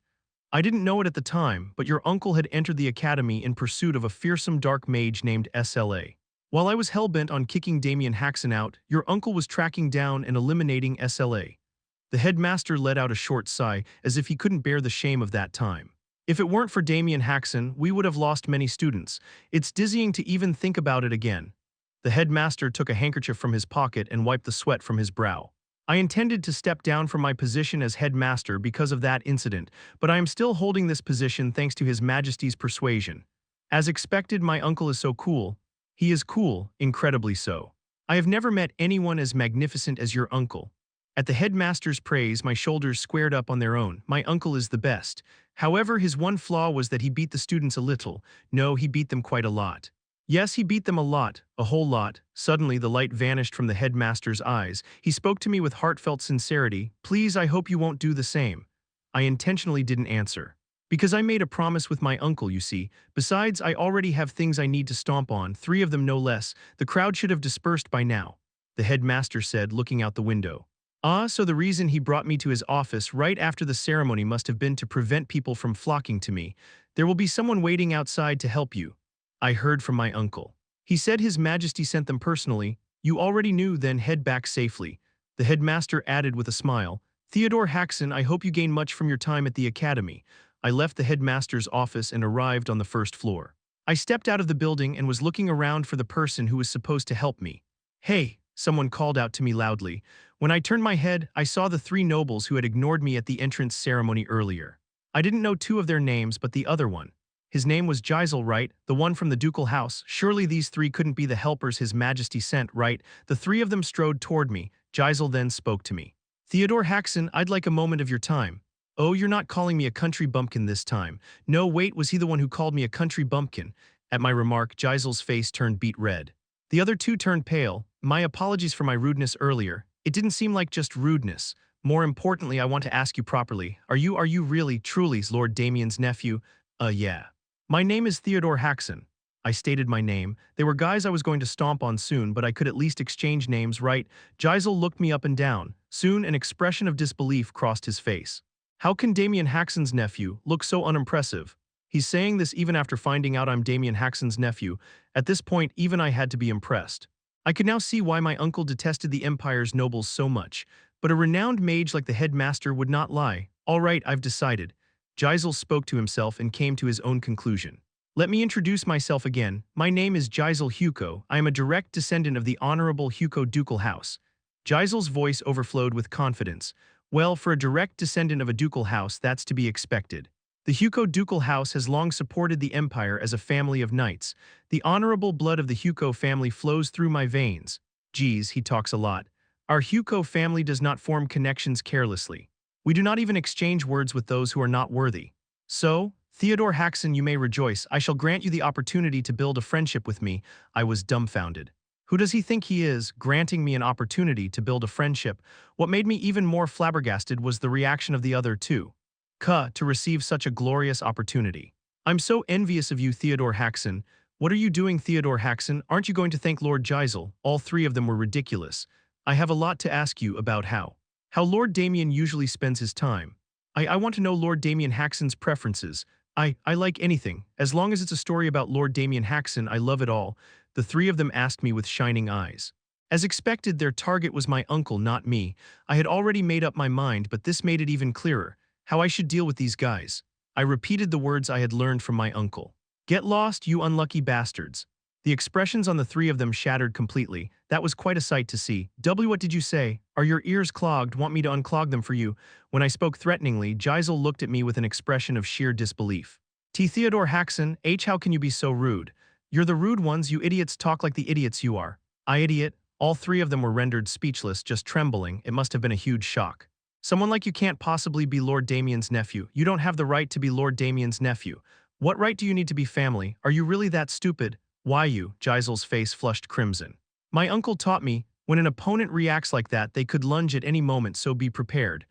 I didn't know it at the time, but your uncle had entered the academy in pursuit of a fearsome dark mage named SLA. While I was hell-bent on kicking Damien Haksen out, your uncle was tracking down and eliminating SLA. The headmaster let out a short sigh, as if he couldn't bear the shame of that time. If it weren't for Damien Haksen, we would have lost many students. It's dizzying to even think about it again. The headmaster took a handkerchief from his pocket and wiped the sweat from his brow. I intended to step down from my position as headmaster because of that incident, but I am still holding this position thanks to His Majesty's persuasion. As expected, my uncle is so cool. He is cool, incredibly so. I have never met anyone as magnificent as your uncle. At the headmaster's praise, my shoulders squared up on their own. My uncle is the best. However, his one flaw was that he beat the students a little. No, he beat them quite a lot. Yes, he beat them a lot, a whole lot. Suddenly, the light vanished from the headmaster's eyes. He spoke to me with heartfelt sincerity. Please, I hope you won't do the same. I intentionally didn't answer. Because I made a promise with my uncle, you see. Besides, I already have things I need to stomp on, 3 of them no less. The crowd should have dispersed by now, the headmaster said, looking out the window. Ah, so the reason he brought me to his office right after the ceremony must have been to prevent people from flocking to me. There will be someone waiting outside to help you. I heard from my uncle. He said His Majesty sent them personally. You already knew, then head back safely. The headmaster added with a smile. Theodore Haksen, I hope you gain much from your time at the academy. I left the headmaster's office and arrived on the first floor. I stepped out of the building and was looking around for the person who was supposed to help me. Hey, someone called out to me loudly. When I turned my head, I saw the 3 nobles who had ignored me at the entrance ceremony earlier. I didn't know 2 of their names, but the other one. His name was Gisel, right? The one from the ducal house. Surely these 3 couldn't be the helpers His Majesty sent, right? The 3 of them strode toward me. Gisel then spoke to me. Theodore Haksen, I'd like a moment of your time. Oh, you're not calling me a country bumpkin this time. No, wait, was he the one who called me a country bumpkin? At my remark, Gisel's face turned beet red. The other 2 turned pale. My apologies for my rudeness earlier. It didn't seem like just rudeness. More importantly, I want to ask you properly. Are you really, truly Lord Damien's nephew? Yeah. My name is Theodore Haksen. I stated my name. They were guys I was going to stomp on soon, but I could at least exchange names, right? Gisel looked me up and down. Soon, an expression of disbelief crossed his face. How can Damien Haksen's nephew look so unimpressive? He's saying this even after finding out I'm Damien Haksen's nephew. At this point, even I had to be impressed. I could now see why my uncle detested the Empire's nobles so much, but a renowned mage like the headmaster would not lie. All right, I've decided. Gisel spoke to himself and came to his own conclusion. Let me introduce myself again. My name is Gisel Hugo. I am a direct descendant of the Honorable Hugo Ducal House. Gisel's voice overflowed with confidence. Well, for a direct descendant of a ducal house, that's to be expected. The Hugo Ducal House has long supported the Empire as a family of knights. The honorable blood of the Hugo family flows through my veins. Geez, he talks a lot. Our Hugo family does not form connections carelessly. We do not even exchange words with those who are not worthy. So, Theodore Haksen, you may rejoice. I shall grant you the opportunity to build a friendship with me. I was dumbfounded. Who does he think he is, granting me an opportunity to build a friendship? What made me even more flabbergasted was the reaction of the other 2. To receive such a glorious opportunity. I'm so envious of you, Theodore Haksen. What are you doing, Theodore Haksen? Aren't you going to thank Lord Gisel? All 3 of them were ridiculous. I have a lot to ask you about how Lord Damien usually spends his time. I want to know Lord Damien Haksen's preferences. I like anything. As long as it's a story about Lord Damien Haksen, I love it all. The three of them asked me with shining eyes. As expected, their target was my uncle, not me. I had already made up my mind, but this made it even clearer. How I should deal with these guys. I repeated the words I had learned from my uncle. Get lost, you unlucky bastards. The expressions on the three of them shattered completely. That was quite a sight to see. W, what did you say? Are your ears clogged? Want me to unclog them for you? When I spoke threateningly, Gisel looked at me with an expression of sheer disbelief. T. Theodore Haksen, H. How can you be so rude? You're the rude ones, you idiots talk like the idiots you are. I idiot. All three of them were rendered speechless, just trembling. It must have been a huge shock. Someone like you can't possibly be Lord Damien's nephew. You don't have the right to be Lord Damien's nephew. What right do you need to be family? Are you really that stupid? Why you? Gisel's face flushed crimson. My uncle taught me, when an opponent reacts like that, they could lunge at any moment, so be prepared.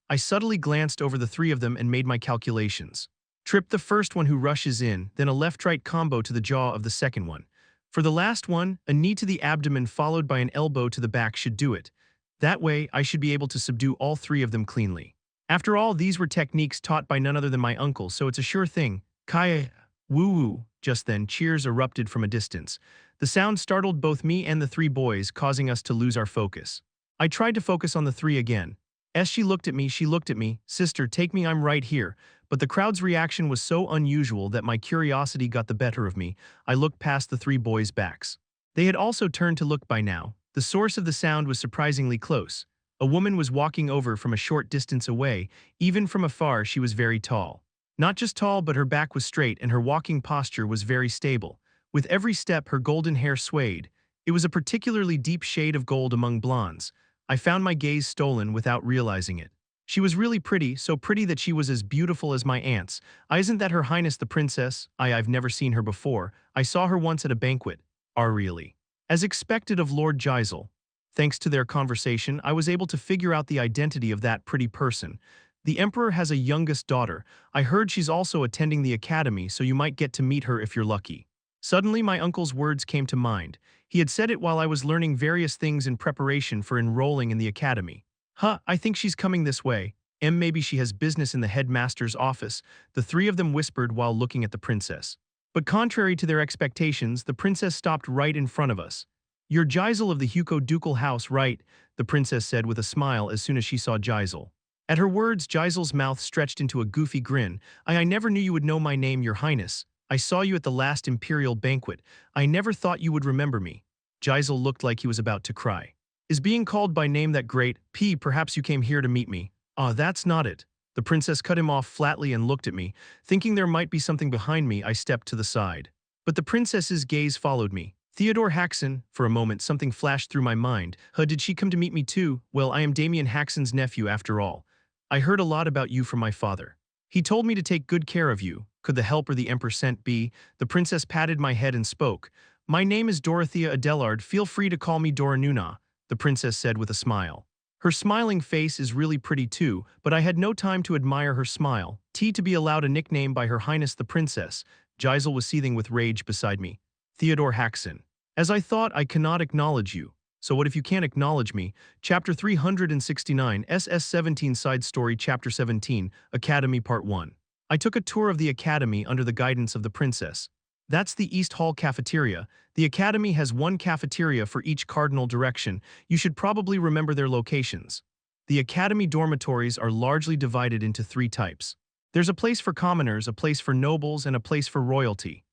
I subtly glanced over the three of them and made my calculations. Trip the first one who rushes in, then a left-right combo to the jaw of the second one. For the last one, a knee to the abdomen followed by an elbow to the back should do it. That way, I should be able to subdue all three of them cleanly. After all, these were techniques taught by none other than my uncle, so it's a sure thing. Kaya, woo-woo. Just then, cheers erupted from a distance. The sound startled both me and the three boys, causing us to lose our focus. I tried to focus on the three again. As she looked at me, sister, take me, I'm right here. But the crowd's reaction was so unusual that my curiosity got the better of me. I looked past the three boys' backs. They had also turned to look by now. The source of the sound was surprisingly close. A woman was walking over from a short distance away. Even from afar, she was very tall. Not just tall, but her back was straight and her walking posture was very stable. With every step, her golden hair swayed. It was a particularly deep shade of gold among blondes. I found my gaze stolen without realizing it. She was really pretty, so pretty that she was as beautiful as my aunts. Isn't that Her Highness the Princess? I've never seen her before. I saw her once at a banquet. Really? As expected of Lord Gisel. Thanks to their conversation, I was able to figure out the identity of that pretty person. The Emperor has a youngest daughter. I heard she's also attending the academy, so you might get to meet her if you're lucky. Suddenly, my uncle's words came to mind. He had said it while I was learning various things in preparation for enrolling in the academy. I think she's coming this way. Maybe she has business in the headmaster's office, the three of them whispered while looking at the princess. But contrary to their expectations, the princess stopped right in front of us. You're Gisel of the Hugo ducal house, right? The princess said with a smile as soon as she saw Gisel. At her words, Gisel's mouth stretched into a goofy grin. I never knew you would know my name, Your Highness. I saw you at the last imperial banquet. I never thought you would remember me. Gisel looked like he was about to cry. Is being called by name that great? Perhaps you came here to meet me. That's not it. The princess cut him off flatly and looked at me. Thinking there might be something behind me, I stepped to the side. But the princess's gaze followed me. Theodore Haksen, for a moment something flashed through my mind. Did she come to meet me too? Well, I am Damien Haksen's nephew after all. I heard a lot about you from my father. He told me to take good care of you. Could the helper the Emperor sent be? The princess patted my head and spoke. My name is Dorothea Adelard. Feel free to call me Dora Nuna, the princess said with a smile. Her smiling face is really pretty too, but I had no time to admire her smile. To be allowed a nickname by Her Highness the Princess. Gisel was seething with rage beside me. Theodore Haksen. As I thought, I cannot acknowledge you. So what if you can't acknowledge me? Chapter 369, SS17 Side Story Chapter 17, Academy Part 1. I took a tour of the academy under the guidance of the princess. That's the East Hall cafeteria. The academy has one cafeteria for each cardinal direction. You should probably remember their locations. The academy dormitories are largely divided into three types. There's a place for commoners, a place for nobles, and a place for royalty.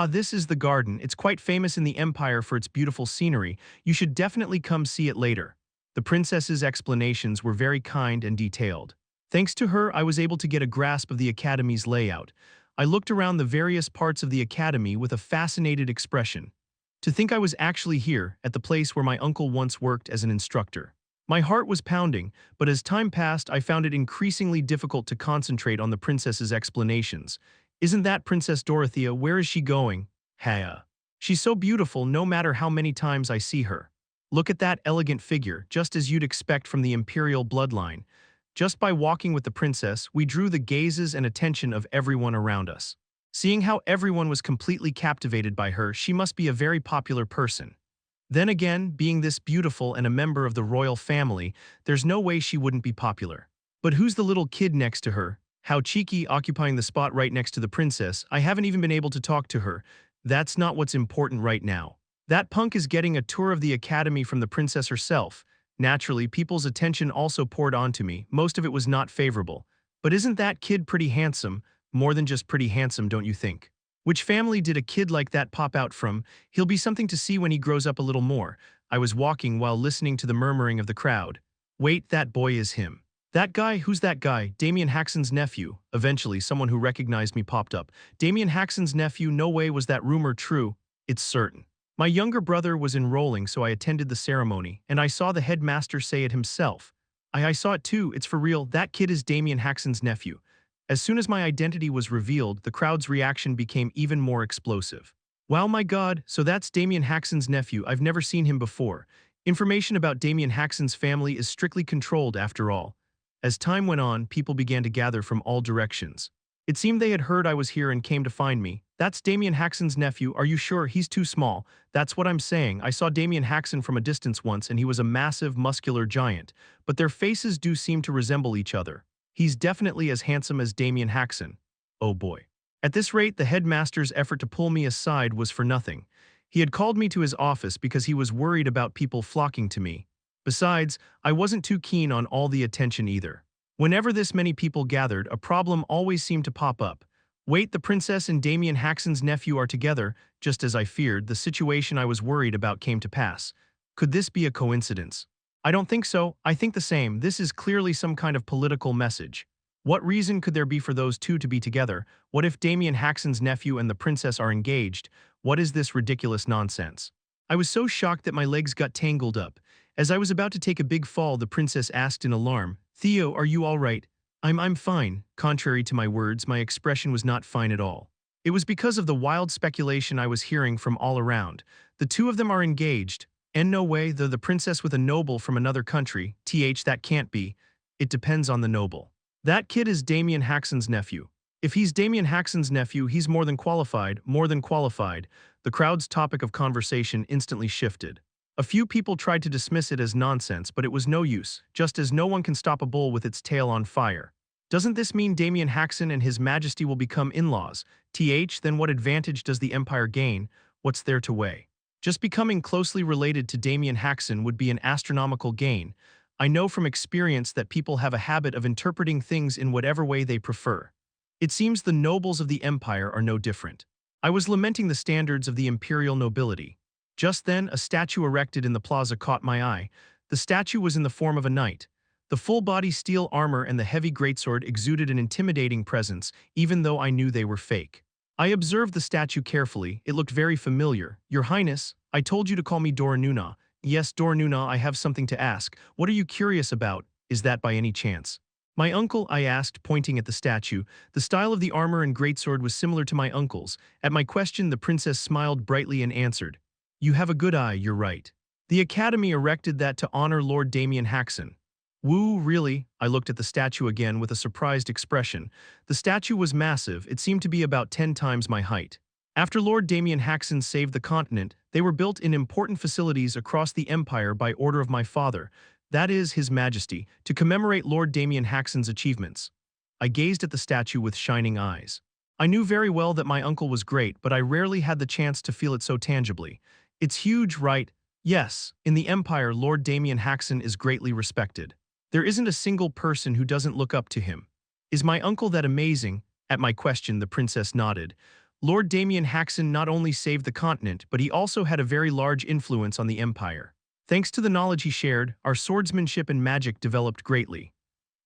This is the garden. It's quite famous in the Empire for its beautiful scenery. You should definitely come see it later. The princess's explanations were very kind and detailed. Thanks to her, I was able to get a grasp of the academy's layout. I looked around the various parts of the academy with a fascinated expression. To think I was actually here, at the place where my uncle once worked as an instructor. My heart was pounding, but as time passed, I found it increasingly difficult to concentrate on the princess's explanations. Isn't that Princess Dorothea? Where is she going? She's so beautiful no matter how many times I see her. Look at that elegant figure, just as you'd expect from the imperial bloodline. Just by walking with the princess, we drew the gazes and attention of everyone around us. Seeing how everyone was completely captivated by her, she must be a very popular person. Then again, being this beautiful and a member of the royal family, there's no way she wouldn't be popular. But who's the little kid next to her? How cheeky, occupying the spot right next to the princess. I haven't even been able to talk to her. That's not what's important right now. That punk is getting a tour of the academy from the princess herself. Naturally, people's attention also poured onto me. Most of it was not favorable. But isn't that kid pretty handsome? More than just pretty handsome, don't you think? Which family did a kid like that pop out from? He'll be something to see when he grows up a little more. I was walking while listening to the murmuring of the crowd. Wait, that boy is him. That guy? Who's that guy? Damien Haksen's nephew. Eventually, someone who recognized me popped up. Damien Haksen's nephew? No way was that rumor true. It's certain. My younger brother was enrolling, so I attended the ceremony, and I saw the headmaster say it himself. I saw it too, it's for real, that kid is Damien Haksen's nephew. As soon as my identity was revealed, the crowd's reaction became even more explosive. Wow, my god, so that's Damien Haksen's nephew. I've never seen him before. Information about Damien Haksen's family is strictly controlled after all. As time went on, people began to gather from all directions. It seemed they had heard I was here and came to find me. That's Damien Haksen's nephew. Are you sure? He's too small. That's what I'm saying. I saw Damien Haksen from a distance once and he was a massive, muscular giant. But their faces do seem to resemble each other. He's definitely as handsome as Damien Haksen. Oh boy. At this rate, the headmaster's effort to pull me aside was for nothing. He had called me to his office because he was worried about people flocking to me. Besides, I wasn't too keen on all the attention either. Whenever this many people gathered, a problem always seemed to pop up. Wait, the princess and Damien Haksen's nephew are together. Just as I feared, the situation I was worried about came to pass. Could this be a coincidence? I don't think so. I think the same. This is clearly some kind of political message. What reason could there be for those two to be together? What if Damien Haksen's nephew and the princess are engaged? What is this ridiculous nonsense? I was so shocked that my legs got tangled up. As I was about to take a big fall, the princess asked in alarm, "Theo, are you all right?" I'm fine." Contrary to my words, my expression was not fine at all. It was because of the wild speculation I was hearing from all around. The two of them are engaged. And no way, though the princess with a noble from another country. That can't be. It depends on the noble. That kid is Damien Haksen's nephew. If he's Damien Haksen's nephew, he's more than qualified, more than qualified. The crowd's topic of conversation instantly shifted. A few people tried to dismiss it as nonsense, but it was no use, just as no one can stop a bull with its tail on fire. Doesn't this mean Damien Haksen and His Majesty will become in-laws? Then what advantage does the Empire gain? What's there to weigh? Just becoming closely related to Damien Haksen would be an astronomical gain. I know from experience that people have a habit of interpreting things in whatever way they prefer. It seems the nobles of the Empire are no different. I was lamenting the standards of the imperial nobility. Just then, a statue erected in the plaza caught my eye. The statue was in the form of a knight. The full-body steel armor and the heavy greatsword exuded an intimidating presence, even though I knew they were fake. I observed the statue carefully. It looked very familiar. "Your Highness, I told you to call me Doranuna." "Yes, Doranuna, I have something to ask. What are you curious about? Is that by any chance?" "My uncle," I asked, pointing at the statue. The style of the armor and greatsword was similar to my uncle's. At my question, the princess smiled brightly and answered, "You have a good eye, you're right. The Academy erected that to honor Lord Damien Haksen." "Woo, really?" I looked at the statue again with a surprised expression. The statue was massive. It seemed to be about 10 times my height. After Lord Damien Haksen saved the continent, they were built in important facilities across the Empire by order of my father, that is, His Majesty, to commemorate Lord Damien Haksen's achievements. I gazed at the statue with shining eyes. I knew very well that my uncle was great, but I rarely had the chance to feel it so tangibly. It's huge, right? Yes, in the Empire, Lord Damien Haksen is greatly respected. There isn't a single person who doesn't look up to him. Is my uncle that amazing? At my question, the princess nodded. Lord Damien Haksen not only saved the continent, but he also had a very large influence on the Empire. Thanks to the knowledge he shared, our swordsmanship and magic developed greatly.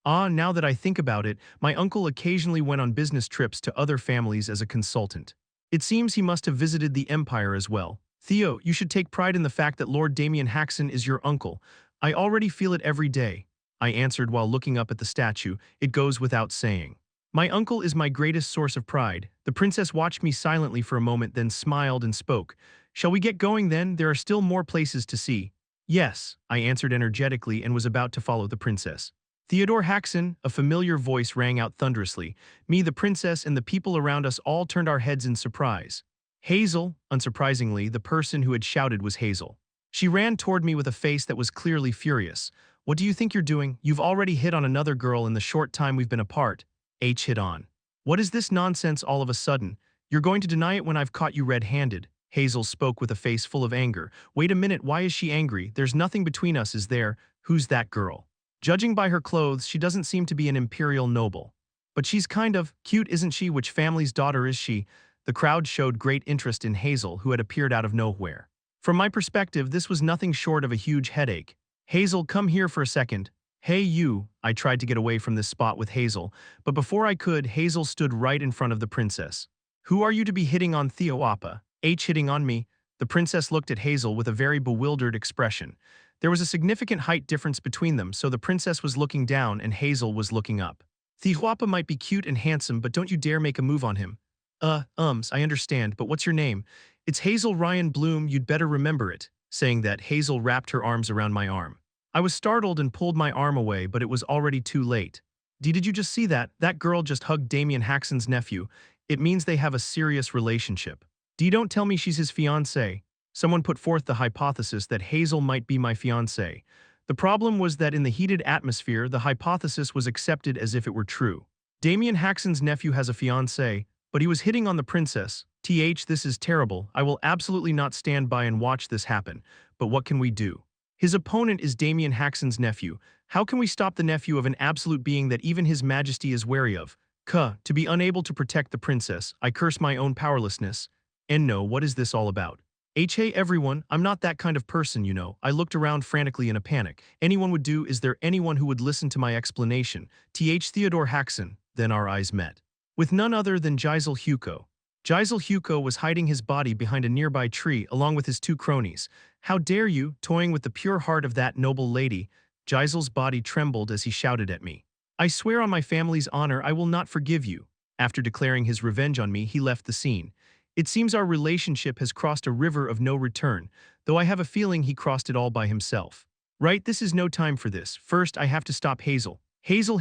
Now that I think about it, my uncle occasionally went on business trips to other families as a consultant. It seems he must have visited the Empire as well. "Theo, you should take pride in the fact that Lord Damien Haksen is your uncle. I already feel it every day," I answered while looking up at the statue. "It goes without saying. My uncle is my greatest source of pride." The princess watched me silently for a moment, then smiled and spoke. "Shall we get going then? There are still more places to see." "Yes," I answered energetically and was about to follow the princess. "Theodore Haksen," a familiar voice rang out thunderously. Me, the princess, and the people around us all turned our heads in surprise. Hazel, unsurprisingly, the person who had shouted was Hazel. She ran toward me with a face that was clearly furious. What do you think you're doing? You've already hit on another girl in the short time we've been apart. H hit on. What is this nonsense all of a sudden? You're going to deny it when I've caught you red-handed. Hazel spoke with a face full of anger. Wait a minute, why is she angry? There's nothing between us, is there? Who's that girl? Judging by her clothes, she doesn't seem to be an imperial noble. But she's kind of cute, isn't she? Which family's daughter is she? The crowd showed great interest in Hazel, who had appeared out of nowhere. From my perspective, this was nothing short of a huge headache. Hazel, come here for a second. Hey you, I tried to get away from this spot with Hazel, but before I could, Hazel stood right in front of the princess. Who are you to be hitting on Theo Appa? H hitting on me? The princess looked at Hazel with a very bewildered expression. There was a significant height difference between them, so the princess was looking down and Hazel was looking up. Theo Appa might be cute and handsome, but don't you dare make a move on him. I understand, but what's your name? It's Hazel Ryan Bloom, you'd better remember it. Saying that, Hazel wrapped her arms around my arm. I was startled and pulled my arm away, but it was already too late. Did you just see that? That girl just hugged Damien Haksen's nephew. It means they have a serious relationship. Don't tell me she's his fiancée. Someone put forth the hypothesis that Hazel might be my fiancée. The problem was that in the heated atmosphere, the hypothesis was accepted as if it were true. Damien Haksen's nephew has a fiancée, but he was hitting on the princess. This is terrible. I will absolutely not stand by and watch this happen. But what can we do? His opponent is Damien Haksen's nephew. How can we stop the nephew of an absolute being that even his majesty is wary of? To be unable to protect the princess, I curse my own powerlessness. And no, what is this all about? Hey everyone, I'm not that kind of person, you know. I looked around frantically in a panic. Anyone would do. Is there anyone who would listen to my explanation? Theodore Haksen. Then our eyes met. With none other than Gisel Hugo. Gisel Hugo was hiding his body behind a nearby tree along with his two cronies. How dare you, toying with the pure heart of that noble lady? Gisel's body trembled as he shouted at me. I swear on my family's honor I will not forgive you. After declaring his revenge on me, he left the scene. It seems our relationship has crossed a river of no return, though I have a feeling he crossed it all by himself. Right, this is no time for this. First, I have to stop Hazel. Hazel,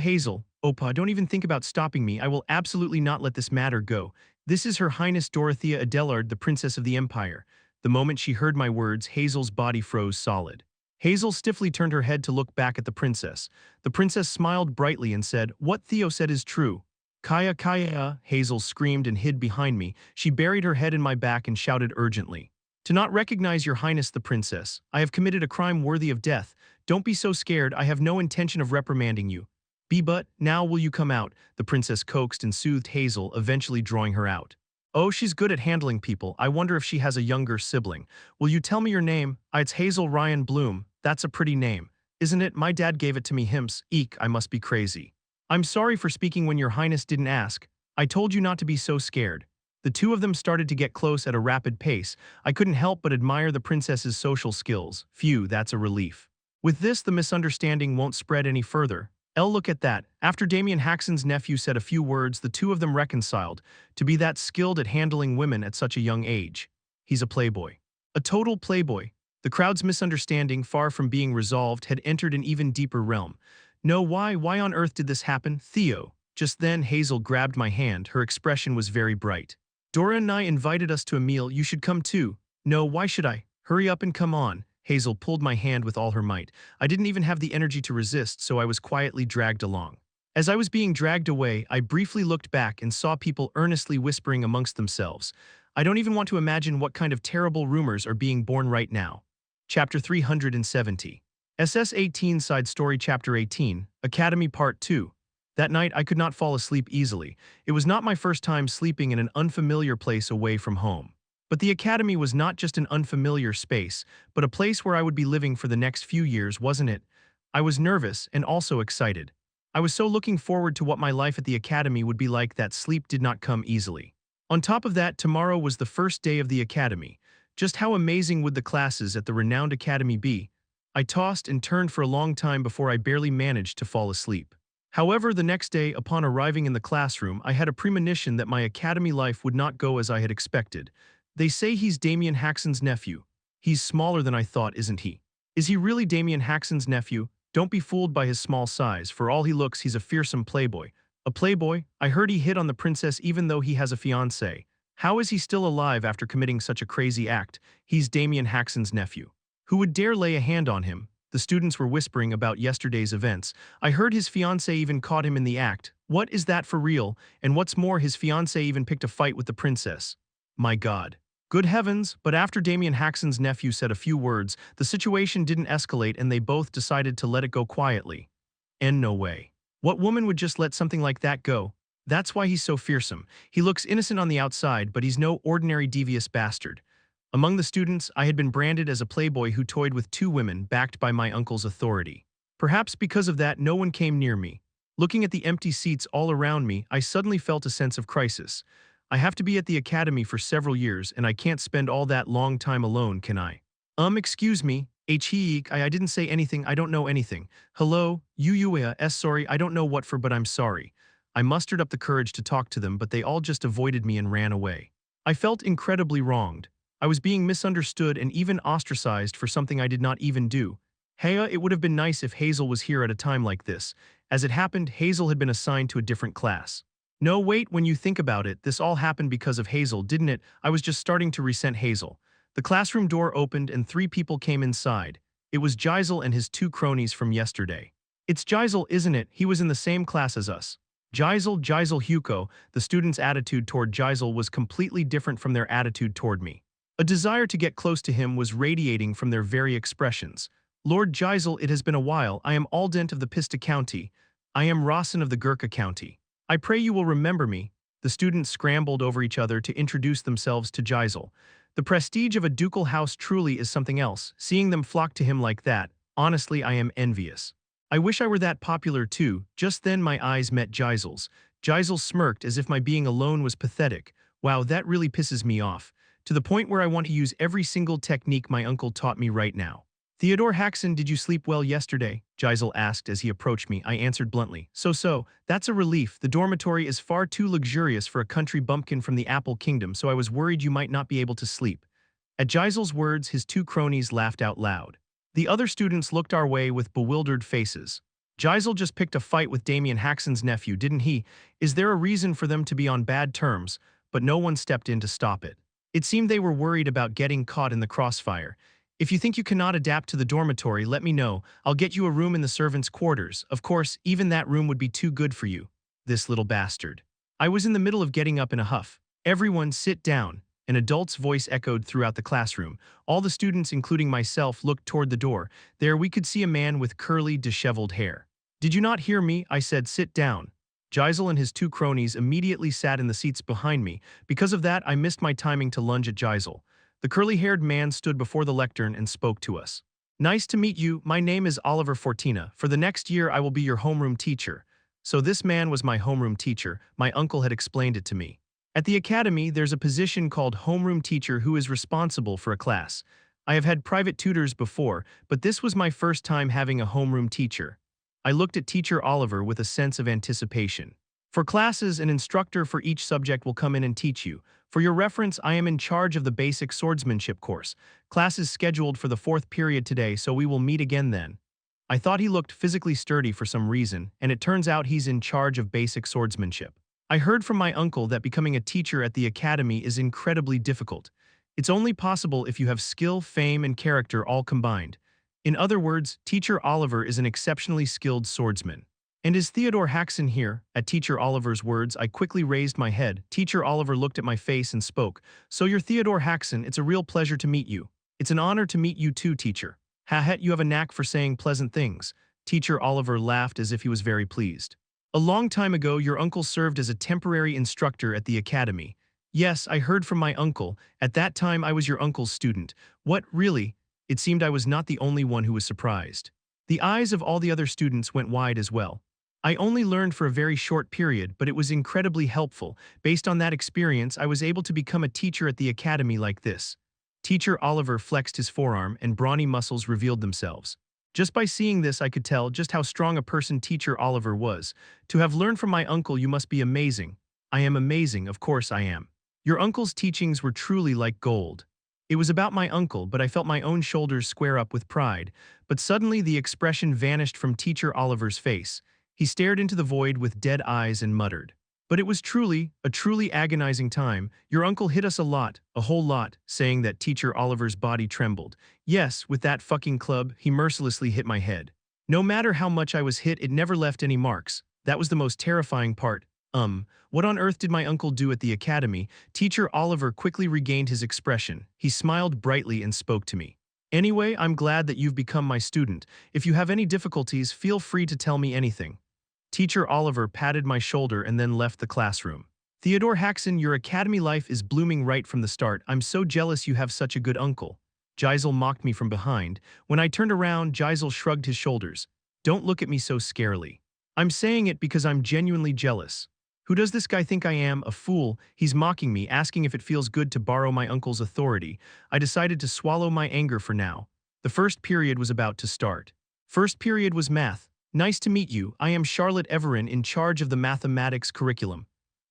Opa, don't even think about stopping me. I will absolutely not let this matter go. This is Her Highness Dorothea Adelard, the Princess of the Empire. The moment she heard my words, Hazel's body froze solid. Hazel stiffly turned her head to look back at the princess. The princess smiled brightly and said, "What Theo said is true." Kaya, Hazel screamed and hid behind me. She buried her head in my back and shouted urgently. To not recognize Your Highness the Princess, I have committed a crime worthy of death. Don't be so scared, I have no intention of reprimanding you. But, now will you come out? The princess coaxed and soothed Hazel, eventually drawing her out. Oh, she's good at handling people. I wonder if she has a younger sibling. Will you tell me your name? It's Hazel Ryan Bloom. That's a pretty name. Isn't it? My dad gave it to me himself. Eek, I must be crazy. I'm sorry for speaking when Your Highness didn't ask. I told you not to be so scared. The two of them started to get close at a rapid pace. I couldn't help but admire the princess's social skills. Phew, that's a relief. With this, the misunderstanding won't spread any further. Look at that. After Damien Haksen's nephew said a few words, the two of them reconciled. To be that skilled at handling women at such a young age. He's a playboy. A total playboy. The crowd's misunderstanding, far from being resolved, had entered an even deeper realm. No, why on earth did this happen? Theo. Just then, Hazel grabbed my hand. Her expression was very bright. Dora and I invited us to a meal. You should come too. No, why should I? Hurry up and come on. Hazel pulled my hand with all her might. I didn't even have the energy to resist, so I was quietly dragged along. As I was being dragged away, I briefly looked back and saw people earnestly whispering amongst themselves. I don't even want to imagine what kind of terrible rumors are being born right now. Chapter 370. SS-18 Side Story Chapter 18, Academy Part 2. That night I could not fall asleep easily. It was not my first time sleeping in an unfamiliar place away from home. But the academy was not just an unfamiliar space, but a place where I would be living for the next few years, wasn't it? I was nervous and also excited. I was so looking forward to what my life at the academy would be like that sleep did not come easily. On top of that, tomorrow was the first day of the academy. Just how amazing would the classes at the renowned academy be? I tossed and turned for a long time before I barely managed to fall asleep. However, the next day, upon arriving in the classroom, I had a premonition that my academy life would not go as I had expected. They say he's Damien Haksen's nephew. He's smaller than I thought, isn't he? Is he really Damien Haksen's nephew? Don't be fooled by his small size. For all he looks, he's a fearsome playboy. A playboy? I heard he hit on the princess even though he has a fiancée. How is he still alive after committing such a crazy act? He's Damien Haksen's nephew. Who would dare lay a hand on him? The students were whispering about yesterday's events. I heard his fiancée even caught him in the act. What is that for real? And what's more, his fiancée even picked a fight with the princess. My God. Good heavens, but after Damien Haksen's nephew said a few words, the situation didn't escalate and they both decided to let it go quietly. And no way. What woman would just let something like that go? That's why he's so fearsome. He looks innocent on the outside, but he's no ordinary devious bastard. Among the students, I had been branded as a playboy who toyed with two women backed by my uncle's authority. Perhaps because of that, no one came near me. Looking at the empty seats all around me, I suddenly felt a sense of crisis. I have to be at the academy for several years, and I can't spend all that long time alone, can I? Excuse me. I didn't say anything, I don't know anything. Hello, sorry, I don't know what for, but I'm sorry. I mustered up the courage to talk to them, but they all just avoided me and ran away. I felt incredibly wronged. I was being misunderstood and even ostracized for something I did not even do. It would have been nice if Hazel was here at a time like this. As it happened, Hazel had been assigned to a different class. No, wait, when you think about it, this all happened because of Hazel, didn't it? I was just starting to resent Hazel. The classroom door opened and three people came inside. It was Gisel and his two cronies from yesterday. It's Gisel, isn't it? He was in the same class as us. Gisel Hugo. The students' attitude toward Gisel was completely different from their attitude toward me. A desire to get close to him was radiating from their very expressions. Lord Gisel, it has been a while. I am Aldent of the Pista County. I am Rossin of the Gurkha County. I pray you will remember me. The students scrambled over each other to introduce themselves to Gisel. The prestige of a ducal house truly is something else. Seeing them flock to him like that, honestly, I am envious. I wish I were that popular too. Just then my eyes met Gisel's. Gisel smirked as if my being alone was pathetic. Wow, that really pisses me off. To the point where I want to use every single technique my uncle taught me right now. Theodore Haksen, did you sleep well yesterday? Gisel asked as he approached me. I answered bluntly. So, that's a relief. The dormitory is far too luxurious for a country bumpkin from the Apple Kingdom, so I was worried you might not be able to sleep. At Gisel's words, his two cronies laughed out loud. The other students looked our way with bewildered faces. Gisel just picked a fight with Damien Haksen's nephew, didn't he? Is there a reason for them to be on bad terms? But no one stepped in to stop it. It seemed they were worried about getting caught in the crossfire. If you think you cannot adapt to the dormitory, let me know. I'll get you a room in the servants' quarters. Of course, even that room would be too good for you. This little bastard. I was in the middle of getting up in a huff. Everyone, sit down. An adult's voice echoed throughout the classroom. All the students, including myself, looked toward the door. There we could see a man with curly, disheveled hair. Did you not hear me? I said, sit down. Gisel and his two cronies immediately sat in the seats behind me. Because of that, I missed my timing to lunge at Gisel. The curly-haired man stood before the lectern and spoke to us. Nice to meet you. My name is Oliver Fortina. For the next year, I will be your homeroom teacher. So this man was my homeroom teacher. My uncle had explained it to me. At the academy, there's a position called homeroom teacher who is responsible for a class. I have had private tutors before, but this was my first time having a homeroom teacher. I looked at teacher Oliver with a sense of anticipation. For classes, an instructor for each subject will come in and teach you. For your reference, I am in charge of the basic swordsmanship course. Class is scheduled for the 4th period today, so we will meet again then. I thought he looked physically sturdy for some reason, and it turns out he's in charge of basic swordsmanship. I heard from my uncle that becoming a teacher at the academy is incredibly difficult. It's only possible if you have skill, fame, and character all combined. In other words, teacher Oliver is an exceptionally skilled swordsman. And is Theodore Haksen here? At teacher Oliver's words, I quickly raised my head. Teacher Oliver looked at my face and spoke. So you're Theodore Haksen, it's a real pleasure to meet you. It's an honor to meet you too, teacher. You have a knack for saying pleasant things. Teacher Oliver laughed as if he was very pleased. A long time ago, your uncle served as a temporary instructor at the academy. Yes, I heard from my uncle. At that time, I was your uncle's student. What, really? It seemed I was not the only one who was surprised. The eyes of all the other students went wide as well. I only learned for a very short period, but it was incredibly helpful. Based on that experience, I was able to become a teacher at the academy like this. Teacher Oliver flexed his forearm and brawny muscles revealed themselves. Just by seeing this, I could tell just how strong a person teacher Oliver was. To have learned from my uncle, you must be amazing. I am amazing, of course I am. Your uncle's teachings were truly like gold. It was about my uncle, but I felt my own shoulders square up with pride. But suddenly the expression vanished from teacher Oliver's face. He stared into the void with dead eyes and muttered, But it was a truly agonizing time. Your uncle hit us a whole lot, saying that Teacher Oliver's body trembled. Yes, with that fucking club, he mercilessly hit my head. No matter how much I was hit, it never left any marks. That was the most terrifying part. What on earth did my uncle do at the academy? Teacher Oliver quickly regained his expression. He smiled brightly and spoke to me. Anyway, I'm glad that you've become my student. If you have any difficulties, feel free to tell me anything. Teacher Oliver patted my shoulder and then left the classroom. Theodore Haksen, your academy life is blooming right from the start. I'm so jealous you have such a good uncle. Gisel mocked me from behind. When I turned around, Gisel shrugged his shoulders. Don't look at me so scarily. I'm saying it because I'm genuinely jealous. Who does this guy think I am? A fool. He's mocking me, asking if it feels good to borrow my uncle's authority. I decided to swallow my anger for now. The first period was about to start. First period was math. Nice to meet you. I am Charlotte Everin, in charge of the mathematics curriculum.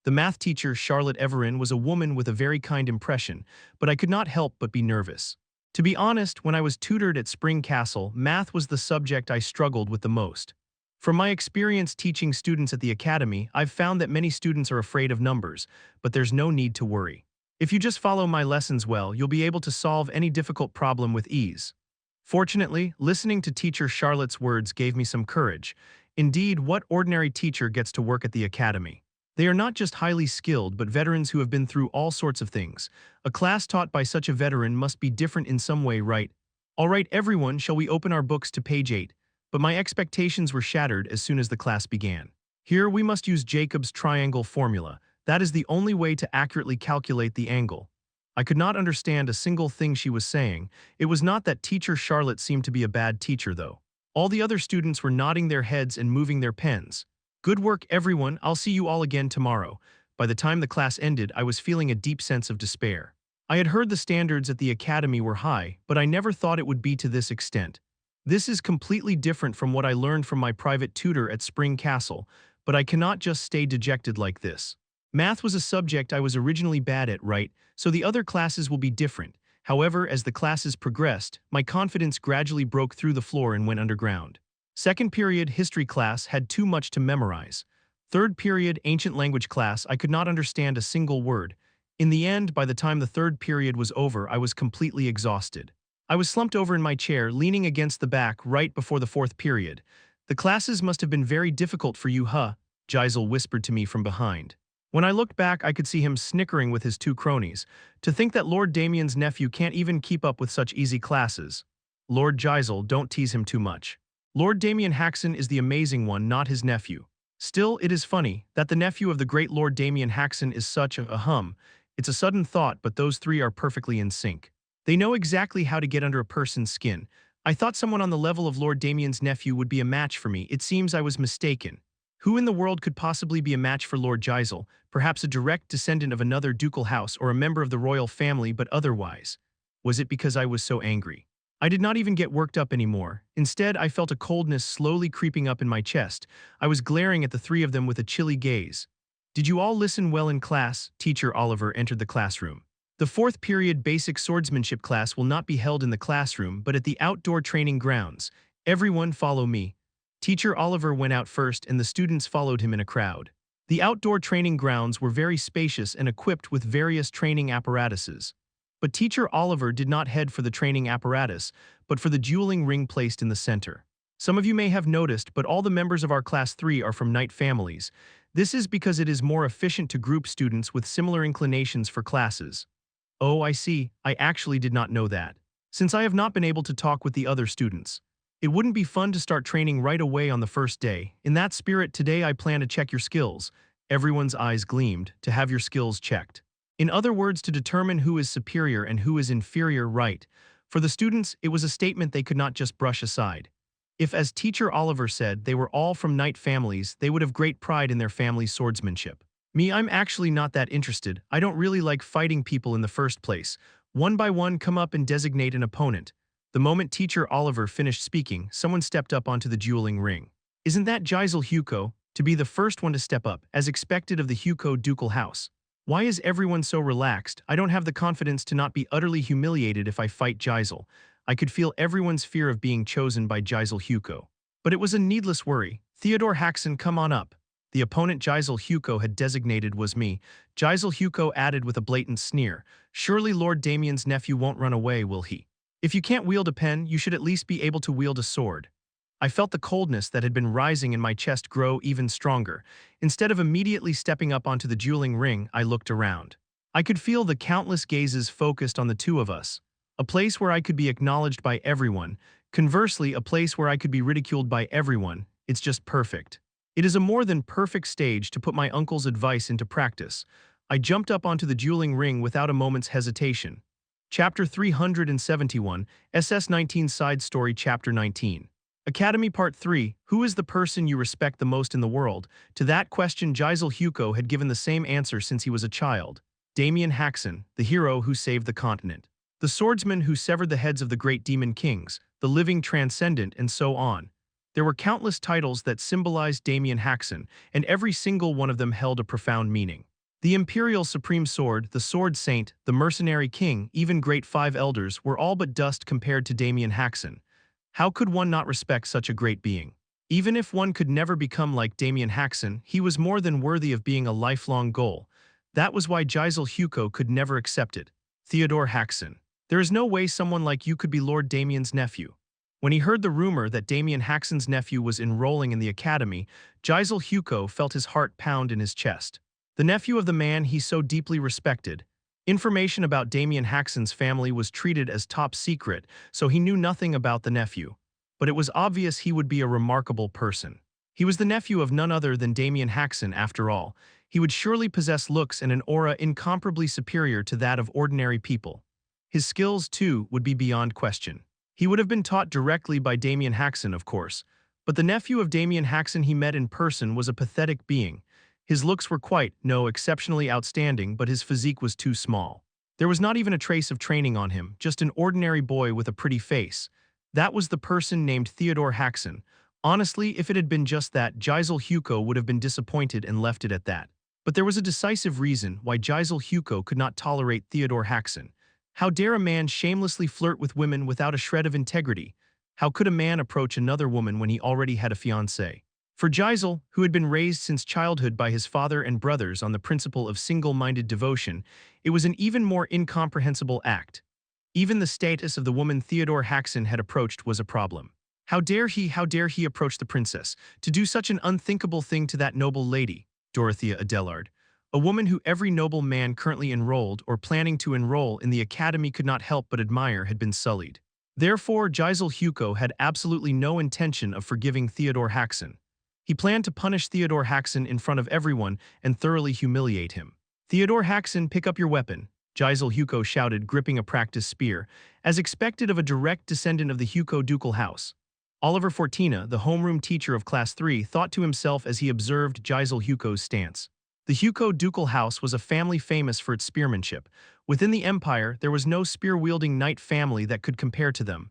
The math teacher, Charlotte Everin, was a woman with a very kind impression, but I could not help but be nervous. To be honest, when I was tutored at Spring Castle, math was the subject I struggled with the most. From my experience teaching students at the academy, I've found that many students are afraid of numbers, but there's no need to worry. If you just follow my lessons well, you'll be able to solve any difficult problem with ease. Fortunately, listening to teacher Charlotte's words gave me some courage. Indeed, what ordinary teacher gets to work at the academy? They are not just highly skilled, but veterans who have been through all sorts of things. A class taught by such a veteran must be different in some way, right? All right, everyone, shall we open our books to page 8? But my expectations were shattered as soon as the class began. Here, we must use Jacob's triangle formula. That is the only way to accurately calculate the angle. I could not understand a single thing she was saying. It was not that teacher Charlotte seemed to be a bad teacher, though. All the other students were nodding their heads and moving their pens. Good work, everyone. I'll see you all again tomorrow. By the time the class ended, I was feeling a deep sense of despair. I had heard the standards at the academy were high, but I never thought it would be to this extent. This is completely different from what I learned from my private tutor at Spring Castle, but I cannot just stay dejected like this. Math was a subject I was originally bad at, right? So the other classes will be different. However, as the classes progressed, my confidence gradually broke through the floor and went underground. Second period history class had too much to memorize. Third period ancient language class, I could not understand a single word. In the end, by the time the third period was over, I was completely exhausted. I was slumped over in my chair, leaning against the back right before the fourth period. The classes must have been very difficult for you, huh? Gisel whispered to me from behind. When I looked back, I could see him snickering with his two cronies. To think that Lord Damien's nephew can't even keep up with such easy classes. Lord Gisel, don't tease him too much. Lord Damien Haksen is the amazing one, not his nephew. Still, it is funny that the nephew of the great Lord Damien Haksen is such a. It's a sudden thought, but those three are perfectly in sync. They know exactly how to get under a person's skin. I thought someone on the level of Lord Damien's nephew would be a match for me. It seems I was mistaken. Who in the world could possibly be a match for Lord Gisel? Perhaps a direct descendant of another ducal house or a member of the royal family, but otherwise. Was it because I was so angry? I did not even get worked up anymore. Instead, I felt a coldness slowly creeping up in my chest. I was glaring at the three of them with a chilly gaze. Did you all listen well in class? Teacher Oliver entered the classroom. The fourth period basic swordsmanship class will not be held in the classroom, but at the outdoor training grounds. Everyone follow me. Teacher Oliver went out first and the students followed him in a crowd. The outdoor training grounds were very spacious and equipped with various training apparatuses. But Teacher Oliver did not head for the training apparatus, but for the dueling ring placed in the center. Some of you may have noticed, but all the members of our Class 3 are from knight families. This is because it is more efficient to group students with similar inclinations for classes. Oh, I see. I actually did not know that. Since I have not been able to talk with the other students, it wouldn't be fun to start training right away on the first day. In that spirit, today I plan to check your skills. Everyone's eyes gleamed, to have your skills checked. In other words, to determine who is superior and who is inferior, right? For the students, it was a statement they could not just brush aside. If, as Teacher Oliver said, they were all from knight families, they would have great pride in their family's swordsmanship. Me, I'm actually not that interested. I don't really like fighting people in the first place. One by one, come up and designate an opponent. The moment Teacher Oliver finished speaking, someone stepped up onto the dueling ring. Isn't that Gisel Hugo? To be the first one to step up, as expected of the Hugo ducal house. Why is everyone so relaxed? I don't have the confidence to not be utterly humiliated if I fight Gisel. I could feel everyone's fear of being chosen by Gisel Hugo. But it was a needless worry. Theodore Haksen, come on up. The opponent Gisel Hugo had designated was me. Gisel Hugo added with a blatant sneer, "Surely Lord Damien's nephew won't run away, will he? If you can't wield a pen, you should at least be able to wield a sword." I felt the coldness that had been rising in my chest grow even stronger. Instead of immediately stepping up onto the dueling ring, I looked around. I could feel the countless gazes focused on the two of us. A place where I could be acknowledged by everyone. Conversely, a place where I could be ridiculed by everyone. It's just perfect. It is a more than perfect stage to put my uncle's advice into practice. I jumped up onto the dueling ring without a moment's hesitation. Chapter 371, SS19 Side Story Chapter 19. Academy Part 3, Who is the person you respect the most in the world? To that question Gisel Hugo had given the same answer since he was a child. Damien Haksen, the hero who saved the continent. The swordsman who severed the heads of the great demon kings, the living transcendent, and so on. There were countless titles that symbolized Damien Haksen, and every single one of them held a profound meaning. The Imperial Supreme Sword, the Sword Saint, the Mercenary King, even Great Five Elders were all but dust compared to Damien Haksen. How could one not respect such a great being? Even if one could never become like Damien Haksen, he was more than worthy of being a lifelong goal. That was why Gisel Hugo could never accept it. Theodore Haksen. There is no way someone like you could be Lord Damien's nephew. When he heard the rumor that Damien Haksen's nephew was enrolling in the academy, Gisel Hugo felt his heart pound in his chest. The nephew of the man he so deeply respected. Information about Damien Haksen's family was treated as top secret, so he knew nothing about the nephew. But it was obvious he would be a remarkable person. He was the nephew of none other than Damien Haksen, after all. He would surely possess looks and an aura incomparably superior to that of ordinary people. His skills, too, would be beyond question. He would have been taught directly by Damien Haksen, of course. But the nephew of Damien Haksen he met in person was a pathetic being. His looks were exceptionally outstanding, but his physique was too small. There was not even a trace of training on him, just an ordinary boy with a pretty face. That was the person named Theodore Haksen. Honestly, if it had been just that, Gisel Hugo would have been disappointed and left it at that. But there was a decisive reason why Gisel Hugo could not tolerate Theodore Haksen. How dare a man shamelessly flirt with women without a shred of integrity? How could a man approach another woman when he already had a fiancée? For Gisel, who had been raised since childhood by his father and brothers on the principle of single-minded devotion, it was an even more incomprehensible act. Even the status of the woman Theodore Haksen had approached was a problem. How dare he approach the princess, to do such an unthinkable thing to that noble lady, Dorothea Adelard, a woman who every noble man currently enrolled or planning to enroll in the academy could not help but admire had been sullied. Therefore, Gisel Hugo had absolutely no intention of forgiving Theodore Haksen. He planned to punish Theodore Haksen in front of everyone and thoroughly humiliate him. "Theodore Haksen, pick up your weapon," Gisel Hugo shouted, gripping a practiced spear, as expected of a direct descendant of the Hugo ducal house. Oliver Fortina, the homeroom teacher of Class 3, thought to himself as he observed Gisel Hugo's stance. The Hugo ducal house was a family famous for its spearmanship. Within the empire, there was no spear-wielding knight family that could compare to them.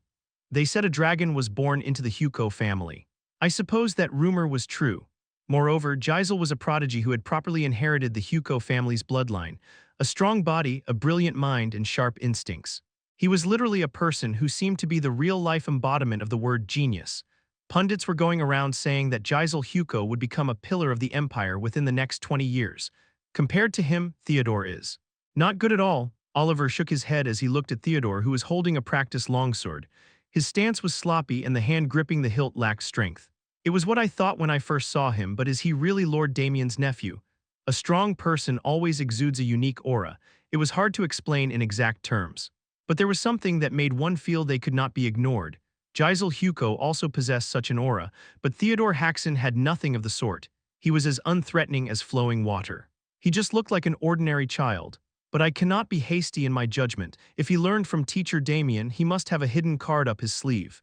They said a dragon was born into the Hugo family. I suppose that rumor was true. Moreover, Gisel was a prodigy who had properly inherited the Hugo family's bloodline, a strong body, a brilliant mind, and sharp instincts. He was literally a person who seemed to be the real-life embodiment of the word genius. Pundits were going around saying that Gisel Hugo would become a pillar of the empire within the next 20 years. Compared to him, Theodore is not good at all. Oliver shook his head as he looked at Theodore, who was holding a practiced longsword. His stance was sloppy and the hand gripping the hilt lacked strength. It was what I thought when I first saw him, but is he really Lord Damien's nephew? A strong person always exudes a unique aura. It was hard to explain in exact terms. But there was something that made one feel they could not be ignored. Gisel Hugo also possessed such an aura, but Theodore Haksen had nothing of the sort. He was as unthreatening as flowing water. He just looked like an ordinary child. But I cannot be hasty in my judgment. If he learned from teacher Damien, he must have a hidden card up his sleeve.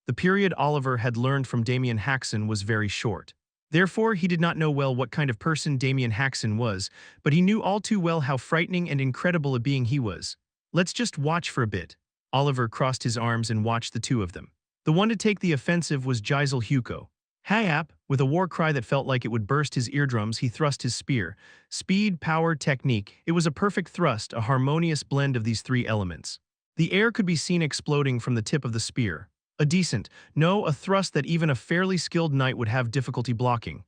The period Oliver had learned from Damien Haksen was very short. Therefore, he did not know well what kind of person Damien Haksen was, but he knew all too well how frightening and incredible a being he was. "Let's just watch for a bit." Oliver crossed his arms and watched the two of them. The one to take the offensive was Gisel Hugo. Hayap, with a war cry that felt like it would burst his eardrums, he thrust his spear. Speed, power, technique. It was a perfect thrust, a harmonious blend of these three elements. The air could be seen exploding from the tip of the spear. A thrust that even a fairly skilled knight would have difficulty blocking.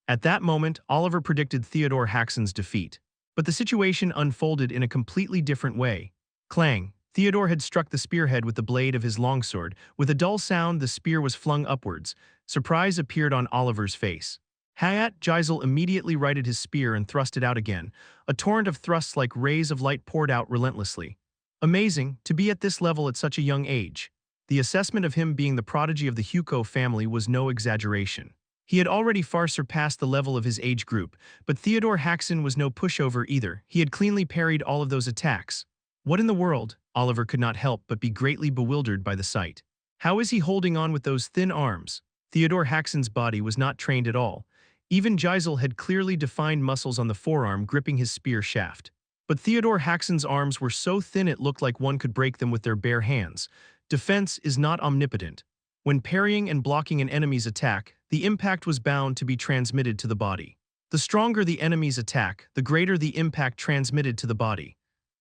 At that moment, Oliver predicted Theodore Haksen's defeat. But the situation unfolded in a completely different way. Clang! Theodore had struck the spearhead with the blade of his longsword. With a dull sound, the spear was flung upwards. Surprise appeared on Oliver's face. Hayat Gisel immediately righted his spear and thrust it out again. A torrent of thrusts like rays of light poured out relentlessly. Amazing, to be at this level at such a young age. The assessment of him being the prodigy of the Huko family was no exaggeration. He had already far surpassed the level of his age group, but Theodore Haksen was no pushover either. He had cleanly parried all of those attacks. What in the world? Oliver could not help but be greatly bewildered by the sight. How is he holding on with those thin arms? Theodore Haksen's body was not trained at all. Even Gisel had clearly defined muscles on the forearm gripping his spear shaft. But Theodore Haksen's arms were so thin it looked like one could break them with their bare hands. Defense is not omnipotent. When parrying and blocking an enemy's attack, the impact was bound to be transmitted to the body. The stronger the enemy's attack, the greater the impact transmitted to the body.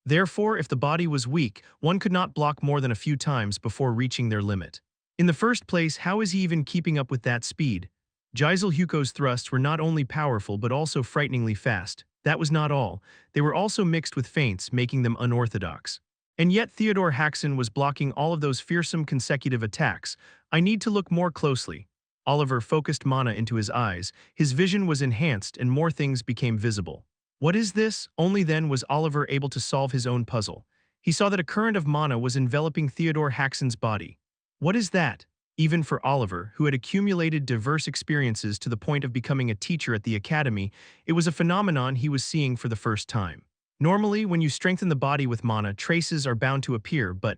Therefore, if the body was weak, one could not block more than a few times before reaching their limit. In the first place, how is he even keeping up with that speed? Gisel Huko's thrusts were not only powerful but also frighteningly fast. That was not all. They were also mixed with feints, making them unorthodox. And yet Theodore Haksen was blocking all of those fearsome consecutive attacks. I need to look more closely. Oliver focused mana into his eyes. His vision was enhanced and more things became visible. What is this? Only then was Oliver able to solve his own puzzle. He saw that a current of mana was enveloping Theodore Haksen's body. What is that? Even for Oliver, who had accumulated diverse experiences to the point of becoming a teacher at the academy, it was a phenomenon he was seeing for the first time. Normally, when you strengthen the body with mana, traces are bound to appear, but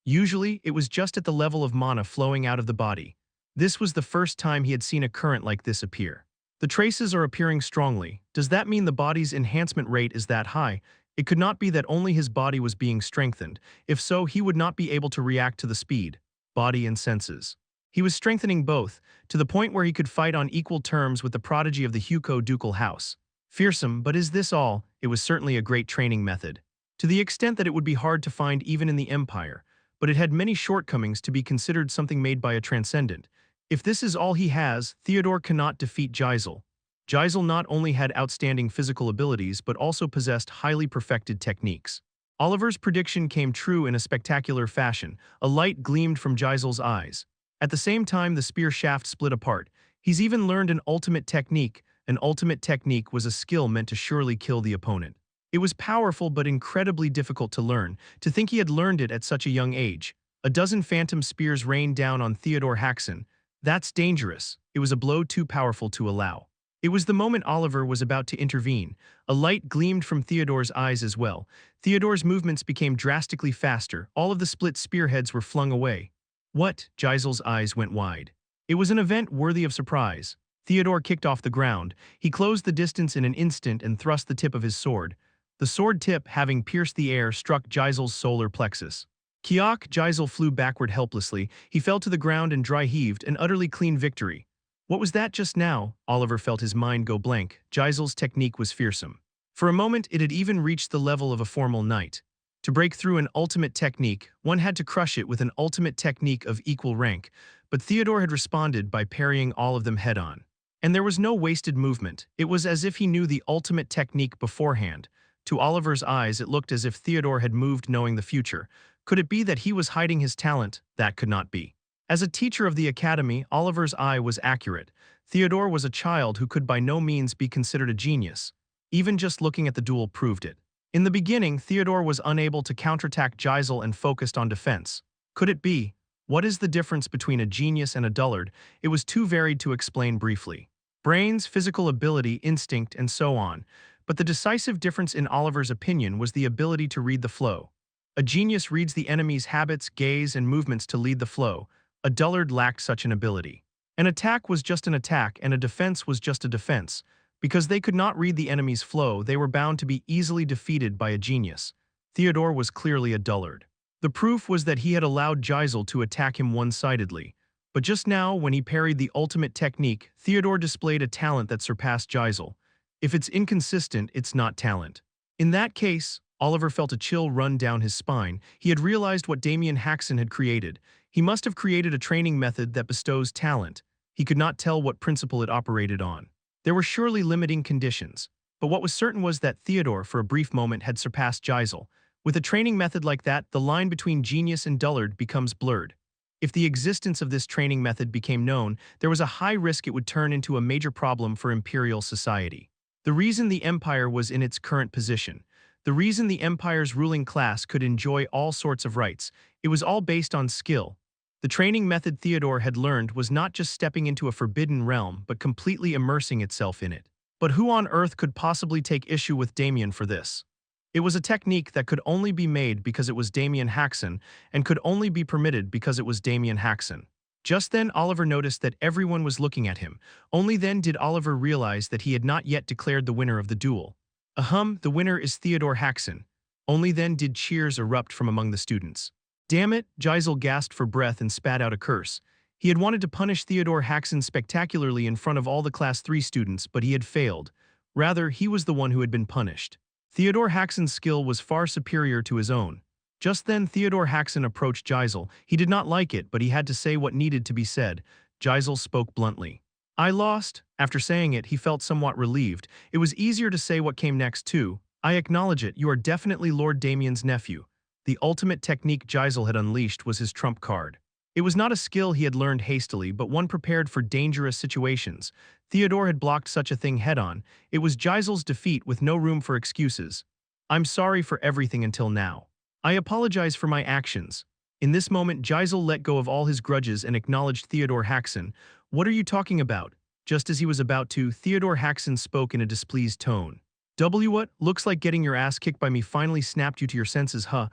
usually it was just at the level of mana flowing out of the body. This was the first time he had seen a current like this appear. The traces are appearing strongly. Does that mean the body's enhancement rate is that high? It could not be that only his body was being strengthened. If so, he would not be able to react to the speed, body and senses. He was strengthening both, to the point where he could fight on equal terms with the prodigy of the Huko ducal house. Fearsome, but is this all? It was certainly a great training method. To the extent that it would be hard to find even in the Empire, but it had many shortcomings to be considered something made by a transcendent. If this is all he has, Theodore cannot defeat Gisel. Gisel not only had outstanding physical abilities but also possessed highly perfected techniques. Oliver's prediction came true in a spectacular fashion. A light gleamed from Gisel's eyes. At the same time, the spear shaft split apart. He's even learned an ultimate technique. An ultimate technique was a skill meant to surely kill the opponent. It was powerful but incredibly difficult to learn. To think he had learned it at such a young age. A dozen phantom spears rained down on Theodore Haksen. That's dangerous. It was a blow too powerful to allow. It was the moment Oliver was about to intervene. A light gleamed from Theodore's eyes as well. Theodore's movements became drastically faster. All of the split spearheads were flung away. What? Gisel's eyes went wide. It was an event worthy of surprise. Theodore kicked off the ground. He closed the distance in an instant and thrust the tip of his sword. The sword tip, having pierced the air, struck Gisel's solar plexus. Kiak! Gisel flew backward helplessly. He fell to the ground and dry-heaved, an utterly clean victory. What was that just now? Oliver felt his mind go blank. Gisel's technique was fearsome. For a moment, it had even reached the level of a formal knight. To break through an ultimate technique, one had to crush it with an ultimate technique of equal rank, but Theodore had responded by parrying all of them head-on. And there was no wasted movement. It was as if he knew the ultimate technique beforehand. To Oliver's eyes, it looked as if Theodore had moved knowing the future. Could it be that he was hiding his talent? That could not be. As a teacher of the academy, Oliver's eye was accurate. Theodore was a child who could by no means be considered a genius. Even just looking at the duel proved it. In the beginning, Theodore was unable to counterattack Gisel and focused on defense. Could it be? What is the difference between a genius and a dullard? It was too varied to explain briefly. Brains, physical ability, instinct, and so on. But the decisive difference in Oliver's opinion was the ability to read the flow. A genius reads the enemy's habits, gaze, and movements to lead the flow. A dullard lacked such an ability. An attack was just an attack and a defense was just a defense. Because they could not read the enemy's flow, they were bound to be easily defeated by a genius. Theodore was clearly a dullard. The proof was that he had allowed Gisel to attack him one-sidedly. But just now, when he parried the ultimate technique, Theodore displayed a talent that surpassed Gisel. If it's inconsistent, it's not talent. In that case, Oliver felt a chill run down his spine. He had realized what Damien Haksen had created. He must have created a training method that bestows talent. He could not tell what principle it operated on. There were surely limiting conditions, but what was certain was that Theodore, for a brief moment, had surpassed Geisel. With a training method like that, the line between genius and dullard becomes blurred. If the existence of this training method became known, there was a high risk it would turn into a major problem for imperial society. The reason the empire was in its current position, the reason the empire's ruling class could enjoy all sorts of rights, it was all based on skill. The training method Theodore had learned was not just stepping into a forbidden realm but completely immersing itself in it. But who on earth could possibly take issue with Damien for this? It was a technique that could only be made because it was Damien Haksen, and could only be permitted because it was Damien Haksen. Just then Oliver noticed that everyone was looking at him. Only then did Oliver realize that he had not yet declared the winner of the duel. The winner is Theodore Haksen. Only then did cheers erupt from among the students. Damn it, Geisel gasped for breath and spat out a curse. He had wanted to punish Theodore Haksen spectacularly in front of all the Class 3 students, but he had failed. Rather, he was the one who had been punished. Theodore Haksen's skill was far superior to his own. Just then Theodore Haksen approached Geisel. He did not like it, but he had to say what needed to be said. Geisel spoke bluntly. I lost. After saying it, he felt somewhat relieved. It was easier to say what came next too. I acknowledge it, you are definitely Lord Damien's nephew. The ultimate technique Geisel had unleashed was his trump card. It was not a skill he had learned hastily, but one prepared for dangerous situations. Theodore had blocked such a thing head-on. It was Geisel's defeat with no room for excuses. I'm sorry for everything until now. I apologize for my actions. In this moment, Geisel let go of all his grudges and acknowledged Theodore Haksen. What are you talking about? Just as he was about to, Theodore Haksen spoke in a displeased tone. What? Looks like getting your ass kicked by me finally snapped you to your senses, huh?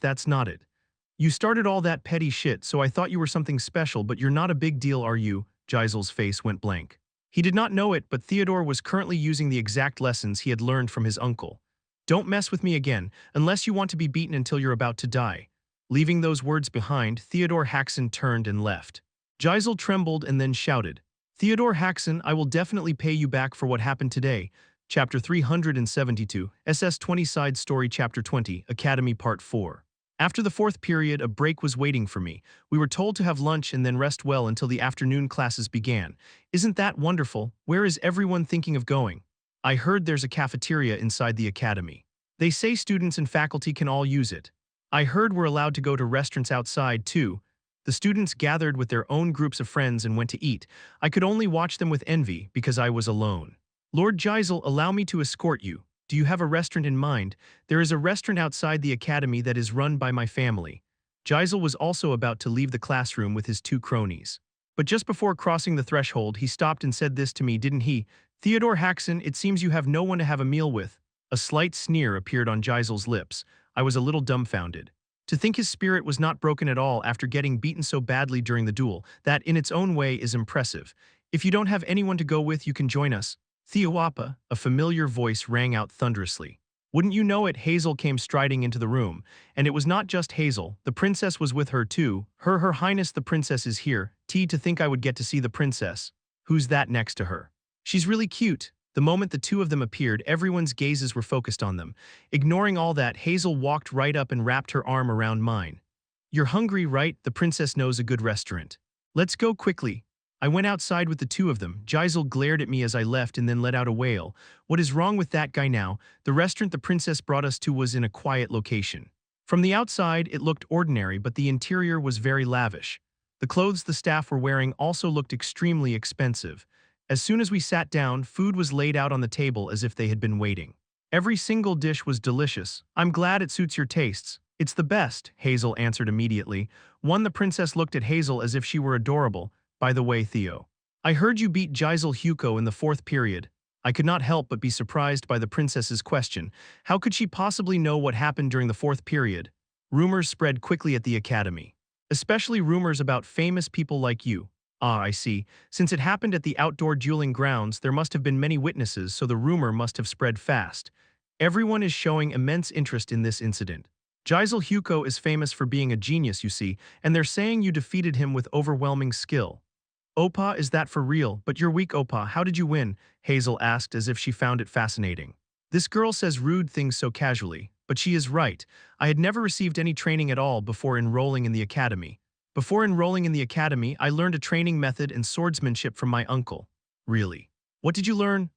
That's not it. You started all that petty shit, so I thought you were something special, but you're not a big deal, are you? Geisel's face went blank. He did not know it, but Theodore was currently using the exact lessons he had learned from his uncle. Don't mess with me again, unless you want to be beaten until you're about to die. Leaving those words behind, Theodore Haksen turned and left. Geisel trembled and then shouted, Theodore Haksen, I will definitely pay you back for what happened today. Chapter 372, SS20 Side Story Chapter 20, Academy Part 4. After the fourth period, a break was waiting for me. We were told to have lunch and then rest well until the afternoon classes began. Isn't that wonderful? Where is everyone thinking of going? I heard there's a cafeteria inside the academy. They say students and faculty can all use it. I heard we're allowed to go to restaurants outside, too. The students gathered with their own groups of friends and went to eat. I could only watch them with envy because I was alone. Lord Geisel, allow me to escort you. Do you have a restaurant in mind? There is a restaurant outside the academy that is run by my family. Geisel was also about to leave the classroom with his two cronies. But just before crossing the threshold, he stopped and said this to me, didn't he? Theodore Haksen, it seems you have no one to have a meal with. A slight sneer appeared on Geisel's lips. I was a little dumbfounded. To think his spirit was not broken at all after getting beaten so badly during the duel, that in its own way is impressive. If you don't have anyone to go with, you can join us. Theoapa, a familiar voice rang out thunderously. Wouldn't you know it, Hazel came striding into the room. And it was not just Hazel, the princess was with her too. Her Highness the princess is here. To think I would get to see the princess. Who's that next to her? She's really cute. The moment the two of them appeared, everyone's gazes were focused on them. Ignoring all that, Hazel walked right up and wrapped her arm around mine. You're hungry, right? The princess knows a good restaurant. Let's go quickly. I went outside with the two of them. Geisel glared at me as I left and then let out a wail. What is wrong with that guy now? The restaurant the princess brought us to was in a quiet location. From the outside, it looked ordinary, but the interior was very lavish. The clothes the staff were wearing also looked extremely expensive. As soon as we sat down, food was laid out on the table as if they had been waiting. Every single dish was delicious. I'm glad it suits your tastes. It's the best, Hazel answered immediately. The princess looked at Hazel as if she were adorable. By the way, Theo, I heard you beat Geisel Hugo in the fourth period. I could not help but be surprised by the princess's question. How could she possibly know what happened during the fourth period? Rumors spread quickly at the academy. Especially rumors about famous people like you. Ah, I see. Since it happened at the outdoor dueling grounds, there must have been many witnesses, so the rumor must have spread fast. Everyone is showing immense interest in this incident. Geisel Hugo is famous for being a genius, you see, and they're saying you defeated him with overwhelming skill. Opa, is that for real? But you're weak, Opa. How did you win? Hazel asked as if she found it fascinating. This girl says rude things so casually, but she is right. I had never received any training at all before enrolling in the academy. Before enrolling in the academy, I learned a training method and swordsmanship from my uncle. Really? What did you learn?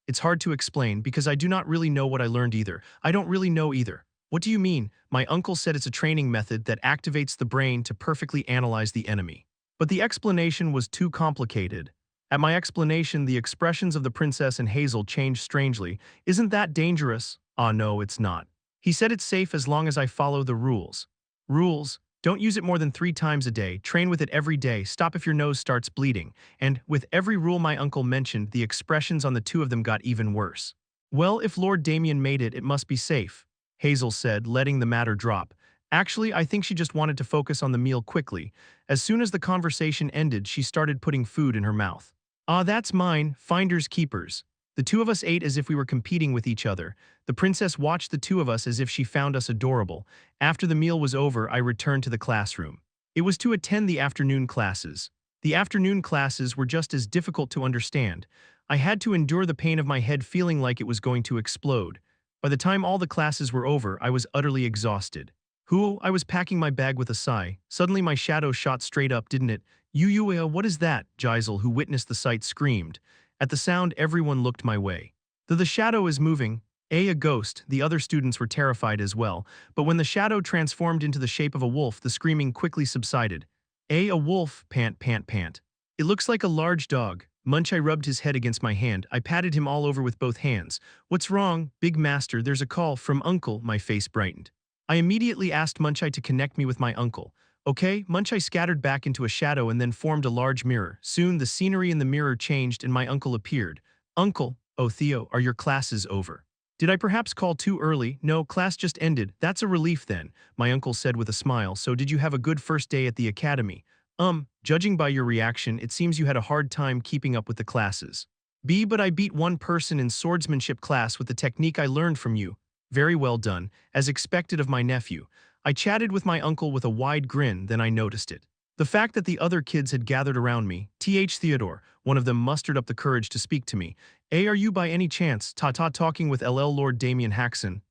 It's hard to explain because I do not really know what I learned either. I don't really know either. What do you mean? My uncle said it's a training method that activates the brain to perfectly analyze the enemy. But the explanation was too complicated. At my explanation, the expressions of the princess and Hazel changed strangely. Isn't that dangerous? Ah, no, it's not. He said it's safe as long as I follow the rules. Rules? Don't use it more than 3 times a day, train with it every day, stop if your nose starts bleeding. And, with every rule my uncle mentioned, the expressions on the two of them got even worse. Well, if Lord Damien made it, it must be safe, Hazel said, letting the matter drop. Actually, I think she just wanted to focus on the meal quickly. As soon as the conversation ended, she started putting food in her mouth. Ah, that's mine, finders keepers. The two of us ate as if we were competing with each other. The princess watched the two of us as if she found us adorable. After the meal was over, I returned to the classroom. It was to attend the afternoon classes. The afternoon classes were just as difficult to understand. I had to endure the pain of my head feeling like it was going to explode. By the time all the classes were over, I was utterly exhausted. I was packing my bag with a sigh. Suddenly my shadow shot straight up, didn't it? What is that? Gisel, who witnessed the sight, screamed. At the sound, everyone looked my way. Though the shadow is moving, a ghost, the other students were terrified as well, but when the shadow transformed into the shape of a wolf, the screaming quickly subsided. A wolf, pant, pant, pant. It looks like a large dog. Munchai rubbed his head against my hand. I patted him all over with both hands. What's wrong, big master? There's a call from uncle. My face brightened. I immediately asked Munchai to connect me with my uncle. Okay, Munchai scattered back into a shadow and then formed a large mirror. Soon the scenery in the mirror changed and my uncle appeared. Uncle, oh Theo, are your classes over? Did I perhaps call too early? No, class just ended. That's a relief then, my uncle said with a smile. So did you have a good first day at the academy? Judging by your reaction, it seems you had a hard time keeping up with the classes. But I beat one person in swordsmanship class with the technique I learned from you. Very well done, as expected of my nephew. I chatted with my uncle with a wide grin, then I noticed it. The fact that the other kids had gathered around me. Theodore, one of them mustered up the courage to speak to me. Are you by any chance talking with Lord Damien Haksen?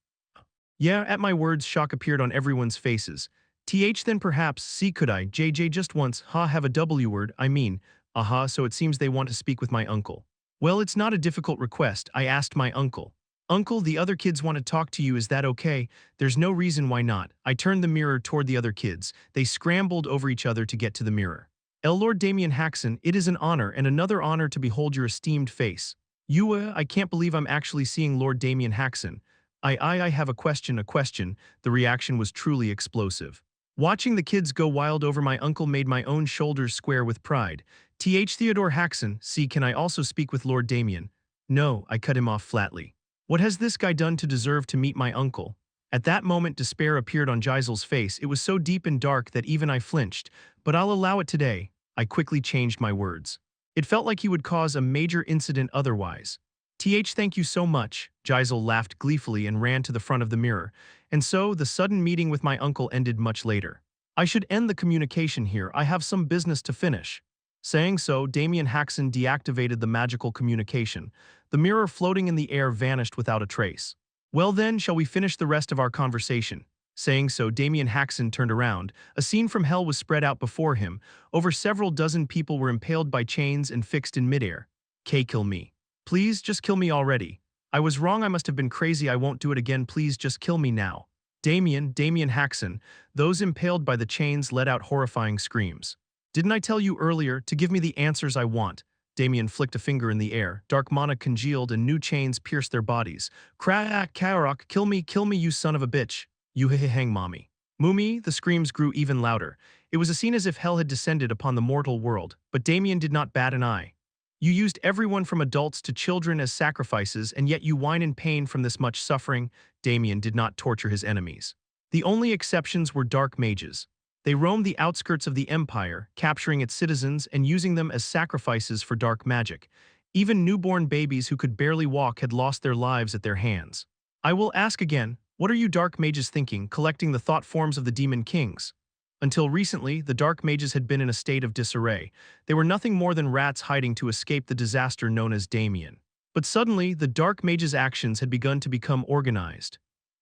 Yeah, at my words, shock appeared on everyone's faces. Then perhaps, could I, JJ just once, have a W word, I mean, so it seems they want to speak with my uncle. Well, it's not a difficult request, I asked my uncle. Uncle, the other kids want to talk to you, is that okay? There's no reason why not. I turned the mirror toward the other kids. They scrambled over each other to get to the mirror. Lord Damien Haksen, it is an honor and another honor to behold your esteemed face. I can't believe I'm actually seeing Lord Damien Haksen. I have a question. The reaction was truly explosive. Watching the kids go wild over my uncle made my own shoulders square with pride. Theodore Haksen, can I also speak with Lord Damien? No, I cut him off flatly. What has this guy done to deserve to meet my uncle? At that moment, despair appeared on Gisel's face. It was so deep and dark that even I flinched. But I'll allow it today. I quickly changed my words. It felt like he would cause a major incident otherwise. Thank you so much. Gisel laughed gleefully and ran to the front of the mirror. And so, the sudden meeting with my uncle ended much later. I should end the communication here. I have some business to finish. Saying so, Damien Haksen deactivated the magical communication. The mirror floating in the air vanished without a trace. Well then, shall we finish the rest of our conversation? Saying so, Damien Haksen turned around. A scene from hell was spread out before him. Over several dozen people were impaled by chains and fixed in midair. Kill me. Please, just kill me already. I was wrong, I must have been crazy, I won't do it again, please just kill me now. Damien Haksen, those impaled by the chains let out horrifying screams. Didn't I tell you earlier to give me the answers I want? Damien flicked a finger in the air. Dark mana congealed and new chains pierced their bodies. Karok, kill me, you son of a bitch. You hang mommy. Mumi, the screams grew even louder. It was a scene as if hell had descended upon the mortal world, but Damien did not bat an eye. You used everyone from adults to children as sacrifices, and yet you whine in pain from this much suffering. Damien did not torture his enemies. The only exceptions were dark mages. They roamed the outskirts of the empire, capturing its citizens and using them as sacrifices for dark magic. Even newborn babies who could barely walk had lost their lives at their hands. I will ask again, what are you dark mages thinking, collecting the thought forms of the demon kings? Until recently, the dark mages had been in a state of disarray. They were nothing more than rats hiding to escape the disaster known as Damien. But suddenly, the dark mages' actions had begun to become organized.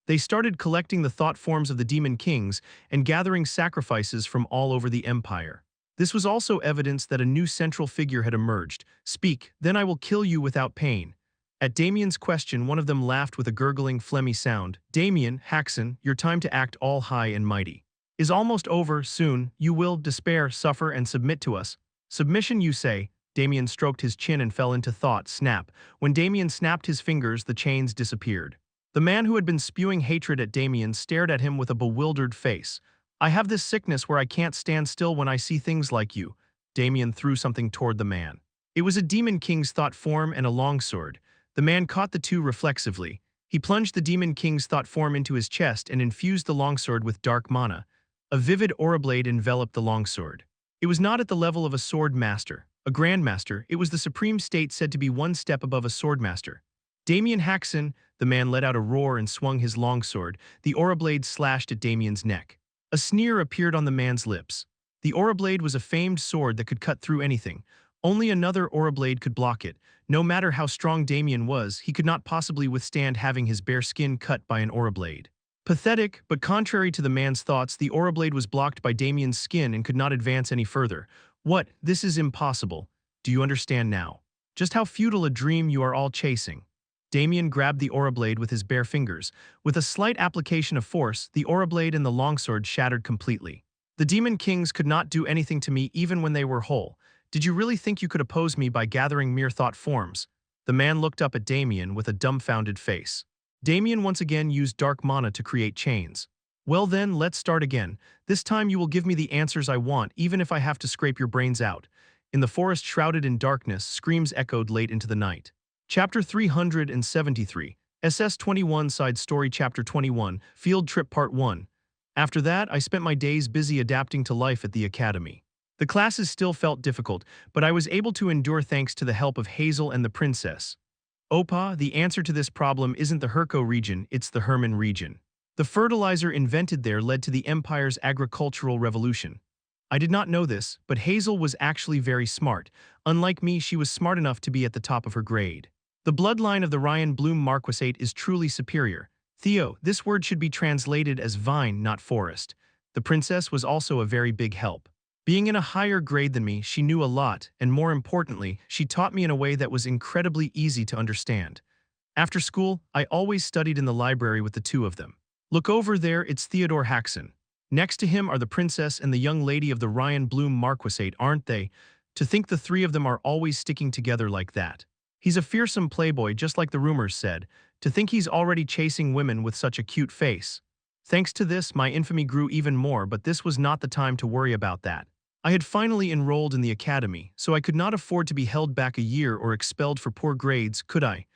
They started collecting the thought forms of the demon kings and gathering sacrifices from all over the empire. This was also evidence that a new central figure had emerged. Speak, then I will kill you without pain. At Damien's question, one of them laughed with a gurgling, phlegmy sound. Damien Haksen, your time to act all high and mighty is almost over. Soon, you will despair, suffer, and submit to us. Submission, you say? Damien stroked his chin and fell into thought. Snap. When Damien snapped his fingers, the chains disappeared. The man who had been spewing hatred at Damien stared at him with a bewildered face. I have this sickness where I can't stand still when I see things like you. Damien threw something toward the man. It was a demon king's thought form and a longsword. The man caught the two reflexively. He plunged the demon king's thought form into his chest and infused the longsword with dark mana. A vivid aura blade enveloped the longsword. It was not at the level of a sword master, a grandmaster. It was the supreme state said to be one step above a swordmaster. Damien Haksen, the man let out a roar and swung his longsword. The aura blade slashed at Damien's neck. A sneer appeared on the man's lips. The aura blade was a famed sword that could cut through anything. Only another aura blade could block it. No matter how strong Damien was, he could not possibly withstand having his bare skin cut by an aura blade. Pathetic, but contrary to the man's thoughts, the aura blade was blocked by Damien's skin and could not advance any further. What? This is impossible. Do you understand now? Just how futile a dream you are all chasing. Damien grabbed the aura blade with his bare fingers. With a slight application of force, the aura blade and the longsword shattered completely. The demon kings could not do anything to me even when they were whole. Did you really think you could oppose me by gathering mere thought forms? The man looked up at Damien with a dumbfounded face. Damien once again used dark mana to create chains. Well then, let's start again. This time you will give me the answers I want, even if I have to scrape your brains out. In the forest shrouded in darkness, screams echoed late into the night. Chapter 373, SS-21 Side Story Chapter 21, Field Trip Part 1. After that, I spent my days busy adapting to life at the academy. The classes still felt difficult, but I was able to endure thanks to the help of Hazel and the princess. Opa, the answer to this problem isn't the Herco region, it's the Herman region. The fertilizer invented there led to the Empire's agricultural revolution. I did not know this, but Hazel was actually very smart. Unlike me, she was smart enough to be at the top of her grade. The bloodline of the Ryan Bloom Marquisate is truly superior. Theo, this word should be translated as vine, not forest. The princess was also a very big help. Being in a higher grade than me, she knew a lot, and more importantly, she taught me in a way that was incredibly easy to understand. After school, I always studied in the library with the two of them. Look over there, it's Theodore Haksen. Next to him are the princess and the young lady of the Ryan Bloom Marquisate, aren't they? To think the three of them are always sticking together like that. He's a fearsome playboy, just like the rumors said. To think he's already chasing women with such a cute face. Thanks to this, my infamy grew even more, but this was not the time to worry about that. I had finally enrolled in the academy, so I could not afford to be held back a year or expelled for poor grades, could I?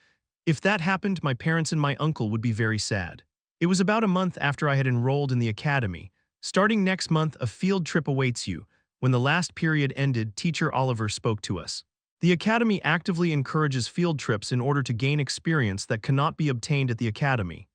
If that happened, my parents and my uncle would be very sad. It was about a month after I had enrolled in the academy. Starting next month, a field trip awaits you. When the last period ended, Teacher Oliver spoke to us. The academy actively encourages field trips in order to gain experience that cannot be obtained at the academy.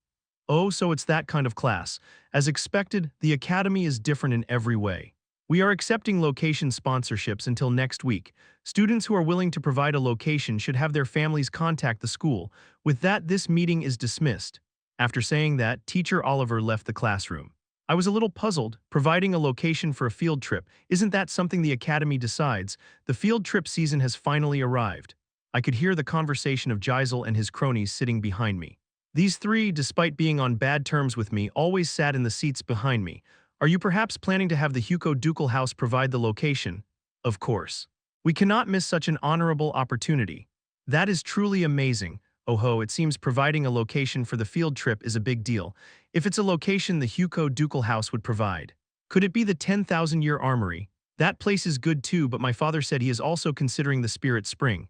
Oh, so it's that kind of class. As expected, the academy is different in every way. We are accepting location sponsorships until next week. Students who are willing to provide a location should have their families contact the school. With that, this meeting is dismissed. After saying that, Teacher Oliver left the classroom. I was a little puzzled. Providing a location for a field trip, isn't that something the academy decides? The field trip season has finally arrived. I could hear the conversation of Gisel and his cronies sitting behind me. These three, despite being on bad terms with me, always sat in the seats behind me. Are you perhaps planning to have the Hugo Ducal House provide the location? Of course. We cannot miss such an honorable opportunity. That is truly amazing. Oh ho, it seems providing a location for the field trip is a big deal. If it's a location the Hugo Ducal House would provide. Could it be the 10,000-year armory? That place is good too, but my father said he is also considering the Spirit Spring.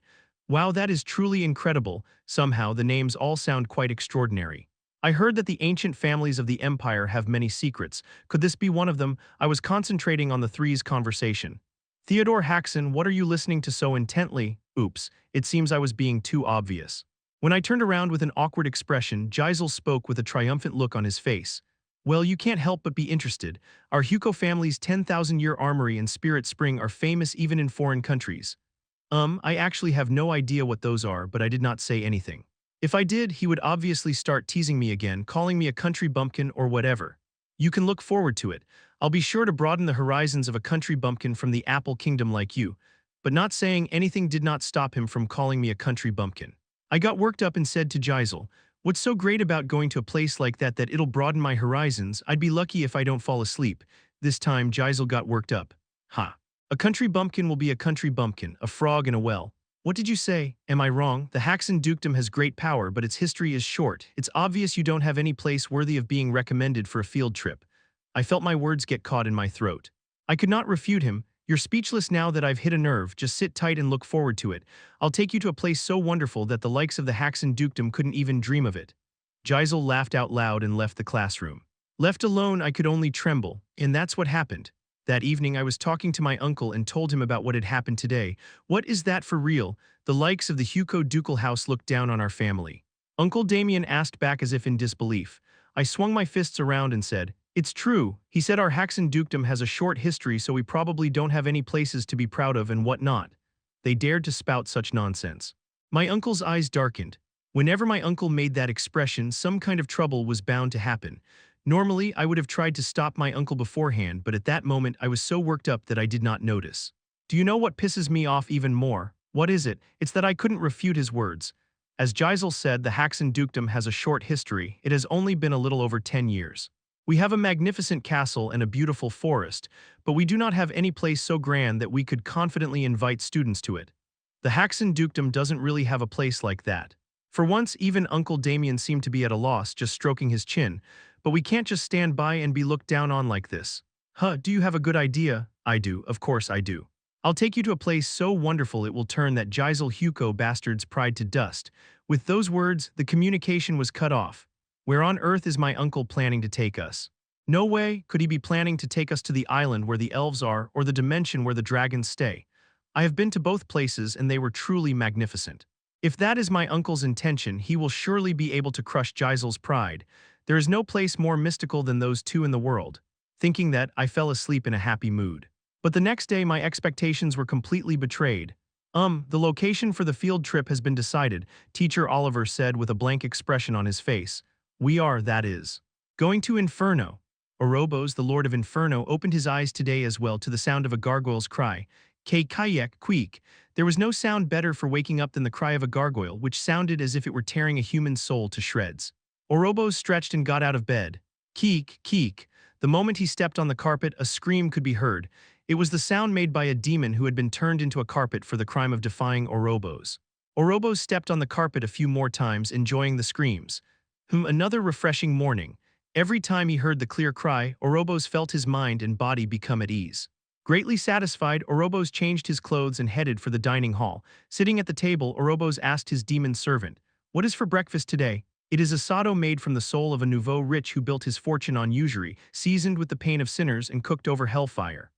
Wow, that is truly incredible. Somehow, the names all sound quite extraordinary. I heard that the ancient families of the Empire have many secrets. Could this be one of them? I was concentrating on the three's conversation. Theodore Haksen, what are you listening to so intently? Oops, it seems I was being too obvious. When I turned around with an awkward expression, Gisel spoke with a triumphant look on his face. Well, you can't help but be interested. Our Hugo family's 10,000-year armory and Spirit Spring are famous even in foreign countries. I actually have no idea what those are, but I did not say anything. If I did, he would obviously start teasing me again, calling me a country bumpkin or whatever. You can look forward to it. I'll be sure to broaden the horizons of a country bumpkin from the apple kingdom like you. But not saying anything did not stop him from calling me a country bumpkin. I got worked up and said to Gisel, "What's so great about going to a place like that it'll broaden my horizons? I'd be lucky if I don't fall asleep." This time Gisel got worked up. Ha. A country bumpkin will be a country bumpkin, a frog in a well. What did you say? Am I wrong? The Haksen dukedom has great power, but its history is short. It's obvious you don't have any place worthy of being recommended for a field trip. I felt my words get caught in my throat. I could not refute him. You're speechless now that I've hit a nerve. Just sit tight and look forward to it. I'll take you to a place so wonderful that the likes of the Haksen dukedom couldn't even dream of it. Gisel laughed out loud and left the classroom. Left alone, I could only tremble, and that's what happened. That evening I was talking to my uncle and told him about what had happened today. What is that for real? The likes of the Hugo ducal house looked down on our family. Uncle Damien asked back as if in disbelief. I swung my fists around and said, "It's true. He said our Haksen dukedom has a short history, so we probably don't have any places to be proud of and whatnot." They dared to spout such nonsense. My uncle's eyes darkened. Whenever my uncle made that expression, some kind of trouble was bound to happen. Normally, I would have tried to stop my uncle beforehand, but at that moment I was so worked up that I did not notice. Do you know what pisses me off even more? What is it? It's that I couldn't refute his words. As Gisel said, the Haksen dukedom has a short history. It has only been a little over 10 years. We have a magnificent castle and a beautiful forest, but we do not have any place so grand that we could confidently invite students to it. The Haksen dukedom doesn't really have a place like that. For once, even Uncle Damien seemed to be at a loss, just stroking his chin. But we can't just stand by and be looked down on like this. Huh, do you have a good idea? I do, of course I do. I'll take you to a place so wonderful it will turn that Gisel Hugo bastard's pride to dust. With those words, the communication was cut off. Where on earth is my uncle planning to take us? No way could he be planning to take us to the island where the elves are or the dimension where the dragons stay. I have been to both places and they were truly magnificent. If that is my uncle's intention, he will surely be able to crush Gisel's pride. There is no place more mystical than those two in the world. Thinking that, I fell asleep in a happy mood. But the next day my expectations were completely betrayed. The location for the field trip has been decided, Teacher Oliver said with a blank expression on his face. We are, that is, going to Inferno. Orobos, the Lord of Inferno, opened his eyes today as well to the sound of a gargoyle's cry. Kayak, queek. There was no sound better for waking up than the cry of a gargoyle, which sounded as if it were tearing a human soul to shreds. Orobos stretched and got out of bed. Keek, keek. The moment he stepped on the carpet, a scream could be heard. It was the sound made by a demon who had been turned into a carpet for the crime of defying Orobos. Orobos stepped on the carpet a few more times, enjoying the screams. Another refreshing morning. Every time he heard the clear cry, Orobos felt his mind and body become at ease. Greatly satisfied, Orobos changed his clothes and headed for the dining hall. Sitting at the table, Orobos asked his demon servant, "What is for breakfast today?" "It is asado made from the soul of a nouveau rich who built his fortune on usury, seasoned with the pain of sinners and cooked over hellfire."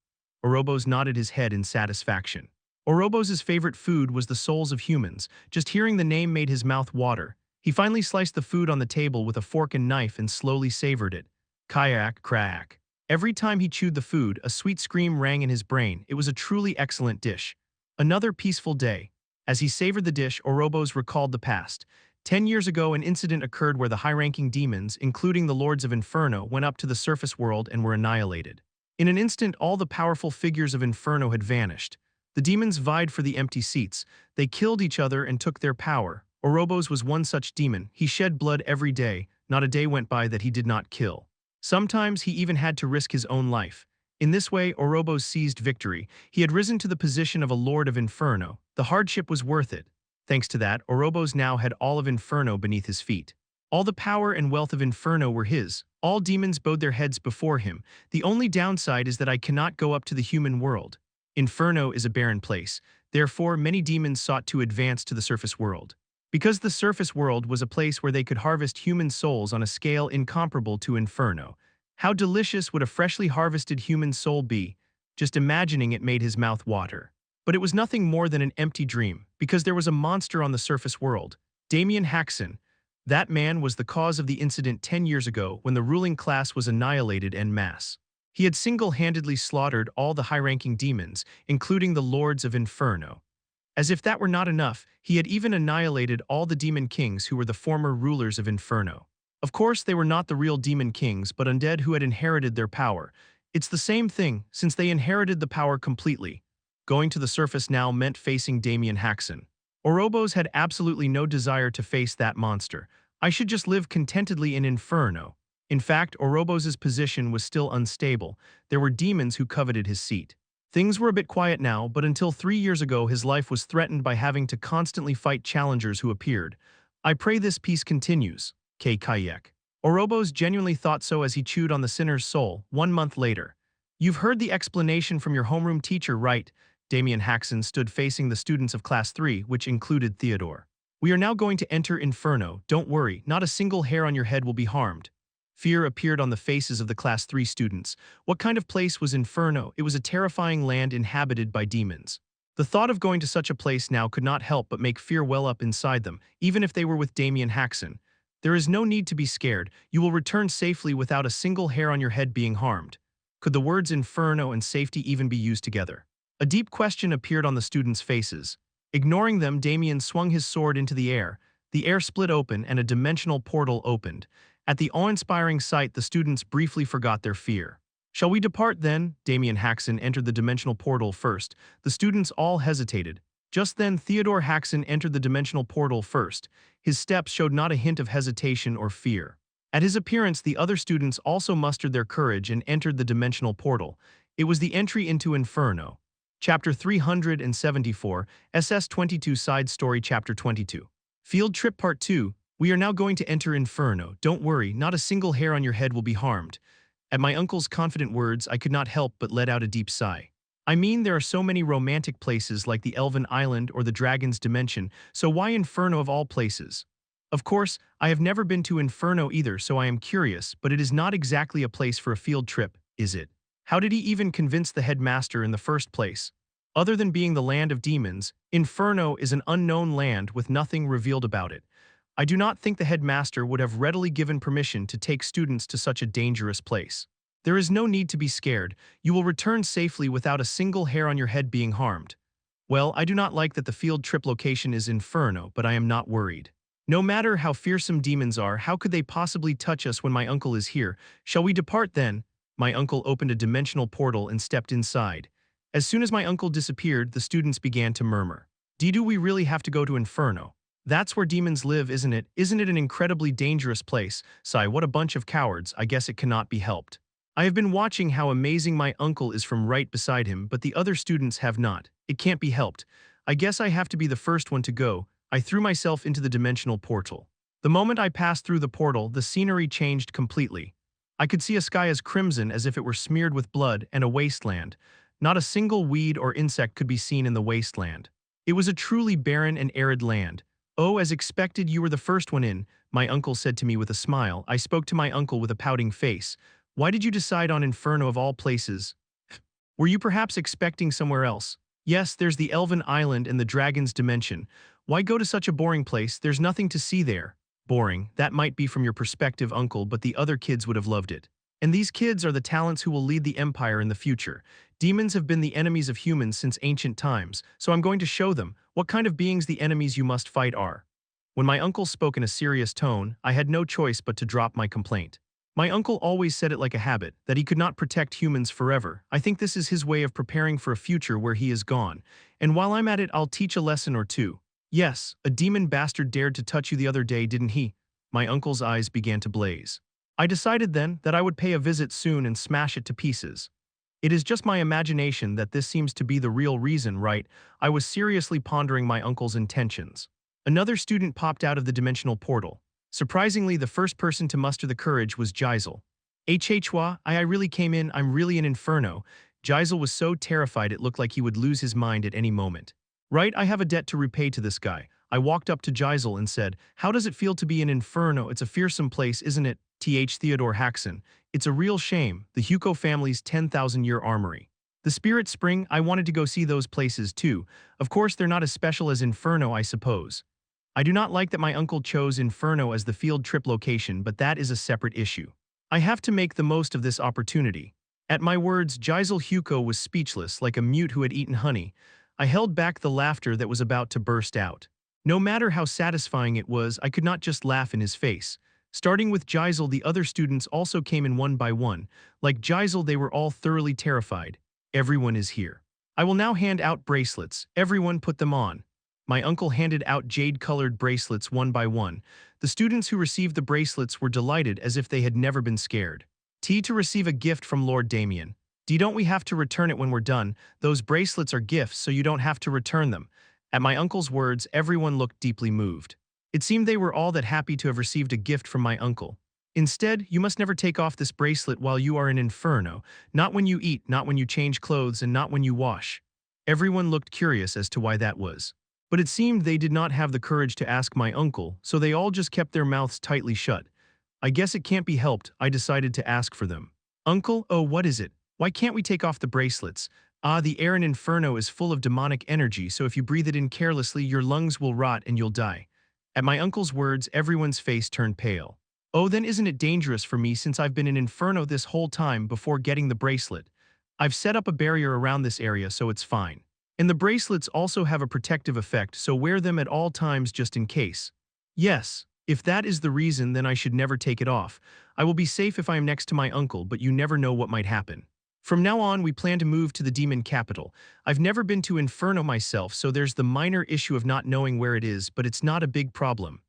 Orobos nodded his head in satisfaction. Orobos' favorite food was the souls of humans. Just hearing the name made his mouth water. He finally sliced the food on the table with a fork and knife and slowly savored it. Kayak, crack. Every time he chewed the food, a sweet scream rang in his brain. It was a truly excellent dish. Another peaceful day. As he savored the dish, Orobos recalled the past. 10 years ago, an incident occurred where the high-ranking demons, including the Lords of Inferno, went up to the surface world and were annihilated. In an instant, all the powerful figures of Inferno had vanished. The demons vied for the empty seats. They killed each other and took their power. Orobos was one such demon. He shed blood every day. Not a day went by that he did not kill. Sometimes he even had to risk his own life. In this way, Orobos seized victory. He had risen to the position of a Lord of Inferno. The hardship was worth it. Thanks to that, Orobos now had all of Inferno beneath his feet. All the power and wealth of Inferno were his. All demons bowed their heads before him. The only downside is that I cannot go up to the human world. Inferno is a barren place. Therefore, many demons sought to advance to the surface world. Because the surface world was a place where they could harvest human souls on a scale incomparable to Inferno. How delicious would a freshly harvested human soul be? Just imagining it made his mouth water. But it was nothing more than an empty dream, because there was a monster on the surface world. Damien Haksen. That man was the cause of the incident 10 years ago when the ruling class was annihilated en masse. He had single-handedly slaughtered all the high-ranking demons, including the Lords of Inferno. As if that were not enough, he had even annihilated all the demon kings who were the former rulers of Inferno. Of course, they were not the real demon kings, but undead who had inherited their power. It's the same thing, since they inherited the power completely. Going to the surface now meant facing Damien Haksen. Orobos had absolutely no desire to face that monster. I should just live contentedly in Inferno. In fact, Orobos' position was still unstable. There were demons who coveted his seat. Things were a bit quiet now, but until 3 years ago his life was threatened by having to constantly fight challengers who appeared. I pray this peace continues. K. Kayek. Orobos genuinely thought so as he chewed on the sinner's soul, 1 month later. You've heard the explanation from your homeroom teacher, right? Damien Haksen stood facing the students of Class 3, which included Theodore. We are now going to enter Inferno. Don't worry, not a single hair on your head will be harmed. Fear appeared on the faces of the Class 3 students. What kind of place was Inferno? It was a terrifying land inhabited by demons. The thought of going to such a place now could not help but make fear well up inside them, even if they were with Damien Haksen. There is no need to be scared. You will return safely without a single hair on your head being harmed. Could the words Inferno and safety even be used together? A deep question appeared on the students' faces. Ignoring them, Damien swung his sword into the air. The air split open and a dimensional portal opened. At the awe-inspiring sight, the students briefly forgot their fear. Shall we depart then? Damien Haksen entered the dimensional portal first. The students all hesitated. Just then, Theodore Haksen entered the dimensional portal first. His steps showed not a hint of hesitation or fear. At his appearance, the other students also mustered their courage and entered the dimensional portal. It was the entry into Inferno. Chapter 374, SS22 Side Story Chapter 22. Field Trip Part 2. We are now going to enter Inferno. Don't worry, not a single hair on your head will be harmed. At my uncle's confident words, I could not help but let out a deep sigh. I mean, there are so many romantic places like the Elven Island or the Dragon's Dimension, so why Inferno of all places? Of course, I have never been to Inferno either, so I am curious, but it is not exactly a place for a field trip, is it? How did he even convince the headmaster in the first place? Other than being the land of demons, Inferno is an unknown land with nothing revealed about it. I do not think the headmaster would have readily given permission to take students to such a dangerous place. There is no need to be scared. You will return safely without a single hair on your head being harmed. Well, I do not like that the field trip location is Inferno, but I am not worried. No matter how fearsome demons are, how could they possibly touch us when my uncle is here? Shall we depart then? My uncle opened a dimensional portal and stepped inside. As soon as my uncle disappeared, the students began to murmur. Do we really have to go to Inferno? That's where demons live, isn't it? Isn't it an incredibly dangerous place? Sigh, what a bunch of cowards. I guess it cannot be helped. I have been watching how amazing my uncle is from right beside him, but the other students have not. It can't be helped. I guess I have to be the first one to go. I threw myself into the dimensional portal. The moment I passed through the portal, the scenery changed completely. I could see a sky as crimson as if it were smeared with blood and a wasteland. Not a single weed or insect could be seen in the wasteland. It was a truly barren and arid land. Oh, as expected, you were the first one in, my uncle said to me with a smile. I spoke to my uncle with a pouting face. Why did you decide on Inferno of all places? Were you perhaps expecting somewhere else? Yes, there's the Elven Island and the Dragon's Dimension. Why go to such a boring place? There's nothing to see there. Boring, that might be from your perspective, uncle, but the other kids would have loved it. And these kids are the talents who will lead the Empire in the future. Demons have been the enemies of humans since ancient times, so I'm going to show them what kind of beings the enemies you must fight are. When my uncle spoke in a serious tone, I had no choice but to drop my complaint. My uncle always said it like a habit, that he could not protect humans forever. I think this is his way of preparing for a future where he is gone. And while I'm at it, I'll teach a lesson or two. Yes, a demon bastard dared to touch you the other day, didn't he? My uncle's eyes began to blaze. I decided then that I would pay a visit soon and smash it to pieces. It is just my imagination that this seems to be the real reason, right? I was seriously pondering my uncle's intentions. Another student popped out of the dimensional portal. Surprisingly, the first person to muster the courage was Gisel. Hhwa, I really came in, I'm really in Inferno. Gisel was so terrified it looked like he would lose his mind at any moment. Right, I have a debt to repay to this guy. I walked up to Gisel and said, how does it feel to be in Inferno? It's a fearsome place, isn't it? Theodore Haksen. It's a real shame, the Huko family's 10,000-year armory. The Spirit Spring, I wanted to go see those places too. Of course, they're not as special as Inferno, I suppose. I do not like that my uncle chose Inferno as the field trip location, but that is a separate issue. I have to make the most of this opportunity. At my words, Gisel Huko was speechless, like a mute who had eaten honey. I held back the laughter that was about to burst out. No matter how satisfying it was, I could not just laugh in his face. Starting with Geisel, the other students also came in one by one. Like Geisel, they were all thoroughly terrified. Everyone is here. I will now hand out bracelets. Everyone put them on. My uncle handed out jade-colored bracelets one by one. The students who received the bracelets were delighted as if they had never been scared. T to receive a gift from Lord Damien. D, don't we have to return it when we're done? Those bracelets are gifts, so you don't have to return them. At my uncle's words, everyone looked deeply moved. It seemed they were all that happy to have received a gift from my uncle. Instead, you must never take off this bracelet while you are in Inferno, not when you eat, not when you change clothes, and not when you wash. Everyone looked curious as to why that was. But it seemed they did not have the courage to ask my uncle, so they all just kept their mouths tightly shut. I guess it can't be helped, I decided to ask for them. Uncle, oh, what is it? Why can't we take off the bracelets? Ah, the air in Inferno is full of demonic energy, so if you breathe it in carelessly, your lungs will rot and you'll die. At my uncle's words, everyone's face turned pale. Oh, then isn't it dangerous for me since I've been in Inferno this whole time before getting the bracelet? I've set up a barrier around this area, so it's fine. And the bracelets also have a protective effect, so wear them at all times just in case. Yes, if that is the reason, then I should never take it off. I will be safe if I am next to my uncle, but you never know what might happen. From now on, we plan to move to the demon capital. I've never been to Inferno myself, so there's the minor issue of not knowing where it is, but it's not a big problem.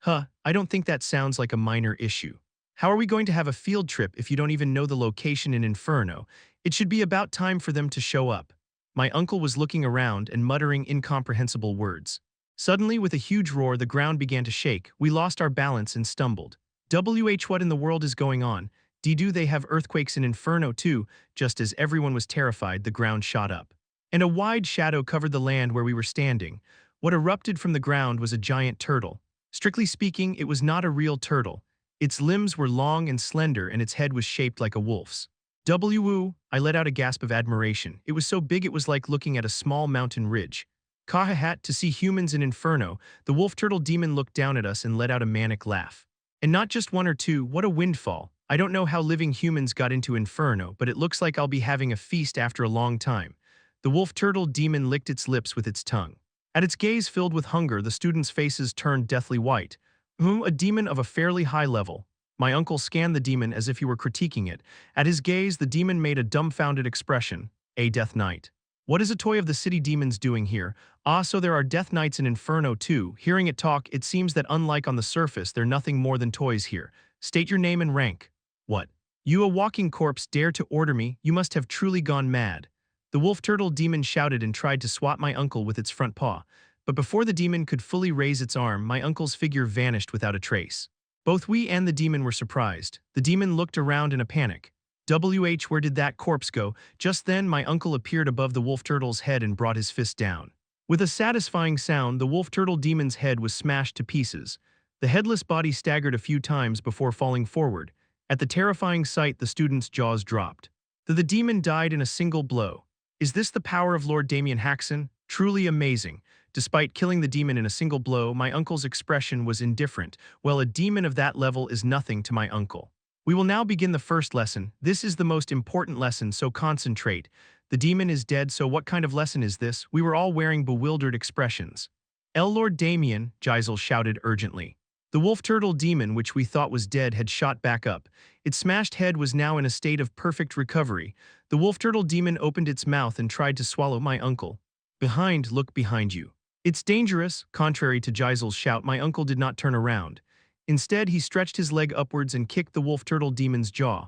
I don't think that sounds like a minor issue. How are we going to have a field trip if you don't even know the location in Inferno? It should be about time for them to show up. My uncle was looking around and muttering incomprehensible words. Suddenly, with a huge roar, the ground began to shake. We lost our balance and stumbled. What in the world is going on? Do they have earthquakes in Inferno too? Just as everyone was terrified, the ground shot up. And a wide shadow covered the land where we were standing. What erupted from the ground was a giant turtle. Strictly speaking, it was not a real turtle. Its limbs were long and slender, and its head was shaped like a wolf's. I let out a gasp of admiration. It was so big it was like looking at a small mountain ridge. Kahahat, to see humans in Inferno, the wolf turtle demon looked down at us and let out a manic laugh. And not just one or two, what a windfall. I don't know how living humans got into Inferno, but it looks like I'll be having a feast after a long time. The wolf turtle demon licked its lips with its tongue. At its gaze filled with hunger, the students' faces turned deathly white. A demon of a fairly high level. My uncle scanned the demon as if he were critiquing it. At his gaze, the demon made a dumbfounded expression. A Death Knight. What is a toy of the city demons doing here? Ah, so there are Death Knights in Inferno too. Hearing it talk, it seems that unlike on the surface, they're nothing more than toys here. State your name and rank. What? You, a walking corpse, dare to order me? You must have truly gone mad. The wolf turtle demon shouted and tried to swat my uncle with its front paw. But before the demon could fully raise its arm, my uncle's figure vanished without a trace. Both we and the demon were surprised. The demon looked around in a panic. Where did that corpse go? Just then, my uncle appeared above the wolf turtle's head and brought his fist down. With a satisfying sound, the wolf turtle demon's head was smashed to pieces. The headless body staggered a few times before falling forward. At the terrifying sight, the students' jaws dropped. The demon died in a single blow. Is this the power of Lord Damien Haksen? Truly amazing. Despite killing the demon in a single blow, my uncle's expression was indifferent. Well, a demon of that level is nothing to my uncle. We will now begin the first lesson. This is the most important lesson, so concentrate. The demon is dead, so what kind of lesson is this? We were all wearing bewildered expressions. Lord Damien, Geisel shouted urgently. The wolf turtle demon, which we thought was dead, had shot back up. Its smashed head was now in a state of perfect recovery. The wolf turtle demon opened its mouth and tried to swallow my uncle. Look behind you. It's dangerous. Contrary to Geisel's shout, my uncle did not turn around. Instead, he stretched his leg upwards and kicked the wolf turtle demon's jaw.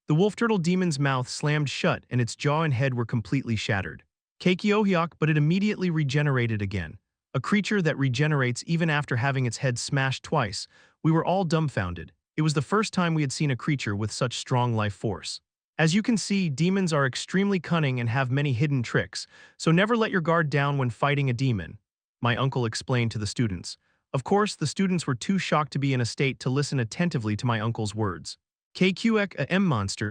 The wolf turtle demon's mouth slammed shut and its jaw and head were completely shattered. Keikiohiok, but it immediately regenerated again. A creature that regenerates even after having its head smashed twice. We were all dumbfounded. It was the first time we had seen a creature with such strong life force. As you can see, demons are extremely cunning and have many hidden tricks, so never let your guard down when fighting a demon. My uncle explained to the students. Of course, the students were too shocked to be in a state to listen attentively to my uncle's words. KQek,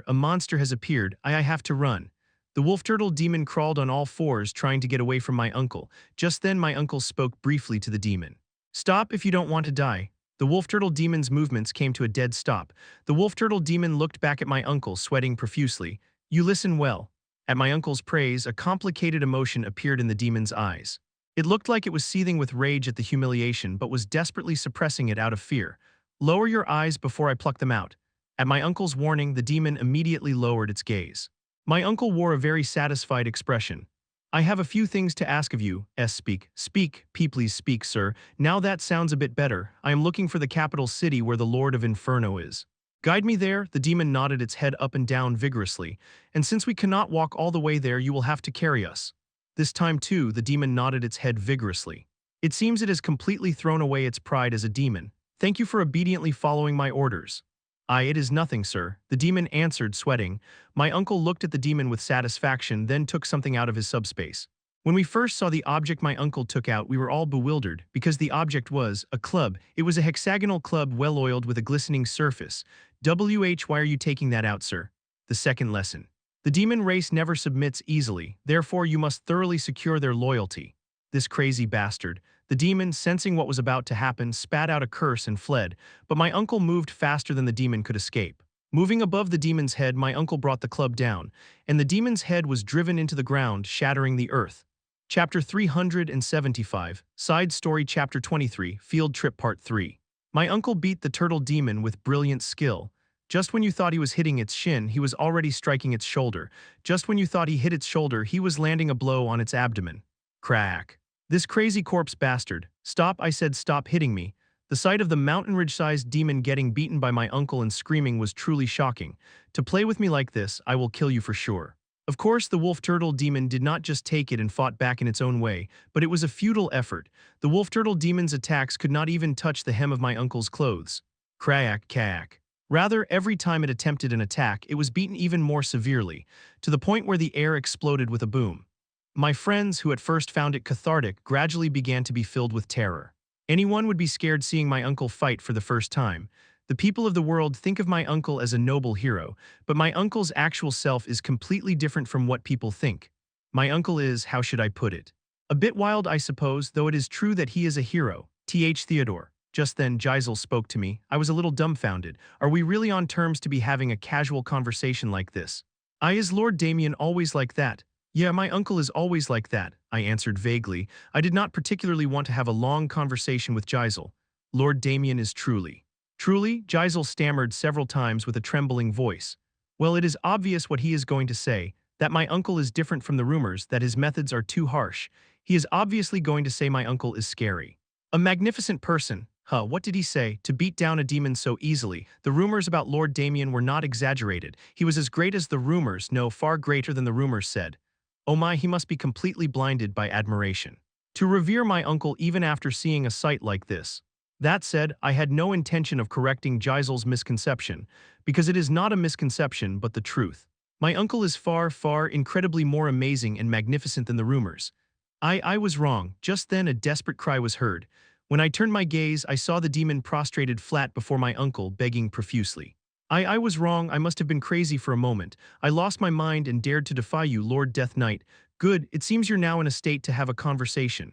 a monster has appeared. I have to run. The wolf turtle demon crawled on all fours trying to get away from my uncle. Just then my uncle spoke briefly to the demon. Stop if you don't want to die. The wolf turtle demon's movements came to a dead stop. The wolf turtle demon looked back at my uncle, sweating profusely. You listen well. At my uncle's praise, a complicated emotion appeared in the demon's eyes. It looked like it was seething with rage at the humiliation but was desperately suppressing it out of fear. Lower your eyes before I pluck them out. At my uncle's warning, the demon immediately lowered its gaze. My uncle wore a very satisfied expression. I have a few things to ask of you, speak. Speak, please speak, sir. Now that sounds a bit better. I am looking for the capital city where the Lord of Inferno is. Guide me there. The demon nodded its head up and down vigorously. And since we cannot walk all the way there, you will have to carry us. This time too, the demon nodded its head vigorously. It seems it has completely thrown away its pride as a demon. Thank you for obediently following my orders. It is nothing, sir, the demon answered, sweating. My uncle looked at the demon with satisfaction, then took something out of his subspace. When we first saw the object my uncle took out, we were all bewildered, because the object was a club. It was a hexagonal club well-oiled with a glistening surface. Why are you taking that out, sir? The second lesson. The demon race never submits easily, therefore you must thoroughly secure their loyalty. This crazy bastard. The demon, sensing what was about to happen, spat out a curse and fled, but my uncle moved faster than the demon could escape. Moving above the demon's head, my uncle brought the club down, and the demon's head was driven into the ground, shattering the earth. Chapter 375, Side Story Chapter 23, Field Trip Part 3. My uncle beat the turtle demon with brilliant skill. Just when you thought he was hitting its shin, he was already striking its shoulder. Just when you thought he hit its shoulder, he was landing a blow on its abdomen. Crack. This crazy corpse bastard. Stop, I said, stop hitting me. The sight of the mountain ridge-sized demon getting beaten by my uncle and screaming was truly shocking. To play with me like this, I will kill you for sure. Of course, the wolf turtle demon did not just take it and fought back in its own way, but it was a futile effort. The wolf turtle demon's attacks could not even touch the hem of my uncle's clothes. Crack, cack. Rather, every time it attempted an attack, it was beaten even more severely, to the point where the air exploded with a boom. My friends, who at first found it cathartic, gradually began to be filled with terror. Anyone would be scared seeing my uncle fight for the first time. The people of the world think of my uncle as a noble hero, but my uncle's actual self is completely different from what people think. My uncle is, how should I put it? A bit wild, I suppose, though it is true that he is a hero. Theodore. Just then, Gisel spoke to me. I was a little dumbfounded. Are we really on terms to be having a casual conversation like this? Is Lord Damien always like that? Yeah, my uncle is always like that, I answered vaguely. I did not particularly want to have a long conversation with Gisel. Lord Damien is truly. Truly, Gisel stammered several times with a trembling voice. Well, it is obvious what he is going to say, that my uncle is different from the rumors, that his methods are too harsh. He is obviously going to say my uncle is scary. A magnificent person. What did he say? To beat down a demon so easily. The rumors about Lord Damien were not exaggerated. He was as great as the rumors, no, far greater than the rumors said. Oh my, he must be completely blinded by admiration. To revere my uncle even after seeing a sight like this. That said, I had no intention of correcting Gisel's misconception, because it is not a misconception but the truth. My uncle is far, far, incredibly more amazing and magnificent than the rumors. I was wrong. Just then a desperate cry was heard. When I turned my gaze, I saw the demon prostrated flat before my uncle, begging profusely. I was wrong. I must have been crazy for a moment. I lost my mind and dared to defy you, Lord Death Knight. Good, it seems you're now in a state to have a conversation.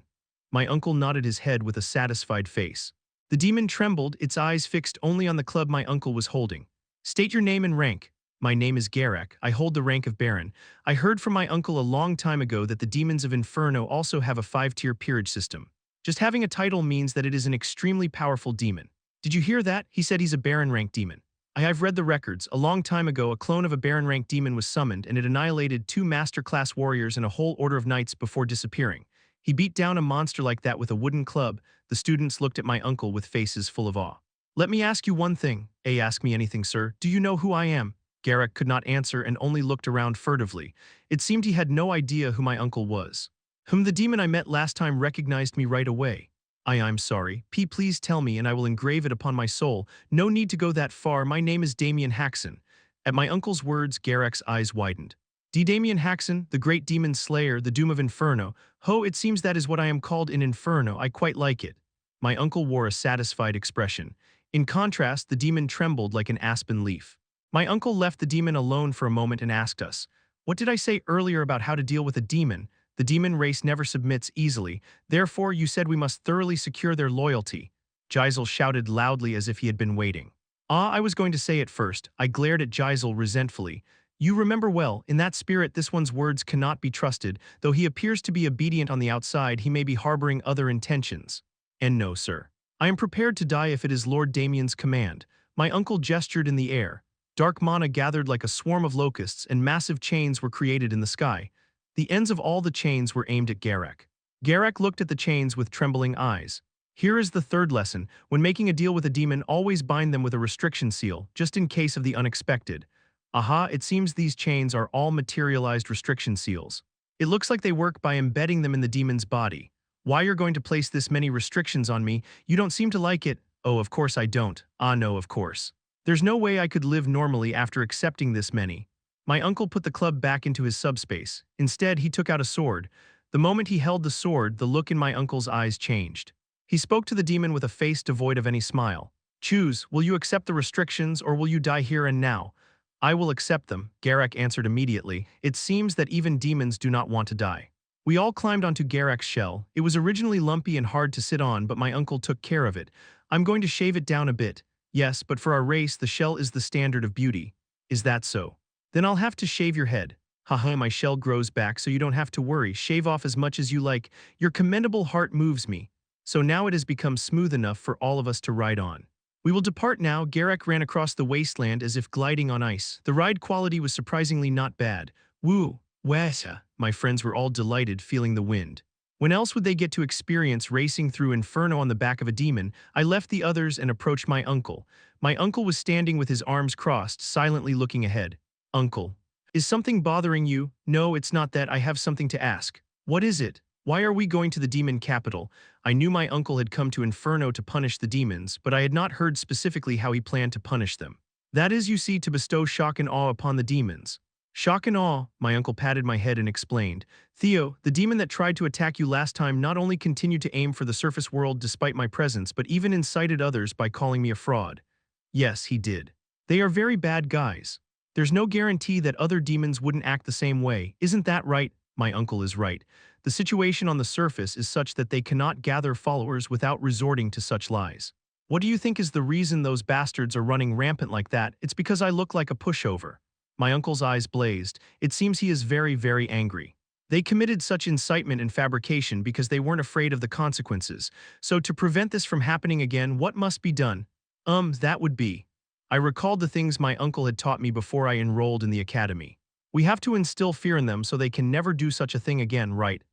My uncle nodded his head with a satisfied face. The demon trembled, its eyes fixed only on the club my uncle was holding. State your name and rank. My name is Garak. I hold the rank of Baron. I heard from my uncle a long time ago that the demons of Inferno also have a 5-tier peerage system. Just having a title means that it is an extremely powerful demon. Did you hear that? He said he's a Baron rank demon. I've read the records. A long time ago, a clone of a Baron rank demon was summoned, and it annihilated 2 Master Class warriors and a whole order of knights before disappearing. He beat down a monster like that with a wooden club. The students looked at my uncle with faces full of awe. Let me ask you one thing. Ask me anything, sir. Do you know who I am? Garak could not answer and only looked around furtively. It seemed he had no idea who my uncle was. The demon I met last time recognized me right away. I'm sorry. Please tell me and I will engrave it upon my soul. No need to go that far. My name is Damien Haksen. At my uncle's words, Garak's eyes widened. Damien Haksen, the great demon slayer, the doom of Inferno. It seems that is what I am called in Inferno. I quite like it. My uncle wore a satisfied expression. In contrast, the demon trembled like an aspen leaf. My uncle left the demon alone for a moment and asked us, "What did I say earlier about how to deal with a demon? The demon race never submits easily. Therefore, you said we must thoroughly secure their loyalty." Gisel shouted loudly as if he had been waiting. I was going to say it first. I glared at Gisel resentfully. You remember well, in that spirit this one's words cannot be trusted. Though he appears to be obedient on the outside, he may be harboring other intentions. And no, sir. I am prepared to die if it is Lord Damien's command. My uncle gestured in the air. Dark mana gathered like a swarm of locusts and massive chains were created in the sky. The ends of all the chains were aimed at Garek. Garek looked at the chains with trembling eyes. Here is the third lesson. When making a deal with a demon, always bind them with a restriction seal, just in case of the unexpected. Aha, it seems these chains are all materialized restriction seals. It looks like they work by embedding them in the demon's body. Why you're going to place this many restrictions on me? You don't seem to like it. Oh, of course I don't. Ah, no, of course. There's no way I could live normally after accepting this many. My uncle put the club back into his subspace. Instead, he took out a sword. The moment he held the sword, the look in my uncle's eyes changed. He spoke to the demon with a face devoid of any smile. Choose, will you accept the restrictions or will you die here and now? I will accept them, Garek answered immediately. It seems that even demons do not want to die. We all climbed onto Garek's shell. It was originally lumpy and hard to sit on, but my uncle took care of it. I'm going to shave it down a bit. Yes, but for our race, the shell is the standard of beauty. Is that so? Then I'll have to shave your head. Haha, my shell grows back so you don't have to worry. Shave off as much as you like. Your commendable heart moves me. So now it has become smooth enough for all of us to ride on. We will depart now. Garek ran across the wasteland as if gliding on ice. The ride quality was surprisingly not bad. Woo, weta. My friends were all delighted, feeling the wind. When else would they get to experience racing through Inferno on the back of a demon? I left the others and approached my uncle. My uncle was standing with his arms crossed, silently looking ahead. Uncle, is something bothering you? No, it's not that. I have something to ask. What is it? Why are we going to the demon capital? I knew my uncle had come to Inferno to punish the demons, but I had not heard specifically how he planned to punish them. That is, you see, to bestow shock and awe upon the demons. Shock and awe, my uncle patted my head and explained. Theo, the demon that tried to attack you last time not only continued to aim for the surface world despite my presence, but even incited others by calling me a fraud. Yes, he did. They are very bad guys. There's no guarantee that other demons wouldn't act the same way. Isn't that right? My uncle is right. The situation on the surface is such that they cannot gather followers without resorting to such lies. What do you think is the reason those bastards are running rampant like that? It's because I look like a pushover. My uncle's eyes blazed. It seems he is very, very angry. They committed such incitement and fabrication because they weren't afraid of the consequences. So to prevent this from happening again, what must be done? That would be. I recalled the things my uncle had taught me before I enrolled in the academy. We have to instill fear in them so they can never do such a thing again, right?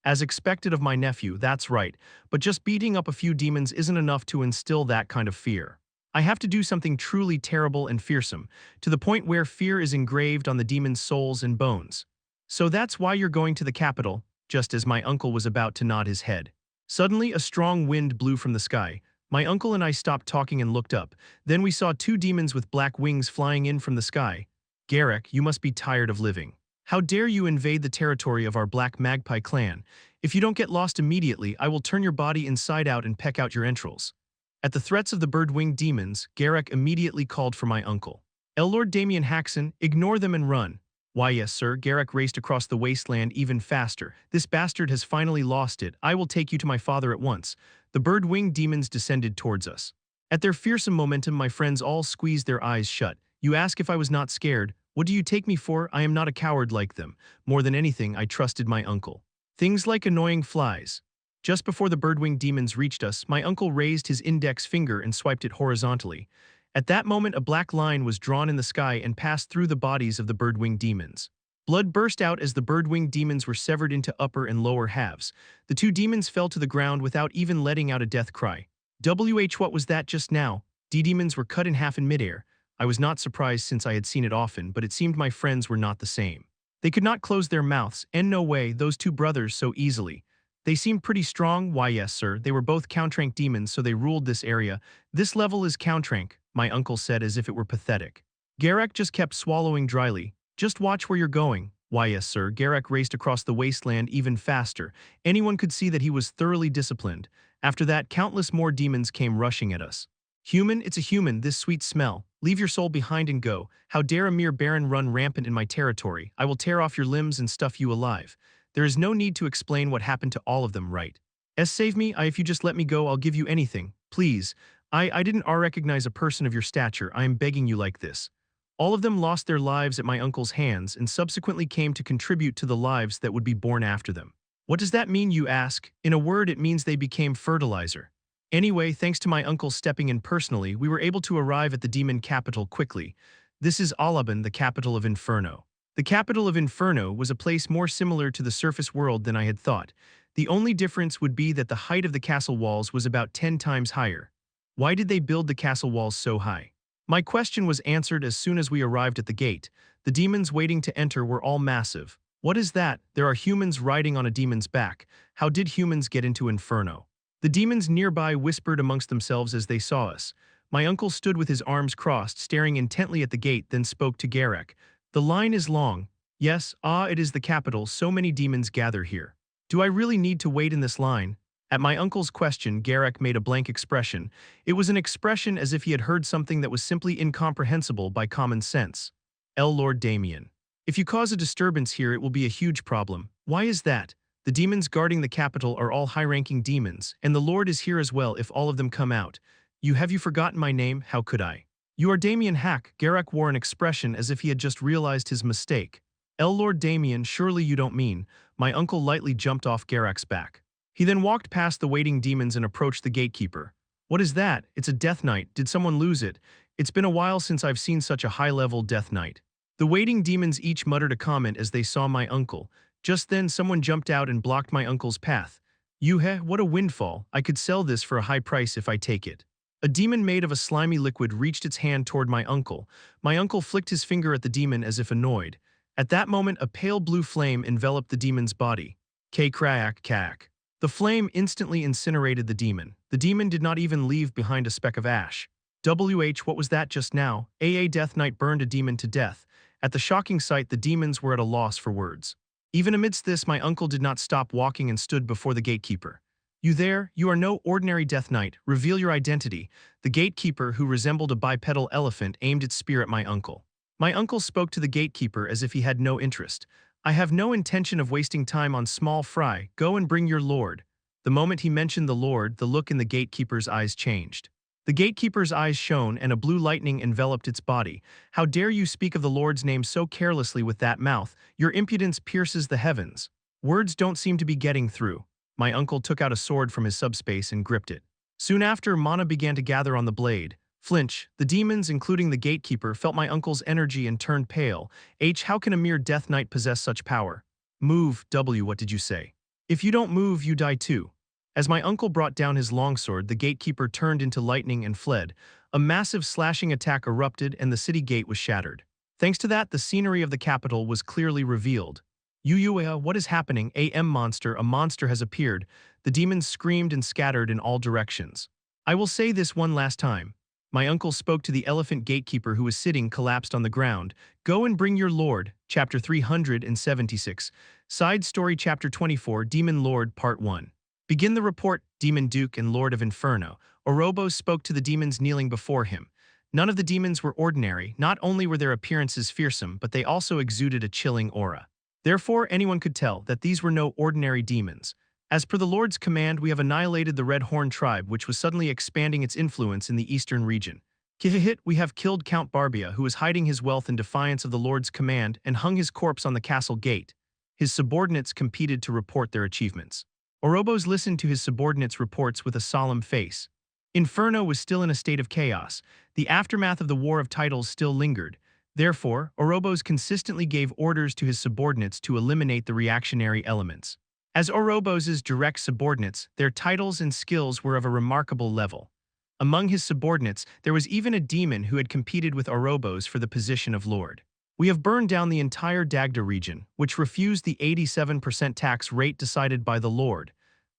As expected of my nephew, that's right, but just beating up a few demons isn't enough to instill that kind of fear. I have to do something truly terrible and fearsome, to the point where fear is engraved on the demons' souls and bones. So that's why you're going to the capital, just as my uncle was about to nod his head. Suddenly, a strong wind blew from the sky. My uncle and I stopped talking and looked up. Then we saw two demons with black wings flying in from the sky. Garek, you must be tired of living. How dare you invade the territory of our Black Magpie clan? If you don't get lost immediately, I will turn your body inside out and peck out your entrails. At the threats of the bird-winged demons, Garek immediately called for my uncle. Lord Damien Haksen, ignore them and run. Why yes, sir, Garek raced across the wasteland even faster. This bastard has finally lost it. I will take you to my father at once. The bird-winged demons descended towards us. At their fearsome momentum, my friends all squeezed their eyes shut. You ask if I was not scared. What do you take me for? I am not a coward like them. More than anything, I trusted my uncle. Things like annoying flies. Just before the bird-winged demons reached us, my uncle raised his index finger and swiped it horizontally. At that moment, a black line was drawn in the sky and passed through the bodies of the bird-winged demons. Blood burst out as the bird-winged demons were severed into upper and lower halves. The two demons fell to the ground without even letting out a death cry. What was that just now? Demons were cut in half in midair. I was not surprised since I had seen it often, but it seemed my friends were not the same. They could not close their mouths, and no way, those two brothers so easily. They seemed pretty strong. Why yes, sir, they were both Countrank demons, so they ruled this area. This level is Countrank, my uncle said as if it were pathetic. Garek just kept swallowing dryly. Just watch where you're going. Why yes, sir, Garek raced across the wasteland even faster. Anyone could see that he was thoroughly disciplined. After that, countless more demons came rushing at us. Human, it's a human, this sweet smell. Leave your soul behind and go. How dare a mere baron run rampant in my territory? I will tear off your limbs and stuff you alive. There is no need to explain what happened to all of them, right? Save me, if you just let me go, I'll give you anything. Please. I didn't recognize a person of your stature. I am begging you like this. All of them lost their lives at my uncle's hands and subsequently came to contribute to the lives that would be born after them. What does that mean, you ask? In a word, it means they became fertilizer. Anyway, thanks to my uncle stepping in personally, we were able to arrive at the demon capital quickly. This is Alaban, the capital of Inferno. The capital of Inferno was a place more similar to the surface world than I had thought. The only difference would be that the height of the castle walls was about 10 times higher. Why did they build the castle walls so high? My question was answered as soon as we arrived at the gate. The demons waiting to enter were all massive. What is that? There are humans riding on a demon's back. How did humans get into Inferno? The demons nearby whispered amongst themselves as they saw us. My uncle stood with his arms crossed, staring intently at the gate, then spoke to Garek. The line is long. Yes, it is the capital, so many demons gather here. Do I really need to wait in this line? At my uncle's question, Garek made a blank expression. It was an expression as if he had heard something that was simply incomprehensible by common sense. Lord Damien. If you cause a disturbance here, it will be a huge problem. Why is that? The demons guarding the capital are all high-ranking demons, and the Lord is here as well if all of them come out. Have you forgotten my name? How could I? You are Damien Hack. Garek wore an expression as if he had just realized his mistake. Lord Damien, surely you don't mean. My uncle lightly jumped off Garek's back. He then walked past the waiting demons and approached the gatekeeper. What is that? It's a death knight. Did someone lose it? It's been a while since I've seen such a high-level death knight. The waiting demons each muttered a comment as they saw my uncle. Just then someone jumped out and blocked my uncle's path. What a windfall. I could sell this for a high price if I take it. A demon made of a slimy liquid reached its hand toward my uncle. My uncle flicked his finger at the demon as if annoyed. At that moment a pale blue flame enveloped the demon's body. K-crack-cack. The flame instantly incinerated the demon. The demon did not even leave behind a speck of ash. What was that just now? Death Knight burned a demon to death. At the shocking sight, the demons were at a loss for words. Even amidst this, my uncle did not stop walking and stood before the gatekeeper. You there? You are no ordinary Death Knight. Reveal your identity. The gatekeeper, who resembled a bipedal elephant, aimed its spear at my uncle. My uncle spoke to the gatekeeper as if he had no interest. I have no intention of wasting time on small fry. Go and bring your lord. The moment he mentioned the lord, the look in the gatekeeper's eyes changed. The gatekeeper's eyes shone and a blue lightning enveloped its body. How dare you speak of the Lord's name so carelessly with that mouth? Your impudence pierces the heavens. Words don't seem to be getting through. My uncle took out a sword from his subspace and gripped it. Soon after, mana began to gather on the blade. Flinch, the demons, including the gatekeeper, felt my uncle's energy and turned pale. How can a mere death knight possess such power? Move, what did you say? If you don't move, you die too. As my uncle brought down his longsword, the gatekeeper turned into lightning and fled. A massive slashing attack erupted and the city gate was shattered. Thanks to that, the scenery of the capital was clearly revealed. What is happening? A monster has appeared. The demons screamed and scattered in all directions. I will say this one last time. My uncle spoke to the elephant gatekeeper who was sitting collapsed on the ground. Go and bring your lord. Chapter 376. Side Story Chapter 24, Demon Lord Part 1. Begin the report, Demon Duke and Lord of Inferno. Orobos spoke to the demons kneeling before him. None of the demons were ordinary. Not only were their appearances fearsome, but they also exuded a chilling aura. Therefore, anyone could tell that these were no ordinary demons. As per the Lord's command, we have annihilated the Red Horn tribe, which was suddenly expanding its influence in the eastern region. We have killed Count Barbia, who was hiding his wealth in defiance of the Lord's command, and hung his corpse on the castle gate. His subordinates competed to report their achievements. Orobos listened to his subordinates' reports with a solemn face. Inferno was still in a state of chaos. The aftermath of the War of Titles still lingered. Therefore, Orobos consistently gave orders to his subordinates to eliminate the reactionary elements. As Orobos' direct subordinates, their titles and skills were of a remarkable level. Among his subordinates, there was even a demon who had competed with Orobos for the position of lord. We have burned down the entire Dagda region, which refused the 87% tax rate decided by the Lord.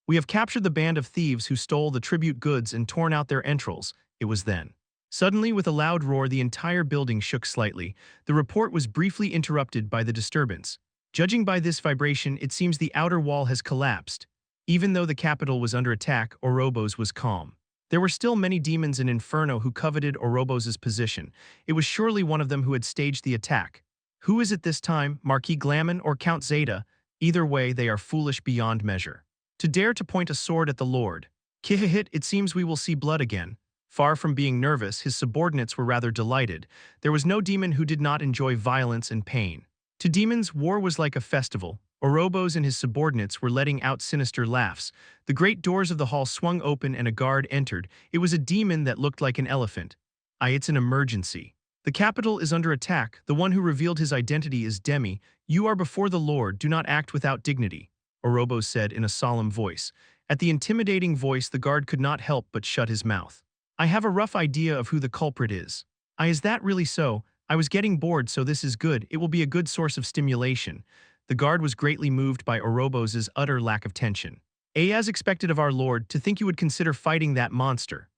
We have captured the band of thieves who stole the tribute goods and torn out their entrails. It was then. Suddenly, with a loud roar, the entire building shook slightly. The report was briefly interrupted by the disturbance. Judging by this vibration, it seems the outer wall has collapsed. Even though the capital was under attack, Orobos was calm. There were still many demons in Inferno who coveted Orobos' position. It was surely one of them who had staged the attack. Who is it this time, Marquis Glamin or Count Zeta? Either way, they are foolish beyond measure. To dare to point a sword at the Lord. It seems we will see blood again. Far from being nervous, his subordinates were rather delighted. There was no demon who did not enjoy violence and pain. To demons, war was like a festival. Orobos and his subordinates were letting out sinister laughs. The great doors of the hall swung open and a guard entered. It was a demon that looked like an elephant. It's an emergency. The capital is under attack. The one who revealed his identity is Demi. You are before the Lord. Do not act without dignity, Orobos said in a solemn voice. At the intimidating voice, the guard could not help but shut his mouth. I have a rough idea of who the culprit is. Is that really so? I was getting bored, so this is good. It will be a good source of stimulation. The guard was greatly moved by Orobos' utter lack of tension. As expected of our lord, to think you would consider fighting that monster.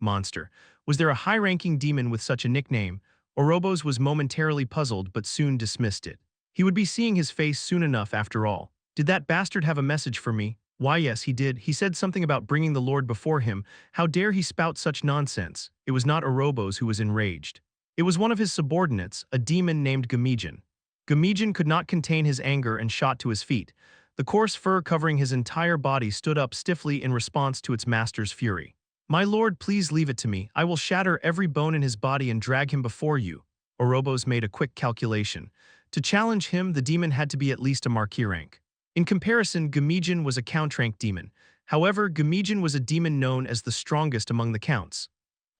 Was there a high-ranking demon with such a nickname? Orobos was momentarily puzzled but soon dismissed it. He would be seeing his face soon enough after all. Did that bastard have a message for me? Why yes, he did. He said something about bringing the Lord before him. How dare he spout such nonsense? It was not Orobos who was enraged. It was one of his subordinates, a demon named Gamijan. Gamijan could not contain his anger and shot to his feet. The coarse fur covering his entire body stood up stiffly in response to its master's fury. My lord, please leave it to me. I will shatter every bone in his body and drag him before you. Orobos made a quick calculation. To challenge him, the demon had to be at least a marquis rank. In comparison, Gamijan was a count rank demon. However, Gamijan was a demon known as the strongest among the counts.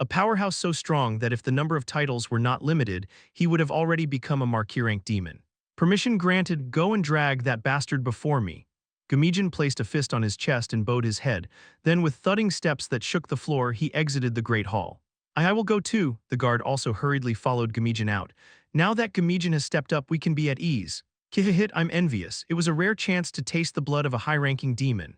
A powerhouse so strong that if the number of titles were not limited, he would have already become a marquis rank demon. Permission granted, go and drag that bastard before me. Gamijan placed a fist on his chest and bowed his head. Then with thudding steps that shook the floor, he exited the great hall. I will go too. The guard also hurriedly followed Gamijan out. Now that Gamijan has stepped up, we can be at ease. Kihihit, I'm envious. It was a rare chance to taste the blood of a high-ranking demon.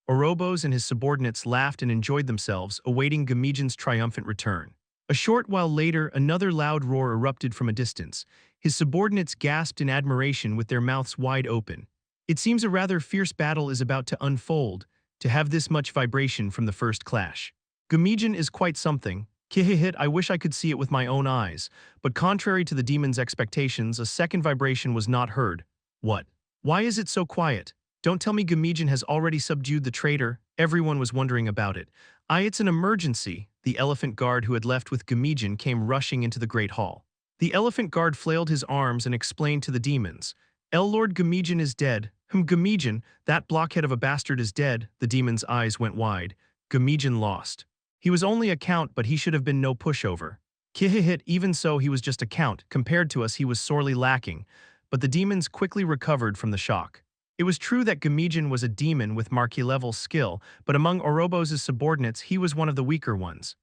Orobos and his subordinates laughed and enjoyed themselves, awaiting Gamijan's triumphant return. A short while later, another loud roar erupted from a distance. His subordinates gasped in admiration with their mouths wide open. It seems a rather fierce battle is about to unfold, to have this much vibration from the first clash. Gamijan is quite something. Kihihit, I wish I could see it with my own eyes, but contrary to the demon's expectations, a second vibration was not heard. What? Why is it so quiet? Don't tell me Gamijan has already subdued the traitor. Everyone was wondering about it. It's an emergency. The elephant guard who had left with Gamijan came rushing into the great hall. The elephant guard flailed his arms and explained to the demons. Lord Gamijan is dead. Gamijan, that blockhead of a bastard is dead. The demon's eyes went wide. Gamijan lost. He was only a count, but he should have been no pushover. Kihihit, even so he was just a count. Compared to us, he was sorely lacking. But the demons quickly recovered from the shock. It was true that Gamijan was a demon with marquis-level skill, but among Orobos' subordinates, he was one of the weaker ones.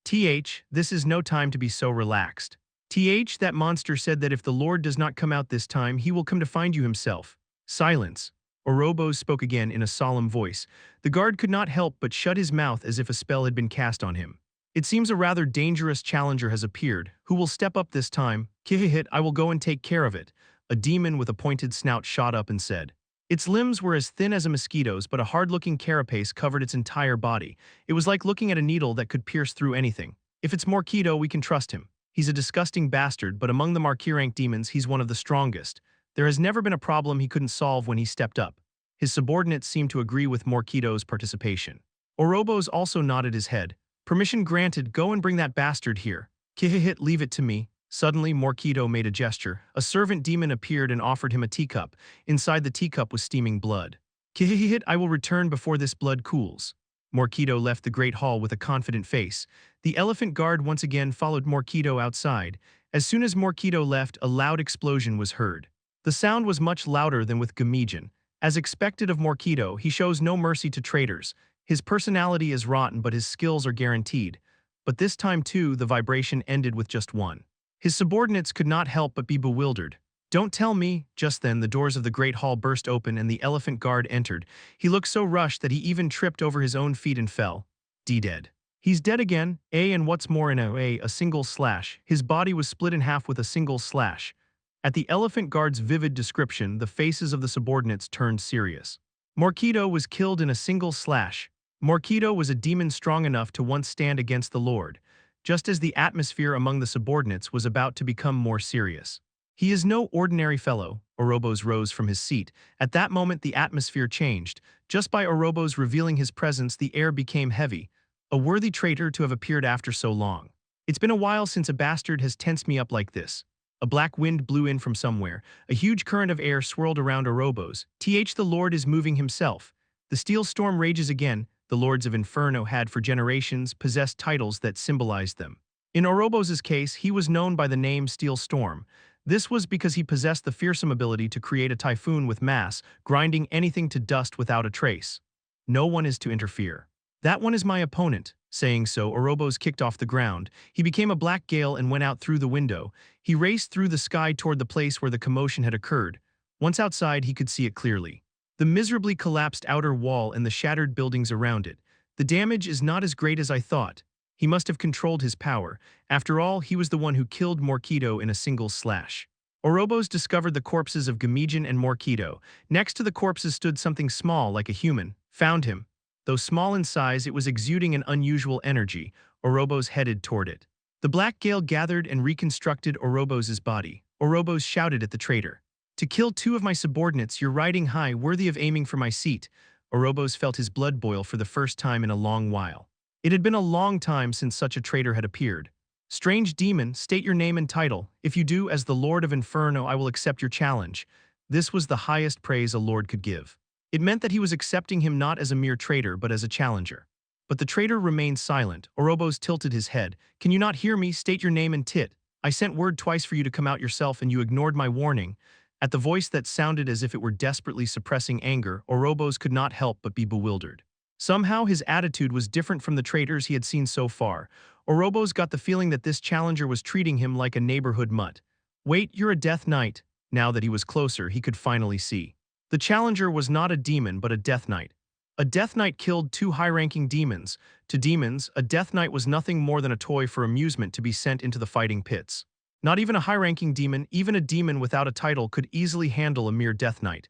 This is no time to be so relaxed. That monster said that if the Lord does not come out this time, he will come to find you himself. Silence. Orobos spoke again in a solemn voice. The guard could not help but shut his mouth as if a spell had been cast on him. It seems a rather dangerous challenger has appeared. Who will step up this time? Kihihit, I will go and take care of it. A demon with a pointed snout shot up and said. Its limbs were as thin as a mosquito's, but a hard-looking carapace covered its entire body. It was like looking at a needle that could pierce through anything. If it's Morquito, we can trust him. He's a disgusting bastard, but among the marquis rank demons, he's one of the strongest. There has never been a problem he couldn't solve when he stepped up. His subordinates seemed to agree with Morquito's participation. Orobos also nodded his head. Permission granted, go and bring that bastard here. Kihihit, leave it to me. Suddenly, Morquito made a gesture. A servant demon appeared and offered him a teacup. Inside the teacup was steaming blood. Kihihit, I will return before this blood cools. Morquito left the great hall with a confident face. The elephant guard once again followed Morquito outside. As soon as Morquito left, a loud explosion was heard. The sound was much louder than with Gamijan. As expected of Morquito, he shows no mercy to traitors. His personality is rotten, but his skills are guaranteed. But this time too, the vibration ended with just one. His subordinates could not help but be bewildered. Don't tell me. Just then, the doors of the great hall burst open and the elephant guard entered. He looked so rushed that he even tripped over his own feet and fell. Dead. He's dead again. And what's more in a single slash. His body was split in half with a single slash. At the elephant guard's vivid description, the faces of the subordinates turned serious. Morquito was killed in a single slash. Morquito was a demon strong enough to once stand against the Lord, just as the atmosphere among the subordinates was about to become more serious. He is no ordinary fellow. Orobos rose from his seat. At that moment, the atmosphere changed. Just by Orobos revealing his presence, the air became heavy. A worthy traitor to have appeared after so long. It's been a while since a bastard has tensed me up like this. A black wind blew in from somewhere. A huge current of air swirled around Orobos. The Lord is moving himself. The steel storm rages again. The lords of Inferno had for generations possessed titles that symbolized them. In Orobos' case, he was known by the name Steel Storm. This was because he possessed the fearsome ability to create a typhoon with mass, grinding anything to dust without a trace. No one is to interfere. That one is my opponent. Saying so, Orobos kicked off the ground. He became a black gale and went out through the window. He raced through the sky toward the place where the commotion had occurred. Once outside, he could see it clearly. The miserably collapsed outer wall and the shattered buildings around it. The damage is not as great as I thought. He must have controlled his power. After all, he was the one who killed Morquito in a single slash. Orobos discovered the corpses of Gamijan and Morquito. Next to the corpses stood something small like a human. Found him. Though small in size, it was exuding an unusual energy. Orobos headed toward it. The Black Gale gathered and reconstructed Orobos' body. Orobos shouted at the traitor. To kill two of my subordinates, you're riding high, worthy of aiming for my seat. Orobos felt his blood boil for the first time in a long while. It had been a long time since such a traitor had appeared. Strange demon, state your name and title. If you do, as the Lord of Inferno, I will accept your challenge. This was the highest praise a lord could give. It meant that he was accepting him not as a mere traitor, but as a challenger. But the traitor remained silent. Orobos tilted his head. Can you not hear me? State your name and tit. I sent word twice for you to come out yourself and you ignored my warning. At the voice that sounded as if it were desperately suppressing anger, Orobos could not help but be bewildered. Somehow his attitude was different from the traitors he had seen so far. Orobos got the feeling that this challenger was treating him like a neighborhood mutt. Wait, you're a Death Knight. Now that he was closer, he could finally see. The challenger was not a demon but a Death Knight. A Death Knight killed two high-ranking demons. To demons, a Death Knight was nothing more than a toy for amusement to be sent into the fighting pits. Not even a high-ranking demon, even a demon without a title, could easily handle a mere Death Knight.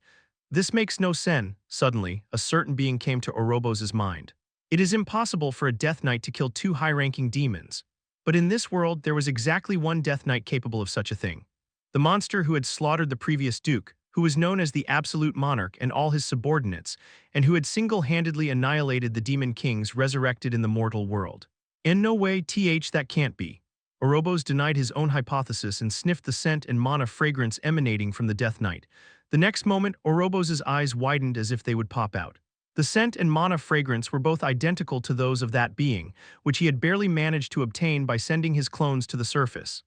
This makes no sense. Suddenly, a certain being came to Orobos' mind. It is impossible for a Death Knight to kill two high-ranking demons. But in this world, there was exactly one Death Knight capable of such a thing. The monster who had slaughtered the previous Duke, who was known as the Absolute Monarch and all his subordinates, and who had single-handedly annihilated the Demon Kings resurrected in the mortal world. In no way, that can't be. Orobos denied his own hypothesis and sniffed the scent and mana fragrance emanating from the Death Knight. The next moment, Orobos' eyes widened as if they would pop out. The scent and mana fragrance were both identical to those of that being, which he had barely managed to obtain by sending his clones to the surface.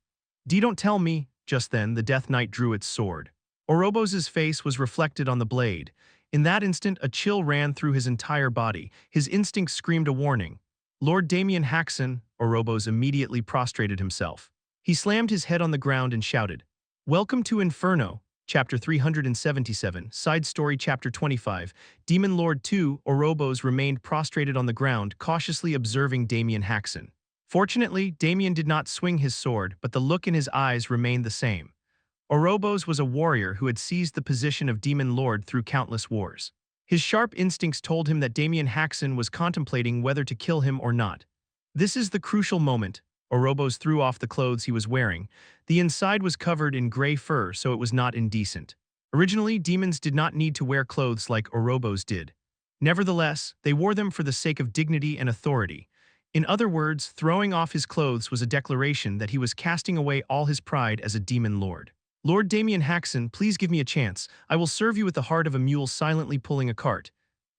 Don't tell me. Just then, the Death Knight drew its sword. Orobos' face was reflected on the blade. In that instant, a chill ran through his entire body. His instincts screamed a warning. Lord Damien Haksen. Orobos immediately prostrated himself. He slammed his head on the ground and shouted, "Welcome to Inferno." Chapter 377, Side Story Chapter 25, Demon Lord 2. Orobos remained prostrated on the ground, cautiously observing Damien Haksen. Fortunately, Damien did not swing his sword, but the look in his eyes remained the same. Orobos was a warrior who had seized the position of Demon Lord through countless wars. His sharp instincts told him that Damien Haksen was contemplating whether to kill him or not. This is the crucial moment. Orobos threw off the clothes he was wearing. The inside was covered in gray fur, so it was not indecent. Originally, demons did not need to wear clothes like Orobos did. Nevertheless, they wore them for the sake of dignity and authority. In other words, throwing off his clothes was a declaration that he was casting away all his pride as a demon lord. Lord Damien Haksen, please give me a chance. I will serve you with the heart of a mule silently pulling a cart.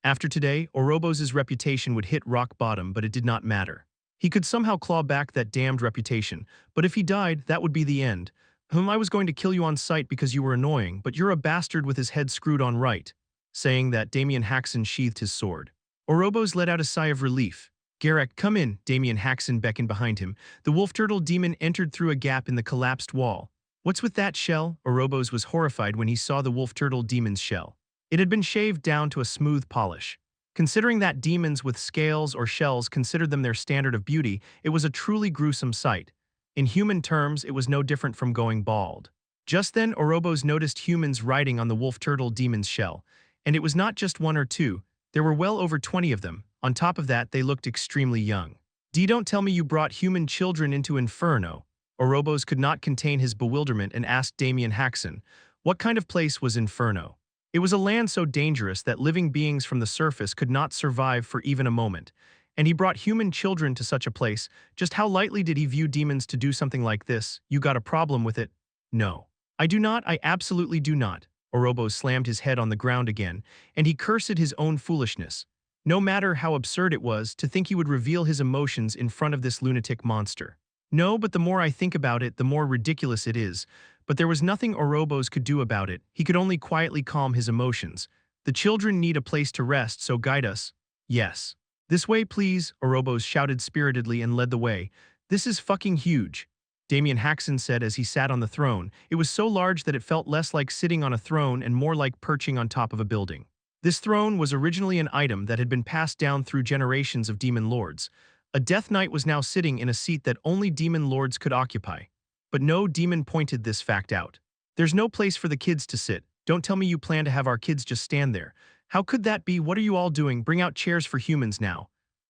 After today, Orobos' reputation would hit rock bottom, but it did not matter. He could somehow claw back that damned reputation, but if he died, that would be the end. I was going to kill you on sight because you were annoying, but you're a bastard with his head screwed on right. Saying that, Damien Haksen sheathed his sword. Orobos let out a sigh of relief. Garek, come in, Damien Haksen beckoned behind him. The wolf-turtle demon entered through a gap in the collapsed wall. What's with that shell? Orobos was horrified when he saw the wolf-turtle demon's shell. It had been shaved down to a smooth polish. Considering that demons with scales or shells considered them their standard of beauty, it was a truly gruesome sight. In human terms, it was no different from going bald. Just then, Orobos noticed humans riding on the wolf-turtle demon's shell. And it was not just one or two. There were well over 20 of them. On top of that, they looked extremely young. Don't tell me you brought human children into Inferno. Orobos could not contain his bewilderment and asked Damien Haksen, what kind of place was Inferno? It was a land so dangerous that living beings from the surface could not survive for even a moment. And he brought human children to such a place. Just how lightly did he view demons to do something like this? You got a problem with it? No. I do not, I absolutely do not. Orobos slammed his head on the ground again, and he cursed his own foolishness. No matter how absurd it was to think he would reveal his emotions in front of this lunatic monster. No, but the more I think about it, the more ridiculous it is. But there was nothing Orobos could do about it. He could only quietly calm his emotions. The children need a place to rest, so guide us. Yes. This way, please, Orobos shouted spiritedly and led the way. This is fucking huge. Damien Haksen said as he sat on the throne. It was so large that it felt less like sitting on a throne and more like perching on top of a building. This throne was originally an item that had been passed down through generations of demon lords. A Death Knight was now sitting in a seat that only demon lords could occupy. But no demon pointed this fact out. There's no place for the kids to sit. Don't tell me you plan to have our kids just stand there. How could that be? What are you all doing? Bring out chairs for humans now.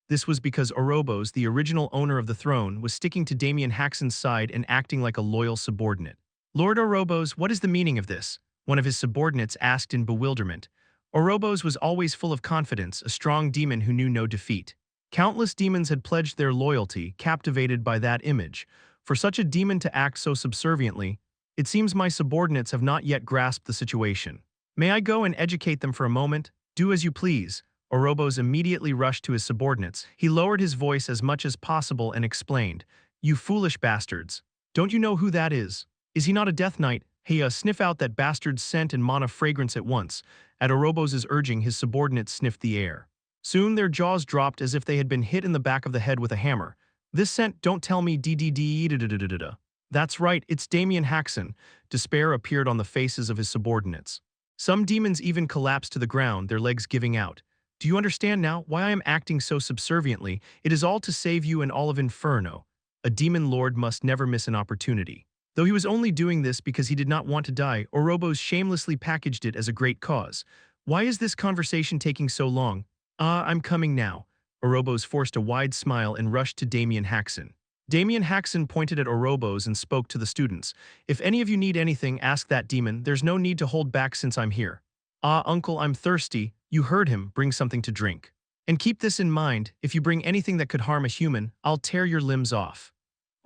This was because Orobos, the original owner of the throne, was sticking to Damien Haksen's side and acting like a loyal subordinate. Lord Orobos, what is the meaning of this? One of his subordinates asked in bewilderment. Orobos was always full of confidence, a strong demon who knew no defeat. Countless demons had pledged their loyalty, captivated by that image. For such a demon to act so subserviently, it seems my subordinates have not yet grasped the situation. May I go and educate them for a moment? Do as you please. Orobos immediately rushed to his subordinates. He lowered his voice as much as possible and explained, "You foolish bastards. Don't you know who that is? Is he not a Death Knight? Hey, sniff out that bastard's scent and mana fragrance at once." At Orobos' urging, his subordinates sniffed the air. Soon their jaws dropped as if they had been hit in the back of the head with a hammer. This scent, don't tell me da-da-da-da-da. That's right, it's Damien Haksen. Despair appeared on the faces of his subordinates. Some demons even collapsed to the ground, their legs giving out. Do you understand now why I am acting so subserviently? It is all to save you and all of Inferno. A demon lord must never miss an opportunity. Though he was only doing this because he did not want to die, Orobos shamelessly packaged it as a great cause. Why is this conversation taking so long? I'm coming now. Orobos forced a wide smile and rushed to Damien Haksen. Damien Haksen pointed at Orobos and spoke to the students. If any of you need anything, ask that demon. There's no need to hold back since I'm here. Uncle, I'm thirsty. You heard him. Bring something to drink. And keep this in mind, if you bring anything that could harm a human, I'll tear your limbs off.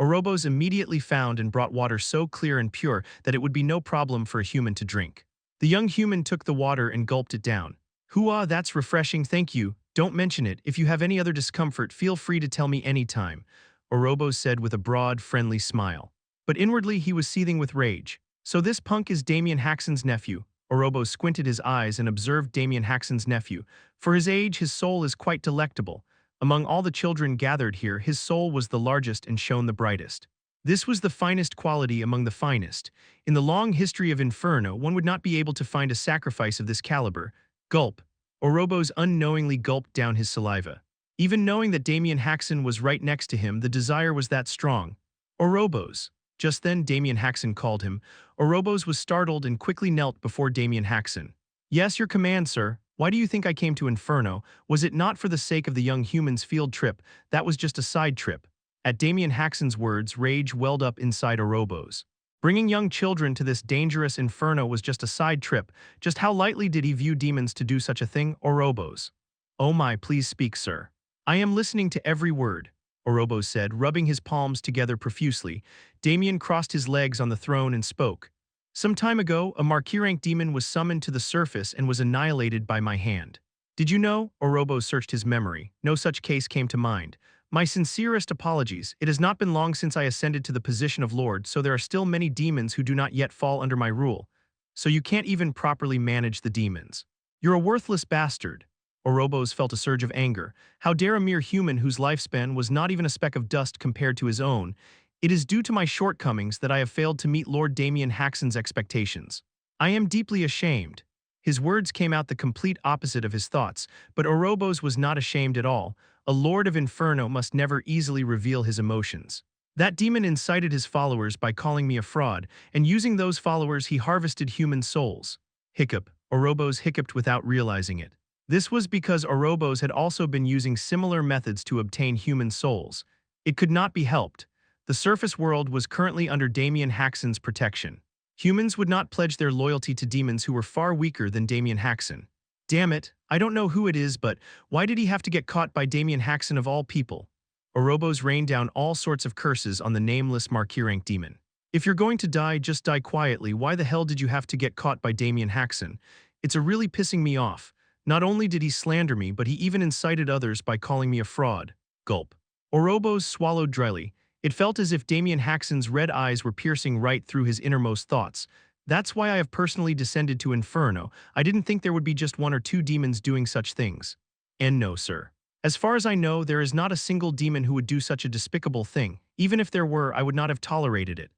Orobos immediately found and brought water so clear and pure that it would be no problem for a human to drink. The young human took the water and gulped it down. Hooah, that's refreshing, thank you. Don't mention it. If you have any other discomfort, feel free to tell me anytime, Orobos said with a broad, friendly smile. But inwardly he was seething with rage. So this punk is Damien Haksen's nephew. Orobos squinted his eyes and observed Damien Haksen's nephew. For his age, his soul is quite delectable. Among all the children gathered here, his soul was the largest and shone the brightest. This was the finest quality among the finest. In the long history of Inferno, one would not be able to find a sacrifice of this caliber. Gulp. Orobos unknowingly gulped down his saliva. Even knowing that Damien Haksen was right next to him, the desire was that strong. Orobos. Just then, Damien Haksen called him. Orobos was startled and quickly knelt before Damien Haksen. Yes, your command, sir. Why do you think I came to Inferno? Was it not for the sake of the young human's field trip? That was just a side trip. At Damien Haksen's words, rage welled up inside Orobos. Bringing young children to this dangerous Inferno was just a side trip. Just how lightly did he view demons to do such a thing? Orobos. Oh my, please speak, sir. I am listening to every word, Orobos said, rubbing his palms together profusely. Damien crossed his legs on the throne and spoke. Some time ago, a Marquis-rank demon was summoned to the surface and was annihilated by my hand. Did you know? Orobos searched his memory. No such case came to mind. My sincerest apologies. It has not been long since I ascended to the position of Lord, so there are still many demons who do not yet fall under my rule. So you can't even properly manage the demons. You're a worthless bastard. Orobos felt a surge of anger. How dare a mere human whose lifespan was not even a speck of dust compared to his own? It is due to my shortcomings that I have failed to meet Lord Damien Haksen's expectations. I am deeply ashamed. His words came out the complete opposite of his thoughts, but Orobos was not ashamed at all. A Lord of Inferno must never easily reveal his emotions. That demon incited his followers by calling me a fraud, and using those followers he harvested human souls. Hiccup. Orobos hiccuped without realizing it. This was because Orobos had also been using similar methods to obtain human souls. It could not be helped. The surface world was currently under Damien Haksen's protection. Humans would not pledge their loyalty to demons who were far weaker than Damien Haksen. Damn it, I don't know who it is, but why did he have to get caught by Damien Haksen of all people? Orobos rained down all sorts of curses on the nameless Marquis-rank demon. If you're going to die, just die quietly. Why the hell did you have to get caught by Damien Haksen? It's a really pissing me off. Not only did he slander me, but he even incited others by calling me a fraud. Gulp. Orobos swallowed dryly. It felt as if Damien Haksen's red eyes were piercing right through his innermost thoughts. That's why I have personally descended to Inferno. I didn't think there would be just one or two demons doing such things. And no, sir. As far as I know, there is not a single demon who would do such a despicable thing. Even if there were, I would not have tolerated it.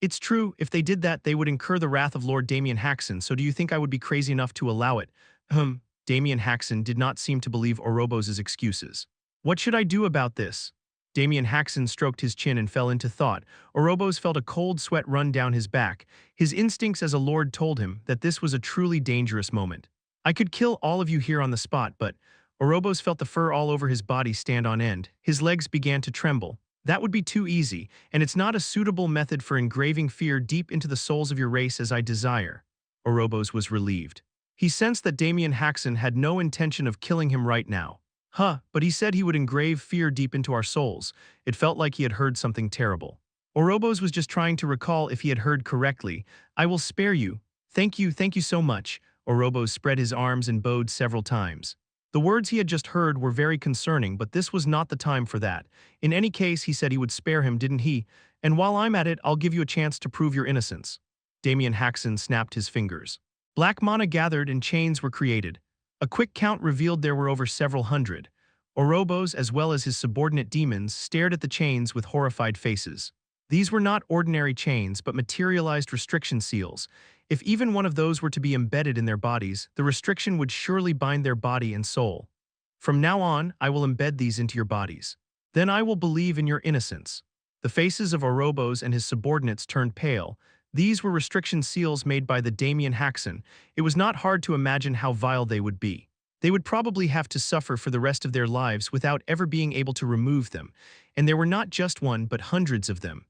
It's true, if they did that, they would incur the wrath of Lord Damien Haksen, so do you think I would be crazy enough to allow it? Damien Haksen did not seem to believe Orobos' excuses. What should I do about this? Damien Haksen stroked his chin and fell into thought. Orobos felt a cold sweat run down his back. His instincts as a lord told him that this was a truly dangerous moment. I could kill all of you here on the spot, but Orobos felt the fur all over his body stand on end. His legs began to tremble. That would be too easy, and it's not a suitable method for engraving fear deep into the souls of your race as I desire. Orobos was relieved. He sensed that Damien Haksen had no intention of killing him right now. But he said he would engrave fear deep into our souls. It felt like he had heard something terrible. Orobos was just trying to recall if he had heard correctly. I will spare you. Thank you so much. Orobos spread his arms and bowed several times. The words he had just heard were very concerning, but this was not the time for that. In any case, he said he would spare him, didn't he? And while I'm at it, I'll give you a chance to prove your innocence. Damien Haksen snapped his fingers. Black mana gathered and chains were created. A quick count revealed there were over several hundred. Orobos, as well as his subordinate demons, stared at the chains with horrified faces. These were not ordinary chains, but materialized restriction seals. If even one of those were to be embedded in their bodies, the restriction would surely bind their body and soul. From now on, I will embed these into your bodies. Then I will believe in your innocence. The faces of Orobos and his subordinates turned pale. These were restriction seals made by the Damien Haksen. It was not hard to imagine how vile they would be. They would probably have to suffer for the rest of their lives without ever being able to remove them. And there were not just one, but hundreds of them.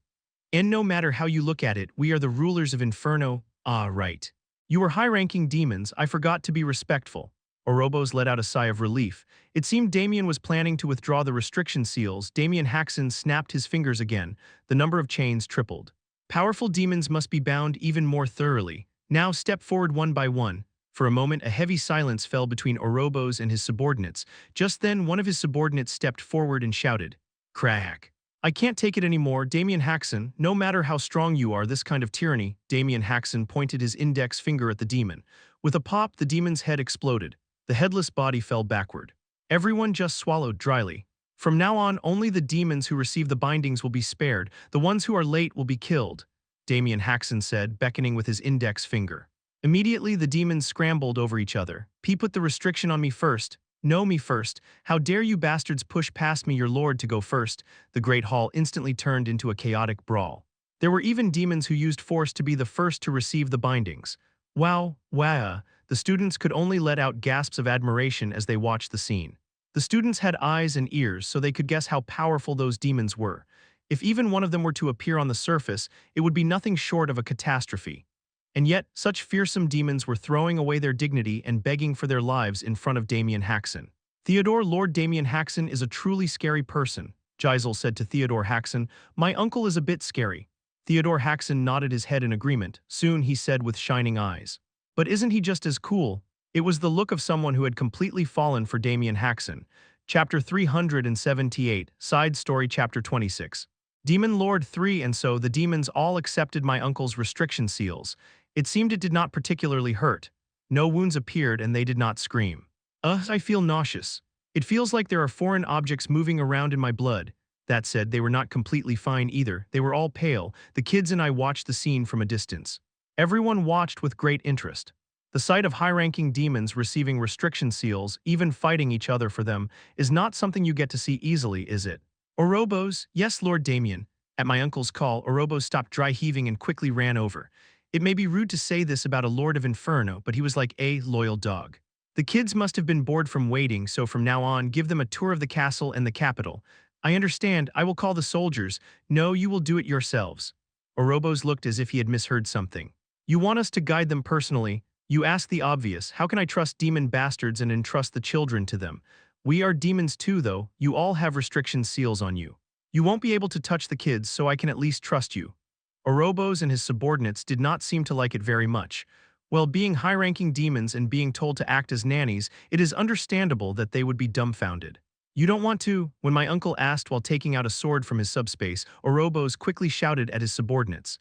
And no matter how you look at it, we are the rulers of Inferno. Ah, right. You were high-ranking demons. I forgot to be respectful. Orobos let out a sigh of relief. It seemed Damien was planning to withdraw the restriction seals. Damien Haksen snapped his fingers again. The number of chains tripled. Powerful demons must be bound even more thoroughly. Now step forward one by one. For a moment, a heavy silence fell between Orobos and his subordinates. Just then, one of his subordinates stepped forward and shouted, "Crack! I can't take it anymore, Damien Haksen. No matter how strong you are, this kind of tyranny." Damien Haksen pointed his index finger at the demon. With a pop, the demon's head exploded. The headless body fell backward. Everyone just swallowed dryly. From now on, only the demons who receive the bindings will be spared. The ones who are late will be killed, Damien Haksen said, beckoning with his index finger. Immediately, the demons scrambled over each other. "P put the restriction on me first. No, me first. How dare you bastards push past me, your lord, to go first." The great hall instantly turned into a chaotic brawl. There were even demons who used force to be the first to receive the bindings. Wow. The students could only let out gasps of admiration as they watched the scene. The students had eyes and ears, so they could guess how powerful those demons were. If even one of them were to appear on the surface, it would be nothing short of a catastrophe. And yet, such fearsome demons were throwing away their dignity and begging for their lives in front of Damien Haksen. "Theodore, Lord Damien Haksen is a truly scary person," Gisel said to Theodore Haksen. "My uncle is a bit scary." Theodore Haksen nodded his head in agreement. Soon he said with shining eyes, "But isn't he just as cool?" It was the look of someone who had completely fallen for Damien Haksen. Chapter 378, Side Story Chapter 26. Demon Lord 3. And so the demons all accepted my uncle's restriction seals. It seemed it did not particularly hurt. No wounds appeared and they did not scream. I feel nauseous. It feels like there are foreign objects moving around in my blood." That said, they were not completely fine either. They were all pale. The kids and I watched the scene from a distance. Everyone watched with great interest. The sight of high-ranking demons receiving restriction seals, even fighting each other for them, is not something you get to see easily, is it? "Orobos." "Yes, Lord Damien." At my uncle's call, Orobos stopped dry heaving and quickly ran over. It may be rude to say this about a Lord of Inferno, but he was like a loyal dog. The kids must have been bored from waiting, so from now on, give them a tour of the castle and the capital. "I understand. I will call the soldiers." "No, you will do it yourselves." Orobos looked as if he had misheard something. "You want us to guide them personally? You ask the obvious. How can I trust demon bastards and entrust the children to them? We are demons too, though. You all have restriction seals on you. You won't be able to touch the kids, so I can at least trust you." Orobos and his subordinates did not seem to like it very much. Well, being high-ranking demons and being told to act as nannies, it is understandable that they would be dumbfounded. You don't want to? When my uncle asked while taking out a sword from his subspace, Orobos quickly shouted at his subordinates.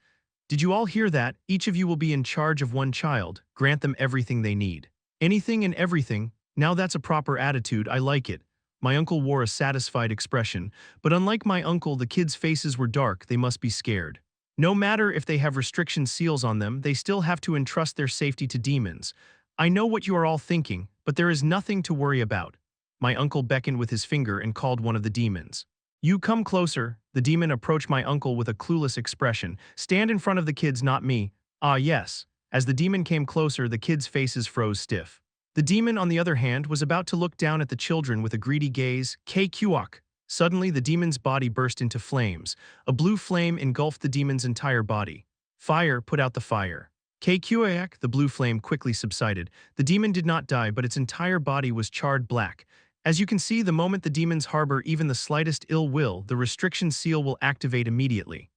Did you all hear that? Each of you will be in charge of one child. Grant them everything they need. Anything and everything. Now that's a proper attitude, I like it. My uncle wore a satisfied expression, but unlike my uncle, the kids' faces were dark, they must be scared. No matter if they have restriction seals on them, they still have to entrust their safety to demons. I know what you are all thinking, but there is nothing to worry about. My uncle beckoned with his finger and called one of the demons. You come closer. The demon approached my uncle with a clueless expression. Stand in front of the kids, not me. Ah, yes. As the demon came closer, the kids' faces froze stiff. The demon, on the other hand, was about to look down at the children with a greedy gaze. Kuok. Suddenly, the demon's body burst into flames. A blue flame engulfed the demon's entire body. Fire, put out the fire. Kuok, the blue flame quickly subsided. The demon did not die, but its entire body was charred black. As you can see, the moment the demons harbor even the slightest ill will, the restriction seal will activate immediately.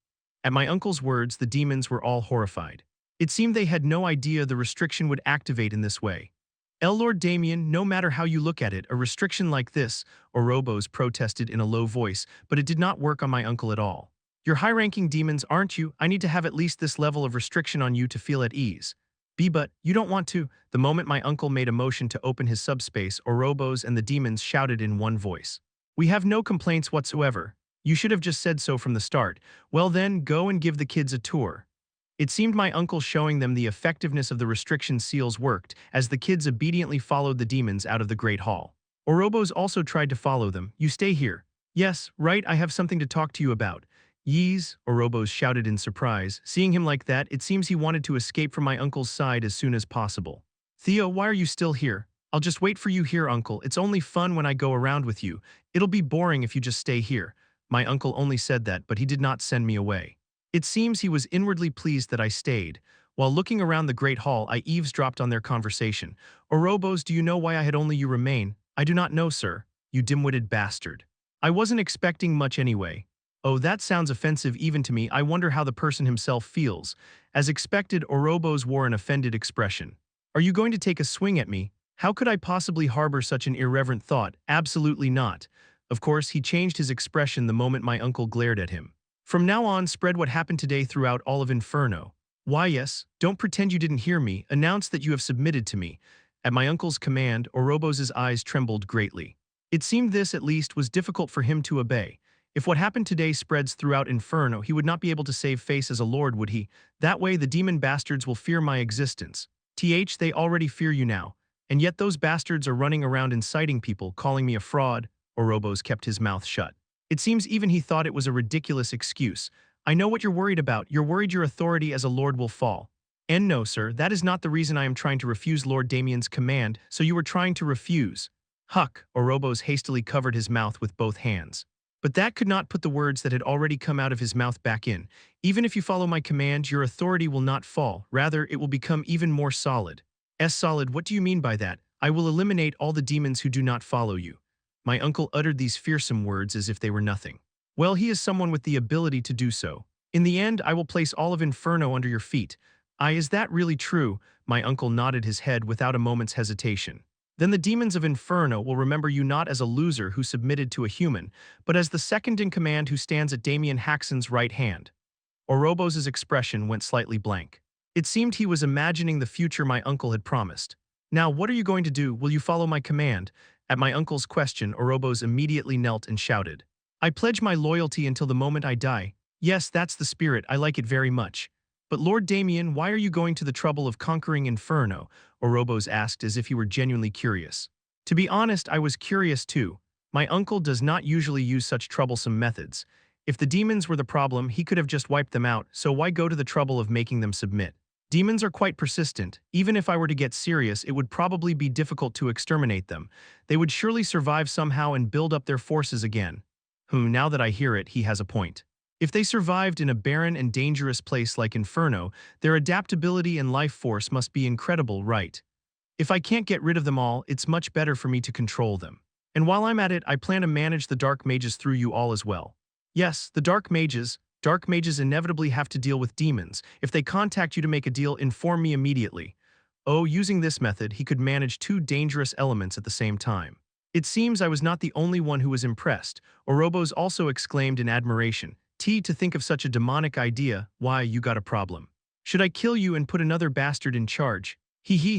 At my uncle's words, the demons were all horrified. It seemed they had no idea the restriction would activate in this way. Lord Damien, no matter how you look at it, a restriction like this, Orobos protested in a low voice, but it did not work on my uncle at all. You're high-ranking demons, aren't you? I need to have at least this level of restriction on you to feel at ease. But you don't want to. The moment my uncle made a motion to open his subspace, Orobos and the demons shouted in one voice. We have no complaints whatsoever. You should have just said so from the start. Well then, go and give the kids a tour. It seemed my uncle showing them the effectiveness of the restriction seals worked, as the kids obediently followed the demons out of the Great Hall. Orobos also tried to follow them. You stay here. Yes, right, I have something to talk to you about. Yees, Orobos shouted in surprise. Seeing him like that, it seems he wanted to escape from my uncle's side as soon as possible. Theo, why are you still here? I'll just wait for you here, uncle. It's only fun when I go around with you. It'll be boring if you just stay here. My uncle only said that, but he did not send me away. It seems he was inwardly pleased that I stayed. While looking around the Great Hall, I eavesdropped on their conversation. Orobos, do you know why I had only you remain? I do not know, sir. You dim-witted bastard. I wasn't expecting much anyway. Oh, that sounds offensive even to me. I wonder how the person himself feels. As expected, Orobos wore an offended expression. Are you going to take a swing at me? How could I possibly harbor such an irreverent thought? Absolutely not. Of course, he changed his expression the moment my uncle glared at him. From now on, spread what happened today throughout all of Inferno. Why, yes, don't pretend you didn't hear me. Announce that you have submitted to me. At my uncle's command, Orobos' eyes trembled greatly. It seemed this, at least, was difficult for him to obey. If what happened today spreads throughout Inferno, he would not be able to save face as a lord, would he? That way, the demon bastards will fear my existence. They already fear you now. And yet those bastards are running around inciting people, calling me a fraud. Orobos kept his mouth shut. It seems even he thought it was a ridiculous excuse. I know what you're worried about. You're worried your authority as a lord will fall. And no, sir, that is not the reason I am trying to refuse Lord Damien's command, so you were trying to refuse. Huck, Orobos hastily covered his mouth with both hands. But that could not put the words that had already come out of his mouth back in. Even if you follow my command, your authority will not fall. Rather, it will become even more solid. Solid, what do you mean by that? I will eliminate all the demons who do not follow you. My uncle uttered these fearsome words as if they were nothing. Well, he is someone with the ability to do so. In the end, I will place all of Inferno under your feet. Is that really true? My uncle nodded his head without a moment's hesitation. Then the demons of Inferno will remember you not as a loser who submitted to a human, but as the second in command who stands at Damien Haksen's right hand. Orobos' expression went slightly blank. It seemed he was imagining the future my uncle had promised. Now, what are you going to do? Will you follow my command? At my uncle's question, Orobos immediately knelt and shouted. I pledge my loyalty until the moment I die. Yes, that's the spirit. I like it very much. But Lord Damien, why are you going to the trouble of conquering Inferno? Orobos asked as if he were genuinely curious. To be honest, I was curious too. My uncle does not usually use such troublesome methods. If the demons were the problem, he could have just wiped them out, so why go to the trouble of making them submit? Demons are quite persistent. Even if I were to get serious, it would probably be difficult to exterminate them. They would surely survive somehow and build up their forces again. Now that I hear it, he has a point. If they survived in a barren and dangerous place like Inferno, their adaptability and life force must be incredible, right? If I can't get rid of them all, it's much better for me to control them. And while I'm at it, I plan to manage the Dark Mages through you all as well. Yes, the Dark Mages. Dark mages inevitably have to deal with demons. If they contact you to make a deal, inform me immediately. Oh, using this method, he could manage two dangerous elements at the same time. It seems I was not the only one who was impressed. Orobos also exclaimed in admiration. To think of such a demonic idea, why, you got a problem. Should I kill you and put another bastard in charge?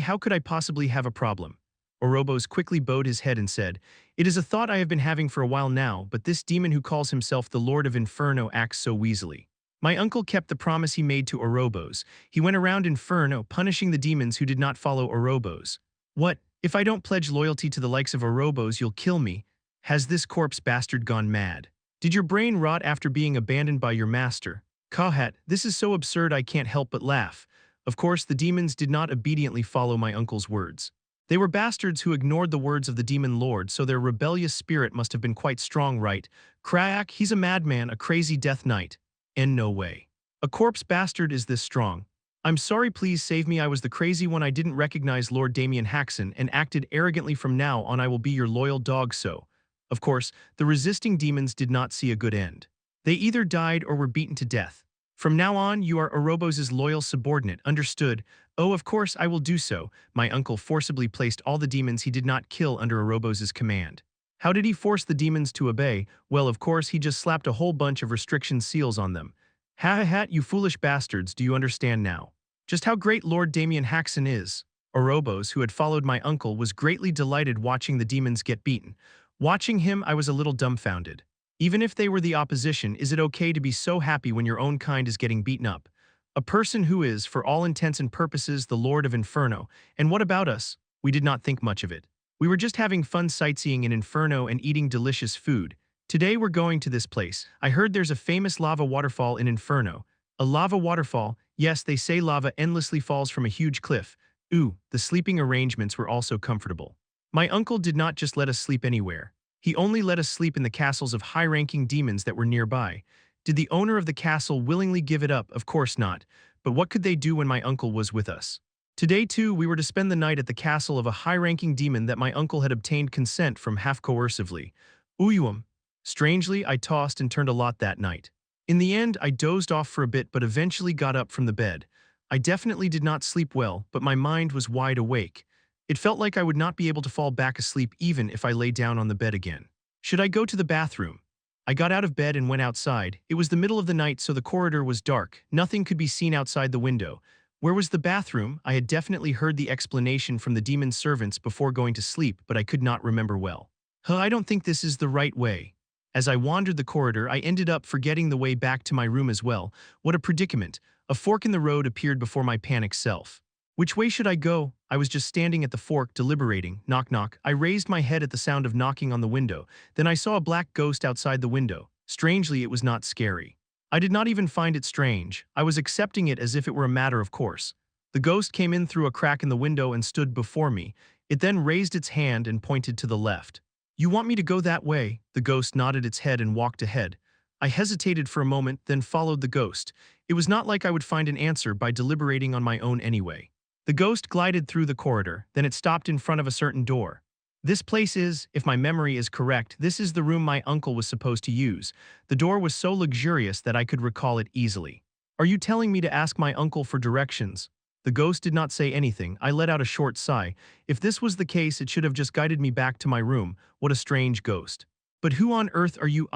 How could I possibly have a problem? Orobos quickly bowed his head and said, It is a thought I have been having for a while now, but this demon who calls himself the Lord of Inferno acts so weaselly. My uncle kept the promise he made to Orobos. He went around Inferno punishing the demons who did not follow Orobos. What? If I don't pledge loyalty to the likes of Orobos, you'll kill me? Has this corpse bastard gone mad? Did your brain rot after being abandoned by your master? Kahat, this is so absurd I can't help but laugh. Of course, the demons did not obediently follow my uncle's words. They were bastards who ignored the words of the demon lord, so their rebellious spirit must have been quite strong, right? Crack, he's a madman, a crazy death knight. And no way. A corpse bastard is this strong. I'm sorry, please save me. I was the crazy one. I didn't recognize Lord Damien Haksen and acted arrogantly. From now on I will be your loyal dog. So, of course, the resisting demons did not see a good end. They either died or were beaten to death. From now on, you are Orobos' loyal subordinate, understood? Oh, of course I will do so. My uncle forcibly placed all the demons he did not kill under Orobos' command. How did he force the demons to obey? Well, of course, he just slapped a whole bunch of restriction seals on them. Ha, you foolish bastards, do you understand now? Just how great Lord Damien Haksen is. Orobos, who had followed my uncle, was greatly delighted watching the demons get beaten. Watching him, I was a little dumbfounded. Even if they were the opposition, is it okay to be so happy when your own kind is getting beaten up? A person who is, for all intents and purposes, the Lord of Inferno. And what about us? We did not think much of it. We were just having fun sightseeing in Inferno and eating delicious food. Today we're going to this place. I heard there's a famous lava waterfall in Inferno. A lava waterfall? Yes, they say lava endlessly falls from a huge cliff. Ooh, the sleeping arrangements were also comfortable. My uncle did not just let us sleep anywhere. He only let us sleep in the castles of high-ranking demons that were nearby. Did the owner of the castle willingly give it up? Of course not. But what could they do when my uncle was with us? Today, too, we were to spend the night at the castle of a high-ranking demon that my uncle had obtained consent from half-coercively. Uyum. Strangely, I tossed and turned a lot that night. In the end, I dozed off for a bit but eventually got up from the bed. I definitely did not sleep well, but my mind was wide awake. It felt like I would not be able to fall back asleep even if I lay down on the bed again. Should I go to the bathroom? I got out of bed and went outside. It was the middle of the night, so the corridor was dark. Nothing could be seen outside the window. Where was the bathroom? I had definitely heard the explanation from the demon servants before going to sleep, but I could not remember well. I don't think this is the right way. As I wandered the corridor, I ended up forgetting the way back to my room as well. What a predicament. A fork in the road appeared before my panicked self. Which way should I go? I was just standing at the fork, deliberating. Knock, knock. I raised my head at the sound of knocking on the window. Then I saw a black ghost outside the window. Strangely, it was not scary. I did not even find it strange. I was accepting it as if it were a matter of course. The ghost came in through a crack in the window and stood before me. It then raised its hand and pointed to the left. You want me to go that way? The ghost nodded its head and walked ahead. I hesitated for a moment, then followed the ghost. It was not like I would find an answer by deliberating on my own anyway. The ghost glided through the corridor, then it stopped in front of a certain door. This place is, if my memory is correct, this is the room my uncle was supposed to use. The door was so luxurious that I could recall it easily. Are you telling me to ask my uncle for directions? The ghost did not say anything. I let out a short sigh. If this was the case, it should have just guided me back to my room. What a strange ghost. But who on earth are you?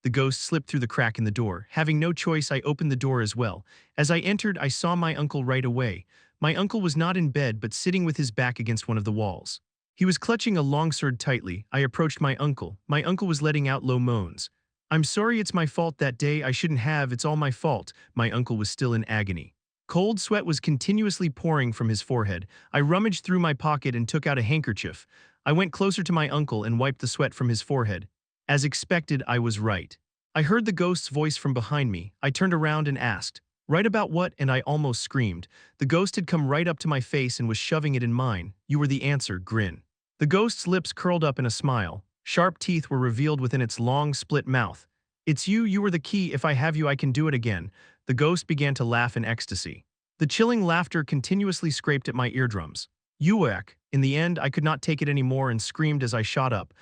The ghost slipped through the crack in the door. Having no choice, I opened the door as well. As I entered, I saw my uncle right away. My uncle was not in bed but sitting with his back against one of the walls. He was clutching a long sword tightly. I approached my uncle. My uncle was letting out low moans. I'm sorry, it's my fault that day. I shouldn't have. It's all my fault. My uncle was still in agony. Cold sweat was continuously pouring from his forehead. I rummaged through my pocket and took out a handkerchief. I went closer to my uncle and wiped the sweat from his forehead. As expected, I was right. I heard the ghost's voice from behind me. I turned around and asked, "Right about what?" And I almost screamed. The ghost had come right up to my face and was shoving it in mine. You were the answer, grin. The ghost's lips curled up in a smile. Sharp teeth were revealed within its long, split mouth. It's you, you were the key. If I have you, I can do it again. The ghost began to laugh in ecstasy. The chilling laughter continuously scraped at my eardrums. Uak. In the end, I could not take it anymore and screamed as I shot up.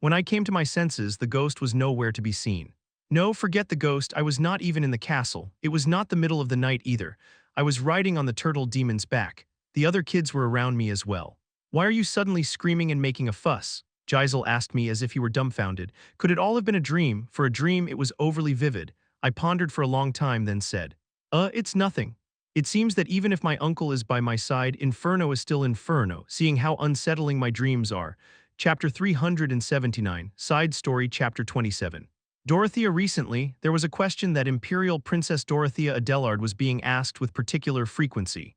When I came to my senses, the ghost was nowhere to be seen. No, forget the ghost, I was not even in the castle. It was not the middle of the night either. I was riding on the turtle demon's back. The other kids were around me as well. Why are you suddenly screaming and making a fuss? Gisel asked me as if he were dumbfounded. Could it all have been a dream? For a dream, it was overly vivid. I pondered for a long time, then said, it's nothing. It seems that even if my uncle is by my side, Inferno is still Inferno, seeing how unsettling my dreams are. Chapter 379, Side Story, Chapter 27. Dorothea recently, there was a question that Imperial Princess Dorothea Adelard was being asked with particular frequency.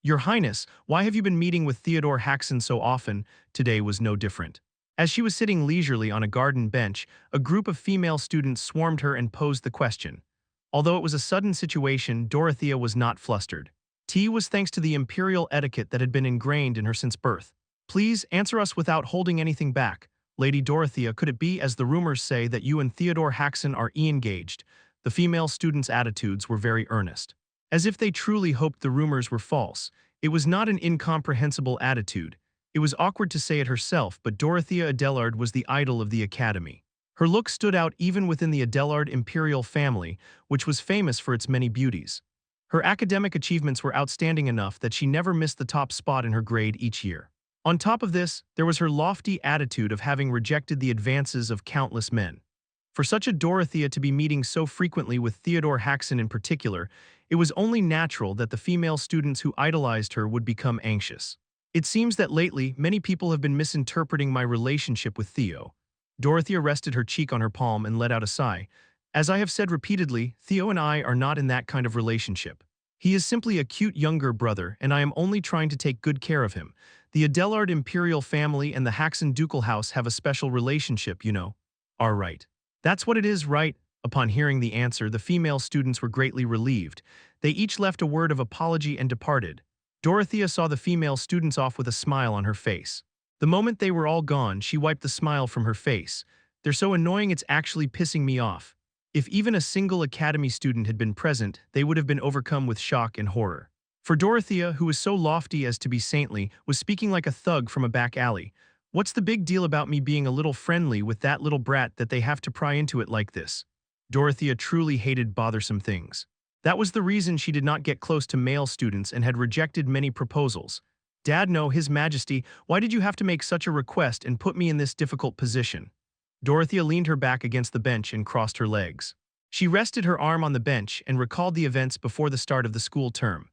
Your Highness, why have you been meeting with Theodore Haksen so often? Today was no different. As she was sitting leisurely on a garden bench, a group of female students swarmed her and posed the question. Although it was a sudden situation, Dorothea was not flustered. Tea was thanks to the imperial etiquette that had been ingrained in her since birth. Please answer us without holding anything back. Lady Dorothea, could it be, as the rumors say, that you and Theodore Haksen are engaged? The female students' attitudes were very earnest. As if they truly hoped the rumors were false. It was not an incomprehensible attitude. It was awkward to say it herself, but Dorothea Adelard was the idol of the academy. Her look stood out even within the Adelard imperial family, which was famous for its many beauties. Her academic achievements were outstanding enough that she never missed the top spot in her grade each year. On top of this, there was her lofty attitude of having rejected the advances of countless men. For such a Dorothea to be meeting so frequently with Theodore Haksen in particular, it was only natural that the female students who idolized her would become anxious. It seems that lately, many people have been misinterpreting my relationship with Theo. Dorothea rested her cheek on her palm and let out a sigh. As I have said repeatedly, Theo and I are not in that kind of relationship. He is simply a cute younger brother, and I am only trying to take good care of him. The Adelard imperial family and the Haksen ducal house have a special relationship, you know. All right. That's what it is, right? Upon hearing the answer, the female students were greatly relieved. They each left a word of apology and departed. Dorothea saw the female students off with a smile on her face. The moment they were all gone, she wiped the smile from her face. They're so annoying, it's actually pissing me off. If even a single academy student had been present, they would have been overcome with shock and horror. For Dorothea, who was so lofty as to be saintly, was speaking like a thug from a back alley. What's the big deal about me being a little friendly with that little brat that they have to pry into it like this? Dorothea truly hated bothersome things. That was the reason she did not get close to male students and had rejected many proposals. Dad, no, His Majesty, why did you have to make such a request and put me in this difficult position? Dorothea leaned her back against the bench and crossed her legs. She rested her arm on the bench and recalled the events before the start of the school term.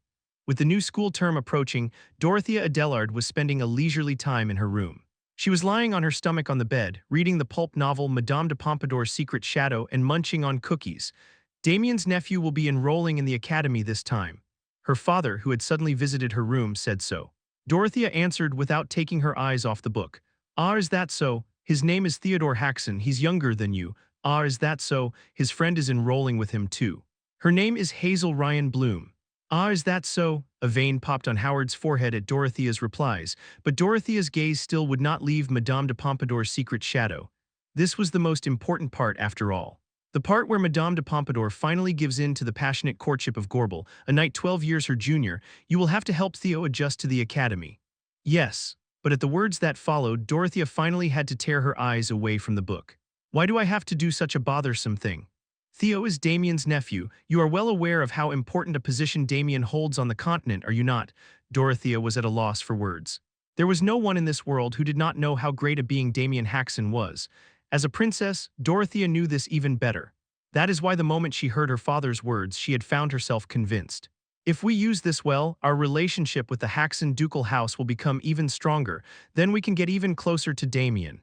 With the new school term approaching, Dorothea Adelard was spending a leisurely time in her room. She was lying on her stomach on the bed, reading the pulp novel Madame de Pompadour's Secret Shadow and munching on cookies. Damien's nephew will be enrolling in the academy this time. Her father, who had suddenly visited her room, said so. Dorothea answered without taking her eyes off the book. Ah, is that so? His name is Theodore Haksen, he's younger than you. Ah, is that so? His friend is enrolling with him too. Her name is Hazel Ryan Bloom. Ah, is that so? A vein popped on Howard's forehead at Dorothea's replies, but Dorothea's gaze still would not leave Madame de Pompadour's Secret Shadow. This was the most important part after all. The part where Madame de Pompadour finally gives in to the passionate courtship of Gorbel, a knight 12 years her junior. You will have to help Theo adjust to the academy. Yes, but at the words that followed, Dorothea finally had to tear her eyes away from the book. Why do I have to do such a bothersome thing? Theo is Damien's nephew. You are well aware of how important a position Damien holds on the continent, are you not? Dorothea was at a loss for words. There was no one in this world who did not know how great a being Damien Haksen was. As a princess, Dorothea knew this even better. That is why the moment she heard her father's words, she had found herself convinced. If we use this well, our relationship with the Haksen ducal house will become even stronger, then we can get even closer to Damien.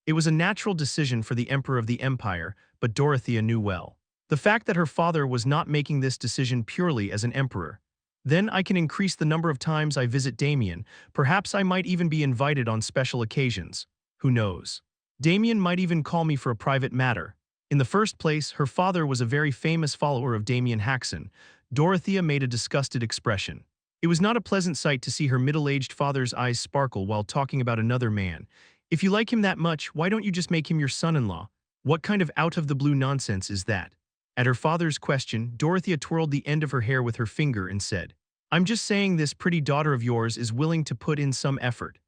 It was a natural decision for the Emperor of the Empire, but Dorothea knew well. The fact that her father was not making this decision purely as an emperor. Then I can increase the number of times I visit Damien, perhaps I might even be invited on special occasions. Who knows? Damien might even call me for a private matter. In the first place, her father was a very famous follower of Damien Haksen. Dorothea made a disgusted expression. It was not a pleasant sight to see her middle-aged father's eyes sparkle while talking about another man. If you like him that much, why don't you just make him your son-in-law? What kind of out-of-the-blue nonsense is that? At her father's question, Dorothea twirled the end of her hair with her finger and said, I'm just saying this pretty daughter of yours is willing to put in some effort.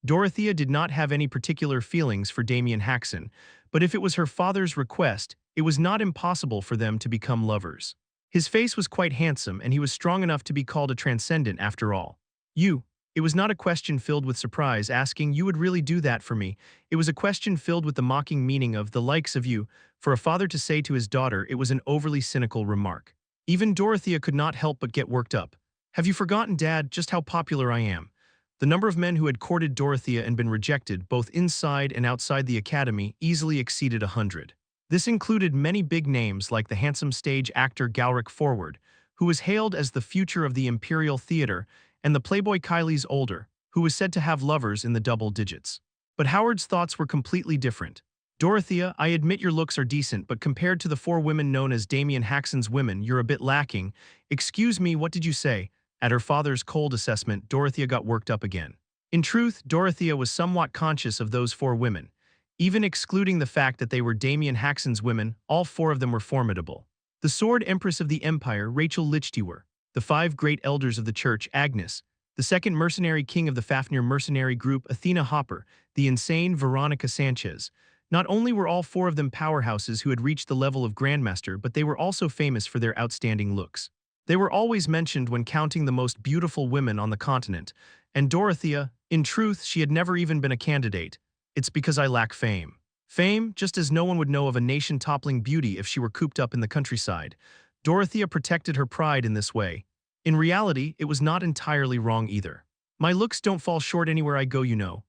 Dorothea did not have any particular feelings for Damien Haksen, but if it was her father's request, It was not impossible for them to become lovers. His face was quite handsome, and he was strong enough to be called a transcendent after all. You. It was not a question filled with surprise, asking, "You would really do that for me?" It was a question filled with the mocking meaning of "the likes of you." For a father to say to his daughter, it was an overly cynical remark. Even Dorothea could not help but get worked up. "Have you forgotten, Dad, just how popular I am?" The number of men who had courted Dorothea and been rejected, both inside and outside the academy, easily exceeded 100. This included many big names like the handsome stage actor Galric Forward, who was hailed as the future of the Imperial Theater, and the playboy Kylie's older, who was said to have lovers in the double digits. But Howard's thoughts were completely different. "Dorothea, I admit your looks are decent, but compared to the 4 women known as Damien Haksen's women, you're a bit lacking." "Excuse me, what did you say?" At her father's cold assessment, Dorothea got worked up again. In truth, Dorothea was somewhat conscious of those 4 women. Even excluding the fact that they were Damien Haksen's women, all 4 of them were formidable. The Sword Empress of the Empire, Rachel Lichtiwer, the 5 great elders of the church, Agnes, the second mercenary king of the Fafnir mercenary group, Athena Hopper, the insane Veronica Sanchez. Not only were all 4 of them powerhouses who had reached the level of Grandmaster, but they were also famous for their outstanding looks. They were always mentioned when counting the most beautiful women on the continent, and Dorothea, in truth, she had never even been a candidate. "It's because I lack fame." Fame, just as no one would know of a nation-toppling beauty if she were cooped up in the countryside. Dorothea protected her pride in this way. In reality, it was not entirely wrong either. "My looks don't fall short anywhere I go, you know."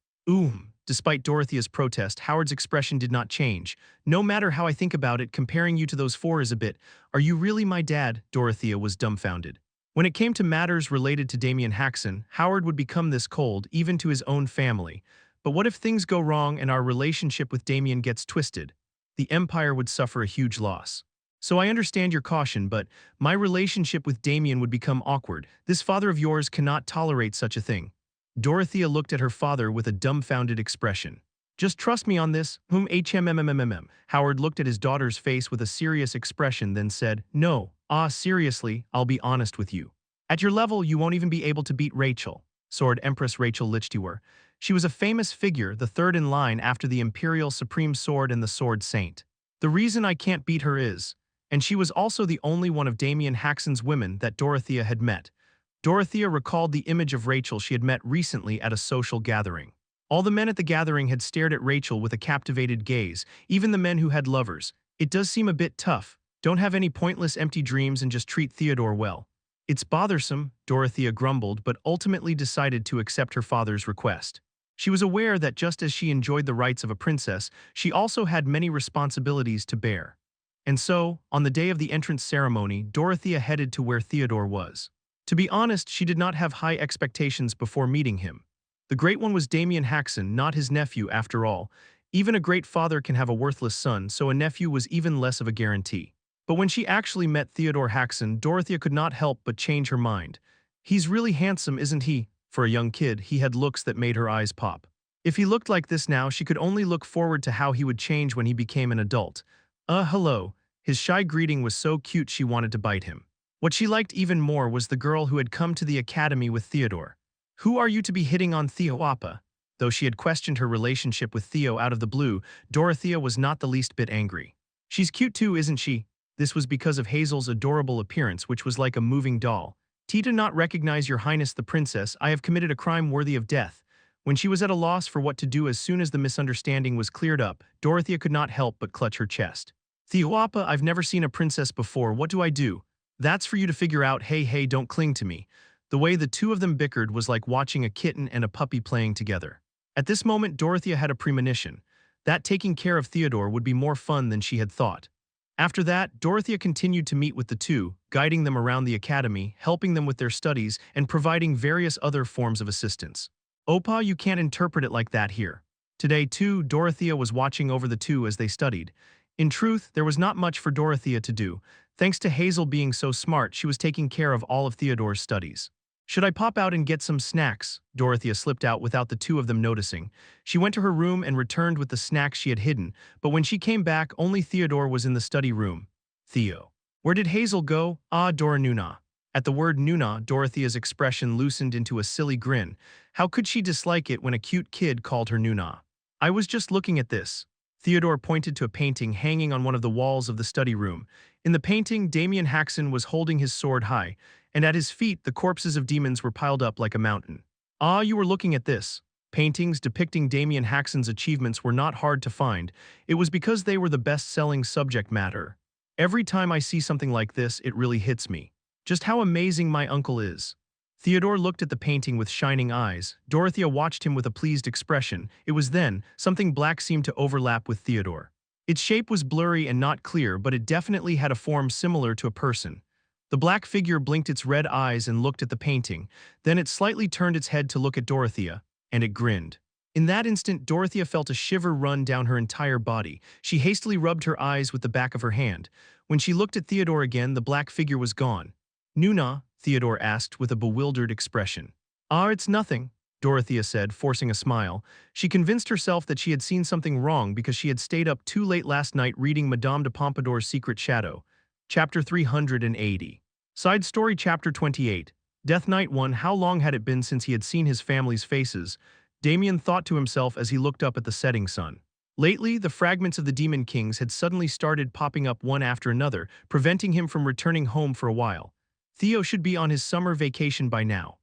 Despite Dorothea's protest, Howard's expression did not change. "No matter how I think about it, comparing you to those 4 is a bit. Are you really my dad?" Dorothea was dumbfounded. When it came to matters related to Damien Haksen, Howard would become this cold, even to his own family. But what if things go wrong and our relationship with Damien gets twisted? The Empire would suffer a huge loss. "So I understand your caution, but my relationship with Damien would become awkward. This father of yours cannot tolerate such a thing." Dorothea looked at her father with a dumbfounded expression. "Just trust me on this, Howard looked at his daughter's face with a serious expression, then said, "No, seriously, I'll be honest with you. At your level, you won't even be able to beat Rachel." Sword Empress Rachel Lichtiwer. She was a famous figure, the 3rd in line after the Imperial Supreme Sword and the Sword Saint. "The reason I can't beat her is..." And she was also the only one of Damien Haksen's women that Dorothea had met. Dorothea recalled the image of Rachel she had met recently at a social gathering. All the men at the gathering had stared at Rachel with a captivated gaze, even the men who had lovers. "It does seem a bit tough. Don't have any pointless empty dreams and just treat Theodore well." "It's bothersome," Dorothea grumbled, but ultimately decided to accept her father's request. She was aware that just as she enjoyed the rights of a princess, she also had many responsibilities to bear. And so, on the day of the entrance ceremony, Dorothea headed to where Theodore was. To be honest, she did not have high expectations before meeting him. The great one was Damien Haksen, not his nephew after all. Even a great father can have a worthless son, so a nephew was even less of a guarantee. But when she actually met Theodore Haksen, Dorothea could not help but change her mind. "He's really handsome, isn't he?" For a young kid, he had looks that made her eyes pop. If he looked like this now, she could only look forward to how he would change when he became an adult. Hello." His shy greeting was so cute she wanted to bite him. What she liked even more was the girl who had come to the academy with Theodore. "Who are you to be hitting on Theo Appa?" Though she had questioned her relationship with Theo out of the blue, Dorothea was not the least bit angry. "She's cute too, isn't she?" This was because of Hazel's adorable appearance, which was like a moving doll. "Tita not recognize your highness the princess, I have committed a crime worthy of death." When she was at a loss for what to do as soon as the misunderstanding was cleared up, Dorothea could not help but clutch her chest. "Theo Appa, I've never seen a princess before, what do I do?" "That's for you to figure out, hey, don't cling to me." The way the 2 of them bickered was like watching a kitten and a puppy playing together. At this moment, Dorothea had a premonition that taking care of Theodore would be more fun than she had thought. After that, Dorothea continued to meet with the 2, guiding them around the academy, helping them with their studies, and providing various other forms of assistance. "Opa, you can't interpret it like that here." Today, too, Dorothea was watching over the 2 as they studied. In truth, there was not much for Dorothea to do. Thanks to Hazel being so smart, she was taking care of all of Theodore's studies. "Should I pop out and get some snacks?" Dorothea slipped out without the 2 of them noticing. She went to her room and returned with the snacks she had hidden, but when she came back, only Theodore was in the study room. "Theo. Where did Hazel go?" Dora Nuna." At the word Nuna, Dorothea's expression loosened into a silly grin. How could she dislike it when a cute kid called her Nuna? "I was just looking at this." Theodore pointed to a painting hanging on one of the walls of the study room. In the painting, Damien Haksen was holding his sword high, and at his feet the corpses of demons were piled up like a mountain. Ah, you were looking at this. Paintings depicting Damien Haksen's achievements were not hard to find. It was because they were the best-selling subject matter. Every time I see something like this, it really hits me. Just how amazing my uncle is. Theodore looked at the painting with shining eyes. Dorothea watched him with a pleased expression. It was then, something black seemed to overlap with Theodore. Its shape was blurry and not clear, but it definitely had a form similar to a person. The black figure blinked its red eyes and looked at the painting. Then it slightly turned its head to look at Dorothea, and it grinned. In that instant, Dorothea felt a shiver run down her entire body. She hastily rubbed her eyes with the back of her hand. When she looked at Theodore again, the black figure was gone. "Nuna?" Theodore asked with a bewildered expression. "Ah, it's nothing," Dorothea said, forcing a smile. She convinced herself that she had seen something wrong because she had stayed up too late last night reading Madame de Pompadour's Secret Shadow. Chapter 380. Side Story Chapter 28. Death Night 1. How long had it been since he had seen his family's faces? Damien thought to himself as he looked up at the setting sun. Lately, the fragments of the Demon Kings had suddenly started popping up one after another, preventing him from returning home for a while. Theo should be on his summer vacation by now.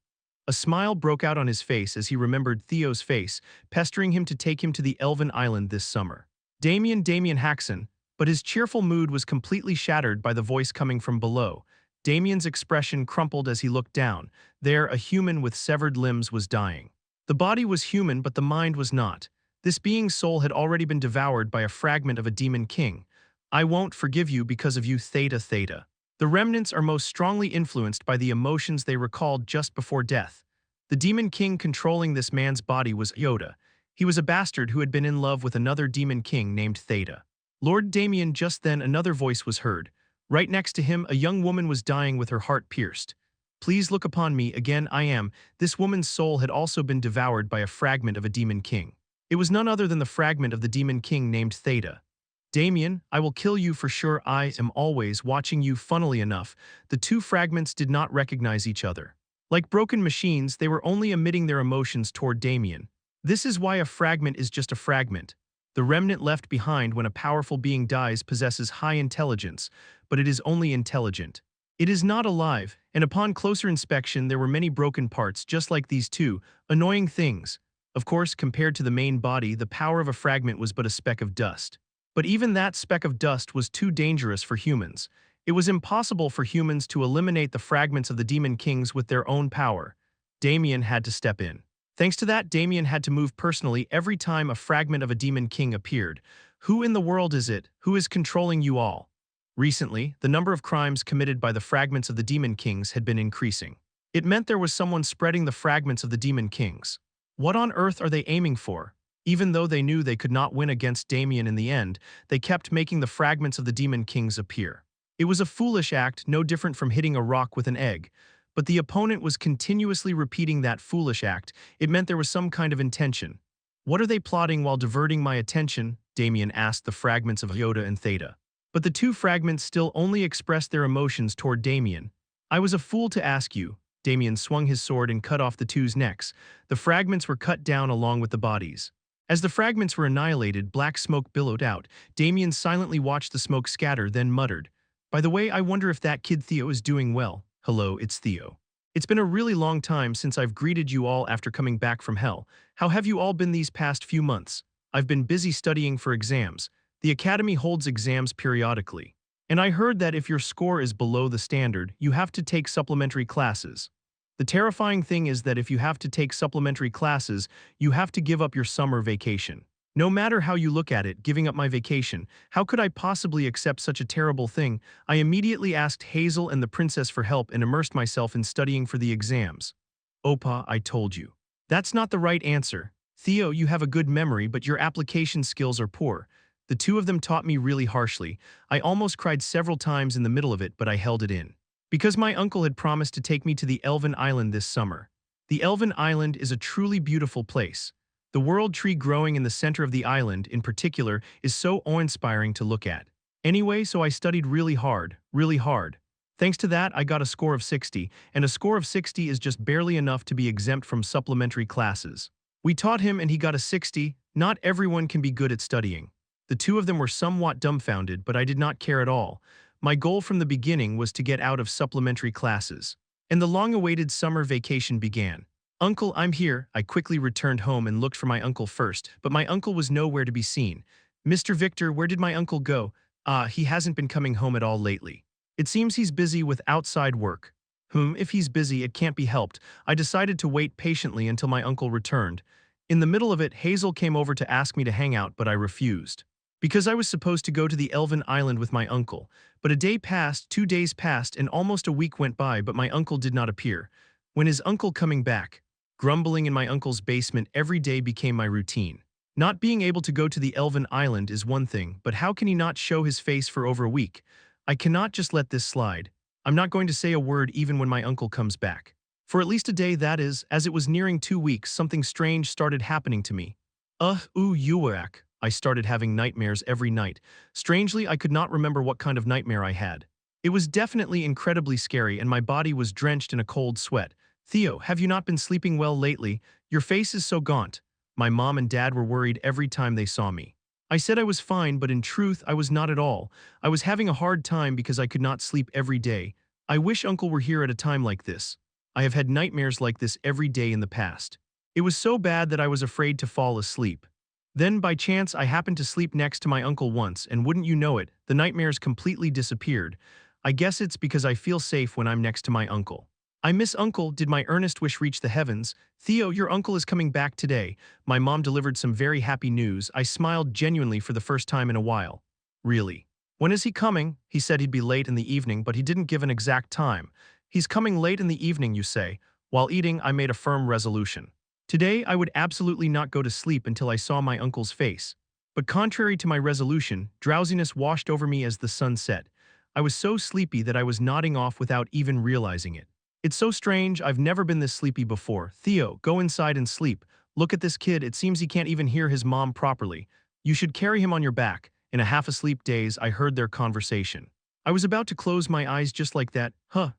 A smile broke out on his face as he remembered Theo's face, pestering him to take him to the Elven Island this summer. Damien Haksen, but his cheerful mood was completely shattered by the voice coming from below. Damien's expression crumpled as he looked down. There, a human with severed limbs was dying. The body was human, but the mind was not. This being's soul had already been devoured by a fragment of a demon king. "I won't forgive you because of you, Theta. The remnants are most strongly influenced by the emotions they recalled just before death. The demon king controlling this man's body was Yoda. He was a bastard who had been in love with another demon king named Theta. Lord Damien. Just then another voice was heard. Right next to him, a young woman was dying with her heart pierced. "Please look upon me, again I am." This woman's soul had also been devoured by a fragment of a demon king. It was none other than the fragment of the demon king named Theta. "Damien, I will kill you for sure. I am always watching you." Funnily enough, the two fragments did not recognize each other. Like broken machines, they were only emitting their emotions toward Damien. This is why a fragment is just a fragment. The remnant left behind when a powerful being dies possesses high intelligence, but it is only intelligent. It is not alive, and upon closer inspection there were many broken parts just like these two, annoying things. Of course, compared to the main body, the power of a fragment was but a speck of dust. But even that speck of dust was too dangerous for humans. It was impossible for humans to eliminate the fragments of the Demon Kings with their own power. Damien had to step in. Thanks to that, Damien had to move personally every time a fragment of a Demon King appeared. Who in the world is it? Who is controlling you all? Recently, the number of crimes committed by the fragments of the Demon Kings had been increasing. It meant there was someone spreading the fragments of the Demon Kings. What on earth are they aiming for? Even though they knew they could not win against Damien in the end, they kept making the fragments of the Demon Kings appear. It was a foolish act, no different from hitting a rock with an egg. But the opponent was continuously repeating that foolish act. It meant there was some kind of intention. "What are they plotting while diverting my attention?" Damien asked the fragments of Yoda and Theta. But the two fragments still only expressed their emotions toward Damien. "I was a fool to ask you." Damien swung his sword and cut off the two's necks. The fragments were cut down along with the bodies. As the fragments were annihilated, black smoke billowed out. Damien silently watched the smoke scatter, then muttered, "By the way, I wonder if that kid Theo is doing well." "Hello, it's Theo. It's been a really long time since I've greeted you all after coming back from hell. How have you all been these past few months?" "I've been busy studying for exams. The academy holds exams periodically. And I heard that if your score is below the standard, you have to take supplementary classes. The terrifying thing is that if you have to take supplementary classes, you have to give up your summer vacation. No matter how you look at it, giving up my vacation, how could I possibly accept such a terrible thing?" I immediately asked Hazel and the princess for help and immersed myself in studying for the exams. "Opa, I told you. That's not the right answer. Theo, you have a good memory, but your application skills are poor." The two of them taught me really harshly. I almost cried several times in the middle of it, but I held it in. Because my uncle had promised to take me to the Elven Island this summer. The Elven Island is a truly beautiful place. The world tree growing in the center of the island, in particular, is so awe-inspiring to look at. Anyway, so I studied really hard. Thanks to that, I got a score of 60, and a score of 60 is just barely enough to be exempt from supplementary classes. We taught him and he got a 60. Not everyone can be good at studying. The two of them were somewhat dumbfounded, but I did not care at all. My goal from the beginning was to get out of supplementary classes. And the long-awaited summer vacation began. "Uncle, I'm here." I quickly returned home and looked for my uncle first, but my uncle was nowhere to be seen. "Mr. Victor, where did my uncle go?" He hasn't been coming home at all lately. It seems he's busy with outside work." If he's busy, it can't be helped." I decided to wait patiently until my uncle returned. In the middle of it, Hazel came over to ask me to hang out, but I refused. Because I was supposed to go to the Elven Island with my uncle. But a day passed, 2 days passed, and almost a week went by, but my uncle did not appear. When is uncle coming back? Grumbling in my uncle's basement every day became my routine. Not being able to go to the Elven Island is one thing, but how can he not show his face for over a week? I cannot just let this slide. I'm not going to say a word even when my uncle comes back. For at least a day, that is, as it was nearing 2 weeks, something strange started happening to me. I started having nightmares every night. Strangely, I could not remember what kind of nightmare I had. It was definitely incredibly scary and my body was drenched in a cold sweat. "Theo, have you not been sleeping well lately? Your face is so gaunt." My mom and dad were worried every time they saw me. I said I was fine, but in truth, I was not at all. I was having a hard time because I could not sleep every day. I wish uncle were here at a time like this. I have had nightmares like this every day in the past. It was so bad that I was afraid to fall asleep. Then, by chance, I happened to sleep next to my uncle once, and wouldn't you know it, the nightmares completely disappeared. I guess it's because I feel safe when I'm next to my uncle. "I miss uncle. Did my earnest wish reach the heavens? Theo, your uncle is coming back today." My mom delivered some very happy news. I smiled genuinely for the first time in a while. "Really? When is he coming?" He said he'd be late in the evening, but he didn't give an exact time. "He's coming late in the evening, you say?" While eating, I made a firm resolution. Today, I would absolutely not go to sleep until I saw my uncle's face. But contrary to my resolution, drowsiness washed over me as the sun set. I was so sleepy that I was nodding off without even realizing it. "It's so strange, I've never been this sleepy before. Theo, go inside and sleep. Look at this kid, it seems he can't even hear his mom properly. You should carry him on your back." In a half-asleep daze, I heard their conversation. I was about to close my eyes just like that,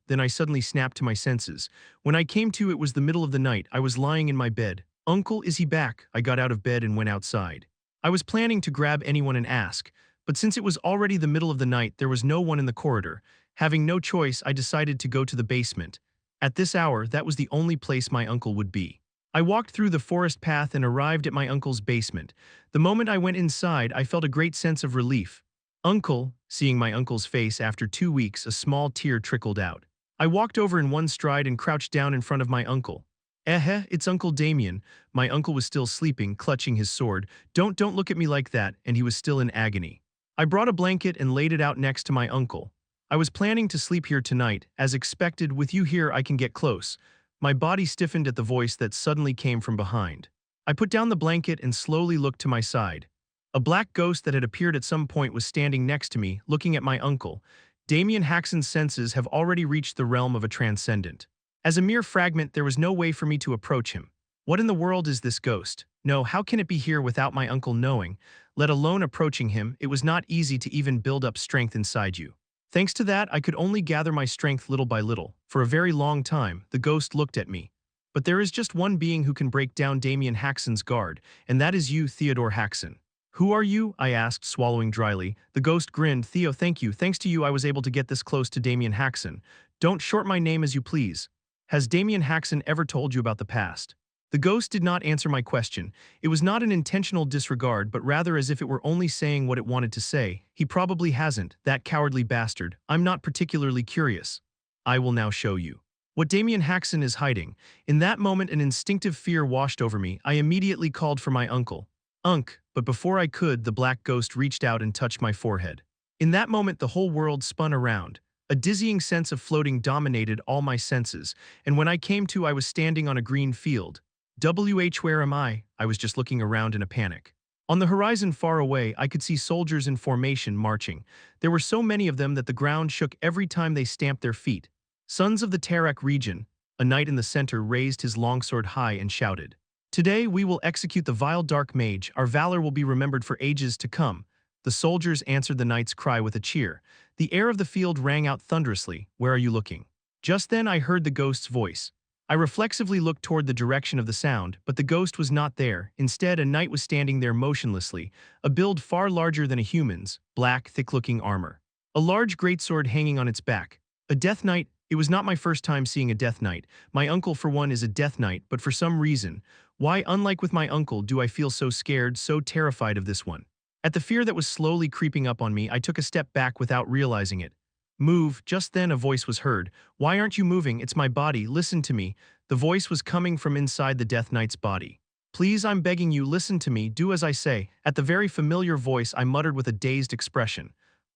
then I suddenly snapped to my senses. When I came to, it was the middle of the night. I was lying in my bed. "Uncle, is he back?" I got out of bed and went outside. I was planning to grab anyone and ask, but since it was already the middle of the night, there was no one in the corridor. Having no choice, I decided to go to the basement. At this hour, that was the only place my uncle would be. I walked through the forest path and arrived at my uncle's basement. The moment I went inside, I felt a great sense of relief. "Uncle," seeing my uncle's face after 2 weeks, a small tear trickled out. I walked over in one stride and crouched down in front of my uncle. It's Uncle Damien." My uncle was still sleeping, clutching his sword. Don't look at me like that," and he was still in agony. I brought a blanket and laid it out next to my uncle. "I was planning to sleep here tonight. As expected, with you here I can get close." My body stiffened at the voice that suddenly came from behind. I put down the blanket and slowly looked to my side. A black ghost that had appeared at some point was standing next to me, looking at my uncle. Damien Haksen's senses have already reached the realm of a transcendent. As a mere fragment, there was no way for me to approach him. What in the world is this ghost? No, how can it be here without my uncle knowing? Let alone approaching him, it was not easy to even build up strength inside you. Thanks to that, I could only gather my strength little by little. For a very long time, the ghost looked at me. But there is just one being who can break down Damien Haksen's guard, and that is you, Theodore Haksen. "Who are you?" I asked, swallowing dryly. The ghost grinned. "Theo, thank you. Thanks to you, I was able to get this close to Damien Haksen. Don't short my name as you please. Has Damien Haksen ever told you about the past?" The ghost did not answer my question. It was not an intentional disregard, but rather as if it were only saying what it wanted to say. "He probably hasn't, that cowardly bastard. I'm not particularly curious. I will now show you what Damien Haksen is hiding." In that moment, an instinctive fear washed over me. I immediately called for my uncle. But before I could, the black ghost reached out and touched my forehead. In that moment, the whole world spun around. A dizzying sense of floating dominated all my senses, and when I came to, I was standing on a green field. Where am I? I was just looking around in a panic. On the horizon far away, I could see soldiers in formation marching. There were so many of them that the ground shook every time they stamped their feet. Sons of the Tarak region, a knight in the center raised his longsword high and shouted, "Today we will execute the vile dark mage. Our valor will be remembered for ages to come." The soldiers answered the knight's cry with a cheer. The air of the field rang out thunderously. "Where are you looking?" Just then I heard the ghost's voice. I reflexively looked toward the direction of the sound, but the ghost was not there. Instead, a knight was standing there motionlessly, a build far larger than a human's, black, thick-looking armor. A large greatsword hanging on its back. A death knight. It was not my first time seeing a death knight. My uncle, for one, is a death knight, but for some reason, why, unlike with my uncle, do I feel so scared, so terrified of this one? At the fear that was slowly creeping up on me, I took a step back without realizing it. Move. Just then a voice was heard. Why aren't you moving? It's my body. Listen to me. The voice was coming from inside the Death Knight's body. Please, I'm begging you, listen to me, do as I say. At the very familiar voice, I muttered with a dazed expression.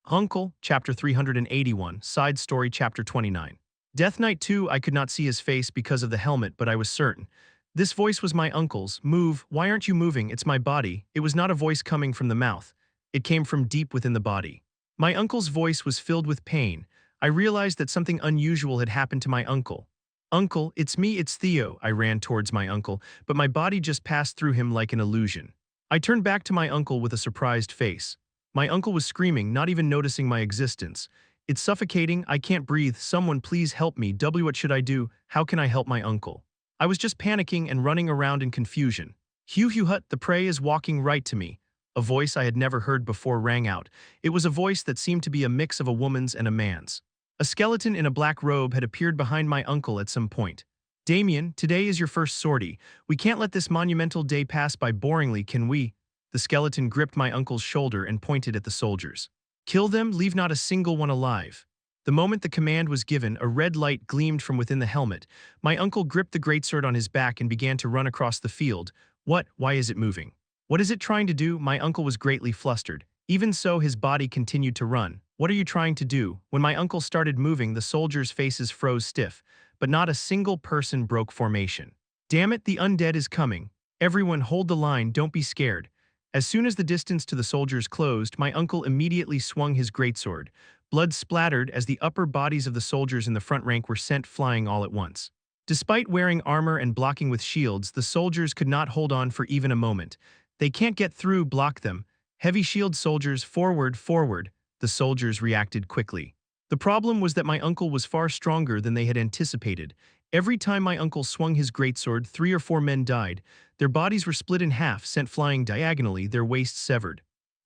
Uncle, Chapter 381, Side Story Chapter 29. Death Knight 2, I could not see his face because of the helmet, but I was certain. This voice was my uncle's. Move. Why aren't you moving? It's my body. It was not a voice coming from the mouth. It came from deep within the body. My uncle's voice was filled with pain. I realized that something unusual had happened to my uncle. Uncle, it's me, it's Theo. I ran towards my uncle, but my body just passed through him like an illusion. I turned back to my uncle with a surprised face. My uncle was screaming, not even noticing my existence. It's suffocating, I can't breathe, someone please help me. What should I do? How can I help my uncle? I was just panicking and running around in confusion. Hugh hut, the prey is walking right to me. A voice I had never heard before rang out. It was a voice that seemed to be a mix of a woman's and a man's. A skeleton in a black robe had appeared behind my uncle at some point. Damien, today is your first sortie. We can't let this monumental day pass by boringly, can we? The skeleton gripped my uncle's shoulder and pointed at the soldiers. Kill them, leave not a single one alive. The moment the command was given, a red light gleamed from within the helmet. My uncle gripped the greatsword on his back and began to run across the field. What? Why is it moving? What is it trying to do? My uncle was greatly flustered. Even so, his body continued to run. What are you trying to do? When my uncle started moving, the soldiers' faces froze stiff, but not a single person broke formation. Damn it, the undead is coming. Everyone hold the line, don't be scared. As soon as the distance to the soldiers closed, my uncle immediately swung his greatsword. Blood splattered as the upper bodies of the soldiers in the front rank were sent flying all at once. Despite wearing armor and blocking with shields, the soldiers could not hold on for even a moment. They can't get through, block them. Heavy shield soldiers, forward, forward. The soldiers reacted quickly. The problem was that my uncle was far stronger than they had anticipated. Every time my uncle swung his greatsword, 3 or 4 men died. Their bodies were split in half, sent flying diagonally, their waists severed.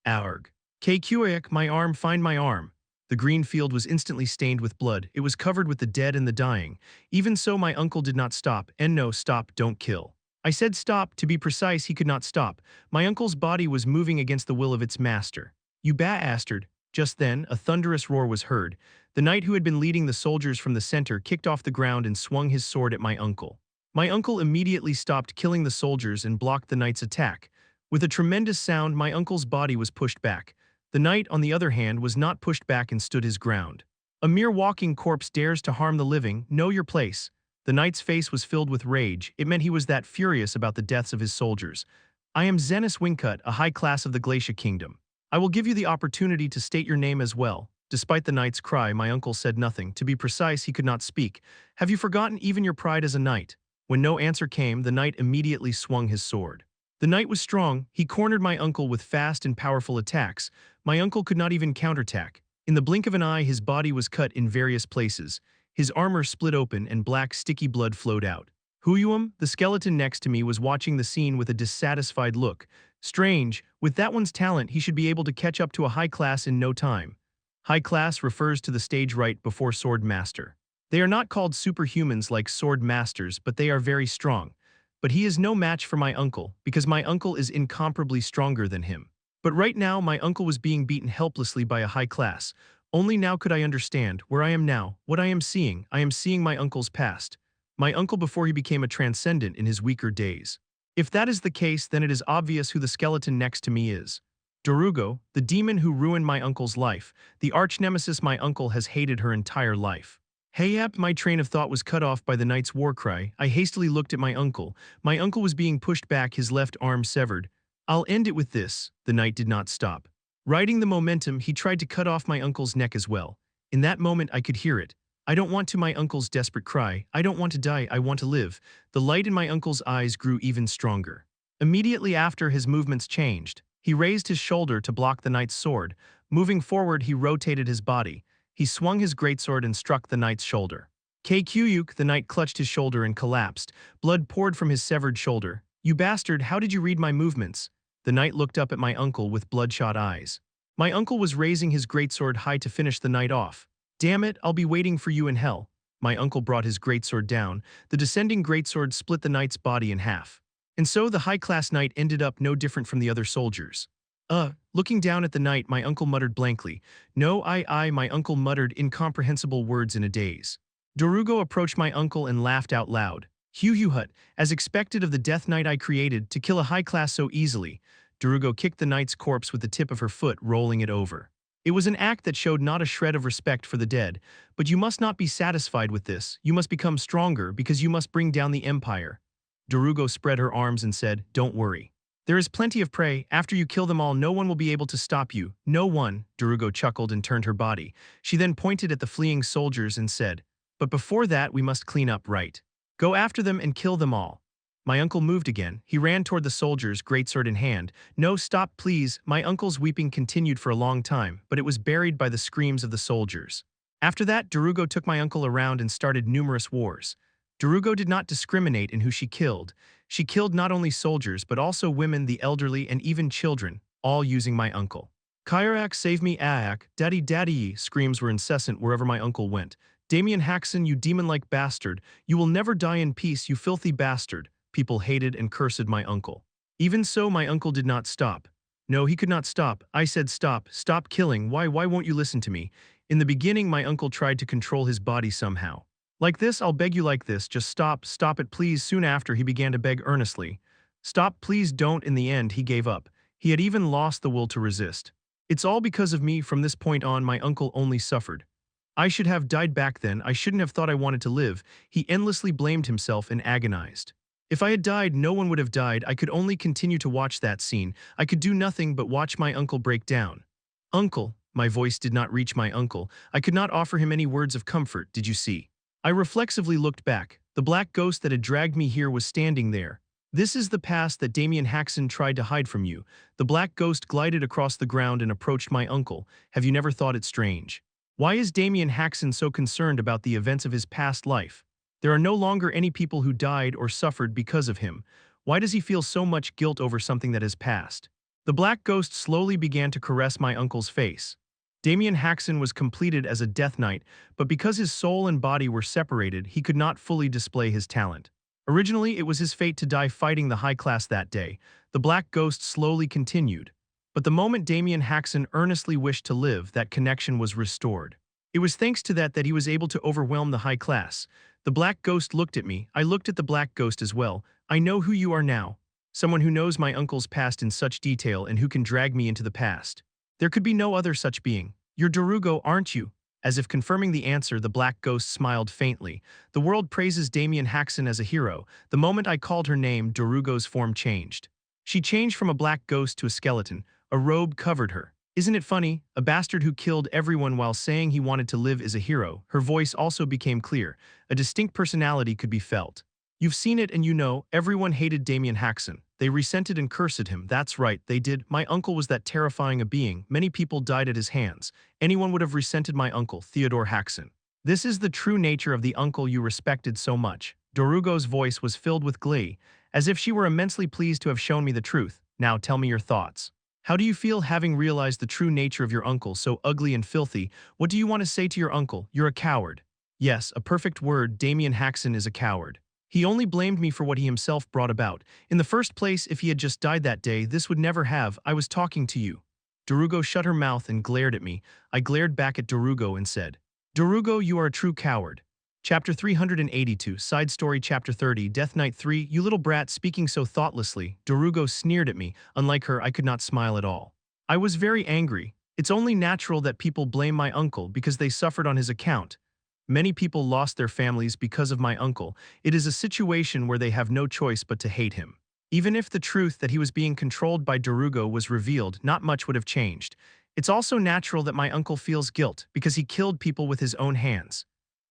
Arg. KQAK, my arm, find my arm. The green field was instantly stained with blood. It was covered with the dead and the dying. Even so, my uncle did not stop. And no, stop, don't kill. I said stop, to be precise, he could not stop. My uncle's body was moving against the will of its master. You bastard. Just then, a thunderous roar was heard. The knight who had been leading the soldiers from the center kicked off the ground and swung his sword at my uncle. My uncle immediately stopped killing the soldiers and blocked the knight's attack. With a tremendous sound, my uncle's body was pushed back. The knight, on the other hand, was not pushed back and stood his ground. A mere walking corpse dares to harm the living, know your place. The knight's face was filled with rage. It meant he was that furious about the deaths of his soldiers. I am Zenis Wingcut, a high class of the Glacia Kingdom. I will give you the opportunity to state your name as well. Despite the knight's cry, my uncle said nothing. To be precise, he could not speak. Have you forgotten even your pride as a knight? When no answer came, the knight immediately swung his sword. The knight was strong. He cornered my uncle with fast and powerful attacks. My uncle could not even counterattack. In the blink of an eye, his body was cut in various places. His armor split open and black, sticky blood flowed out. Huyum, the skeleton next to me, was watching the scene with a dissatisfied look. Strange, with that one's talent, he should be able to catch up to a high class in no time. High class refers to the stage right before Swordmaster. They are not called superhumans like sword masters, but they are very strong. But he is no match for my uncle, because my uncle is incomparably stronger than him. But right now, my uncle was being beaten helplessly by a high class. Only now could I understand where I am now, what I am seeing my uncle's past. My uncle before he became a transcendent in his weaker days. If that is the case, then it is obvious who the skeleton next to me is. Dorugo, the demon who ruined my uncle's life, the arch-nemesis my uncle has hated her entire life. Hayap, my train of thought was cut off by the knight's war cry. I hastily looked at my uncle. My uncle was being pushed back, his left arm severed. I'll end it with this. The knight did not stop. Riding the momentum, he tried to cut off my uncle's neck as well. In that moment, I could hear it. I don't want to, my uncle's desperate cry. I don't want to die, I want to live. The light in my uncle's eyes grew even stronger. Immediately after, his movements changed. He raised his shoulder to block the knight's sword. Moving forward, he rotated his body. He swung his greatsword and struck the knight's shoulder. Kyuyuk, the knight clutched his shoulder and collapsed. Blood poured from his severed shoulder. You bastard, how did you read my movements? The knight looked up at my uncle with bloodshot eyes. My uncle was raising his greatsword high to finish the knight off. Damn it, I'll be waiting for you in hell. My uncle brought his greatsword down. The descending greatsword split the knight's body in half. And so the high-class knight ended up no different from the other soldiers. Looking down at the knight, my uncle muttered blankly. No, my uncle muttered incomprehensible words in a daze. Darugo approached my uncle and laughed out loud. Hut, as expected of the death knight I created, to kill a high class so easily. Darugo kicked the knight's corpse with the tip of her foot, rolling it over. It was an act that showed not a shred of respect for the dead, but you must not be satisfied with this. You must become stronger because you must bring down the empire. Darugo spread her arms and said, Don't worry. There is plenty of prey. After you kill them all, no one will be able to stop you. No one. Darugo chuckled and turned her body. She then pointed at the fleeing soldiers and said, But before that, we must clean up, right? Go after them and kill them all. My uncle moved again. He ran toward the soldiers, greatsword in hand. No, stop, please. My uncle's weeping continued for a long time, but it was buried by the screams of the soldiers. After that, Darugo took my uncle around and started numerous wars. Darugo did not discriminate in who she killed. She killed not only soldiers, but also women, the elderly, and even children, all using my uncle. Kairak, save me, Aak, daddy, screams were incessant wherever my uncle went. Damien Haksen, you demon-like bastard, you will never die in peace, you filthy bastard. People hated and cursed my uncle. Even so, my uncle did not stop. No, he could not stop. I said stop killing, why won't you listen to me? In the beginning, my uncle tried to control his body somehow. Like this, I'll beg you like this, just stop it please. Soon after, he began to beg earnestly. Stop, please don't. In the end, he gave up. He had even lost the will to resist. It's all because of me. From this point on, my uncle only suffered. I should have died back then. I shouldn't have thought I wanted to live. He endlessly blamed himself and agonized. If I had died, no one would have died. I could only continue to watch that scene. I could do nothing but watch my uncle break down. Uncle, my voice did not reach my uncle. I could not offer him any words of comfort, did you see? I reflexively looked back. The black ghost that had dragged me here was standing there. This is the past that Damien Haksen tried to hide from you. The black ghost glided across the ground and approached my uncle. Have you never thought it strange? Why is Damien Haksen so concerned about the events of his past life? There are no longer any people who died or suffered because of him. Why does he feel so much guilt over something that has passed? The black ghost slowly began to caress my uncle's face. Damien Haksen was completed as a death knight, but because his soul and body were separated, he could not fully display his talent. Originally, it was his fate to die fighting the high class that day. The black ghost slowly continued. But the moment Damien Haksen earnestly wished to live, that connection was restored. It was thanks to that he was able to overwhelm the high class. The black ghost looked at me. I looked at the black ghost as well. I know who you are now. Someone who knows my uncle's past in such detail and who can drag me into the past. There could be no other such being. You're Darugo, aren't you? As if confirming the answer, the black ghost smiled faintly. The world praises Damien Haksen as a hero. The moment I called her name, Darugo's form changed. She changed from a black ghost to a skeleton. A robe covered her. Isn't it funny? A bastard who killed everyone while saying he wanted to live is a hero. Her voice also became clear. A distinct personality could be felt. You've seen it and you know, everyone hated Damien Haksen. They resented and cursed him. That's right, they did. My uncle was that terrifying a being. Many people died at his hands. Anyone would have resented my uncle, Theodore Haksen. This is the true nature of the uncle you respected so much. Darugo's voice was filled with glee, as if she were immensely pleased to have shown me the truth. Now tell me your thoughts. How do you feel having realized the true nature of your uncle, so ugly and filthy? What do you want to say to your uncle? You're a coward. Yes, a perfect word. Damien Haksen is a coward. He only blamed me for what he himself brought about. In the first place, if he had just died that day, this would never have. I was talking to you. Darugo shut her mouth and glared at me. I glared back at Darugo and said, Darugo, you are a true coward. Chapter 382, Side Story Chapter 30, Death Knight 3, you little brat speaking so thoughtlessly. Darugo sneered at me. Unlike her, I could not smile at all. I was very angry. It's only natural that people blame my uncle because they suffered on his account. Many people lost their families because of my uncle. It is a situation where they have no choice but to hate him. Even if the truth that he was being controlled by Darugo was revealed, not much would have changed. It's also natural that my uncle feels guilt because he killed people with his own hands.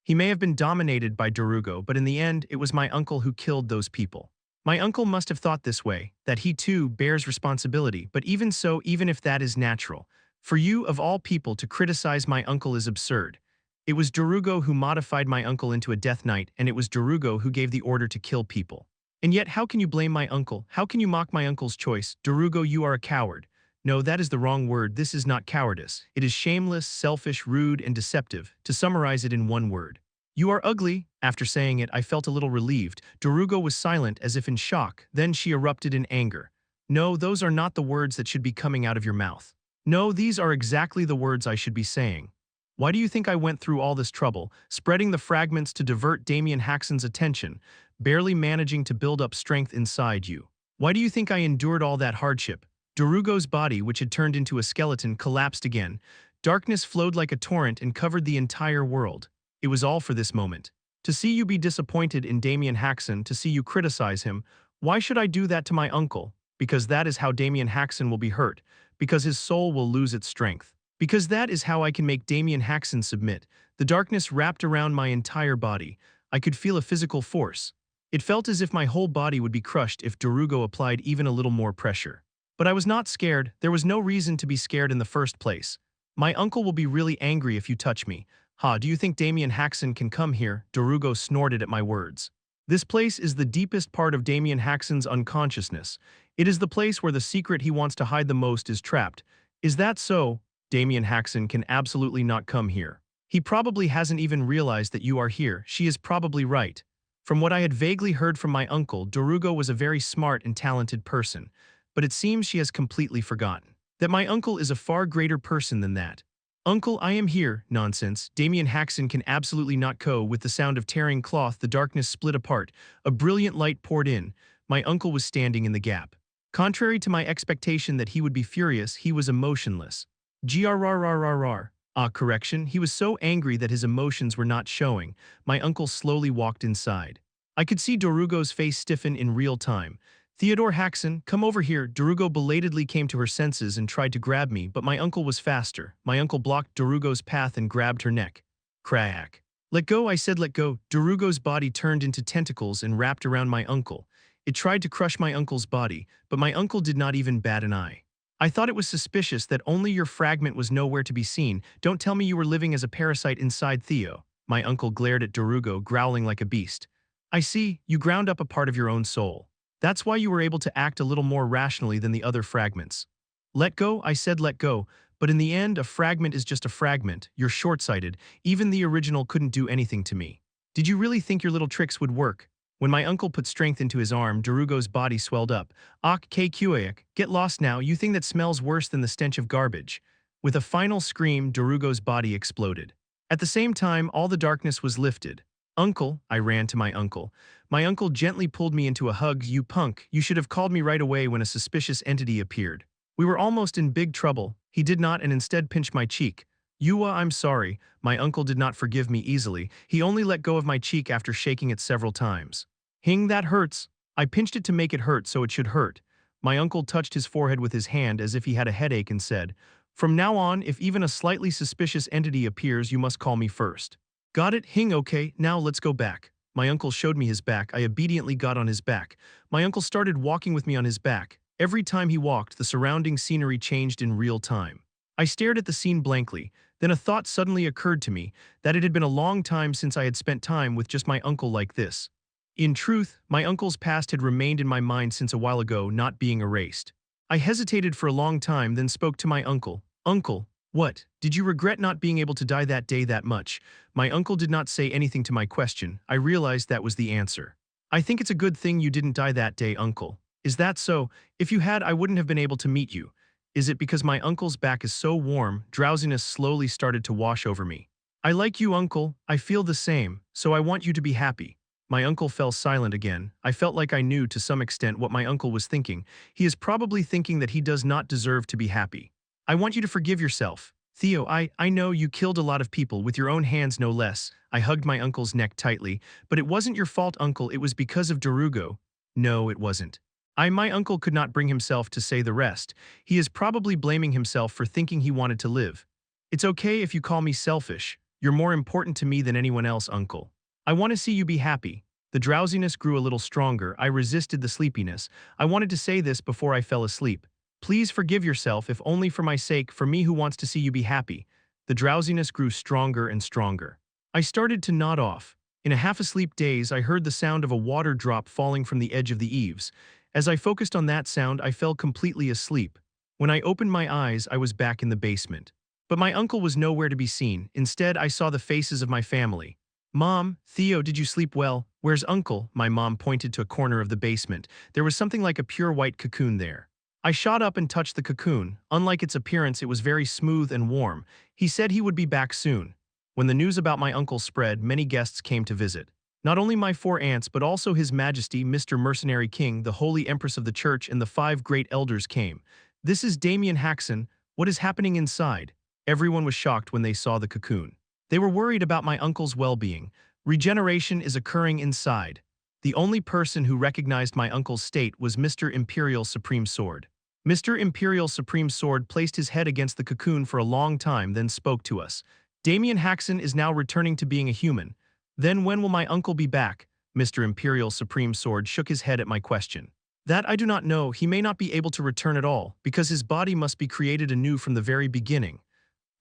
He may have been dominated by Darugo, but in the end, it was my uncle who killed those people. My uncle must have thought this way, that he too bears responsibility, but even so, even if that is natural, for you of all people to criticize my uncle is absurd. It was Darugo who modified my uncle into a Death Knight, and it was Darugo who gave the order to kill people. And yet, how can you blame my uncle? How can you mock my uncle's choice? Darugo, you are a coward. No, that is the wrong word. This is not cowardice. It is shameless, selfish, rude, and deceptive, to summarize it in one word. You are ugly. After saying it, I felt a little relieved. Darugo was silent, as if in shock. Then she erupted in anger. No, those are not the words that should be coming out of your mouth. No, these are exactly the words I should be saying. Why do you think I went through all this trouble, spreading the fragments to divert Damien Haksen's attention, barely managing to build up strength inside you? Why do you think I endured all that hardship? Darugo's body, which had turned into a skeleton, collapsed again. Darkness flowed like a torrent and covered the entire world. It was all for this moment. To see you be disappointed in Damien Haksen, to see you criticize him, why should I do that to my uncle? Because that is how Damien Haksen will be hurt, because his soul will lose its strength. Because that is how I can make Damien Haksen submit. The darkness wrapped around my entire body. I could feel a physical force. It felt as if my whole body would be crushed if Darugo applied even a little more pressure. But I was not scared. There was no reason to be scared in the first place. My uncle will be really angry if you touch me. Ha, do you think Damien Haksen can come here? Darugo snorted at my words. This place is the deepest part of Damien Haksen's unconsciousness. It is the place where the secret he wants to hide the most is trapped. Is that so? Damien Haksen can absolutely not come here. He probably hasn't even realized that you are here. She is probably right. From what I had vaguely heard from my uncle, Darugo was a very smart and talented person. But it seems she has completely forgotten that my uncle is a far greater person than that. Uncle, I am here. Nonsense. Damien Haksen can absolutely not go. With the sound of tearing cloth, the darkness split apart. A brilliant light poured in. My uncle was standing in the gap. Contrary to my expectation that he would be furious, he was emotionless. Grrrrrrrrr. Ah, correction. He was so angry that his emotions were not showing. My uncle slowly walked inside. I could see Darugo's face stiffen in real time. Theodore Haksen, come over here. Darugo belatedly came to her senses and tried to grab me, but my uncle was faster. My uncle blocked Darugo's path and grabbed her neck. Crack. Let go, I said let go. Darugo's body turned into tentacles and wrapped around my uncle. It tried to crush my uncle's body, but my uncle did not even bat an eye. I thought it was suspicious that only your fragment was nowhere to be seen. Don't tell me you were living as a parasite inside Theo. My uncle glared at Darugo, growling like a beast. I see, you ground up a part of your own soul. That's why you were able to act a little more rationally than the other fragments. Let go, I said let go, but in the end a fragment is just a fragment. You're short-sighted. Even the original couldn't do anything to me. Did you really think your little tricks would work? When my uncle put strength into his arm, Darugo's body swelled up. Ak kqayak, get lost now, you thing that smells worse than the stench of garbage. With a final scream, Darugo's body exploded. At the same time, all the darkness was lifted. Uncle, I ran to my uncle. My uncle gently pulled me into a hug. You punk, you should have called me right away when a suspicious entity appeared. We were almost in big trouble. He did not and instead pinched my cheek. Yuwa, I'm sorry. My uncle did not forgive me easily. He only let go of my cheek after shaking it several times. Hing, that hurts. I pinched it to make it hurt so it should hurt. My uncle touched his forehead with his hand as if he had a headache and said, from now on, if even a slightly suspicious entity appears, you must call me first. Got it, Hing, okay, now let's go back. My uncle showed me his back. I obediently got on his back. My uncle started walking with me on his back. Every time he walked, the surrounding scenery changed in real time. I stared at the scene blankly. Then a thought suddenly occurred to me, that it had been a long time since I had spent time with just my uncle like this. In truth, my uncle's past had remained in my mind since a while ago, not being erased. I hesitated for a long time, then spoke to my uncle. Uncle, what? Did you regret not being able to die that day that much? My uncle did not say anything to my question. I realized that was the answer. I think it's a good thing you didn't die that day, uncle. Is that so? If you had, I wouldn't have been able to meet you. Is it because my uncle's back is so warm? Drowsiness slowly started to wash over me. I like you, uncle. I feel the same, so I want you to be happy. My uncle fell silent again. I felt like I knew to some extent what my uncle was thinking. He is probably thinking that he does not deserve to be happy. I want you to forgive yourself. Theo, I know you killed a lot of people with your own hands, no less. I hugged my uncle's neck tightly. But it wasn't your fault, uncle. It was because of Darugo. No, it wasn't. My uncle could not bring himself to say the rest. He is probably blaming himself for thinking he wanted to live. It's okay if you call me selfish. You're more important to me than anyone else, uncle. I want to see you be happy. The drowsiness grew a little stronger. I resisted the sleepiness. I wanted to say this before I fell asleep. Please forgive yourself, if only for my sake, for me who wants to see you be happy. The drowsiness grew stronger and stronger. I started to nod off. In a half-asleep daze, I heard the sound of a water drop falling from the edge of the eaves. As I focused on that sound, I fell completely asleep. When I opened my eyes, I was back in the basement. But my uncle was nowhere to be seen. Instead, I saw the faces of my family. "Mom, Theo, did you sleep well? Where's Uncle?" My mom pointed to a corner of the basement. There was something like a pure white cocoon there. I shot up and touched the cocoon. Unlike its appearance, it was very smooth and warm. He said he would be back soon. When the news about my uncle spread, many guests came to visit. Not only my 4 aunts, but also His Majesty, Mr. Mercenary King, the Holy Empress of the Church, and the 5 great elders came. "This is Damien Haksen. What is happening inside?" Everyone was shocked when they saw the cocoon. They were worried about my uncle's well-being. Regeneration is occurring inside. The only person who recognized my uncle's state was Mr. Imperial Supreme Sword. Mr. Imperial Supreme Sword placed his head against the cocoon for a long time, then spoke to us. "Damien Haksen is now returning to being a human. Then when will my uncle be back?" Mr. Imperial Supreme Sword shook his head at my question. "That I do not know. He may not be able to return at all, because his body must be created anew from the very beginning."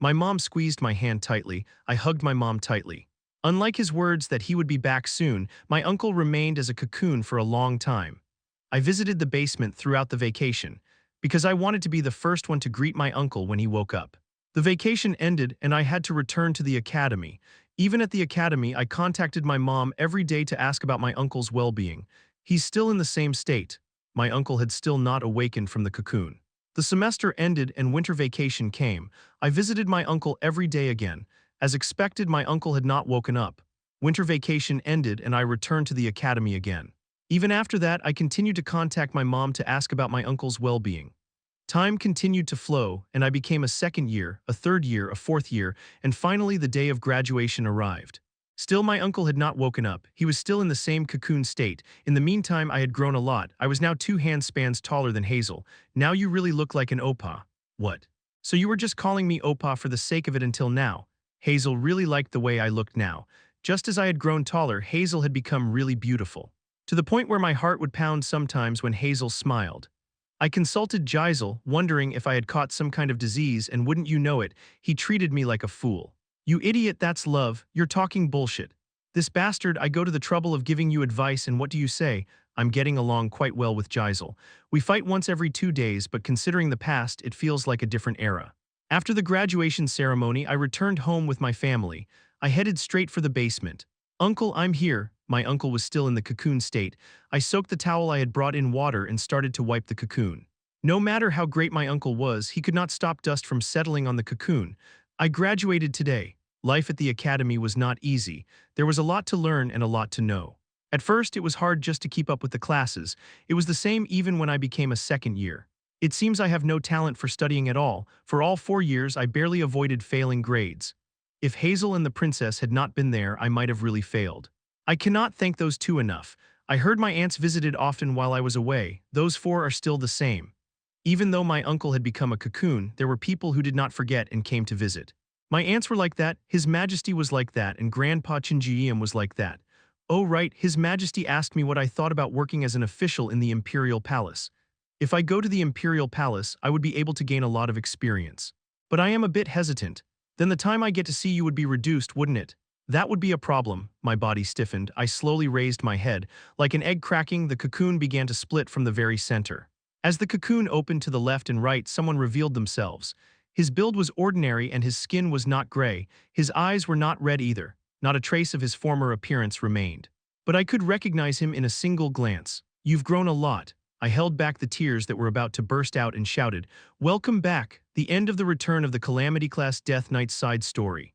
My mom squeezed my hand tightly. I hugged my mom tightly. Unlike his words that he would be back soon, my uncle remained as a cocoon for a long time. I visited the basement throughout the vacation, because I wanted to be the first one to greet my uncle when he woke up. The vacation ended and I had to return to the academy. Even at the academy, I contacted my mom every day to ask about my uncle's well-being. He's still in the same state. My uncle had still not awakened from the cocoon. The semester ended and winter vacation came. I visited my uncle every day again. As expected, my uncle had not woken up. Winter vacation ended and I returned to the academy again. Even after that, I continued to contact my mom to ask about my uncle's well-being. Time continued to flow, and I became a 2nd year, a 3rd year, a 4th year, and finally the day of graduation arrived. Still, my uncle had not woken up. He was still in the same cocoon state. In the meantime, I had grown a lot. I was now 2 handspans taller than Hazel. "Now you really look like an opa." "What? So you were just calling me opa for the sake of it until now?" Hazel really liked the way I looked now. Just as I had grown taller, Hazel had become really beautiful, to the point where my heart would pound sometimes when Hazel smiled. I consulted Gisel, wondering if I had caught some kind of disease, and wouldn't you know it, he treated me like a fool. "You idiot, that's love, you're talking bullshit. This bastard, I go to the trouble of giving you advice and what do you say?" I'm getting along quite well with Gisel. We fight once every 2 days, but considering the past, it feels like a different era. After the graduation ceremony, I returned home with my family. I headed straight for the basement. "Uncle, I'm here." My uncle was still in the cocoon state. I soaked the towel I had brought in water and started to wipe the cocoon. No matter how great my uncle was, he could not stop dust from settling on the cocoon. I graduated today. Life at the academy was not easy. There was a lot to learn and a lot to know. At first, it was hard just to keep up with the classes. It was the same even when I became a 2nd year. It seems I have no talent for studying at all. For all 4 years, I barely avoided failing grades. If Hazel and the princess had not been there, I might have really failed. I cannot thank those 2 enough. I heard my aunts visited often while I was away. Those 4 are still the same. Even though my uncle had become a cocoon, there were people who did not forget and came to visit. My aunts were like that, His Majesty was like that, and Grandpa Chinjiam was like that. Oh right, His Majesty asked me what I thought about working as an official in the Imperial Palace. If I go to the Imperial Palace, I would be able to gain a lot of experience. But I am a bit hesitant. Then the time I get to see you would be reduced, wouldn't it? That would be a problem. My body stiffened. I slowly raised my head. Like an egg cracking, the cocoon began to split from the very center. As the cocoon opened to the left and right, someone revealed themselves. His build was ordinary and his skin was not gray. His eyes were not red either. Not a trace of his former appearance remained. But I could recognize him in a single glance. "You've grown a lot." I held back the tears that were about to burst out and shouted, "Welcome back, the end of the return of the Calamity Class Death Knight side story."